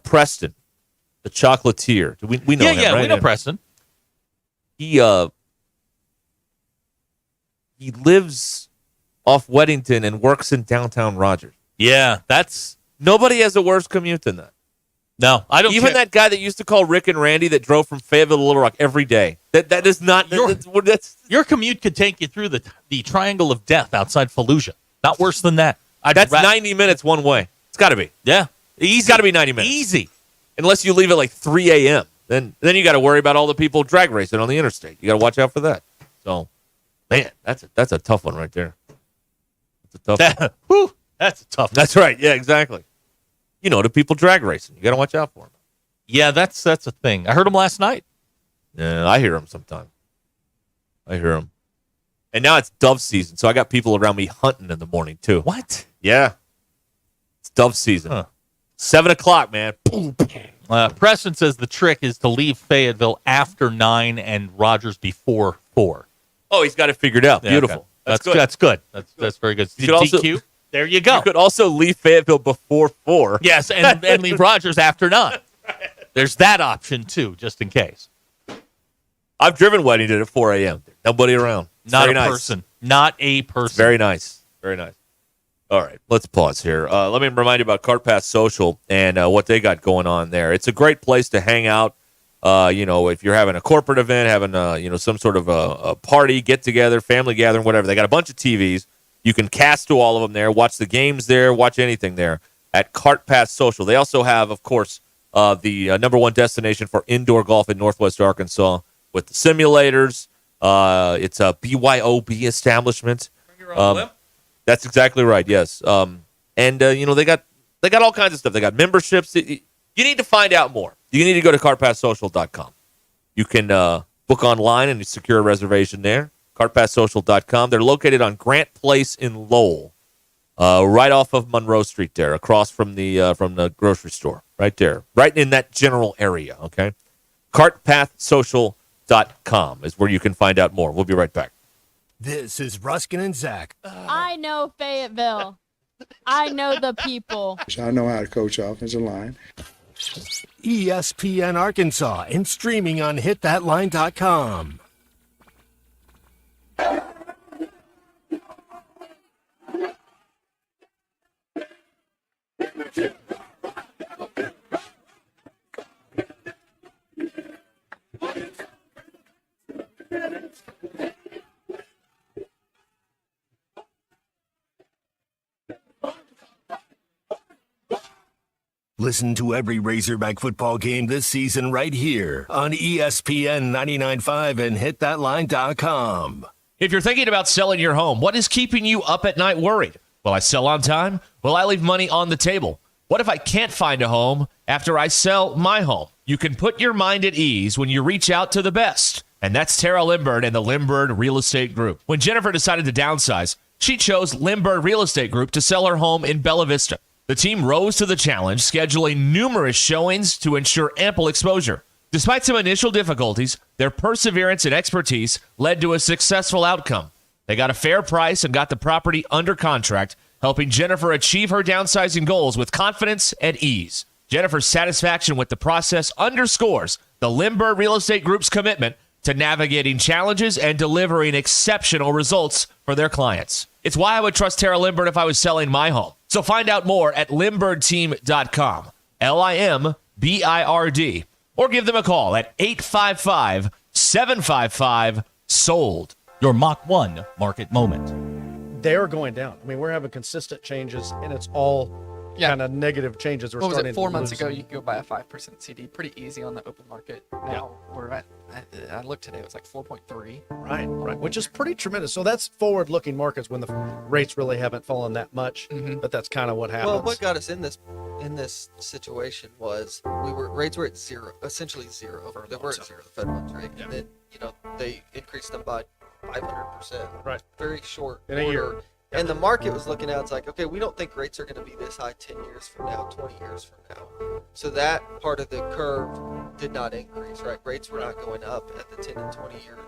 Preston, the chocolatier. We know him, right? Yeah, we know Preston. He lives off Weddington and works in downtown Rogers. Yeah, nobody has a worse commute than that. No, I don't. Even that guy that used to call Rick and Randy that drove from Fayetteville to Little Rock every day. That is not. Your commute could take you through the triangle of death outside Fallujah. Not worse than that. That's 90 minutes one way. It's got to be. Yeah, It's got to be 90 minutes. Easy. Unless you leave at like 3 a.m. Then you got to worry about all the people drag racing on the interstate. You got to watch out for that. So, man, that's a tough one right there. That's a tough one. Whew, that's a tough one. That's right. Yeah, exactly. You know, the people drag racing. You got to watch out for them. Yeah, that's a thing. I heard him last night. Yeah, I hear them sometimes. I hear them. And now it's dove season, so I got people around me hunting in the morning, too. What? Yeah. It's dove season. Huh. 7 o'clock, man. Preston says the trick is to leave Fayetteville after 9 and Rogers before 4. Oh, he's got it figured out. Yeah, Beautiful. Okay. That's good. That's good. That's very good. You could also- DQ. There you go. You could also leave Fayetteville before 4. Yes, and leave Rogers after 9. There's that option, too, just in case. I've driven Weddington at 4 a.m. Nobody around. It's Not very a nice. person. Not a person. It's very nice. Very nice. All right, let's pause here. Let me remind you about Cart Pass Social and what they got going on there. It's a great place to hang out. If you're having a corporate event, having some sort of a party, get together, family gathering, whatever. They got a bunch of TVs. You can cast to all of them there, watch the games there, watch anything there at Cart Pass Social. They also have, of course, the number one destination for indoor golf in Northwest Arkansas with the simulators. It's a BYOB establishment. That's exactly right. Yes. They got all kinds of stuff. They got memberships. You need to find out more. You need to go to cartpasssocial.com. You can book online and secure a reservation there. cartpasssocial.com. They're located on Grant Place in Lowell, right off of Monroe Street there, across from the grocery store, right there, right in that general area. Okay, cartpathsocial.com is where you can find out more. We'll be right back. This is Ruscin and Zach. I know Fayetteville. I know the people. I know how to coach offensive line. ESPN Arkansas and streaming on hitthatline.com. Listen to every Razorback football game this season right here on ESPN 99.5 and hitthatline.com. If you're thinking about selling your home, what is keeping you up at night worried? Will I sell on time? Will I leave money on the table? What if I can't find a home after I sell my home? You can put your mind at ease when you reach out to the best, and that's Tara Limbird and the Limbird Real Estate Group. When Jennifer decided to downsize, she chose Limbird Real Estate Group to sell her home in Bella Vista. The team rose to the challenge, scheduling numerous showings to ensure ample exposure. Despite some initial difficulties, their perseverance and expertise led to a successful outcome. They got a fair price and got the property under contract, helping Jennifer achieve her downsizing goals with confidence and ease. Jennifer's satisfaction with the process underscores the Limbird Real Estate Group's commitment to navigating challenges and delivering exceptional results for their clients. It's why I would trust Tara Limbird if I was selling my home. So find out more at LimbirdTeam.com, LIMBIRD, or give them a call at 855-755-SOLD. Your Mach 1 market moment. They are going down. I mean, we're having consistent changes, and it's all kind of negative changes. What was it, 4 months ago? You could go buy a 5% CD pretty easy on the open market. Now we're at, I looked today, it was like 4.3. Right, which is pretty tremendous. So that's forward-looking markets when the rates really haven't fallen that much, but that's kind of what happens. Well, what got us in this situation was rates were at zero, essentially zero. They were at zero, the Fed funds rate, and then they increased them by 500%. Right, very short in a year. And the market was looking out, it's like, okay, we don't think rates are going to be this high 10 years from now, 20 years from now. So that part of the curve did not increase, right? Rates were not going up at the 10 and 20-year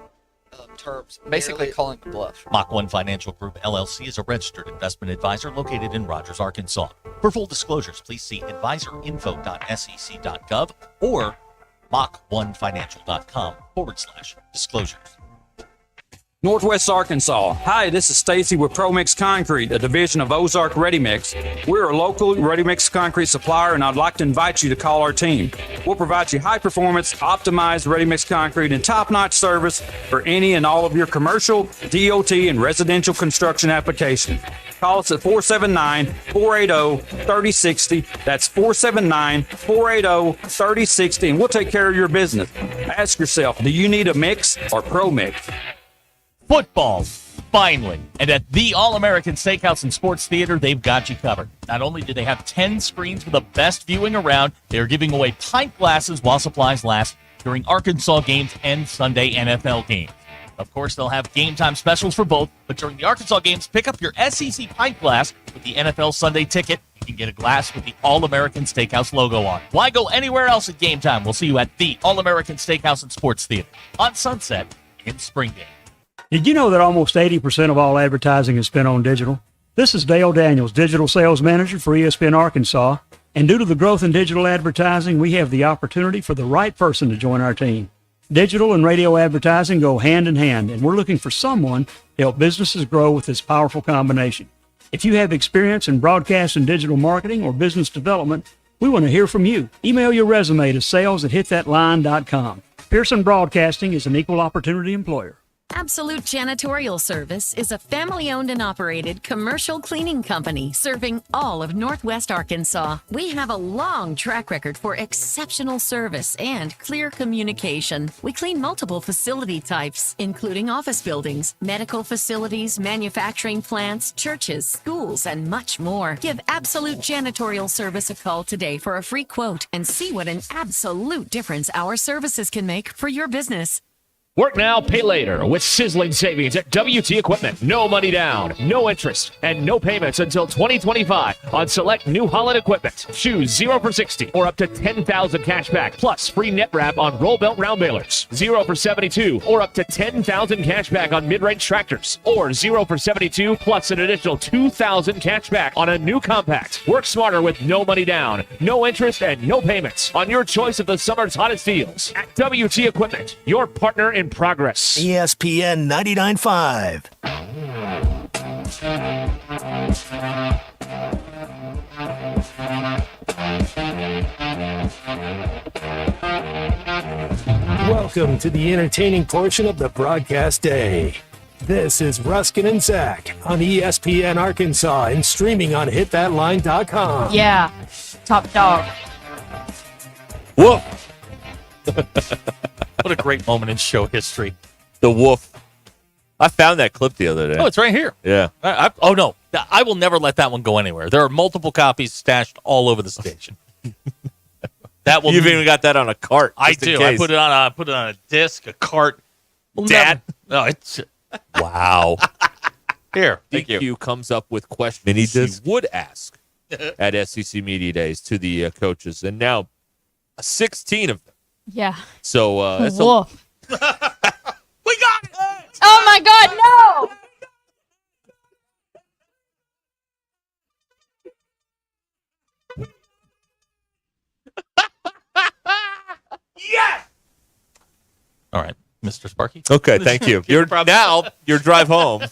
terms. Basically calling the bluff. Mach 1 Financial Group, LLC is a registered investment advisor located in Rogers, Arkansas. For full disclosures, please see advisorinfo.sec.gov or mach1financial.com/disclosures. Northwest Arkansas. Hi, this is Stacy with ProMix Concrete, a division of Ozark Ready Mix. We're a local ready mix concrete supplier, and I'd like to invite you to call our team. We'll provide you high performance, optimized ready mix concrete and top-notch service for any and all of your commercial, DOT, and residential construction applications. Call us at 479-480-3060. That's 479-480-3060, and we'll take care of your business. Ask yourself, do you need a mix or ProMix? Football, finally. And at the All-American Steakhouse and Sports Theater, they've got you covered. Not only do they have 10 screens for the best viewing around, they are giving away pint glasses while supplies last during Arkansas games and Sunday NFL games. Of course, they'll have game time specials for both, but during the Arkansas games, pick up your SEC pint glass with the NFL Sunday ticket. You can get a glass with the All-American Steakhouse logo on. Why go anywhere else at game time? We'll see you at the All-American Steakhouse and Sports Theater on Sunset in Springdale. Did you know that almost 80% of all advertising is spent on digital? This is Dale Daniels, Digital Sales Manager for ESPN Arkansas. And due to the growth in digital advertising, we have the opportunity for the right person to join our team. Digital and radio advertising go hand in hand, and we're looking for someone to help businesses grow with this powerful combination. If you have experience in broadcast and digital marketing or business development, we want to hear from you. Email your resume to sales@hitthatline.com. Pearson Broadcasting is an equal opportunity employer. Absolute Janitorial Service is a family-owned and operated commercial cleaning company serving all of Northwest Arkansas. We have a long track record for exceptional service and clear communication. We clean multiple facility types, including office buildings, medical facilities, manufacturing plants, churches, schools, and much more. Give Absolute Janitorial Service a call today for a free quote and see what an absolute difference our services can make for your business. Work now, pay later with sizzling savings at WT Equipment. No money down, no interest, and no payments until 2025 on select New Holland equipment. Choose 0 for 60 or up to 10,000 cash back plus free net wrap on roll belt round balers. 0 for 72 or up to 10,000 cash back on mid-range tractors. Or 0 for 72 plus an additional 2,000 cash back on a new compact. Work smarter with no money down, no interest, and no payments on your choice of the summer's hottest deals. At WT Equipment, your partner in progress. ESPN 99.5. Welcome to the entertaining portion of the broadcast day. This is Ruscin and Zach on ESPN Arkansas and streaming on hitthatline.com. Yeah, top dog. Woof. What a great moment in show history. The woof. I found that clip the other day. Oh, it's right here. Yeah. Oh, no. I will never let that one go anywhere. There are multiple copies stashed all over the station. That will. You've even got that on a cart. I do. I put it on a disc, a cart. Dad. No, it's wow. Here. Thank you. Comes up with questions he would ask at SEC Media Days to the coaches, and now 16 of them. Yeah. So that's Woof. We got it. Oh my God, no! Yes. All right, Mr. Sparky. Okay, thank you. Your drive home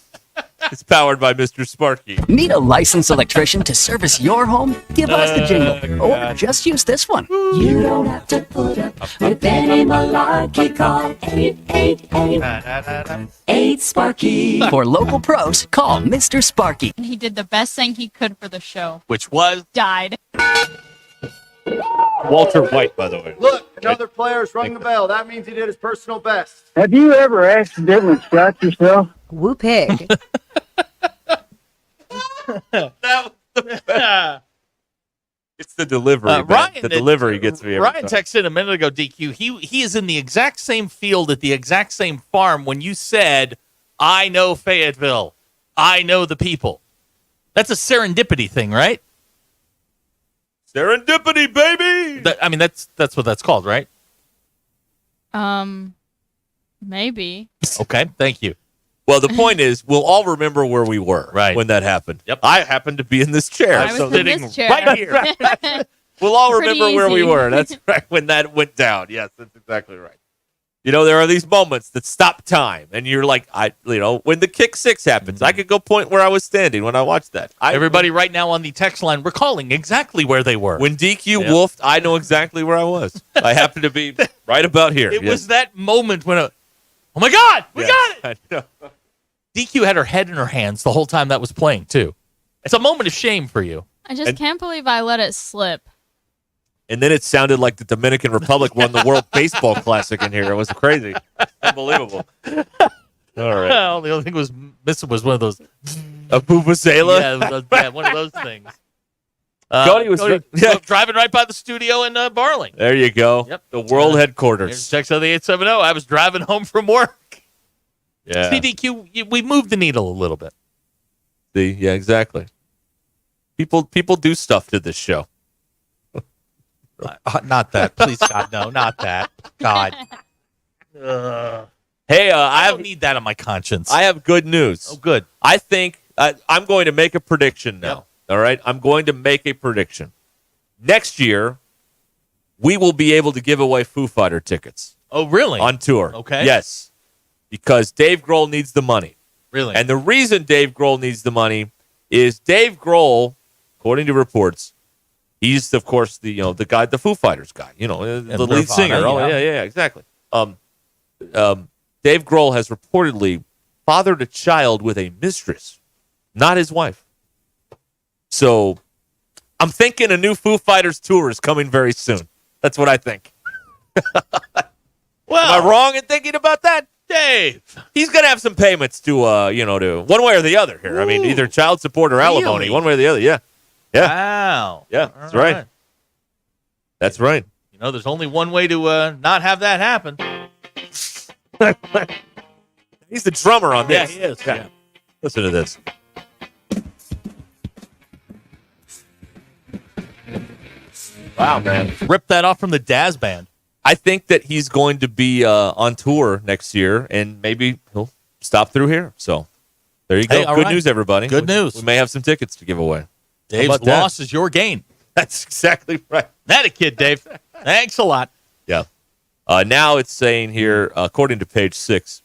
is powered by Mr. Sparky. Need a licensed electrician to service your home? Give us the jingle, or just use this one. You don't have to put up with any malarkey. Call 888-8 For local pros, call Mr. Sparky. And he did the best thing he could for the show. Which was? Died. Walter White, by the way. Look, another player's rung the bell. That means he did his personal best. Have you ever accidentally shot yourself? Woo pig. It's the delivery. Ryan, the delivery gets me every Ryan time. texted a minute ago, DQ. He is in the exact same field at the exact same farm when you said, I know Fayetteville. I know the people. That's a serendipity thing, right? Serendipity, baby. That's what that's called, right? Maybe. Okay, thank you. Well, the point is, we'll all remember where we were when that happened. Yep. I happened to be in this chair. I was in this chair. Right here. We'll all Pretty remember where we easy. were. That's right, when that went down. Yes, that's exactly right. You know, there are these moments that stop time, and you're like, when the kick six happens, I could go point where I was standing when I watched that. Everybody right now on the text line recalling exactly where they were. When DQ woofed, I know exactly where I was. I happened to be right about here. It was that moment when, oh my God, we got it. I know. DQ had her head in her hands the whole time that was playing, too. It's a moment of shame for you. I just can't believe I let it slip. And then it sounded like the Dominican Republic won the World Baseball Classic in here. It was crazy. Unbelievable. All right. Well, the only thing was missing was one of those. A vuvuzela? Yeah, one of those things. Cody was driving right by the studio in Barling. There you go. Yep. The world headquarters. Text on the 870. I was driving home from work. Yeah. CDQ, we moved the needle a little bit. See, yeah, exactly. People do stuff to this show. Not that. Please, God, no. Not that. God. Hey, I don't need that on my conscience. I have good news. Oh, good. I think I'm going to make a prediction now. Yep. All right? I'm going to make a prediction. Next year, we will be able to give away Foo Fighter tickets. Oh, really? On tour. Okay. Yes. Because Dave Grohl needs the money. Really? And the reason Dave Grohl needs the money is Dave Grohl, according to reports, he's, of course, the guy, the Foo Fighters guy, the lead singer. Yeah. Oh, yeah, exactly. Dave Grohl has reportedly fathered a child with a mistress, not his wife. So I'm thinking a new Foo Fighters tour is coming very soon. That's what I think. Well, am I wrong in thinking about that? Dave, he's going to have some payments to one way or the other here. I mean, either child support or alimony, Really? one way or the other. Yeah. Yeah. Wow. Yeah, that's All right. That's right. You know, there's only one way to not have that happen. He's the drummer on this. Yeah, he is. Yeah. Listen to this. Wow, man. Rip that off from the Daz band. I think that he's going to be on tour next year, and maybe he'll stop through here. So there you go. Hey, all Good right. news, everybody. Good news. We may have some tickets to give away. Dave's How about that? loss is your gain. That's exactly right. That a kid, Dave. Thanks a lot. Yeah. Now it's saying here, according to page 6,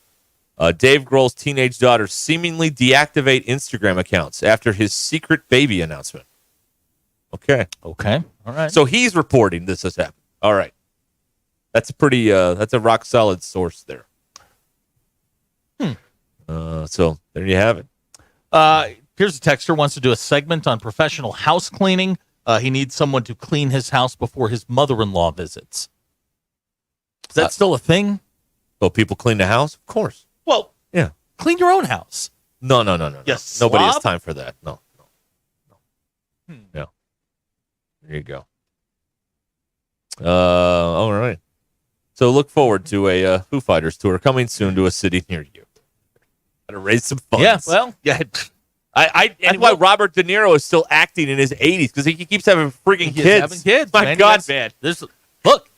Dave Grohl's teenage daughter seemingly deactivate Instagram accounts after his secret baby announcement. Okay. Okay. All right. So he's reporting this has happened. All right. That's a pretty, that's a rock solid source there. So there you have it. Here's a texter wants to do a segment on professional house cleaning. He needs someone to clean his house before his mother-in-law visits. Is that still a thing? Oh, people clean the house? Of course. Well, yeah. Clean your own house. No. Yes. Nobody has time for that. No. Yeah. There you go. All right. So look forward to a Foo Fighters tour coming soon to a city near you. Got to raise some funds. Yeah, well, yeah. That's why Robert De Niro is still acting in his 80s, because he keeps having freaking He is kids. having kids. My man. God, Yes. man.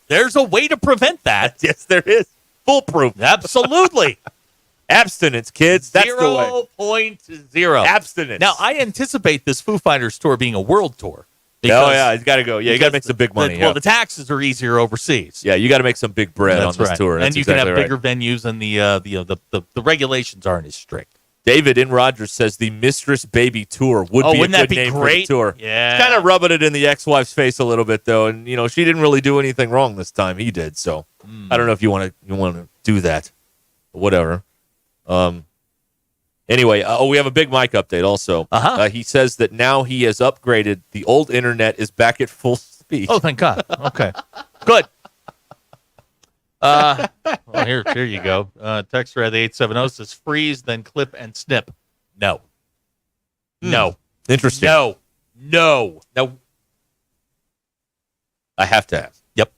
There's a way to prevent that. Yes, there is. Foolproof. Absolutely. Abstinence, kids. That's the way. 0.0. Abstinence. Now, I anticipate this Foo Fighters tour being a world tour. Oh, yeah, he's got to go. Yeah, you got to make some big money. Well, the taxes are easier overseas. Yeah, you got to make some big bread That's on this right. tour. And That's you can have exactly bigger venues, and the regulations aren't as strict. David in Rogers says the Mistress Baby Tour would be a wouldn't that good be name great? for the tour. Yeah. Kind of rubbing it in the ex-wife's face a little bit, though, and she didn't really do anything wrong this time. He did, so I don't know if you want to do that, but whatever. Anyway, we have a big Mike update also. He says that now he has upgraded. The old internet is back at full speed. Oh, thank God. Okay, good. Well, here you go. Texter at the 870 says freeze, then clip and snip. No. Interesting. No. Now, I have to ask. Yep.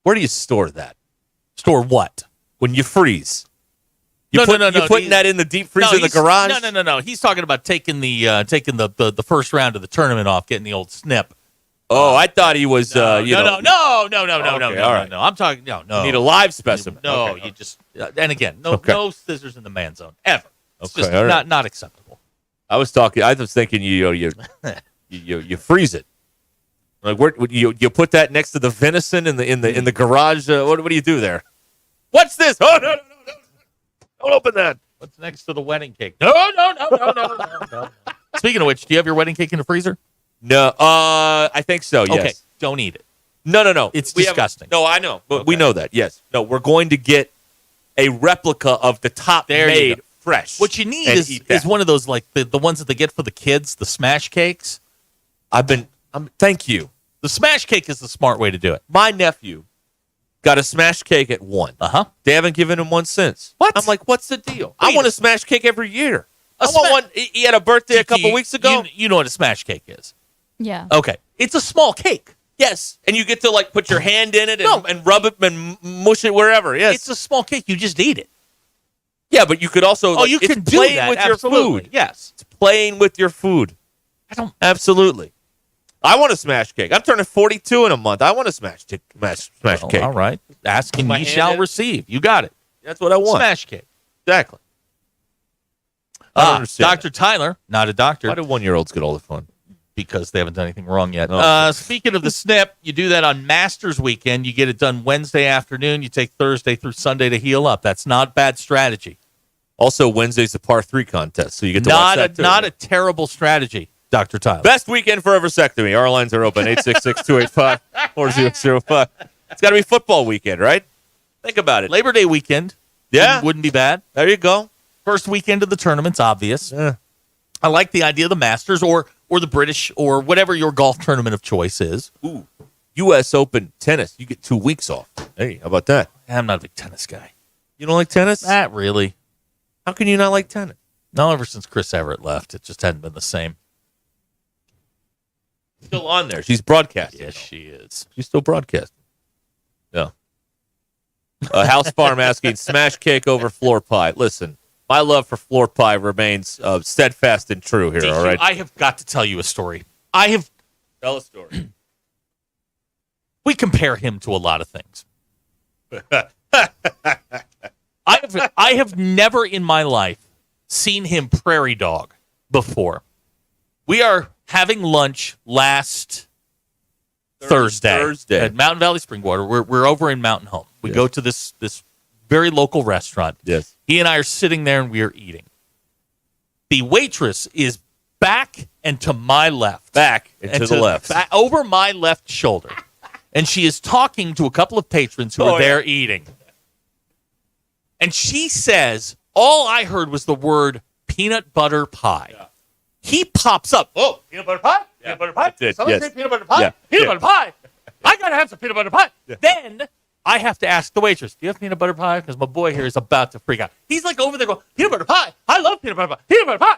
Where do you store that? Store what? When you freeze. No. You're putting that in the deep freezer in the garage? No. He's talking about taking the first round of the tournament off, getting the old snip. Oh, I thought he was. No. Okay, all right. No. I'm talking. No. You need a live specimen. No, Okay. you just. And again, no scissors in the man zone ever. It's Okay, just all right. not acceptable. I was thinking you freeze it. Like where you put that next to the venison in the garage? What do you do there? What's this? Oh no! Don't open that. What's next to the wedding cake? No. Speaking of which, do you have your wedding cake in the freezer? No, I think so. Yes. Okay, don't eat it. No. It's disgusting. No, I know, but we know that. Yes. No, we're going to get a replica of the top made fresh. What you need and is one of those, like the ones that they get for the kids, the smash cakes. Thank you. The smash cake is the smart way to do it. My nephew got a smash cake at 1. They haven't given him one since. What? I'm like, what's the deal? I want a smash cake every year. I want one. He had a birthday a couple weeks ago. You know what a smash cake is? Yeah. Okay. It's a small cake. Yes. And you get to put your hand in it and rub it and mush it wherever. Yes. It's a small cake. You just eat it. Yeah, but you could also. You can do playing that. with Absolutely. your food. Yes. It's playing with your food. Absolutely. I want a smash cake. I'm turning 42 in a month. I want a smash cake. All right. Asking My ye hand shall in. receive. You got it. That's what I want. Smash cake. Exactly. I don't understand Dr. Tyler, not a doctor. Why do 1-year-olds get all the fun? Because they haven't done anything wrong yet. Oh. Speaking of the snip, you do that on Masters weekend. You get it done Wednesday afternoon. You take Thursday through Sunday to heal up. That's not bad strategy. Also, Wednesday's the par 3 contest, so you get to watch that too. Not a terrible strategy, Dr. Tyler. Best weekend for a vasectomy. Our lines are open, 866-285-4005. It's got to be football weekend, right? Think about it. Labor Day weekend. Yeah. Wouldn't be bad. There you go. First weekend of the tournament's obvious. Yeah. I like the idea of the Masters or the British or whatever your golf tournament of choice is. Ooh, U.S. Open tennis. You get 2 weeks off. Hey, how about that? I'm not a big tennis guy. You don't like tennis? Not really. How can you not like tennis? No, ever since Chris Everett left, it just hadn't been the same. Still on there. She's broadcasting. Yes, she is. She's still broadcasting. Yeah. House Farm asking, smash cake over floor pie. Listen, my love for floor pie remains steadfast and true here, all right? I have got to tell you a story. Tell a story. We compare him to a lot of things. I have never in my life seen him prairie dog before. We are having lunch last Thursday at Mountain Valley Springwater. We're over in Mountain Home. We go to this very local restaurant. Yes. He and I are sitting there and we are eating. The waitress is back and to my left. Back and to the left. Over my left shoulder. And she is talking to a couple of patrons who are there eating. And she says, all I heard was the word peanut butter pie. Yeah. He pops up. Oh, peanut butter pie? Yeah. Peanut butter pie? Someone say peanut butter pie? Yeah. Peanut butter pie? I got to have some peanut butter pie. Yeah. Then I have to ask the waitress, do you have peanut butter pie? Because my boy here is about to freak out. He's like over there going, peanut butter pie. I love peanut butter pie. Peanut butter pie.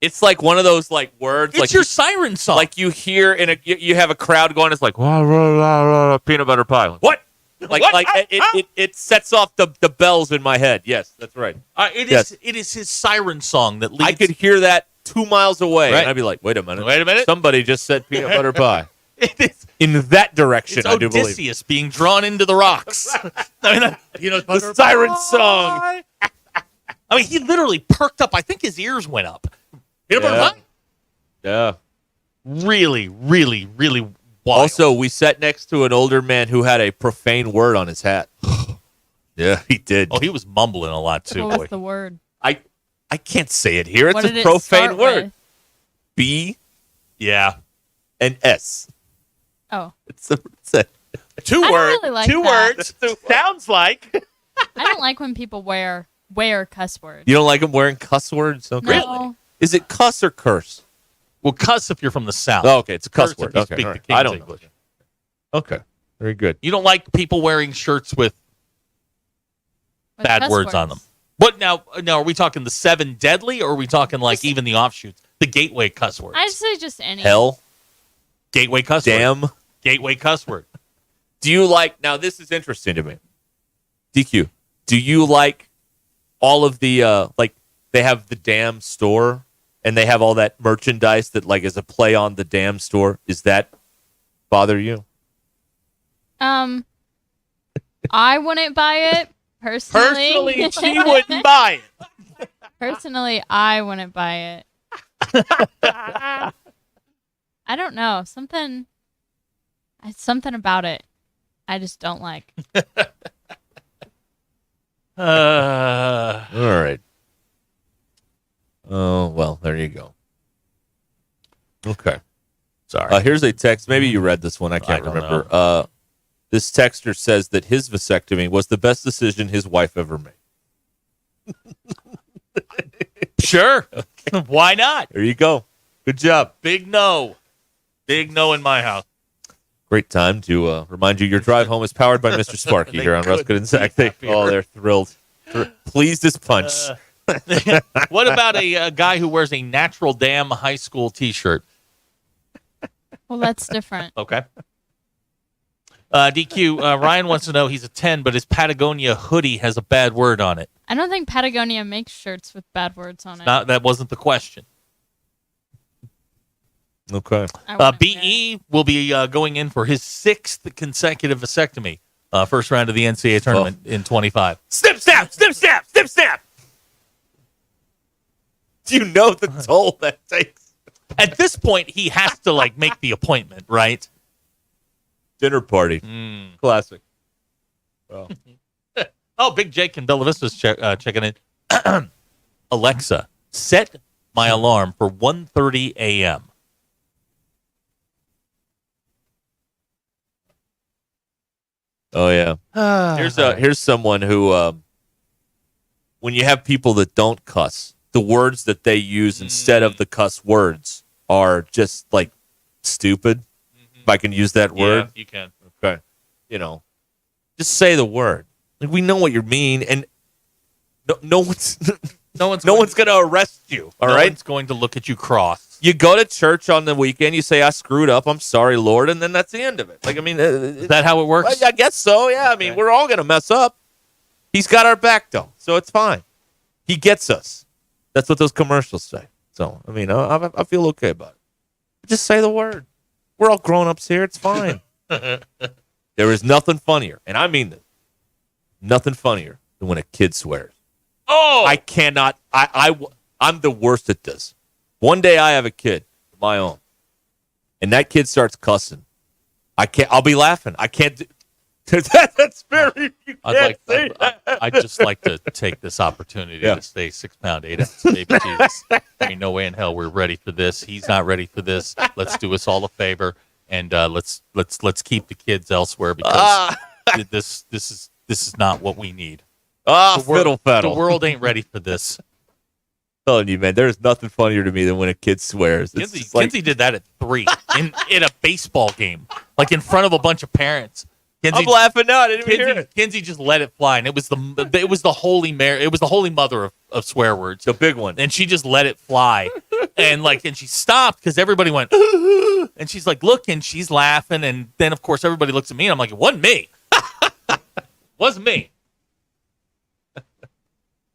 It's like one of those like words. It's like your siren song. Like you hear you have a crowd going, it's like, peanut butter pie. What? It sets off the bells in my head. Yes, that's right. It is his siren song that leads. I could hear that 2 miles away, Right. and I'd be like, wait a minute. Somebody just said peanut butter pie. It is. In that direction, It's I do believe. Odysseus being drawn into the rocks. The siren song. I mean, he literally perked up. I think his ears went up. Peanut butter pie? Yeah. Really, really, really wild. Also, we sat next to an older man who had a profane word on his hat. Yeah, he did. Oh, he was mumbling a lot too. What boy. was the word? I can't say it here. It's What did a it profane start word. with? B Yeah. and S. Oh. It's Two I don't words. really like Two that. words. Sounds like. I don't like when people wear cuss words. You don't like him wearing cuss words? Okay. No. Is it cuss or curse? Well, cuss if you're from the South. Oh, okay, it's a cuss Curse word. if you Okay, speak all the right. King's I don't English. know. Okay, very good. You don't like people wearing shirts with With bad cuss words on them. What now? Are we talking the 7 deadly, or are we talking like even the offshoots, the gateway cuss words? I'd say just any. Hell, Gateway cuss word. damn. Gateway cuss word. Do you like? Now this is interesting to me. DQ. Do you like all of the like? They have the damn store, and they have all that merchandise that like is a play on the damn store. Is that bother you? I wouldn't buy it personally. Personally, she wouldn't buy it. Personally, I wouldn't buy it. I don't know. Something about it I just don't like. All right. Oh, well, there you go. Okay. Sorry. Here's a text. Maybe you read this one. I can't don't remember. This texter says that his vasectomy was the best decision his wife ever made. Sure. Why not? There you go. Good job. Big no. Big no in my house. Great time to remind you your drive home is powered by Mr. Sparky They here on Ruscin and Zach. They're thrilled. Pleased as punch. What about a guy who wears a Natural Dam high school T-shirt? Well, that's different. Okay. DQ, Ryan wants to know he's a 10, but his Patagonia hoodie has a bad word on it. I don't think Patagonia makes shirts with bad words on it. That wasn't the question. Okay. BE will be going in for his 6th consecutive vasectomy. First round of the NCAA tournament in 25. Snip, snap, snip, snap, snip, snap. Do you know the toll that takes? At this point, he has to make the appointment, right? Dinner party. Classic. Well. Oh, Big Jake in Bella Vista's checking in. Alexa, set my alarm for 1:30 a.m. Oh yeah. Here's someone who when you have people that don't cuss, the words that they use instead of the cuss words are just like stupid. If I can use that word. Yeah, you can. Okay. Just say the word. Like, we know what you mean, and no one's going to arrest you. All right? No one's going to look at you cross. You go to church on the weekend. You say, "I screwed up. I'm sorry, Lord," and then that's the end of it. Like, I mean, is that how it works? I guess so. Yeah. I mean, we're all going to mess up. He's got our back, though, so it's fine. He gets us. That's what those commercials say. So, I mean, I feel okay about it. Just say the word. We're all grown-ups here. It's fine. There is nothing funnier, and I mean this, nothing funnier than when a kid swears. Oh! I cannot. I'm the worst at this. One day I have a kid of my own, and that kid starts cussing. I'll be laughing. I can't do that's very. I'd just like to take this opportunity to say 6 pound 8 ounce baby Jesus. Ain't no way in hell we're ready for this. He's not ready for this. Let's do us all a favor and let's keep the kids elsewhere because this is not what we need. Fiddle faddle. The world ain't ready for this. I'm telling you, man, there's nothing funnier to me than when a kid swears. Kinsey did that at 3 in a baseball game, like in front of a bunch of parents. I'm laughing now. I didn't even hear it. Kinsey just let it fly, and it was the holy mother of swear words, the big one, and she just let it fly, and she stopped because everybody went, and she's like looking, she's laughing, and then of course everybody looks at me, and I'm like, it wasn't me, wasn't me.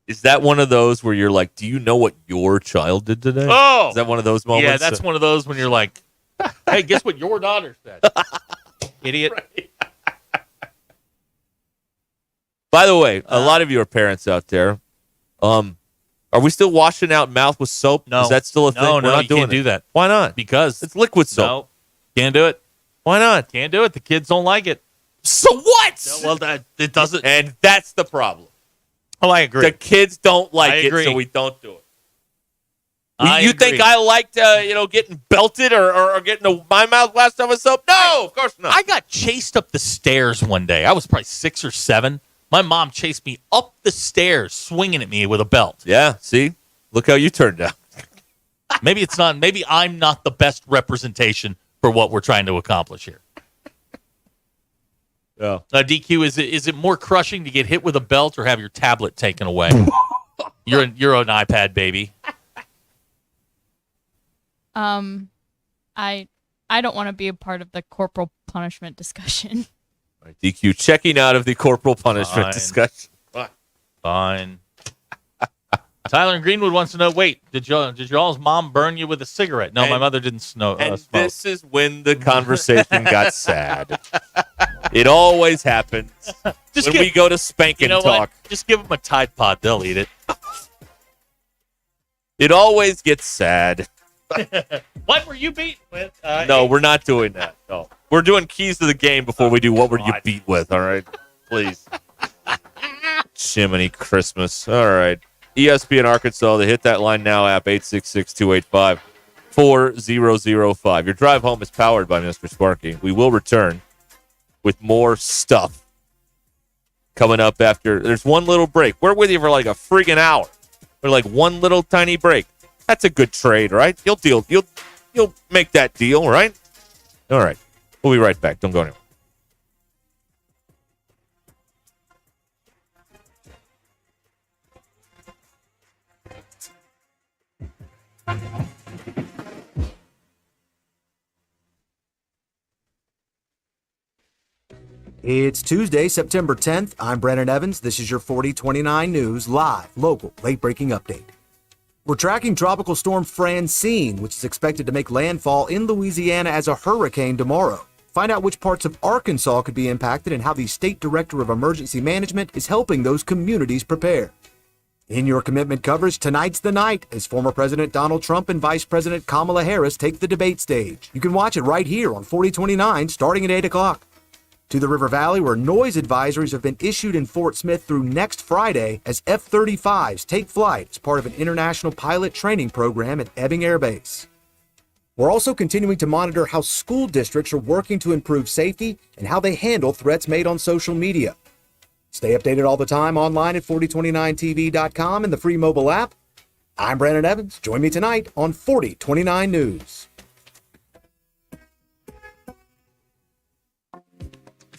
Is that one of those where you're like, do you know what your child did today? Oh, is that one of those moments? Yeah, that's one of those when you're like, hey, guess what your daughter said, idiot. Right. By the way, a lot of you are parents out there. Are we still washing out mouth with soap? No. Is that still a thing? No, We're not you doing can't do that. Why not? Because it's liquid soap. No, can't do it. Why not? Can't do it. The kids don't like it. So what? No, well, it doesn't. And that's the problem. Oh, I agree. The kids don't like I it, agree. so we don't do it. I think I liked, getting belted or getting my mouth last time with soap? No, of course not. I got chased up the stairs one day. I was probably 6 or 7. My mom chased me up the stairs, swinging at me with a belt. Yeah, see? Look how you turned out. Maybe it's not. Maybe I'm not the best representation for what we're trying to accomplish here. Yeah. DQ, is it more crushing to get hit with a belt or have your tablet taken away? You're an iPad baby. I don't want to be a part of the corporal punishment discussion. All right, DQ checking out of the corporal punishment discussion. Fine. Tyler in Greenwood wants to know, wait, did y'all's mom burn you with a cigarette? No, my mother didn't smoke. This is when the conversation got sad. It always happens we go to spanking talk. What? Just give them a Tide Pod. They'll eat it. It always gets sad. What were you beaten with? No, we're not doing that. No. We're doing keys to the game before we do what were you beat with, all right? Please. Jiminy Christmas. All right. ESPN Arkansas, the Hit That Line Now app, 866-285-4005. Your drive home is powered by Mr. Sparky. We will return with more stuff coming up after. There's one little break. We're with you for like a friggin' hour. We're like one little tiny break. That's a good trade, right? You'll make that deal, right? All right. We'll be right back. Don't go anywhere. It's Tuesday, September 10th. I'm Brandon Evans. This is your 4029 News live, local, late-breaking update. We're tracking Tropical Storm Francine, which is expected to make landfall in Louisiana as a hurricane tomorrow. Find out which parts of Arkansas could be impacted and how the State Director of Emergency Management is helping those communities prepare. In your commitment coverage, tonight's the night as former President Donald Trump and Vice President Kamala Harris take the debate stage. You can watch it right here on 4029 starting at 8 o'clock. To the River Valley, where noise advisories have been issued in Fort Smith through next Friday as F-35s take flight as part of an international pilot training program at Ebbing Air Base. We're also continuing to monitor how school districts are working to improve safety and how they handle threats made on social media. Stay updated all the time online at 4029tv.com and the free mobile app. I'm Brandon Evans. Join me tonight on 4029 News.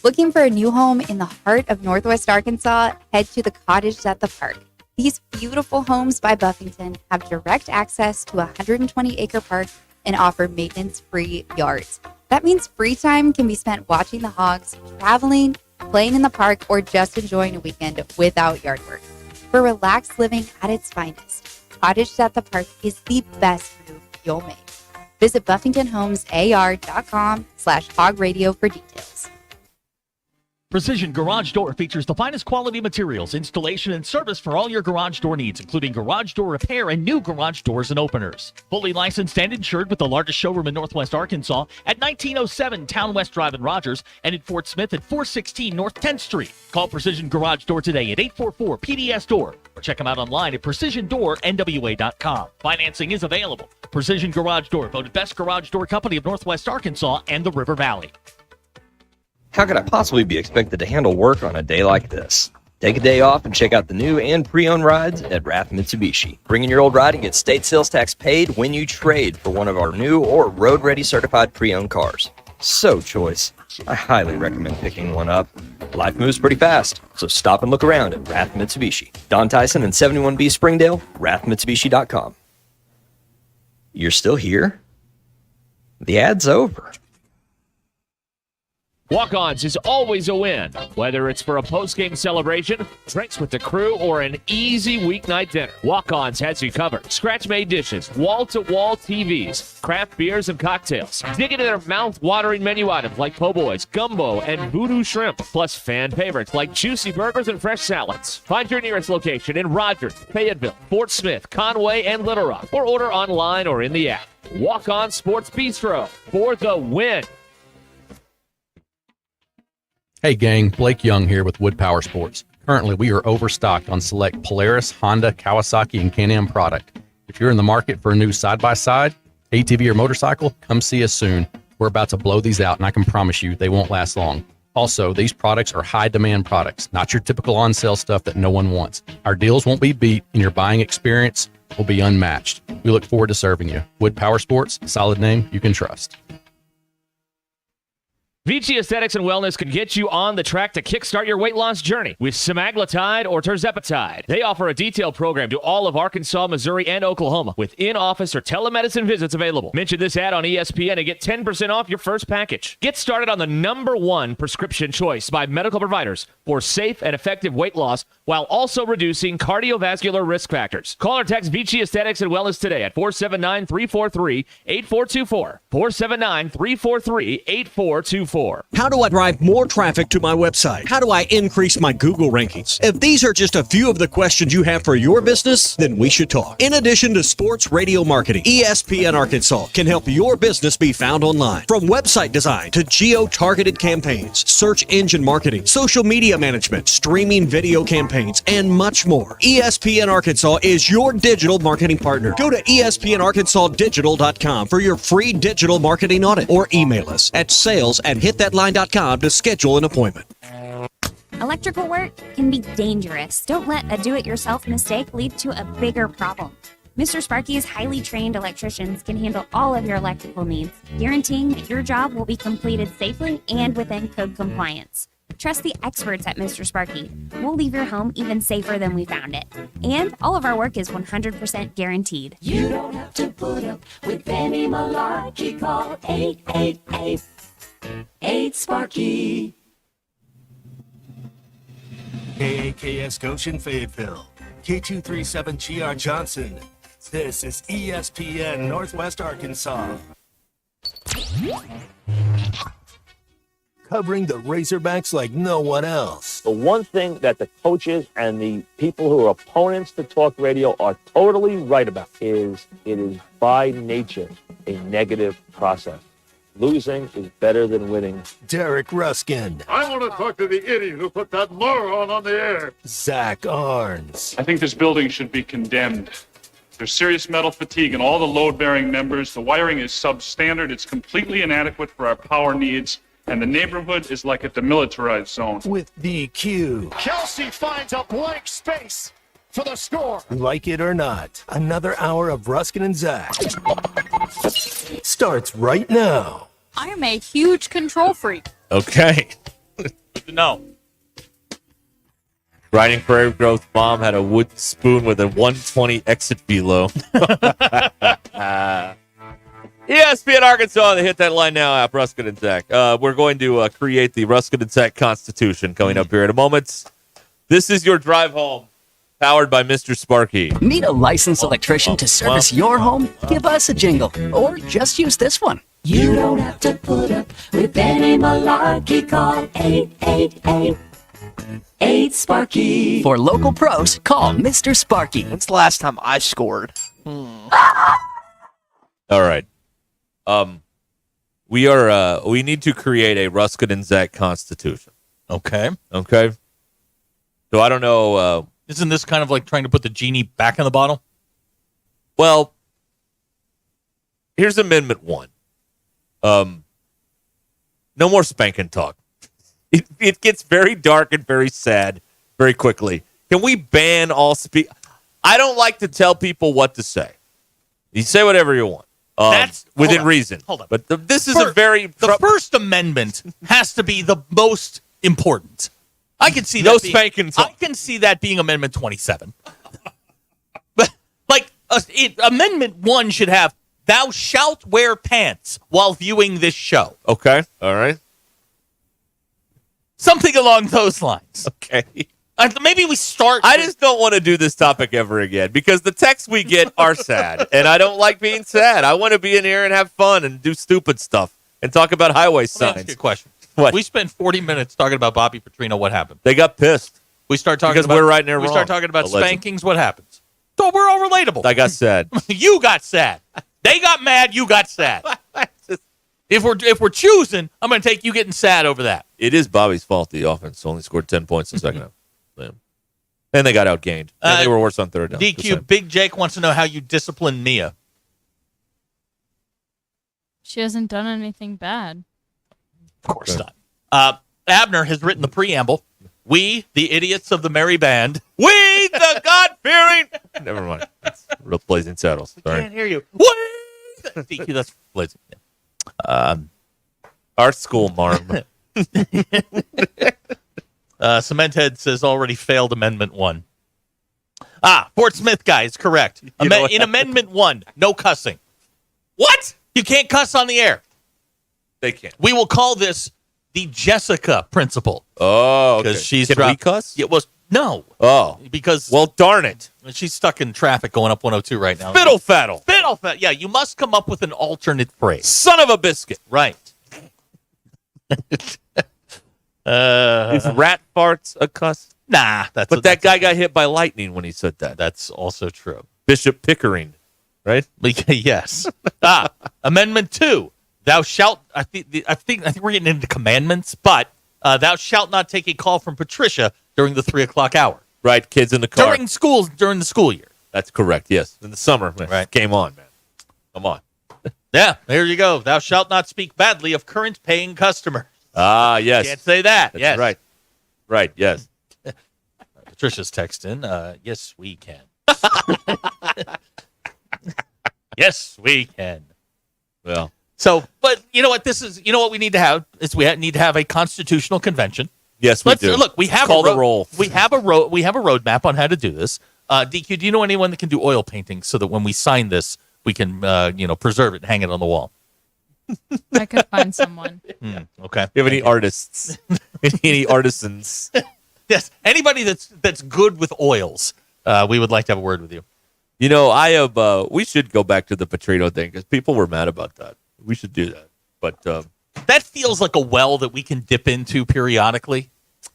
Looking for a new home in the heart of Northwest Arkansas? Head to the Cottages at the Park. These beautiful homes by Buffington have direct access to a 120-acre park and offer maintenance-free yards. That means free time can be spent watching the hogs, traveling, playing in the park, or just enjoying a weekend without yard work. For relaxed living at its finest, Cottages at the Park is the best move you'll make. Visit BuffingtonHomesAR.com/hogradio for details. Precision Garage Door features the finest quality materials, installation, and service for all your garage door needs, including garage door repair and new garage doors and openers. Fully licensed and insured with the largest showroom in Northwest Arkansas at 1907 Town West Drive in Rogers and in Fort Smith at 416 North 10th Street. Call Precision Garage Door today at 844-PDS-DOOR or check them out online at PrecisionDoorNWA.com. Financing is available. Precision Garage Door, voted best garage door company of Northwest Arkansas and the River Valley. How could I possibly be expected to handle work on a day like this? Take a day off and check out the new and pre-owned rides at Rath Mitsubishi. Bring in your old ride and get state sales tax paid when you trade for one of our new or road-ready certified pre-owned cars. So choice. I highly recommend picking one up. Life moves pretty fast, so stop and look around at Rath Mitsubishi. Don Tyson and 71B Springdale, rathmitsubishi.com. You're still here? The ad's over. Walk-Ons is always a win, whether it's for a post-game celebration, drinks with the crew, or an easy weeknight dinner. Walk-Ons has you covered. Scratch-made dishes, wall-to-wall TVs, craft beers and cocktails. Dig into their mouth-watering menu items like po' boys, gumbo, and voodoo shrimp, plus fan favorites like juicy burgers and fresh salads. Find your nearest location in Rogers, Fayetteville, Fort Smith, Conway, and Little Rock, or order online or in the app. Walk-On Sports Bistro for the win. Hey gang, Blake Young here with Wood Power Sports. Currently, we are overstocked on select Polaris, Honda, Kawasaki, and Can-Am product. If you're in the market for a new side-by-side, ATV, or motorcycle, come see us soon. We're about to blow these out, and I can promise you they won't last long. Also, these products are high-demand products, not your typical on-sale stuff that no one wants. Our deals won't be beat, and your buying experience will be unmatched. We look forward to serving you. Wood Power Sports, solid name you can trust. Vici Aesthetics and Wellness can get you on the track to kickstart your weight loss journey with semaglutide or tirzepatide. They offer a detailed program to all of Arkansas, Missouri, and Oklahoma with in-office or telemedicine visits available. Mention this ad on ESPN and get 10% off your first package. Get started on the #1 prescription choice by medical providers for safe and effective weight loss while also reducing cardiovascular risk factors. Call or text Vici Aesthetics and Wellness today at 479-343-8424. 479-343-8424. How do I drive more traffic to my website? How do I increase my Google rankings? If these are just a few of the questions you have for your business, then we should talk. In addition to sports radio marketing, ESPN Arkansas can help your business be found online. From website design to geo-targeted campaigns, search engine marketing, social media management, streaming video campaigns, and much more. ESPN Arkansas is your digital marketing partner. Go to espnarkansasdigital.com for your free digital marketing audit or email us at sales@hitthatline.com to schedule an appointment. Electrical work can be dangerous. Don't let a do-it-yourself mistake lead to a bigger problem. Mr. Sparky's highly trained electricians can handle all of your electrical needs, guaranteeing that your job will be completed safely and within code compliance. Trust the experts at Mr. Sparky. We'll leave your home even safer than we found it. And all of our work is 100% guaranteed. You don't have to put up with any malarkey. Call 888-8-SPARKY. KAKS Goshen Fayetteville, K237GR Johnson. This is ESPN Northwest Arkansas. Covering the Razorbacks like no one else. The one thing that the coaches and the people who are opponents to talk radio are totally right about is it is by nature a negative process. Losing is better than winning. Derek Ruscin. I want to talk to the idiot who put that moron on the air. Zach Arns. I think this building should be condemned. There's serious metal fatigue in all the load-bearing members. The wiring is substandard. It's completely inadequate for our power needs. and the neighborhood is like a demilitarized zone. With DQ. Kelsey finds a blank space for the score. Like it or not, another hour of Ruskin and Zach starts right now. I am a huge control freak. Okay. No. Riding Prairie Growth mom had a wood spoon with a 120 exit velo. ESPN Arkansas, they hit that line now app, Ruskin and Zach. We're going to create the Ruskin and Zach Constitution coming up here in a moment. This is your drive home, powered by Mr. Sparky. Need a licensed electrician to service your home? Give us a jingle, or just use this one. You don't have to put up with any malarkey. Call 888-8 Sparky. For local pros, call Mr. Sparky. When's the last time I scored? All right. We need to create a Ruskin and Zach Constitution. Okay. Okay. So I don't know. Isn't this kind of like trying to put the genie back in the bottle? Well, here's Amendment 1. No more spanking talk. It gets very dark and very sad very quickly. Can we ban all speak? I don't like to tell people what to say. You say whatever you want. That's within reason. Hold on. But this is a very... The First Amendment has to be the most important. I can see that. No spanking talk. I can see that being Amendment 27. But like Amendment 1 should have, thou shalt wear pants while viewing this show. Okay. All right. Something along those lines. Okay. Maybe we start. I just don't want to do this topic ever again because the texts we get are sad, and I don't like being sad. I want to be in here and have fun and do stupid stuff and talk about highway Let me ask signs. you a question. What? We spent 40 minutes talking about Bobby Petrino. What happened? They got pissed. We start talking because about, we're right and they're we wrong. start talking about Allegedly. spankings. What happens? So we're all relatable. I got sad. You got sad. They got mad. You got sad. If we're choosing, I'm going to take you getting sad over that. It is Bobby's fault. The offense only scored 10 points in the second half. Yeah. And they got outgained. And they were worse on third down. DQ, Big Jake wants to know how you discipline Mia. She hasn't done anything bad. Of course not. Abner has written the preamble. We, the idiots of the merry band. We, the God-fearing... Never mind. That's real Blazing Saddles. Sorry. I can't hear you. We, DQ, that's Blazing. Our school, Marm. Cementhead says already failed Amendment 1. Fort Smith guy is correct. In Amendment 1, no cussing. What? You can't cuss on the air. They can't. We will call this the Jessica principle. Oh, okay. Because she's Can we cuss? It was no. Oh. Because well, darn it. She's stuck in traffic going up 102 right now. Fiddle faddle. Fiddle faddle. Yeah, you must come up with an alternate phrase. Son of a biscuit. Right. Is rat farts a cuss? Nah. But that guy got hit by lightning when he said that. That's also true. Bishop Pickering, right? Yes. Amendment 2. Thou shalt. I think we're getting into commandments, but thou shalt not take a call from Patricia during the 3:00 hour. Right, kids in the car during the school year. That's correct. Yes, in the summer. Man. Right. Game on, man. Come on. Yeah, there you go. Thou shalt not speak badly of current paying customers. Yes. Can't say that. That's yes. Right. Right. Yes. Patricia's texting. Yes, we can. Yes, we can. Well. So, but you know what? You know what we need to have is we need to have a constitutional convention. Yes, we do. Look, we have call the roll. We have a roadmap on how to do this. DQ, do you know anyone that can do oil painting so that when we sign this, we can preserve it and hang it on the wall? I could find someone. Okay. Do you have any artists? Any artisans? Yes. Anybody that's good with oils, we would like to have a word with you. You know, I have. We should go back to the Petrino thing because people were mad about that. We should do that. But that feels like a well that we can dip into periodically.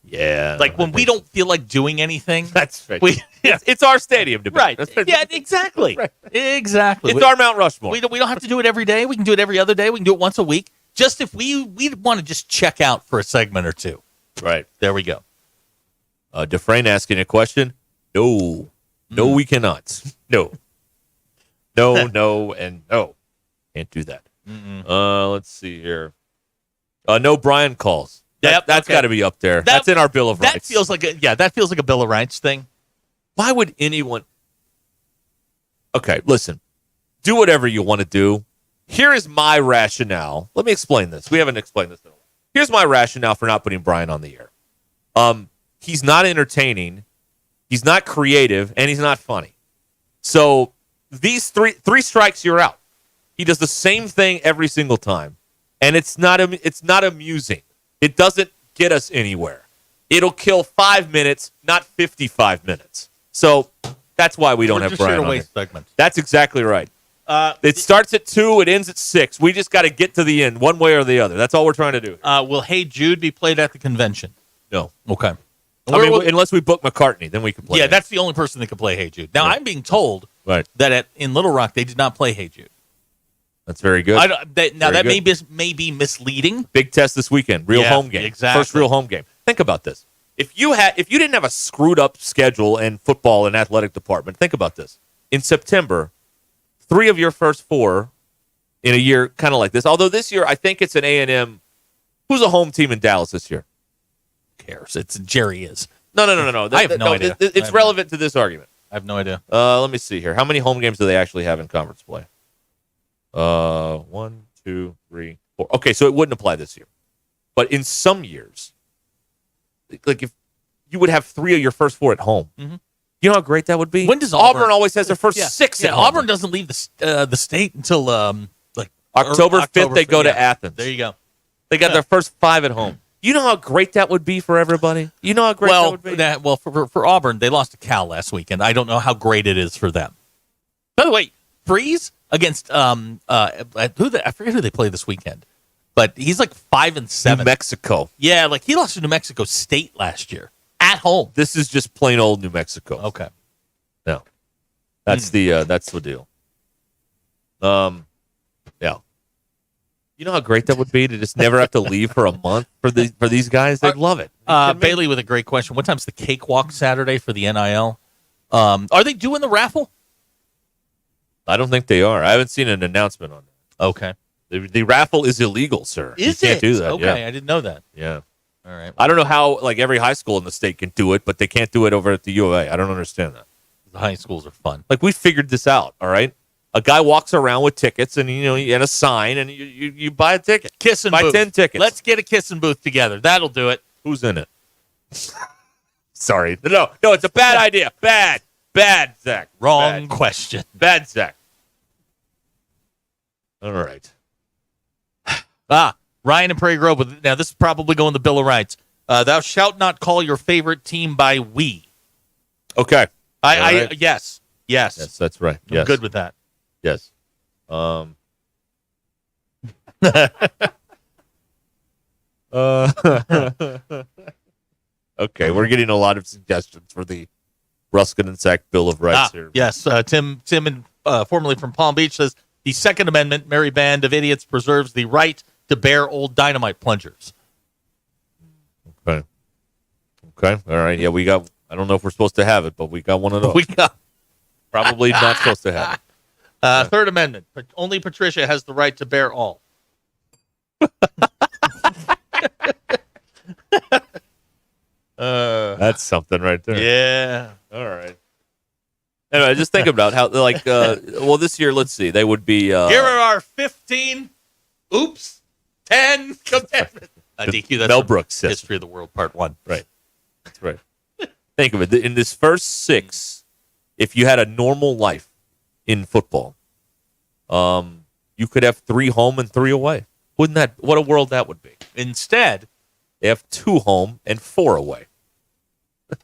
Yeah. Like when we don't feel like doing anything. That's right. It's our stadium debate. Right. Yeah, exactly. Right. Exactly. It's our Mount Rushmore. We don't have to do it every day. We can do it every other day. We can do it once a week. Just if we want to just check out for a segment or two. Right. There we go. Dufresne asking a question. No. No, we cannot. No. No, no, and no. Can't do that. Let's see here. No Brian calls. That's got to be up there. That's in our Bill of Rights. That feels like a Bill of Rights thing. Why would anyone? Okay, listen. Do whatever you want to do. Here is my rationale. Let me explain this. We haven't explained this in a while. Here's my rationale for not putting Brian on the air. He's not entertaining, he's not creative, and he's not funny. So these three strikes, you're out. He does the same thing every single time, and it's not amusing. It doesn't get us anywhere. It'll kill 5 minutes, not 55 minutes. So that's why we don't have Brian on here. Segment. That's exactly right. It starts at 2, it ends at 6. We just got to get to the end, one way or the other. That's all we're trying to do. Will Hey Jude be played at the convention? No. Okay. Unless we book McCartney, then we can play. Yeah, that's the only person that can play Hey Jude. Now, I'm being told that in Little Rock, they did not play Hey Jude. That's very good. That may be misleading. Big test this weekend. Real home game. Exactly. First real home game. Think about this. If you didn't have a screwed up schedule in football and athletic department, think about this. In September, 3 of your first 4 in a year kind of like this. Although this year, I think it's an A&M. Who's a home team in Dallas this year? Cares. It's Jerry is. No. I have no idea. It's relevant to this argument. I have no idea. Let me see here. How many home games do they actually have in conference play? 1, 2, 3, 4. Okay, so it wouldn't apply this year. But in some years, like if you would have 3 of your first 4 at home, you know how great that would be? When does Auburn always has their first 6 at home? Auburn doesn't leave the state until October 5th. They go to Athens. There you go. They got their first 5 at home. You know how great that would be for everybody? You know how great that would be? For Auburn, they lost to Cal last weekend. I don't know how great it is for them. By the way, Freeze against I forget who they play this weekend, but he's like 5-7. New Mexico. Yeah, like he lost to New Mexico State last year at home. This is just plain old New Mexico. Okay. No. That's the deal. Yeah. You know how great that would be to just never have to leave for a month for these guys? They'd love it. Bailey with a great question. What time's the cakewalk Saturday for the NIL? Are they doing the raffle? I don't think they are. I haven't seen an announcement on that. Okay. The raffle is illegal, sir. Is you can't do that. Okay, yeah. I didn't know that. Yeah. All right. I don't know how every high school in the state can do it, but they can't do it over at the U of A. I don't understand that. The high schools are fun. We figured this out, all right? A guy walks around with tickets and and a sign and you buy a ticket. Kissing buy booth. 10 tickets. Let's get a kissing booth together. That'll do it. Who's in it? Sorry. No, it's a bad idea. Bad, Zach. Wrong question. Bad, Zach. All right. Ryan and Prairie Grove. Now, this is probably going the Bill of Rights. Thou shalt not call your favorite team by we. Okay. Yes. Yes. Yes, that's right. I'm yes. good with that. Yes. Okay, we're getting a lot of suggestions for the Ruscin and Zach Bill of Rights here. Yes. Tim, formerly from Palm Beach, says the Second Amendment, merry band of idiots, preserves the right to bear old dynamite plungers. Okay. All right. Yeah, we got. I don't know if we're supposed to have it, but we got one of those. We got. Probably not supposed to have it. Third Amendment. Only Patricia has the right to bear all. That's something right there. Yeah. All right. Anyway, just think about how, this year, let's see, they would be. Here are our 15. 10 commandments. DQ. That's Mel Brooks system. History of the World, Part 1. Right. That's right. Think of it. In this first 6, if you had a normal life in football, you could have 3 home and 3 away. What a world that would be. Instead, they have 2 home and 4 away.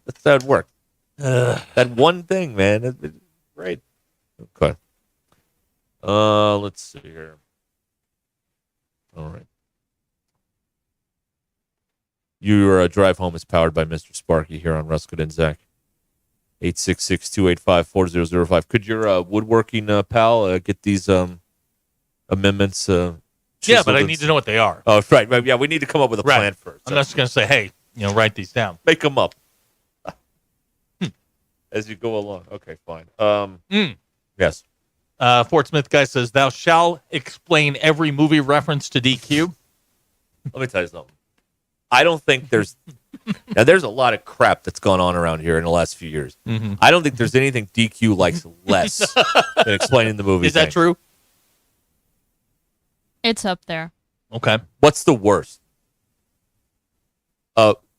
That's how it worked. That one thing, man. It's great. Okay. Let's see here. All right. Your drive home is powered by Mr. Sparky here on Ruscin and Zach. 866-285-4005. Could your woodworking pal get these amendments? Yeah, but I need to know what they are. Oh, right. Yeah, we need to come up with a plan first. I'm not just going to say, hey, write these down. Make them up as you go along. Okay, fine. Yes. Fort Smith guy says, thou shalt explain every movie reference to DQ. Let me tell you something. I don't think there's a lot of crap that's gone on around here in the last few years. Mm-hmm. I don't think there's anything DQ likes less than explaining the movie. Is that true? It's up there. Okay. What's the worst?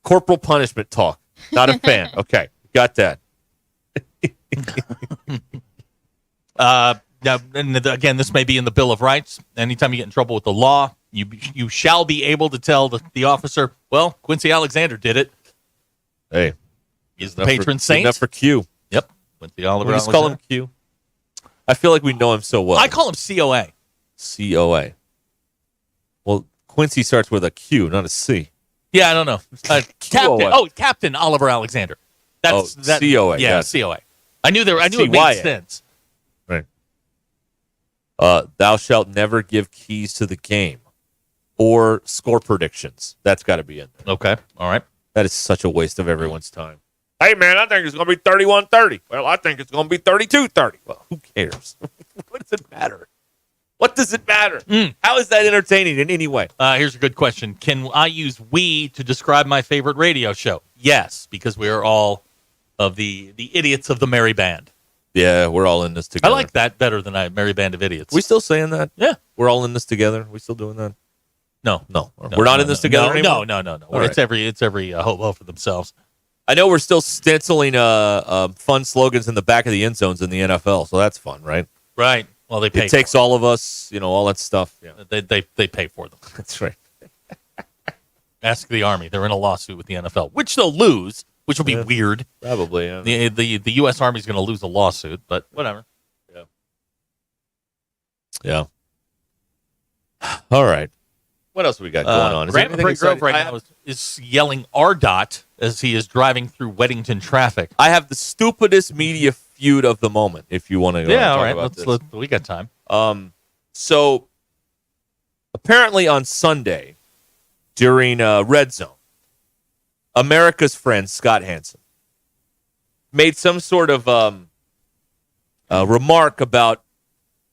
Corporal punishment talk. Not a fan. Okay, got that. Now, and again, this may be in the Bill of Rights. Anytime you get in trouble with the law, you shall be able to tell the officer, well, Quincy Alexander did it. Hey. He's the patron saint. Enough for Q. Yep. Quincy Oliver We just call him Q. I feel like we know him so well. I call him COA. COA. Well, Quincy starts with a Q, not a C. Yeah, I don't know. Captain Oliver Alexander. That's COA. Yeah, COA. I knew it made sense. Right. Thou shalt never give keys to the game or score predictions. That's got to be in there. Okay. All right. That is such a waste of everyone's time. Hey, man, I think it's going to be 31-30. Well, I think it's going to be 32-30. Well, who cares? What does it matter? What does it matter? How is that entertaining in any way? Here's a good question. Can I use we to describe my favorite radio show? Yes, because we are all of the idiots of the Merry Band. Yeah, we're all in this together. I like that better than Merry Band of Idiots. We still saying that? Yeah. We're all in this together? We still doing that? No. We're not in this together anymore? No. All It's every hobo for themselves. I know we're still stenciling fun slogans in the back of the end zones in the NFL, so that's fun, right? Right. Well, they pay. It takes all of us, all that stuff. Yeah. They pay for them. That's right. Ask the Army. They're in a lawsuit with the NFL, which they'll lose, which will be weird. Probably, yeah. The U.S. Army is going to lose a lawsuit, but whatever. Yeah. All right. What else we got going on? Is there Brandon anything Grove exciting? right now is yelling RDOT as he is driving through Weddington traffic. I have the stupidest media feud of the moment, if you want to Yeah, all talk right. about this. We got time. So apparently on Sunday during Red Zone, America's friend Scott Hansen made some sort of remark about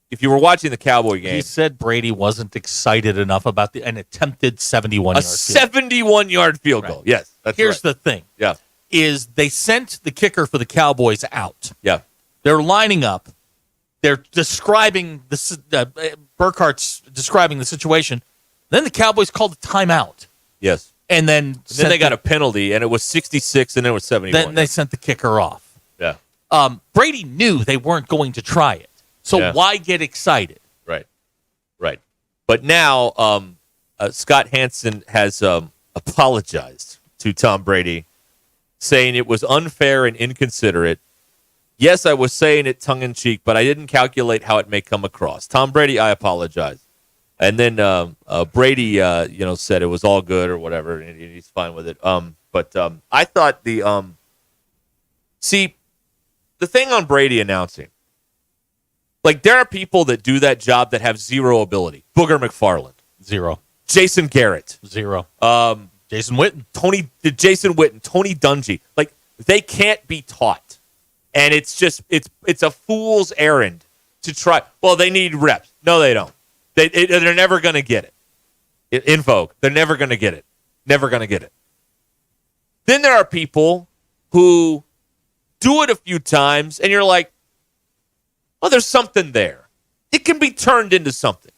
if you were watching the Cowboy game. He said Brady wasn't excited enough about an attempted 71-yard field goal. 71-yard field goal. Right. Yes, that's Here's right. the thing. Yeah. Is they sent the kicker for the Cowboys out. Yeah. They're lining up. They're describing Burkhart's describing the situation. Then the Cowboys called a timeout. Yes. And then they got a penalty, and it was 66, and then it was 71. Then they sent the kicker off. Yeah. Brady knew they weren't going to try it. So why get excited? Right. But now Scott Hansen has apologized to Tom Brady, saying it was unfair and inconsiderate. Yes, I was saying it tongue-in-cheek, but I didn't calculate how it may come across. Tom Brady, I apologize. And then Brady, said it was all good or whatever, and he's fine with it. But I thought the thing on Brady announcing, like there are people that do that job that have zero ability. Booger McFarland, 0. Jason Garrett, 0. Jason Witten, Tony Dungy, like they can't be taught, and it's a fool's errand to try. Well, they need reps. No, they don't. They're never going to get it. In Vogue, they're never going to get it. Never going to get it. Then there are people who do it a few times, and you're like, oh, there's something there. It can be turned into something.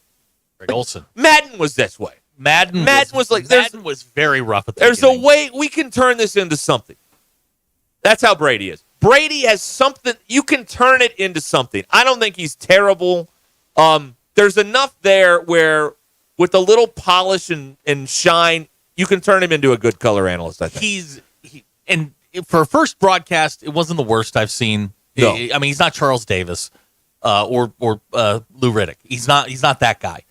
Greg Olson. Madden was this way. Madden was very rough at the There's beginning. a way we can turn this into something. That's how Brady is. Brady has something. You can turn it into something. I don't think he's terrible. There's enough there where with a little polish and shine, you can turn him into a good color analyst, I think. And for a first broadcast, it wasn't the worst I've seen. No. I mean, he's not Charles Davis or Lou Riddick. He's not that guy.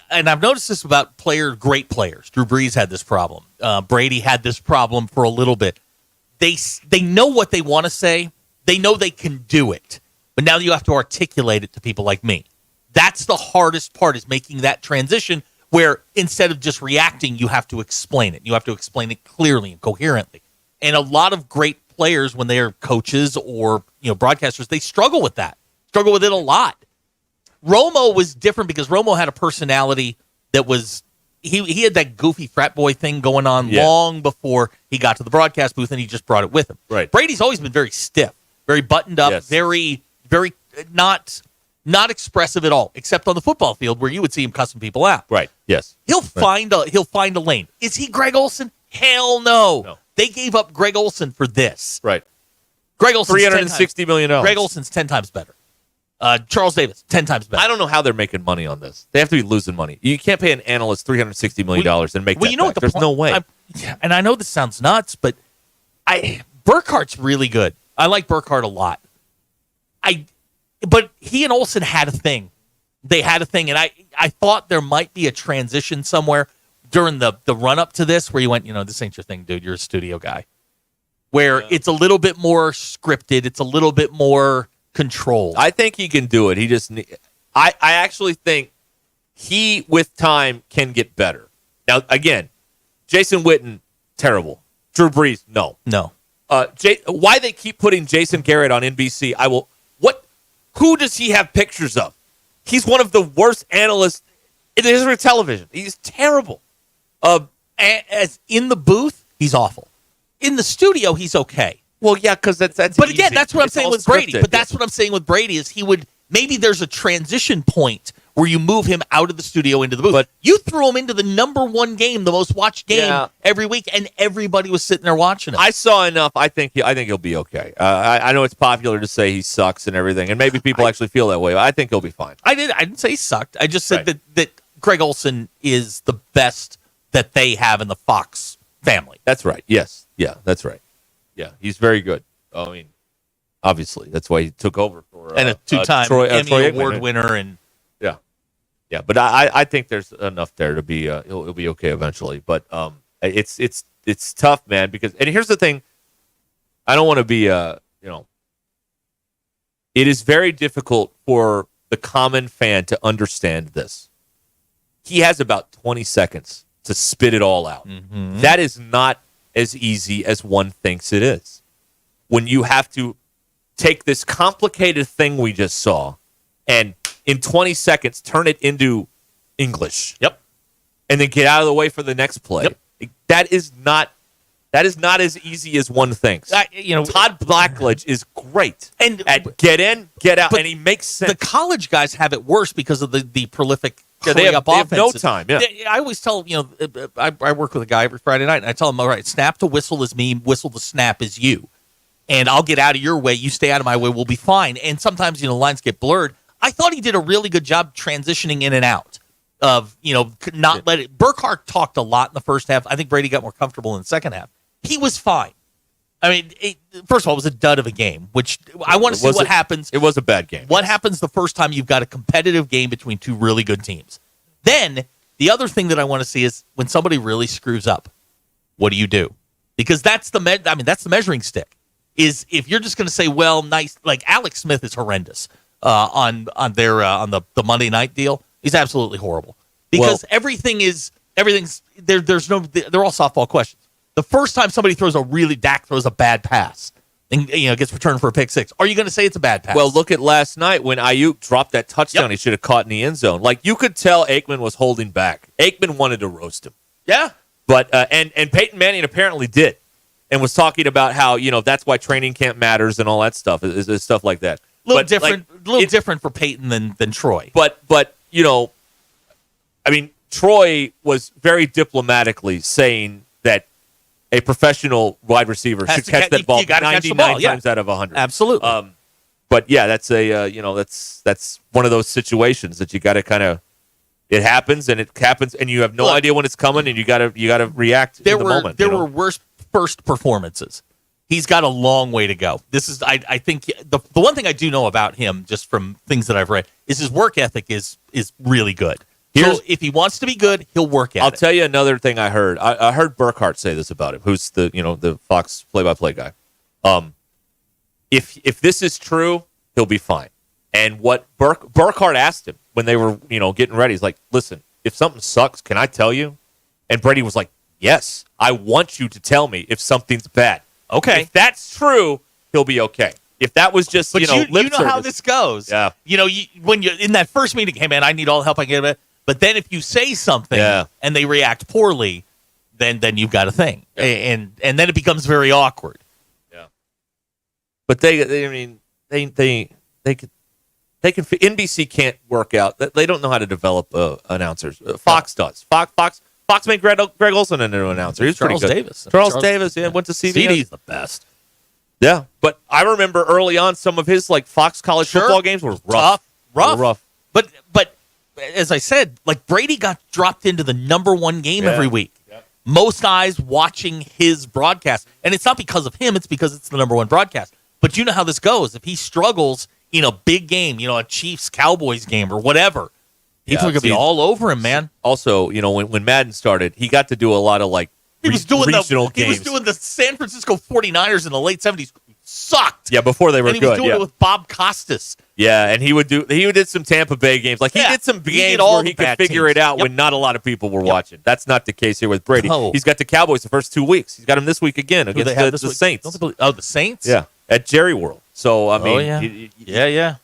And I've noticed this about great players. Drew Brees had this problem. Brady had this problem for a little bit. They know what they want to say. They know they can do it. But now you have to articulate it to people like me. That's the hardest part, is making that transition where instead of just reacting, you have to explain it. You have to explain it clearly and coherently. And a lot of great players, when they are coaches or broadcasters, they struggle with that. Struggle with it a lot. Romo was different because Romo had a personality that was he had that goofy frat boy thing going on long before he got to the broadcast booth, and he just brought it with him. Right. Brady's always been very stiff, very buttoned up, very not expressive at all, except on the football field where you would see him cussing people out. Right. Yes. He'll find a lane. Is he Greg Olson? Hell no. They gave up Greg Olson for this. Right. Greg Olson's $360 million. Greg Olson's 10 times better. Charles Davis, 10 times better. I don't know how they're making money on this. They have to be losing money. You can't pay an analyst $360 million and make that you know back. what There's no way. And I know this sounds nuts, but Burkhart's really good. I like Burkhart a lot. But he and Olson had a thing. They had a thing, and I thought there might be a transition somewhere during the run-up to this where you went, this ain't your thing, dude. You're a studio guy. Where it's a little bit more scripted. It's a little bit more controlled. I think he can do it. He just I actually think he, with time, can get better. Now, again, Jason Witten, terrible. Drew Brees, no. Why they keep putting Jason Garrett on NBC, who does he have pictures of? He's one of the worst analysts in the history of television. He's terrible. As in the booth, he's awful. In the studio, he's okay. Well, yeah, because that's But again, easy. that's what I'm It's saying all with Brady. scripted. But that's what I'm saying with Brady is maybe there's a transition point where you move him out of the studio into the booth. But you threw him into the number one game, the most watched game every week, and everybody was sitting there watching him. I saw enough. I think he'll be okay. I know it's popular to say he sucks and everything, and maybe people actually feel that way. But I think he'll be fine. I didn't say he sucked. I just said that Greg Olson is the best that they have in the Fox family. That's right. Yes. Yeah, that's right. Yeah, he's very good. I mean, obviously, that's why he took over for and a two-time Emmy Award winner. And yeah, but I think there's enough there to be he'll be okay eventually. But it's tough, man. Because and here's the thing, I don't want to be it is very difficult for the common fan to understand this. He has about 20 seconds to spit it all out. Mm-hmm. That is not as easy as one thinks it is. When you have to take this complicated thing we just saw and in 20 seconds turn it into English. Yep. And then get out of the way for the next play. Yep. That is not as easy as one thinks. Todd Blackledge is great at get in, get out, and he makes sense. The college guys have it worse because of the prolific they have no offenses. time. Yeah. I always tell I work with a guy every Friday night, and I tell him, all right, snap to whistle is me, whistle to snap is you, and I'll get out of your way, you stay out of my way, we'll be fine. And sometimes lines get blurred. I thought he did a really good job transitioning in and out of not let it. Burkhart talked a lot in the first half. I think Brady got more comfortable in the second half. He was fine. I mean, first of all, it was a dud of a game, which I want to see what happens. It was a bad game. What happens the first time you've got a competitive game between two really good teams? Then the other thing that I want to see is when somebody really screws up, what do you do? Because that's the measuring stick. Is if you're just going to say, well, nice, like Alex Smith is horrendous on the Monday night deal. He's absolutely horrible because everything's they're all softball questions. The first time somebody Dak throws a bad pass and gets returned for a pick six, are you going to say it's a bad pass? Well, look at last night when Ayuk dropped that touchdown he should have caught in the end zone. Like you could tell Aikman was holding back. Aikman wanted to roast him. Yeah. But and Peyton Manning apparently did and was talking about how, that's why training camp matters and all that stuff is stuff like that. A little different for Peyton than Troy. But Troy was very diplomatically saying that a professional wide receiver should catch that ball 99 times out of 100. Absolutely. But yeah, that's that's one of those situations that you got to kind of. It happens, and you have no idea when it's coming, and you got to react in the moment. There were worse first performances. He's got a long way to go. This is, I think, the one thing I do know about him, just from things that I've read, is his work ethic is really good. So if he wants to be good, he'll work at it. I'll tell you another thing I heard. I heard Burkhart say this about him, who's the Fox play-by-play guy. If this is true, he'll be fine. And what Burkhart asked him when they were getting ready, he's like, "Listen, if something sucks, can I tell you?" And Brady was like, "Yes, I want you to tell me if something's bad." Okay, if that's true, he'll be okay. If that was just lip service, how this goes. Yeah, when you're in that first meeting, hey man, I need all the help I can get. But then if you say something and they react poorly, then you've got a thing, and then it becomes very awkward. Yeah. But they can. NBC can't work out. They don't know how to develop announcers. Fox does. Fox made Greg Olson into an announcer. He's Charles pretty good. Davis. Charles Davis. Yeah, went to CBS. CD's the best. Yeah, but I remember early on some of his like Fox college football games were rough. Rough. But as I said, like Brady got dropped into the number one game every week. Yep. Most eyes watching his broadcast. And it's not because of him, it's because it's the number one broadcast. But you know how this goes. If he struggles in a big game, a Chiefs-Cowboys game or whatever, people are going to be all over him, man. Also, when Madden started, he got to do a lot of like regional games. He was doing the San Francisco 49ers in the late 70s. Sucked. Yeah, before they were and he good. was doing it with Bob Costas. Yeah, and he did some Tampa Bay games. Like he did some games where he could figure it out when not a lot of people were watching. That's not the case here with Brady. No. He's got the Cowboys the first 2 weeks. He's got them this week again against the Saints. The Saints? Yeah, at Jerry World. So I mean,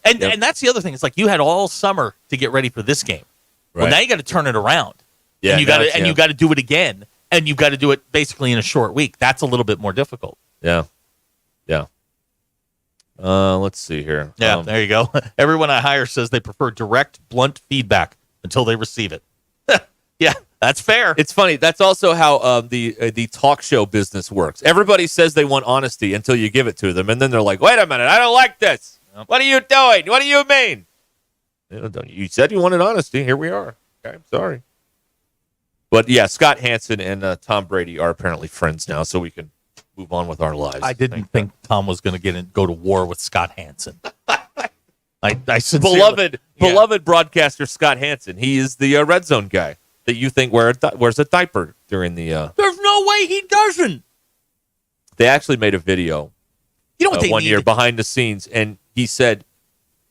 And that's the other thing. It's like you had all summer to get ready for this game. Right. Well, now you got to turn it around. Yeah, and you got to do it again, and you've got to do it basically in a short week. That's a little bit more difficult. Yeah. Let's see here. Yeah, there you go. Everyone I hire says they prefer direct, blunt feedback until they receive it. Yeah, that's fair. It's funny. That's also how the talk show business works. Everybody says they want honesty until you give it to them, and then they're like, "Wait a minute, I don't like this. What are you doing? What do you mean? You said you wanted honesty. Here we are. Okay, I'm sorry." But yeah, Scott Hansen and Tom Brady are apparently friends now, so we can move on with our lives. I didn't think Tom was going to go to war with Scott Hansen. I sincerely, beloved broadcaster Scott Hansen. He is the red zone guy that you think wears a diaper during the. There's no way he doesn't. They actually made a video. You know what they one need? year behind the scenes, and he said,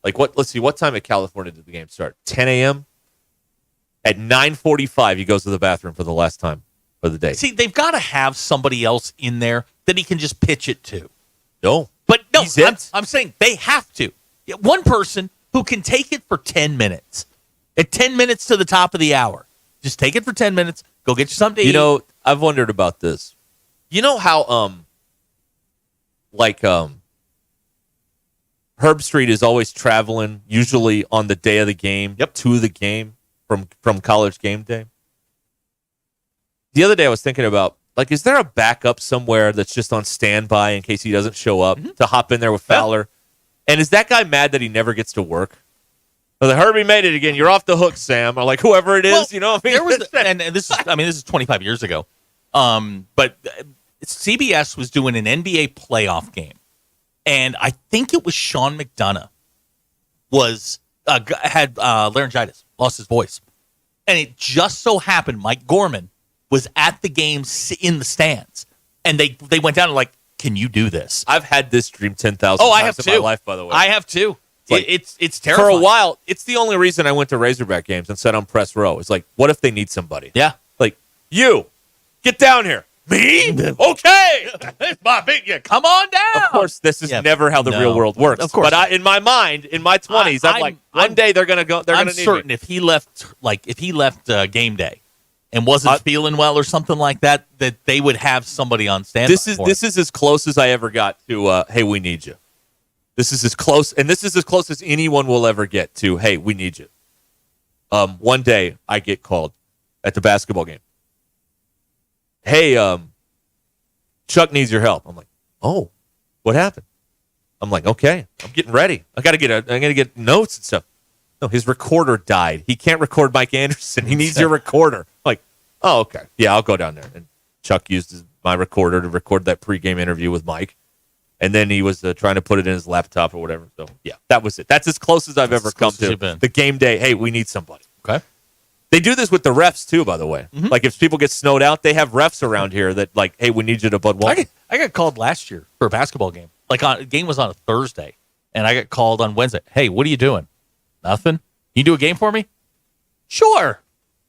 like, what? Let's see, what time in California did the game start? 10 a.m. At 9:45, he goes to the bathroom for the last time for the day. See, they've got to have somebody else in there that he can just pitch it to. No. But no, I'm saying they have to. One person who can take it for 10 minutes. At 10 minutes to the top of the hour. Just take it for 10 minutes. Go get you something to eat. I've wondered about this. You know how, Herb Street is always traveling, usually on the day of the game, to the game from College Game Day? The other day I was thinking about, like, is there a backup somewhere that's just on standby in case he doesn't show up to hop in there with Fowler? And is that guy mad that he never gets to work? Well, Herbie made it again. You're off the hook, Sam. Or like whoever it is, There was, and this is 25 years ago. But CBS was doing an NBA playoff game, and I think it was Sean McDonough had laryngitis, lost his voice, and it just so happened Mike Gorman was at the game in the stands, and they went down and like, can you do this? I've had this dream 10,000 times in my life, by the way. I have too. It's terrifying. For a while, it's the only reason I went to Razorback games and sat on press row. It's like, what if they need somebody? Yeah. Like, you, get down here. Me? Okay. It's my big. Yeah, come on down. Of course, this is never how the real world works. Of course, but in my mind, in my 20s, I'm like, one day they're gonna go. I'm certain if he left game day and wasn't feeling well or something like that, that they would have somebody on standby. This is as close as I ever got to. Hey, we need you. This is as close, and this is as close as anyone will ever get to. Hey, we need you. One day I get called at the basketball game. Hey, Chuck needs your help. I'm like, oh, what happened? I'm like, okay, I'm getting ready. I gotta get notes and stuff. No, his recorder died. He can't record Mike Anderson. He needs your recorder. I'm like, oh, okay, yeah, I'll go down there. And Chuck used my recorder to record that pregame interview with Mike, and then he was trying to put it in his laptop or whatever. So yeah, that was it. That's as close as I've ever come to the game day. Hey, we need somebody. Okay. They do this with the refs, too, by the way. Mm-hmm. Like, if people get snowed out, they have refs around here that, like, hey, we need you to Bud Walton. I got called last year for a basketball game. Like, the game was on a Thursday, and I got called on Wednesday. Hey, what are you doing? Nothing? You do a game for me? Sure.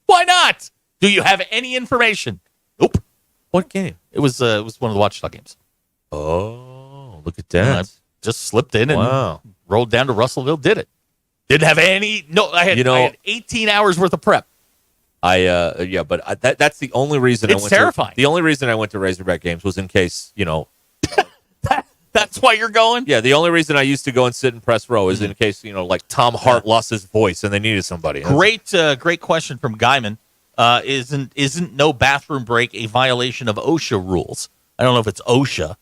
Why not? Do you have any information? Nope. What game? It was one of the Watchdog games. Oh, look at that. I just slipped in and rolled down to Russellville, did it. Didn't have any. No, I had 18 hours worth of prep. That's the only reason It's terrifying. The only reason I went to Razorback games was in case, That's why you're going? Yeah, the only reason I used to go and sit in press row is in case, like Tom Hart lost his voice and they needed somebody. Great question from Guyman. Isn't no bathroom break a violation of OSHA rules? I don't know if it's OSHA.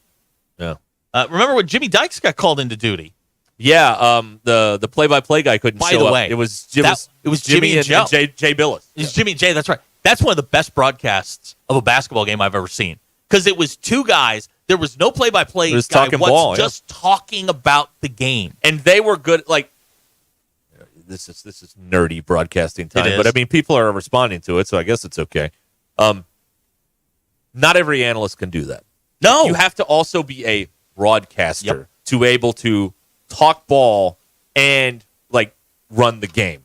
Yeah. Remember when Jimmy Dykes got called into duty? Yeah, the play-by-play guy couldn't show up. By the way, it was Jimmy and Joe. Jay Billis. It was Jimmy and Jay, that's right. That's one of the best broadcasts of a basketball game I've ever seen. Because it was two guys. There was no play-by-play guy. Talking ball, just talking about the game. And they were good. Like, this is nerdy broadcasting time. But, I mean, people are responding to it, so I guess it's okay. Not every analyst can do that. No. You have to also be a broadcaster to be able to talk ball and, run the game.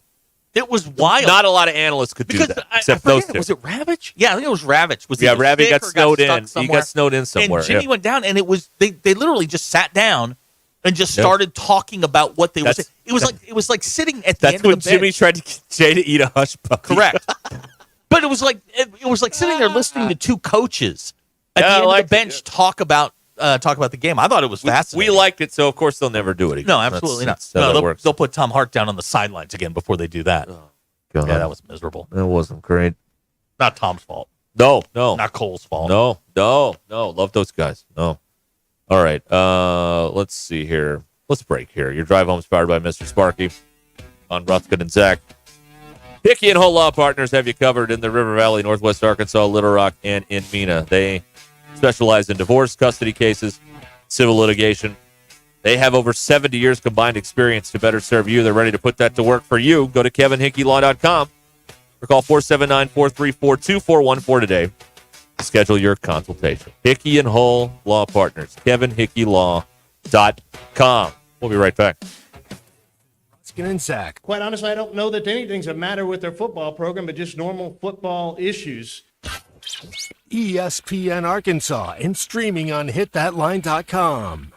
It was wild. Not a lot of analysts could do that, except those two. Was it Ravitch? Yeah, I think it was Ravitch. Ravitch got snowed in. He got snowed in somewhere. And Jimmy went down, and it was they literally just sat down and just started talking about what they were saying. It was like sitting at the end of the bench. That's when Jimmy tried to get Jay to eat a hush puppy. Correct. But it was like sitting there listening to two coaches at the end of the bench talk about the game. I thought it was fascinating. We liked it, so of course they'll never do it again. No, absolutely not. They'll put Tom Hart down on the sidelines again before they do that. Oh, God. Yeah, that was miserable. That wasn't great. Not Tom's fault. No. Not Cole's fault. No. Love those guys. No. All right. Let's see here. Let's break here. Your drive home is powered by Mr. Sparky on Ruscin and Zach. Hickey and Hull Law Partners have you covered in the River Valley, Northwest Arkansas, Little Rock, and in Mena. They specialize in divorce, custody cases, civil litigation. They have over 70 years combined experience to better serve you. They're ready to put that to work for you. Go to kevinhickeylaw.com or call 479-434-2414 today to schedule your consultation. Hickey and Hull Law Partners, kevinhickeylaw.com. We'll be right back. Ruscin and Zach. Quite honestly, I don't know that anything's the matter with their football program, but just normal football issues. ESPN Arkansas and streaming on hitthatline.com.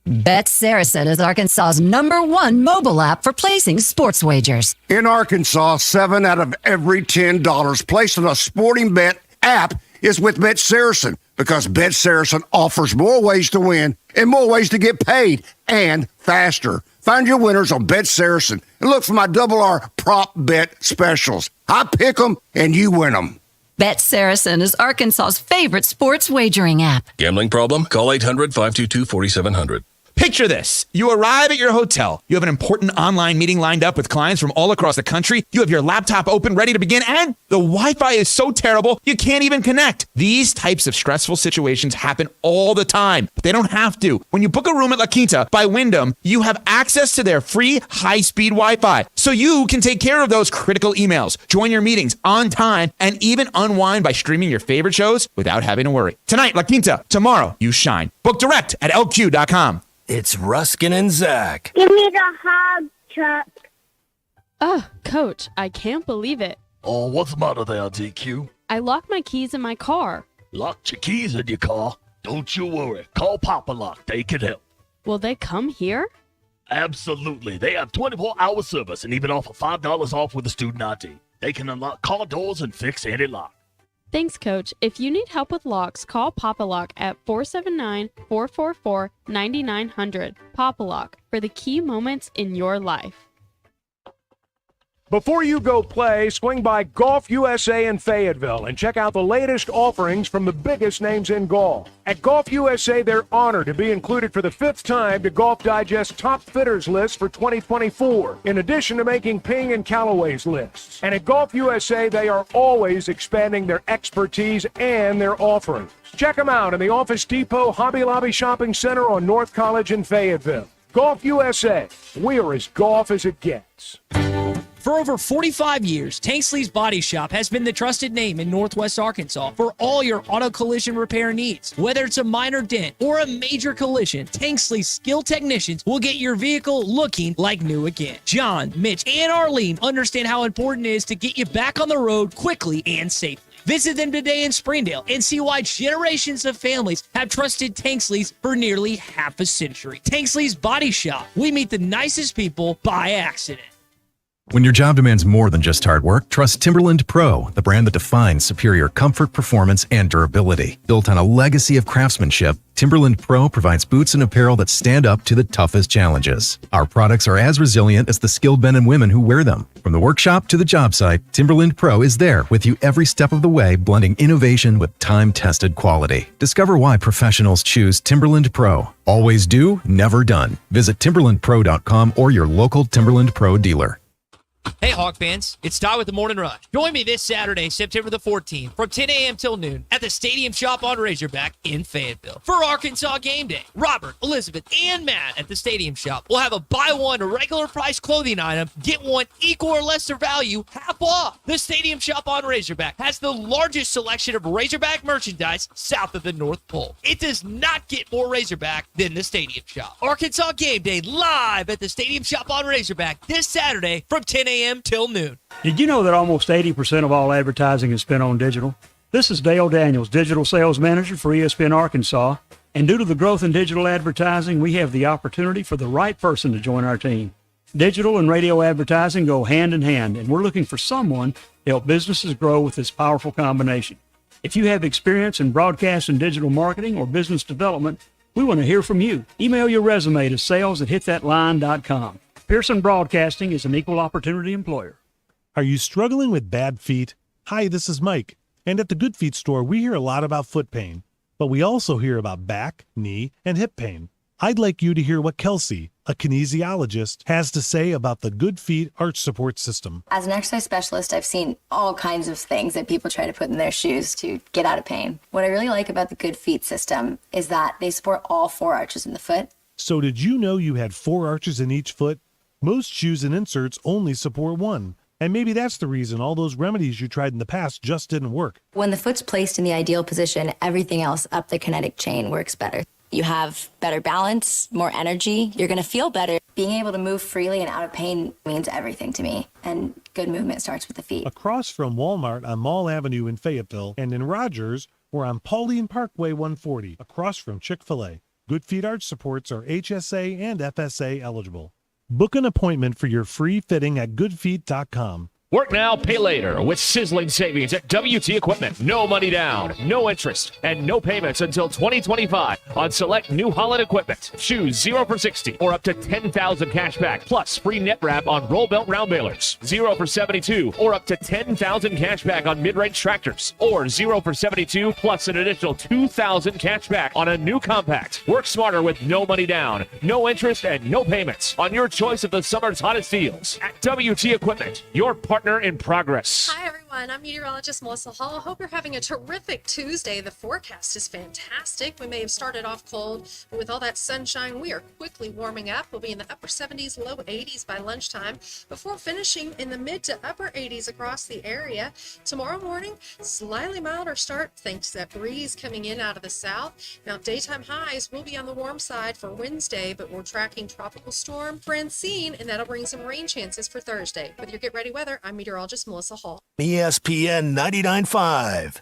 Bet Saracen is Arkansas's #1 mobile app for placing sports wagers. In Arkansas, 7 out of every $10 placed on a sporting bet app is with Bet Saracen, because Bet Saracen offers more ways to win and more ways to get paid, and faster. Find your winners on Bet Saracen and look for my Double R prop bet specials. I pick them and you win them. Bet Saracen is Arkansas's favorite sports wagering app. Gambling problem? Call 800-522-4700. Picture this. You arrive at your hotel. You have an important online meeting lined up with clients from all across the country. You have your laptop open, ready to begin, and the Wi-Fi is so terrible, you can't even connect. These types of stressful situations happen all the time, but they don't have to. When you book a room at La Quinta by Wyndham, you have access to their free high-speed Wi-Fi, so you can take care of those critical emails, join your meetings on time, and even unwind by streaming your favorite shows without having to worry. Tonight, La Quinta. Tomorrow, you shine. Book direct at lq.com. It's Ruscin and Zach. Give me the hug, Chuck. Oh, Coach, I can't believe it. Oh, what's the matter there, DQ? I locked my keys in my car. Locked your keys in your car? Don't you worry. Call Papa Lock. They can help. Will they come here? Absolutely. They have 24-hour service and even offer $5 off with a student ID. They can unlock car doors and fix any lock. Thanks, Coach. If you need help with locks, call Papa Lock at 479-444-9900. Papa Lock, for the key moments in your life. Before you go play, swing by Golf USA in Fayetteville and check out the latest offerings from the biggest names in golf. At Golf USA, they're honored to be included for the 5th time to Golf Digest Top Fitters list for 2024, in addition to making Ping and Callaway's lists. And at Golf USA, they are always expanding their expertise and their offerings. Check them out in the Office Depot Hobby Lobby Shopping Center on North College in Fayetteville. Golf USA, we're as golf as it gets. For over 45 years, Tanksley's Body Shop has been the trusted name in Northwest Arkansas for all your auto collision repair needs. Whether it's a minor dent or a major collision, Tanksley's skilled technicians will get your vehicle looking like new again. John, Mitch, and Arlene understand how important it is to get you back on the road quickly and safely. Visit them today in Springdale and see why generations of families have trusted Tanksley's for nearly half a century. Tanksley's Body Shop. We meet the nicest people by accident. When your job demands more than just hard work, trust Timberland Pro, the brand that defines superior comfort, performance, and durability. Built on a legacy of craftsmanship, Timberland Pro provides boots and apparel that stand up to the toughest challenges. Our products are as resilient as the skilled men and women who wear them. From the workshop to the job site, Timberland Pro is there with you every step of the way, blending innovation with time-tested quality. Discover why professionals choose Timberland Pro. Always do, never done. Visit timberlandpro.com or your local Timberland Pro dealer. Hey, Hawk fans, it's Ty with the Morning Rush. Join me this Saturday, September the 14th, from 10 a.m. till noon at the Stadium Shop on Razorback in Fayetteville for Arkansas Game Day. Robert, Elizabeth, and Matt at the Stadium Shop will have a buy one regular price clothing item, get one equal or lesser value, half off. The Stadium Shop on Razorback has the largest selection of Razorback merchandise south of the North Pole. It does not get more Razorback than the Stadium Shop. Arkansas Game Day live at the Stadium Shop on Razorback this Saturday from 10 a.m. till noon. Did you know that almost 80% of all advertising is spent on digital? This is Dale Daniels, Digital Sales Manager for ESPN Arkansas. And due to the growth in digital advertising, we have the opportunity for the right person to join our team. Digital and radio advertising go hand in hand, and we're looking for someone to help businesses grow with this powerful combination. If you have experience in broadcast and digital marketing or business development, we want to hear from you. Email your resume to sales@hitthatline.com. Pearson Broadcasting is an equal opportunity employer. Are you struggling with bad feet? Hi, this is Mike. And at the Good Feet store, we hear a lot about foot pain, but we also hear about back, knee, and hip pain. I'd like you to hear what Kelsey, a kinesiologist, has to say about the Good Feet arch support system. As an exercise specialist, I've seen all kinds of things that people try to put in their shoes to get out of pain. What I really like about the Good Feet system is that they support all four arches in the foot. So did you know you had 4 arches in each foot? Most shoes and inserts only support one. And maybe that's the reason all those remedies you tried in the past just didn't work. When the foot's placed in the ideal position, everything else up the kinetic chain works better. You have better balance, more energy, you're gonna feel better. Being able to move freely and out of pain means everything to me. And good movement starts with the feet. Across from Walmart on Mall Avenue in Fayetteville and in Rogers, we're on Pauline Parkway 140, across from Chick-fil-A. Good Feet arch supports are HSA and FSA eligible. Book an appointment for your free fitting at goodfeet.com. Work now, pay later with sizzling savings at WT Equipment. No money down, no interest, and no payments until 2025 on select New Holland equipment. Choose 0 for 60 or up to 10,000 cash back, plus free net wrap on roll belt round balers. 0 for 72 or up to 10,000 cash back on mid-range tractors. Or 0 for 72 plus an additional 2,000 cash back on a new compact. Work smarter with no money down, no interest, and no payments on your choice of the summer's hottest deals. At WT Equipment, your partner in progress. Hi, everyone. I'm meteorologist Melissa Hall. I hope you're having a terrific Tuesday. The forecast is fantastic. We may have started off cold, but with all that sunshine, we are quickly warming up. We'll be in the upper 70s, low 80s by lunchtime, before finishing in the mid to upper 80s across the area. Tomorrow morning, slightly milder start thanks to that breeze coming in out of the south. Now, daytime highs will be on the warm side for Wednesday, but we're tracking Tropical Storm Francine, and that'll bring some rain chances for Thursday. With your Get Ready weather, I'm meteorologist Melissa Hall. ESPN 99.5.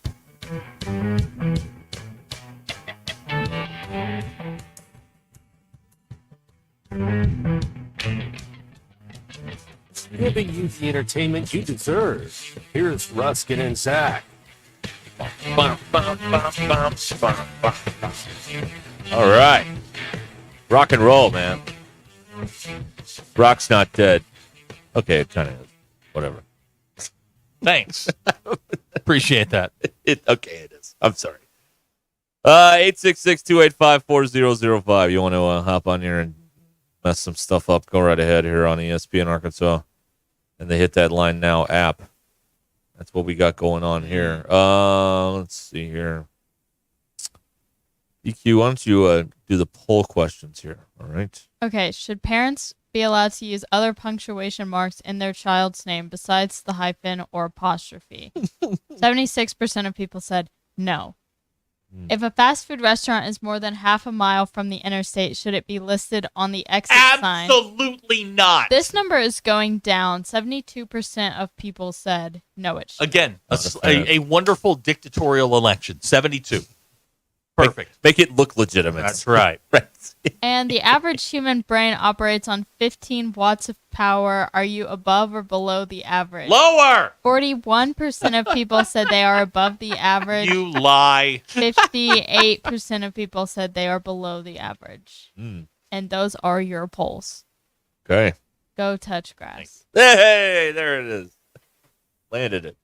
Giving you the entertainment you deserve. Here's Ruscin and Zach. All right. Rock and roll, man. Rock's not dead. Okay, it kind of is. Whatever. Thanks. Appreciate that. Okay, it is. I'm sorry. 866-285-4005. You want to hop on here and mess some stuff up, go right ahead here on ESPN Arkansas and the Hit That Line Now app. That's what we got going on here. Let's see here. EQ, why don't you do the poll questions here, all right? Okay, should parents be allowed to use other punctuation marks in their child's name besides the hyphen or apostrophe. 76% of people said no. If a fast food restaurant is more than half a mile from the interstate, should it be listed on the exit sign? Absolutely not. This number is going down. 72% of people said no, it should. Again, a wonderful dictatorial election. 72. Perfect. Make it look legitimate. That's right. And the average human brain operates on 15 watts of power. Are you above or below the average? Lower! 41% of people said they are above the average. You lie. 58% of people said they are below the average. And those are your polls. Okay. Go touch grass. Hey, there it is. Landed it.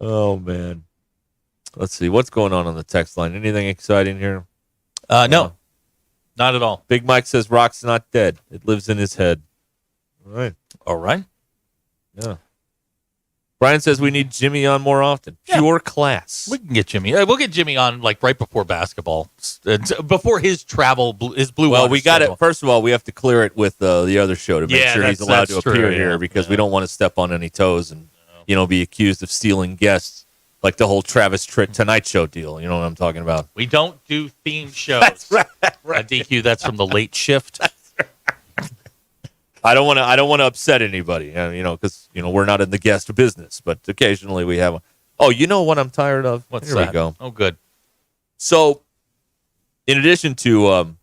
Oh, man. Let's see. What's going on the text line? Anything exciting here? No. Not at all. Big Mike says Rock's not dead. It lives in his head. All right. Yeah. Brian says we need Jimmy on more often. Pure class. We can get Jimmy. We'll get Jimmy on like right before basketball, before his travel, his blue. Well, water we got schedule. it. First of all, we have to clear it with the other show to make sure he's allowed to appear here because we don't want to step on any toes and be accused of stealing guests like the whole Travis Tritt Tonight Show deal. You know what I'm talking about? We don't do theme shows. That's right. DQ. That's from the late shift. I don't want to upset anybody, because we're not in the guest business, but occasionally we have. Oh, you know what I'm tired of? What's Here that? we go. Oh, good. So, in addition to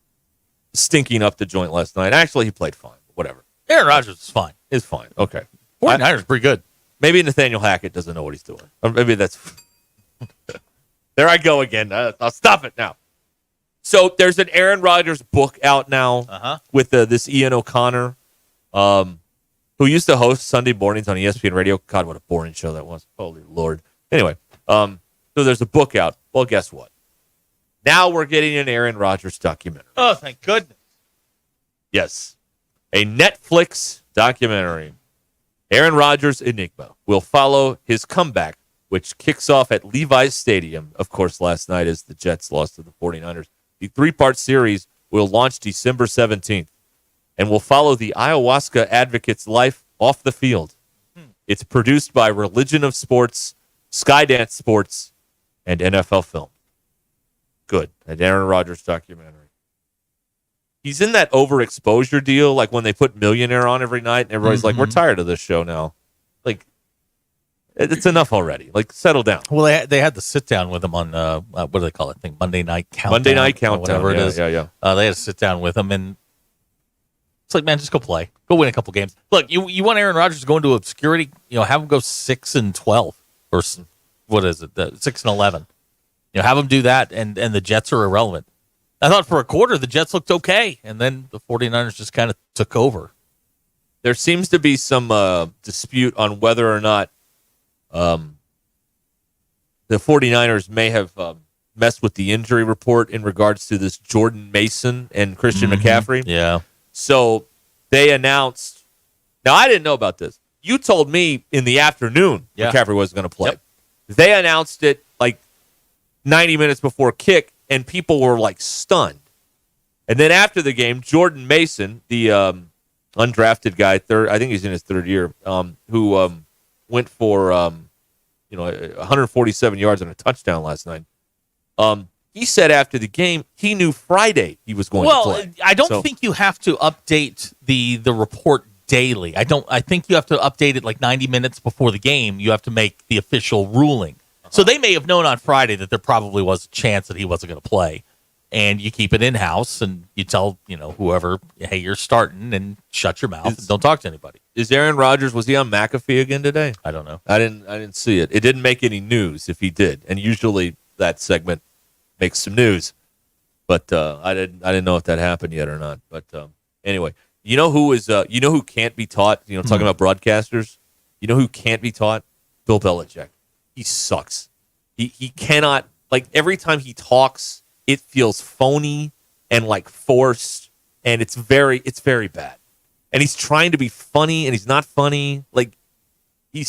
stinking up the joint last night, actually he played fine. Whatever. Aaron Rodgers is fine. Is fine. Okay. 49ers pretty good. Maybe Nathaniel Hackett doesn't know what he's doing. Or maybe that's. There I go again. I'll stop it now. So there's an Aaron Rodgers book out now with this Ian O'Connor, who used to host Sunday mornings on ESPN Radio. God, what a boring show that was. Holy Lord. Anyway, so there's a book out. Well, guess what? Now we're getting an Aaron Rodgers documentary. Oh, thank goodness. Yes. A Netflix documentary. Aaron Rodgers' Enigma will follow his comeback, which kicks off at Levi's Stadium, of course, last night as the Jets lost to the 49ers. The 3-part series will launch December 17th and will follow the ayahuasca advocate's life off the field. It's produced by Religion of Sports, Skydance Sports, and NFL Film. Good. An Aaron Rodgers documentary. He's in that overexposure deal, like when they put Millionaire on every night, and everybody's like, we're tired of this show now. Like, it's enough already. Like, settle down. Well, they had to sit down with him on, what do they call it? Monday Night Countdown. Monday Night Countdown. Whatever it is. Yeah. They had to sit down with him, and it's like, man, just go play. Go win a couple games. Look, you want Aaron Rodgers to go into obscurity, have him go 6-12. Or, what is it? 6-11. Have him do that, and the Jets are irrelevant. I thought for a quarter the Jets looked okay, and then the 49ers just kind of took over. There seems to be some dispute on whether or not the 49ers may have messed with the injury report in regards to this Jordan Mason and Christian McCaffrey. Yeah. So they announced. Now, I didn't know about this. You told me in the afternoon McCaffrey wasn't going to play. Yep. They announced it like 90 minutes before kick, and people were like stunned. And then after the game, Jordan Mason, the undrafted guy, I think he's in his third year, who went for 147 yards and a touchdown last night. He said after the game he knew Friday he was going to play. Well, I don't think you have to update the report daily. I think you have to update it like 90 minutes before the game. You have to make the official ruling. So they may have known on Friday that there probably was a chance that he wasn't going to play. And you keep it in-house, and you tell, whoever, hey, you're starting, and shut your mouth and don't talk to anybody. Is Aaron Rodgers, was he on McAfee again today? I don't know. I didn't see it. It didn't make any news if he did. And usually that segment makes some news. But I didn't know if that happened yet or not. But anyway, who can't be taught, talking about broadcasters, who can't be taught? Bill Belichick. He sucks. He cannot, like, every time he talks, it feels phony and like forced, and it's very bad. And he's trying to be funny, and he's not funny. Like, he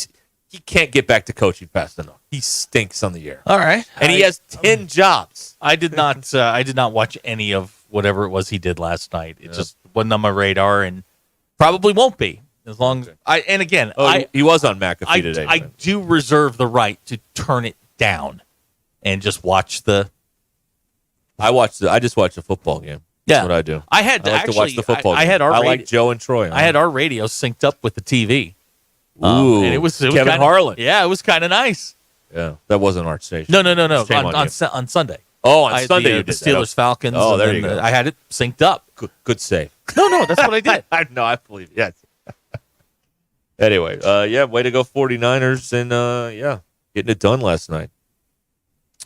can't get back to coaching fast enough. He stinks on the air. All right, and he has 10 jobs. I did not watch any of whatever it was he did last night. It just wasn't on my radar, and probably won't be as long as I. And again, he was on McAfee today. I do reserve the right to turn it down and just watch the. I just watch the football game. Yeah, that's what I do. I like to watch the football game. I had I like Joe and Troy. I had our radio synced up with the TV. Ooh, and it was Kevin Harlan. Yeah, it was kind of nice. Yeah, that wasn't our station. No. Shame On Sunday. Oh, on Sunday you the did Steelers Falcons. Oh, there you go. I had it synced up. Good save. No, that's what I did. I believe. Yes. Anyway, way to go 49ers, and getting it done last night.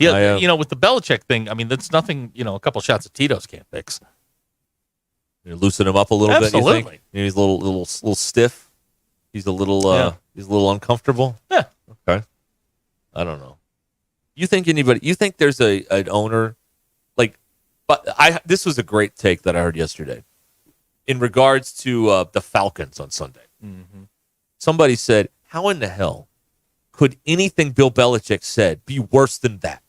Yeah, with the Belichick thing, I mean, that's nothing. A couple shots of Tito's can't fix. You loosen him up a little bit. You Absolutely. think? He's a little stiff. He's a little uncomfortable. Yeah. Okay. I don't know. You think there's an owner this was a great take that I heard yesterday in regards to the Falcons on Sunday. Mm-hmm. Somebody said, how in the hell could anything Bill Belichick said be worse than that?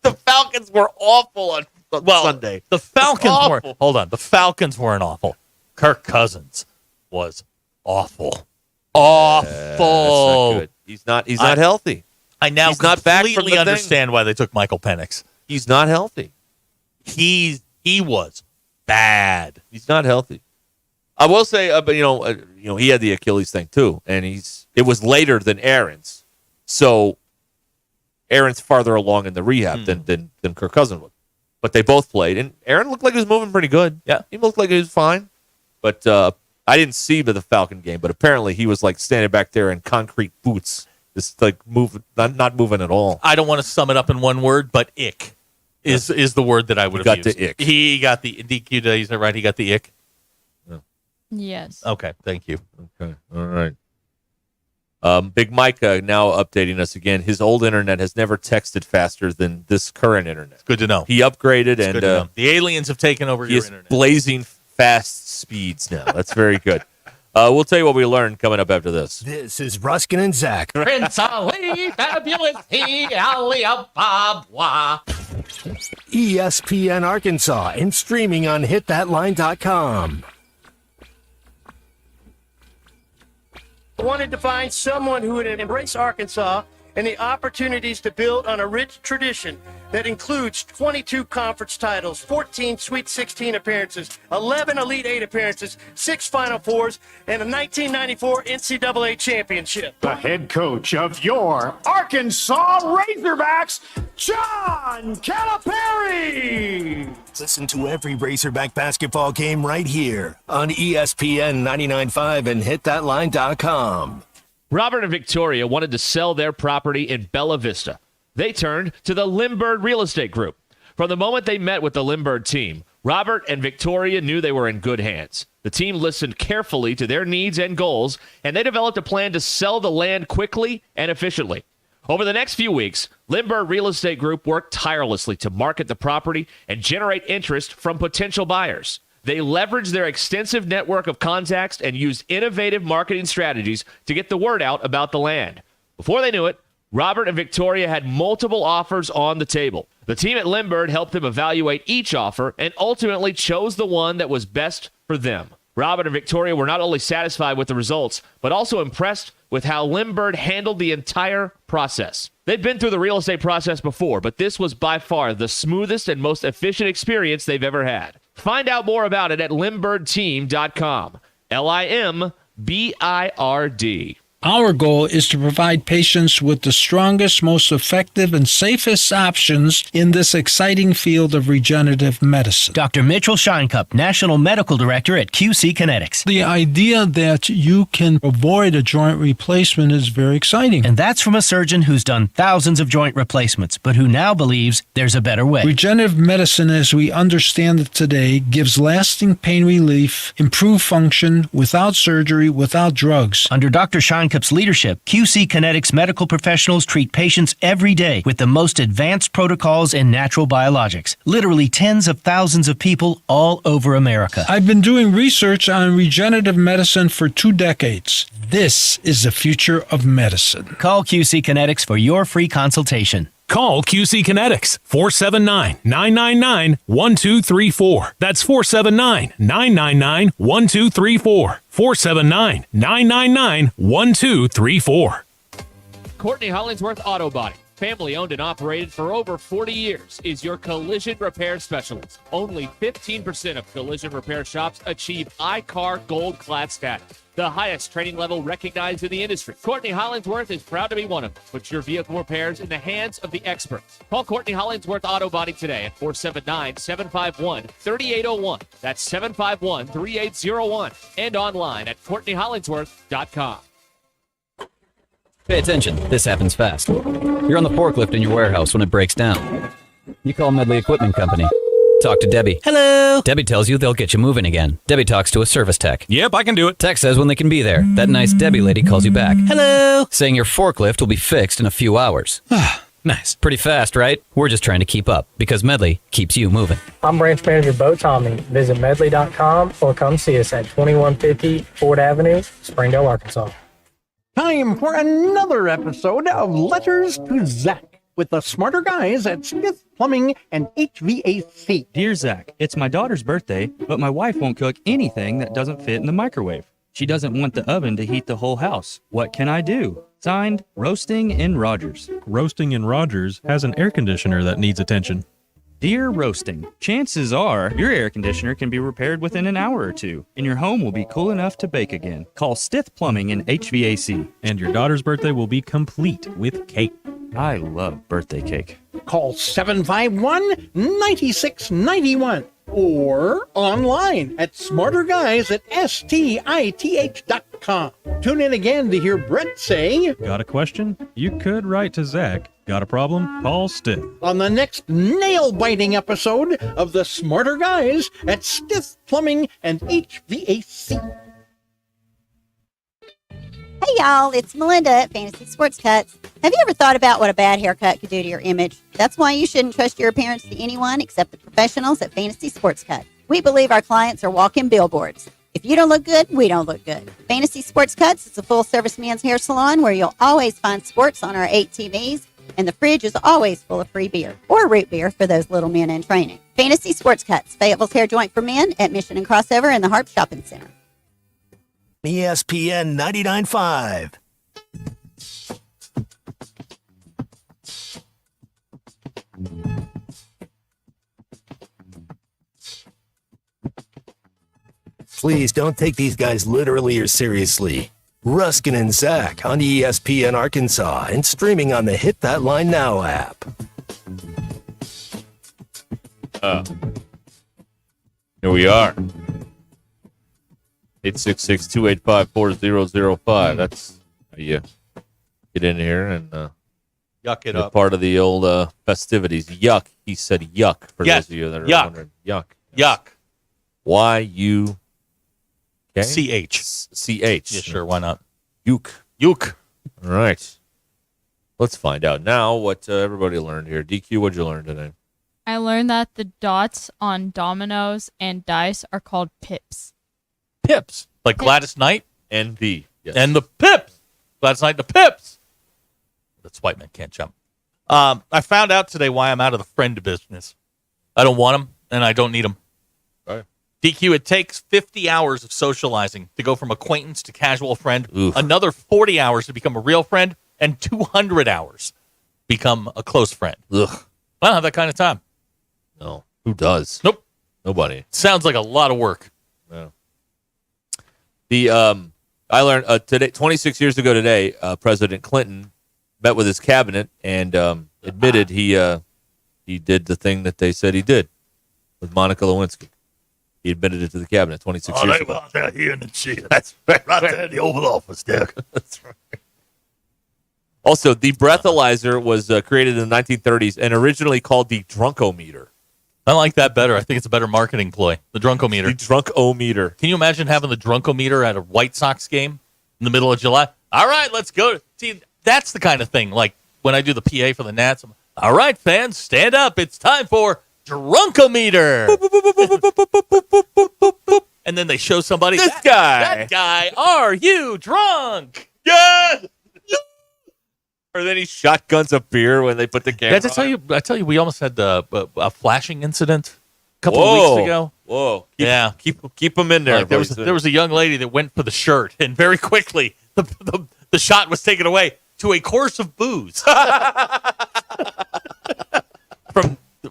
The Falcons were awful on Sunday. The Falcons weren't. Hold on. The Falcons weren't awful. Kirk Cousins was awful. Awful. That's not good. He's not healthy. I now he's not back from completely the understand why they took Michael Penix. He's not healthy. He was bad. He's not healthy. I will say, but he had the Achilles thing too, and it was later than Aaron's, so Aaron's farther along in the rehab than Kirk Cousins was. But they both played, and Aaron looked like he was moving pretty good. Yeah, he looked like he was fine. But I didn't see the Falcon game, but apparently he was like standing back there in concrete boots, just like not moving at all. I don't want to sum it up in one word, but ick is the word that I would have used. Got the ick. He got the DQ days, is that right? He got the ick. Yes. Okay, thank you. Okay, all right. Big Mike now updating us again. His old internet has never texted faster than this current internet. Good to know. He upgraded, It's good to know. The aliens have taken over your internet. Blazing fast speeds now. That's very good. We'll tell you what we learned coming up after this. This is Ruscin and Zach. Prince Ali, fabulous he, Ali Ababa. ESPN Arkansas and streaming on hitthatline.com. I wanted to find someone who would embrace Arkansas and the opportunities to build on a rich tradition that includes 22 conference titles, 14 Sweet 16 appearances, 11 Elite 8 appearances, 6 Final Fours, and a 1994 NCAA championship. The head coach of your Arkansas Razorbacks, John Calipari. Listen to every Razorback basketball game right here on ESPN 99.5 and hitthatline.com. Robert and Victoria wanted to sell their property in Bella Vista. They turned to the Limbird Real Estate Group. From the moment they met with the Limbird team, Robert and Victoria knew they were in good hands. The team listened carefully to their needs and goals, and they developed a plan to sell the land quickly and efficiently. Over the next few weeks, Limbird Real Estate Group worked tirelessly to market the property and generate interest from potential buyers. They leveraged their extensive network of contacts and used innovative marketing strategies to get the word out about the land. Before they knew it, Robert and Victoria had multiple offers on the table. The team at Limbird helped them evaluate each offer and ultimately chose the one that was best for them. Robert and Victoria were not only satisfied with the results, but also impressed with how Limbird handled the entire process. They've been through the real estate process before, but this was by far the smoothest and most efficient experience they've ever had. Find out more about it at limbirdteam.com. LIMBIRD. Our goal is to provide patients with the strongest, most effective, and safest options in this exciting field of regenerative medicine. Dr. Mitchell Shinecup, National Medical Director at QC Kinetics. The idea that you can avoid a joint replacement is very exciting. And that's from a surgeon who's done thousands of joint replacements, but who now believes there's a better way. Regenerative medicine, as we understand it today, gives lasting pain relief, improved function, without surgery, without drugs. Under Dr. Shinecup's leadership, QC Kinetics medical professionals treat patients every day with the most advanced protocols in natural biologics. Literally tens of thousands of people all over America. I've been doing research on regenerative medicine for 2 decades. This is the future of medicine. Call QC Kinetics for your free consultation. Call QC Kinetics 479-999-1234. That's 479-999-1234. 479-999-1234. Courtney Hollingsworth Auto Body, family owned and operated for over 40 years, is your collision repair specialist. Only 15% of collision repair shops achieve iCar Gold Class status, the highest training level recognized in the industry. Courtney Hollingsworth is proud to be one of them. Put your vehicle repairs in the hands of the experts. Call Courtney Hollingsworth Auto Body today at 479-751-3801. That's 751-3801. And online at CourtneyHollingsworth.com. Pay attention. This happens fast. You're on the forklift in your warehouse when it breaks down. You call Medley Equipment Company. Talk to Debbie. Hello. Debbie tells you they'll get you moving again. Debbie talks to a service tech. Yep, I can do it. Tech says when they can be there. That nice Debbie lady calls you back. Hello. Saying your forklift will be fixed in a few hours. Nice. Pretty fast, right? We're just trying to keep up because Medley keeps you moving. I'm branch manager Bo Tommy. Visit medley.com or come see us at 2150 Ford Avenue, Springdale, Arkansas. Time for another episode of Letters to Zach with the smarter guys at Smith Plumbing and HVAC. Dear Zach, it's my daughter's birthday, but my wife won't cook anything that doesn't fit in the microwave. She doesn't want the oven to heat the whole house. What can I do? Signed, Roasting in Rogers. Roasting in Rogers has an air conditioner that needs attention. Dear Roasting, chances are your air conditioner can be repaired within an hour or two, and your home will be cool enough to bake again. Call Stith Plumbing and HVAC. And your daughter's birthday will be complete with cake. I love birthday cake. Call 751-9691 or online at smarterguys@stith.com. Tune in again to hear Brett say, Got a question? You could write to Zach. Got a problem? Call Stith. On the next nail-biting episode of the Smarter Guys at Stith Plumbing and HVAC. Hey y'all, it's Melinda at Fantasy Sports Cuts. Have you ever thought about what a bad haircut could do to your image? That's why you shouldn't trust your appearance to anyone except the professionals at Fantasy Sports Cuts. We believe our clients are walking billboards. If you don't look good, we don't look good. Fantasy Sports Cuts is a full-service men's hair salon where you'll always find sports on our 8 TVs, and the fridge is always full of free beer, or root beer for those little men in training. Fantasy Sports Cuts, Fayetteville's hair joint for men at Mission and Crossover in the Harp Shopping Center. ESPN 99.5. Please don't take these guys literally or seriously. Ruscin and Zach on ESPN Arkansas and streaming on the Hit That Line Now app. Here we are. 866-285-4005. That's how you get in here and yuck it be up. part of the old festivities. Yuck. He said yuck for those of you that are wondering. Yuck. Yuck. Y-U-K? C-H. C-H. Yeah, sure. Why not? Yuck. Yuck. All right. Let's find out now what everybody learned here. DQ, what'd you learn today? I learned that the dots on dominoes and dice are called pips. Pips. Like Gladys Knight? NB. Yes. And the pips. Gladys Knight, the pips. That's white men can't jump. I found out today why I'm out of the friend business. I don't want them, and I don't need them. Right. DQ, it takes 50 hours of socializing to go from acquaintance to casual friend, Oof. another 40 hours to become a real friend, and 200 hours become a close friend. Ugh. I don't have that kind of time. No. Who does? Nope. Nobody. Sounds like a lot of work. No. I learned today, 26 years ago today, President Clinton met with his cabinet and admitted he did the thing that they said he did with Monica Lewinsky. He admitted it to the cabinet 26 years they ago. were out there hearing and shit. That's right. Right there in the Oval Office, Dick. That's right. Also, the breathalyzer was created in the 1930s and originally called the drunkometer. I like that better. I think it's a better marketing ploy. The drunkometer. The drunkometer. Can you imagine having the drunkometer at a White Sox game in the middle of July? All right, let's go. See, that's the kind of thing. Like when I do the PA for the Nats, I'm, all right, fans, stand up. It's time for drunkometer. And then they show somebody. That guy. Are you drunk? Yes! Or then he shotguns a beer when they put the camera. I tell you, we almost had a flashing incident a couple of weeks ago. Whoa! Keep them in there. Like there was a young lady that went for the shirt, and very quickly the shot was taken away to a course of booze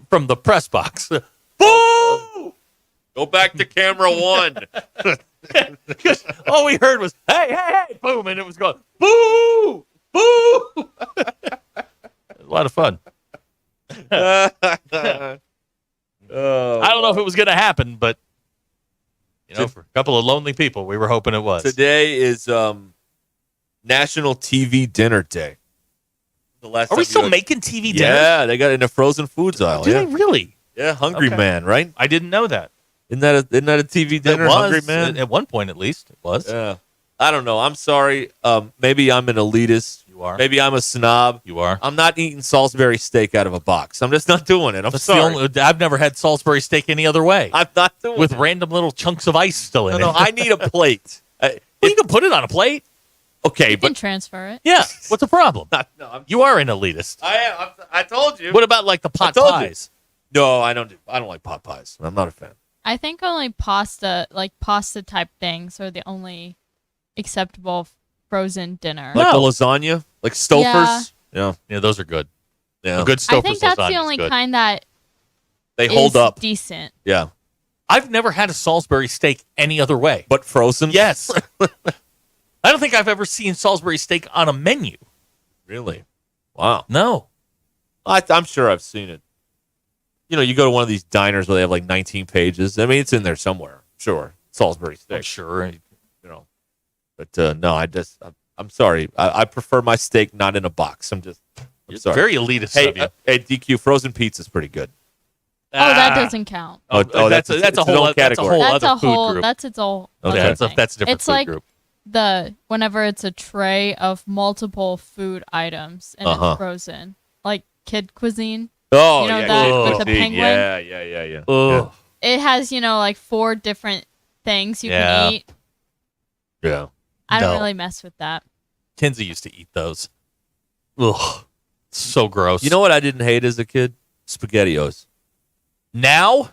from the press box. Boo! Go back to camera one. All we heard was hey, boom, and it was going boo, boo. A lot of fun. I don't know if it was going to happen, but for a couple of lonely people, we were hoping it was. Today is National TV Dinner Day. Are we still making TV dinner? Yeah, they got it in the frozen foods aisle. Do they really? Yeah, Hungry Man, right? I didn't know that. Isn't that a TV dinner? It was, Hungry Man? at one point, at least, it was. Yeah. I don't know. I'm sorry. Maybe I'm an elitist. You are. Maybe I'm a snob. You are. I'm not eating Salisbury steak out of a box. I'm just not doing it. That's sorry. I've never had Salisbury steak any other way. I'm not doing with it. random little chunks of ice still in it. No, I need a plate. You can put it on a plate. Okay, You can transfer it. Yeah. What's the problem? No, you are an elitist. I am. I told you. What about like the pot pies? No, I don't like pot pies. I'm not a fan. I think only pasta type things are the only acceptable frozen dinner. Like the lasagna? Like Stouffer's? Yeah. Yeah, those are good. Yeah. A good Stouffer's I think that's lasagna the is only good. kind that They hold is up. decent. Yeah. I've never had a Salisbury steak any other way. But frozen? Yes. I don't think I've ever seen Salisbury steak on a menu. Really? Wow. No. I'm sure I've seen it. You go to one of these diners where they have like 19 pages. I mean, it's in there somewhere. Sure. Salisbury steak. I'm sure. But no, I'm sorry. I prefer my steak not in a box. I'm sorry. Very elitist of you. Hey, DQ, frozen pizza's pretty good. Oh, that doesn't count. That's a whole other category. That's a food whole. group. That's its whole. Okay. other That's a thing. different It's food like group. whenever it's a tray of multiple food items and it's frozen, like kid cuisine. Oh, that kid with the cuisine. penguin. Yeah. Ugh. It has like 4 different things you can eat. Yeah. I don't No. really mess with that. Kinsey used to eat those. Ugh. So gross. You know what I didn't hate as a kid? SpaghettiOs. Now?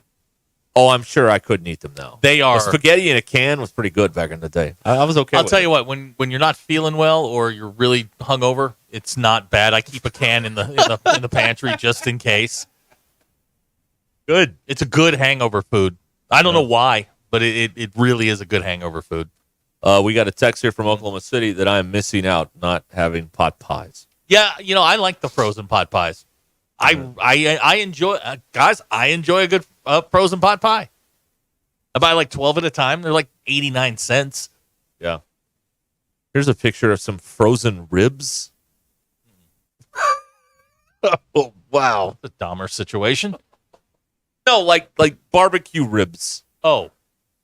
Oh, I'm sure I couldn't eat them now. They are. The spaghetti in a can was pretty good back in the day. I was okay I'll with tell it. you what, when you're not feeling well or you're really hungover, it's not bad. I keep a can in the pantry just in case. Good. It's a good hangover food. I don't know why, but it really is a good hangover food. We got a text here from Oklahoma City that I am missing out not having pot pies. Yeah, I like the frozen pot pies. I enjoy guys. I enjoy a good frozen pot pie. I buy like 12 at a time. They're like 89 cents. Yeah. Here's a picture of some frozen ribs. Oh wow, the Dahmer situation. No, like barbecue ribs. Oh,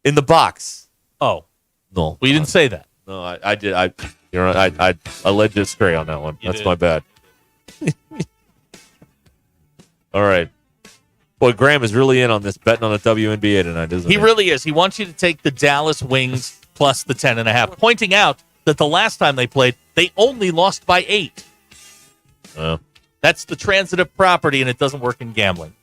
in the box. Oh, no. Well, you didn't say that. No, I did. I led you astray on that one. That's did. my bad. All right. Boy, Graham is really in on this betting on the WNBA tonight, isn't he? He really is. He wants you to take the Dallas Wings plus the 10.5, pointing out that the last time they played, they only lost by 8. That's the transitive property, and it doesn't work in gambling.